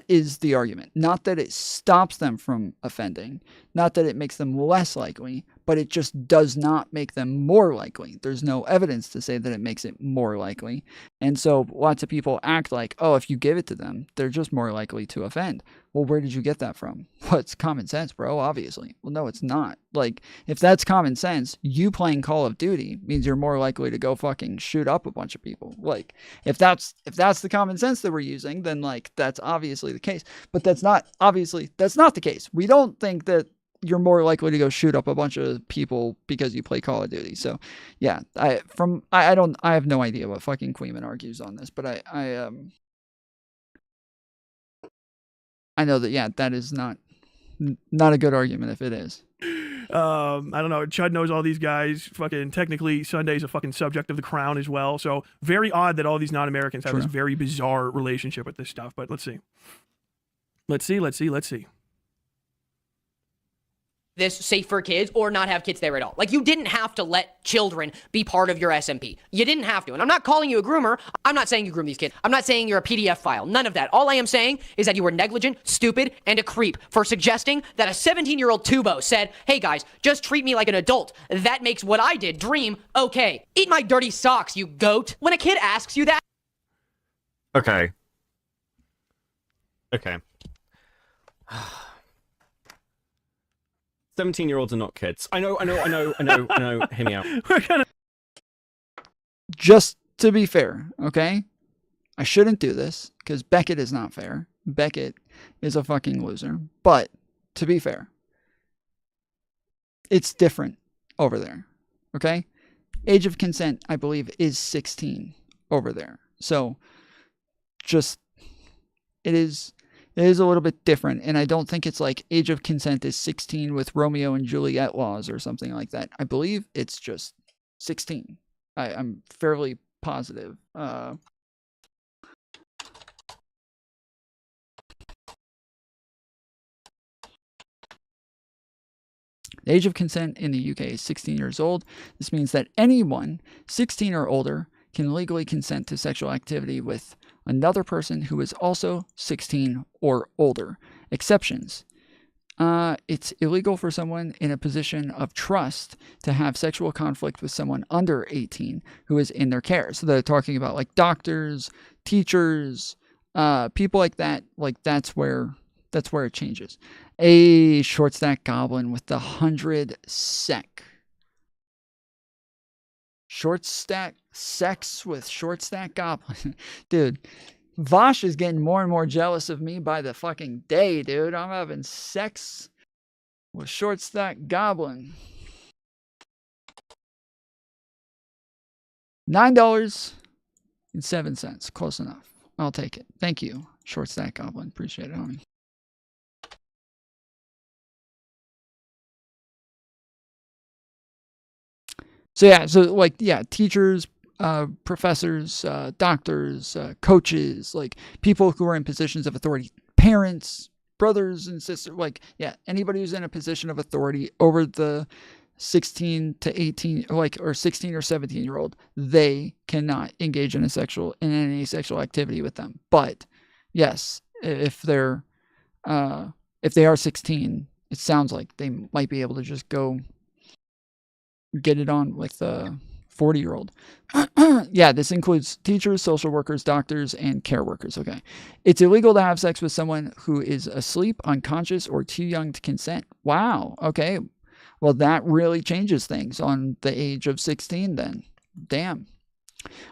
is the argument. Not that it stops them from offending, not that it makes them less likely, but it just does not make them more likely. There's no evidence to say that it makes it more likely. And so lots of people act like, oh, if you give it to them, they're just more likely to offend. Well, where did you get that from? Well, it's common sense, bro, obviously. Well, no, it's not. Like, if that's common sense, you playing Call of Duty means you're more likely to go fucking shoot up a bunch of people. Like, if that's the common sense that we're using, then like that's obviously the case. But that's not the case. We don't think that you're more likely to go shoot up a bunch of people because you play Call of Duty. So, yeah, I have no idea what fucking Queenman argues on this, but I know that, yeah, that is not a good argument if it is. I don't know. Chud knows all these guys. Fucking technically, Sunday's a fucking subject of the Crown as well. So very odd that all these non-Americans have this very bizarre relationship with this stuff. But let's see. Let's see. This safe for kids or not have kids there at all. Like, you didn't have to let children be part of your SMP. You didn't have to. And I'm not calling you a groomer. I'm not saying you groom these kids. I'm not saying you're a PDF file. None of that. All I am saying is that you were negligent, stupid, and a creep for suggesting that a 17-year-old tubo said, hey guys, just treat me like an adult. That makes what I did, Dream, okay. Eat my dirty socks, you goat. When a kid asks you that. Okay. 17-year-olds are not kids. I know. Hear me out. Just to be fair, okay? I shouldn't do this because Beckett is not fair. Beckett is a fucking loser. But to be fair, it's different over there, okay? Age of consent, I believe, is 16 over there. So just, it is a little bit different, and I don't think it's like age of consent is 16 with Romeo and Juliet laws or something like that. I believe it's just 16. I'm fairly positive. The age of consent in the UK is 16 years old. This means that anyone 16 or older can legally consent to sexual activity with another person who is also 16 or older. Exceptions. It's illegal for someone in a position of trust to have sexual conflict with someone under 18 who is in their care. So they're talking about like doctors, teachers, people like that. Like that's where it changes. A short stack goblin with the 100 sec. Short stack sex with short stack goblin. Dude, Vosh is getting more and more jealous of me by the fucking day, dude. I'm having sex with short stack goblin. $9.07. Close enough. I'll take it. Thank you, short stack goblin. Appreciate it, homie. So teachers, professors, doctors, coaches, like people who are in positions of authority, parents, brothers and sisters, anybody who's in a position of authority over the 16 to 18, or 16 or 17-year-old, they cannot engage in any sexual activity with them. But yes, if they are 16, it sounds like they might be able to just go get it on with the 40-year-old. Yeah, this includes teachers, social workers, doctors, and care workers. Okay. It's illegal to have sex with someone who is asleep, unconscious, or too young to consent. Wow. Okay. Well, that really changes things on the age of 16 then. Damn.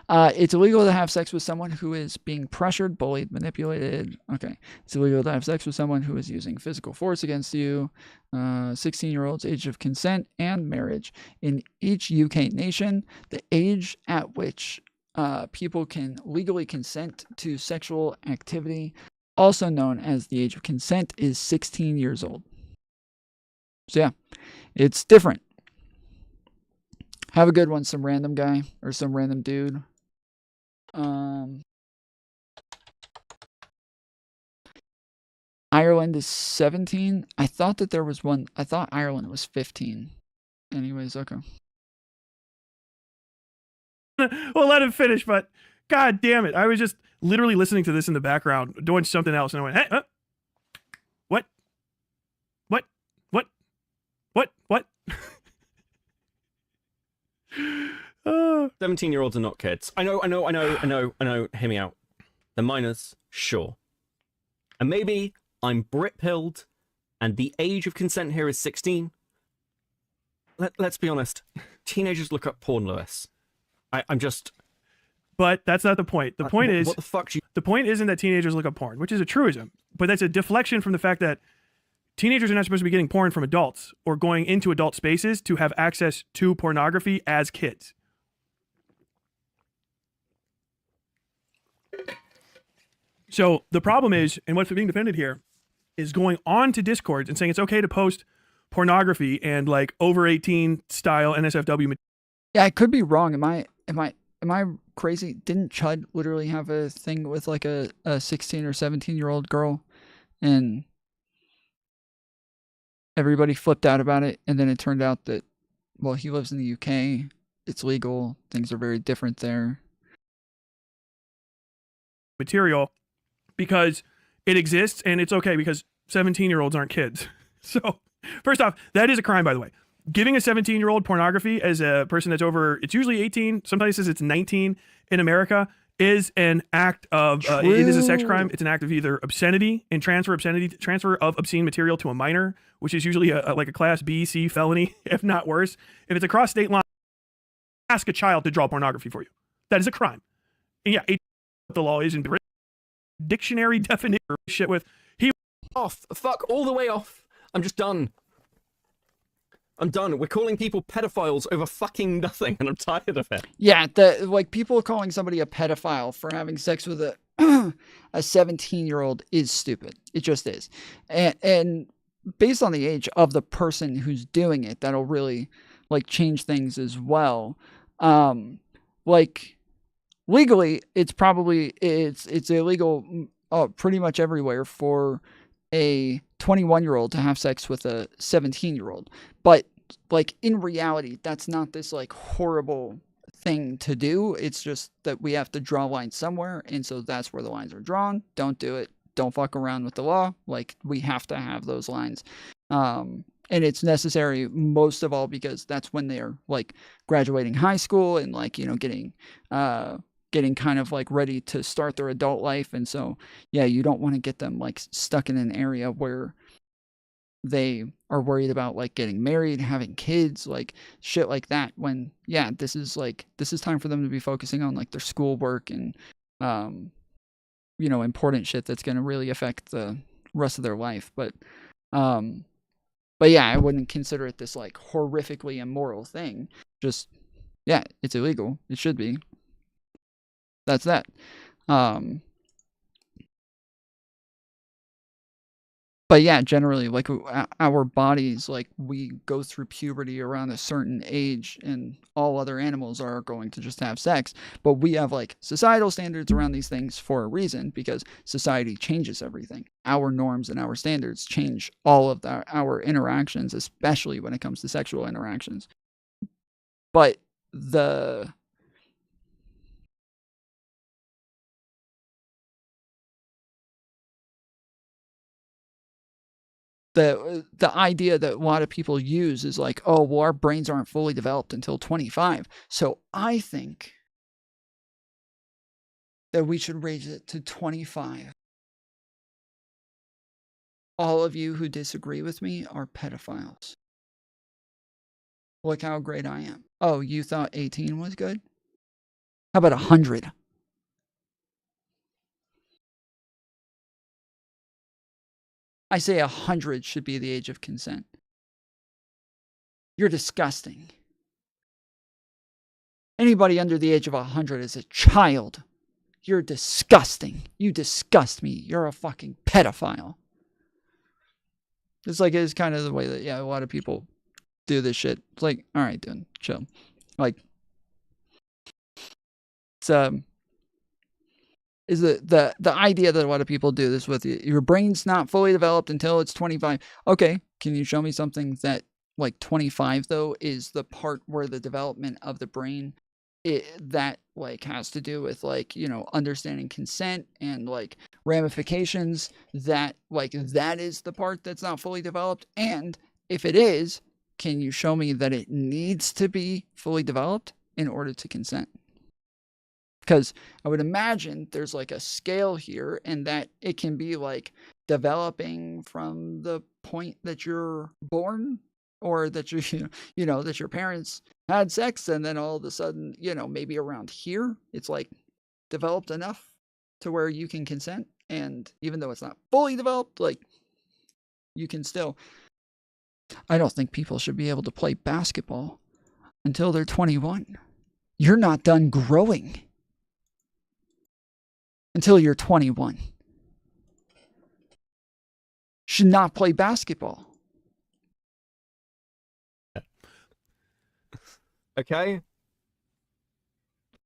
It's illegal to have sex with someone who is being pressured, bullied, manipulated. Okay. It's illegal to have sex with someone who is using physical force against you. 16-year-olds, age of consent, and marriage. In each UK nation, the age at which people can legally consent to sexual activity, also known as the age of consent, is 16 years old. So yeah, it's different. Have a good one, some random guy or some random dude. Ireland is 17. I thought that there was one. I thought Ireland was 15. Anyways, okay. Well, let him finish, but god damn it. I was just literally listening to this in the background, doing something else, and I went, hey, what? What? What? What? What? 17-year-olds are not kids. I know. Hear me out. They're minors, sure. And maybe I'm Brit-pilled, and the age of consent here is 16. Let's be honest. Teenagers look up porn, Lewis. I'm just... But that's not the point. The point is... What the fuck? The point isn't that teenagers look up porn, which is a truism. But that's a deflection from the fact that teenagers are not supposed to be getting porn from adults or going into adult spaces to have access to pornography as kids. So the problem is, and what's being defended here, is going on to Discord and saying it's okay to post pornography and like over 18 style NSFW material. Yeah, I could be wrong. Am I crazy? Didn't Chud literally have a thing with like a 16 or 17-year-old girl, and everybody flipped out about it, and then it turned out that, well, he lives in the UK, it's legal, things are very different there. Material, because it exists and it's okay because 17-year-olds aren't kids. So first off, that is a crime, by the way. Giving a 17-year-old pornography as a person that's over, it's usually 18, sometimes says it's 19 in America, is an act of, it is a sex crime. It's an act of either obscenity and transfer of obscene material to a minor, which is usually like a class B, C felony, if not worse. If it's across state line, ask a child to draw pornography for you. That is a crime. And yeah, the law is in the dictionary definition shit with he off. Fuck all the way off. I'm just done. I'm done. We're calling people pedophiles over fucking nothing, and I'm tired of it. Yeah, like people calling somebody a pedophile for having sex with a 17-year-old is stupid. It just is. And based on the age of the person who's doing it, that'll really like change things as well. Like legally, it's illegal pretty much everywhere for a 21-year-old to have sex with a 17-year-old. But like in reality, that's not this like horrible thing to do. It's just that we have to draw lines somewhere, and so that's where the lines are drawn. Don't do it. Don't fuck around with the law. Like we have to have those lines. And it's necessary most of all because that's when they're like graduating high school and like, you know, getting kind of like ready to start their adult life. And so, yeah, you don't want to get them like stuck in an area where they are worried about like getting married, having kids, like shit like that, when, yeah, this is time for them to be focusing on like their schoolwork and, you know, important shit that's going to really affect the rest of their life. But yeah, I wouldn't consider it this like horrifically immoral thing. Just, yeah, it's illegal. It should be. That's that. But yeah, generally, like our bodies, like we go through puberty around a certain age, and all other animals are going to just have sex. But we have like societal standards around these things for a reason, because society changes everything. Our norms and our standards change all of our interactions, especially when it comes to sexual interactions. But the idea that a lot of people use is like, oh, well, our brains aren't fully developed until 25. So I think that we should raise it to 25. All of you who disagree with me are pedophiles. Look how great I am. Oh, you thought 18 was good? How about 100? I say 100 should be the age of consent. You're disgusting. Anybody under the age of 100 is a child. You're disgusting. You disgust me. You're a fucking pedophile. It's kind of the way that, yeah, a lot of people do this shit. It's like, all right, dude, chill. Like, it's, is the idea that a lot of people do this with you. Your brain's not fully developed until it's 25. Okay, can you show me something that, like, 25, though, is the part where the development of the brain that, like, has to do with, like, you know, understanding consent and, like, ramifications, that, like, that is the part that's not fully developed? And if it is, can you show me that it needs to be fully developed in order to consent? Because I would imagine there's, like, a scale here, and that it can be, like, developing from the point that you're born, or that you know, that your parents had sex, and then all of a sudden, you know, maybe around here, it's, like, developed enough to where you can consent. And even though it's not fully developed, like, you can still... I don't think people should be able to play basketball until they're 21. You're not done growing until you're 21. Should not play basketball. Okay.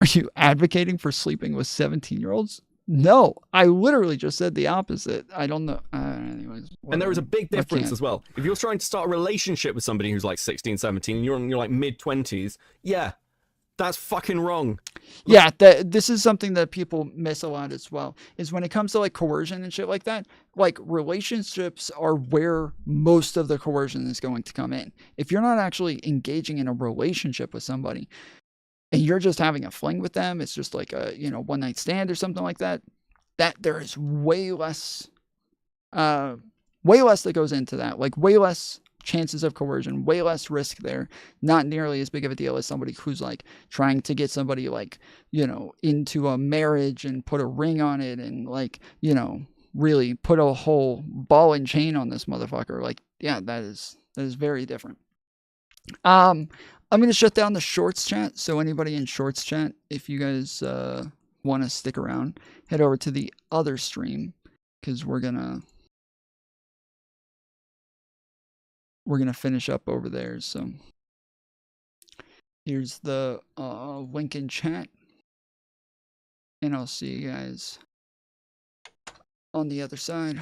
Are you advocating for sleeping with 17-year-olds? No, I literally just said the opposite. I don't know. Anyways, and there is a big difference as well. If you're trying to start a relationship with somebody who's like 16, 17, and you're in your like mid-20s, yeah, that's fucking wrong. Yeah, this is something that people miss a lot as well, is when it comes to, like, coercion and shit like that, like, relationships are where most of the coercion is going to come in. If you're not actually engaging in a relationship with somebody, and you're just having a fling with them, it's just like a, you know, one night stand or something like that, that there is way less that goes into that. Like, way less chances of coercion, way less risk there. Not nearly as big of a deal as somebody who's, like, trying to get somebody, like, you know, into a marriage and put a ring on it and, like, you know, really put a whole ball and chain on this motherfucker. Like, yeah, that is very different. I'm going to shut down the Shorts chat, so anybody in Shorts chat, if you guys want to stick around, head over to the other stream, because we're going to finish up over there. So here's the link in chat, and I'll see you guys on the other side.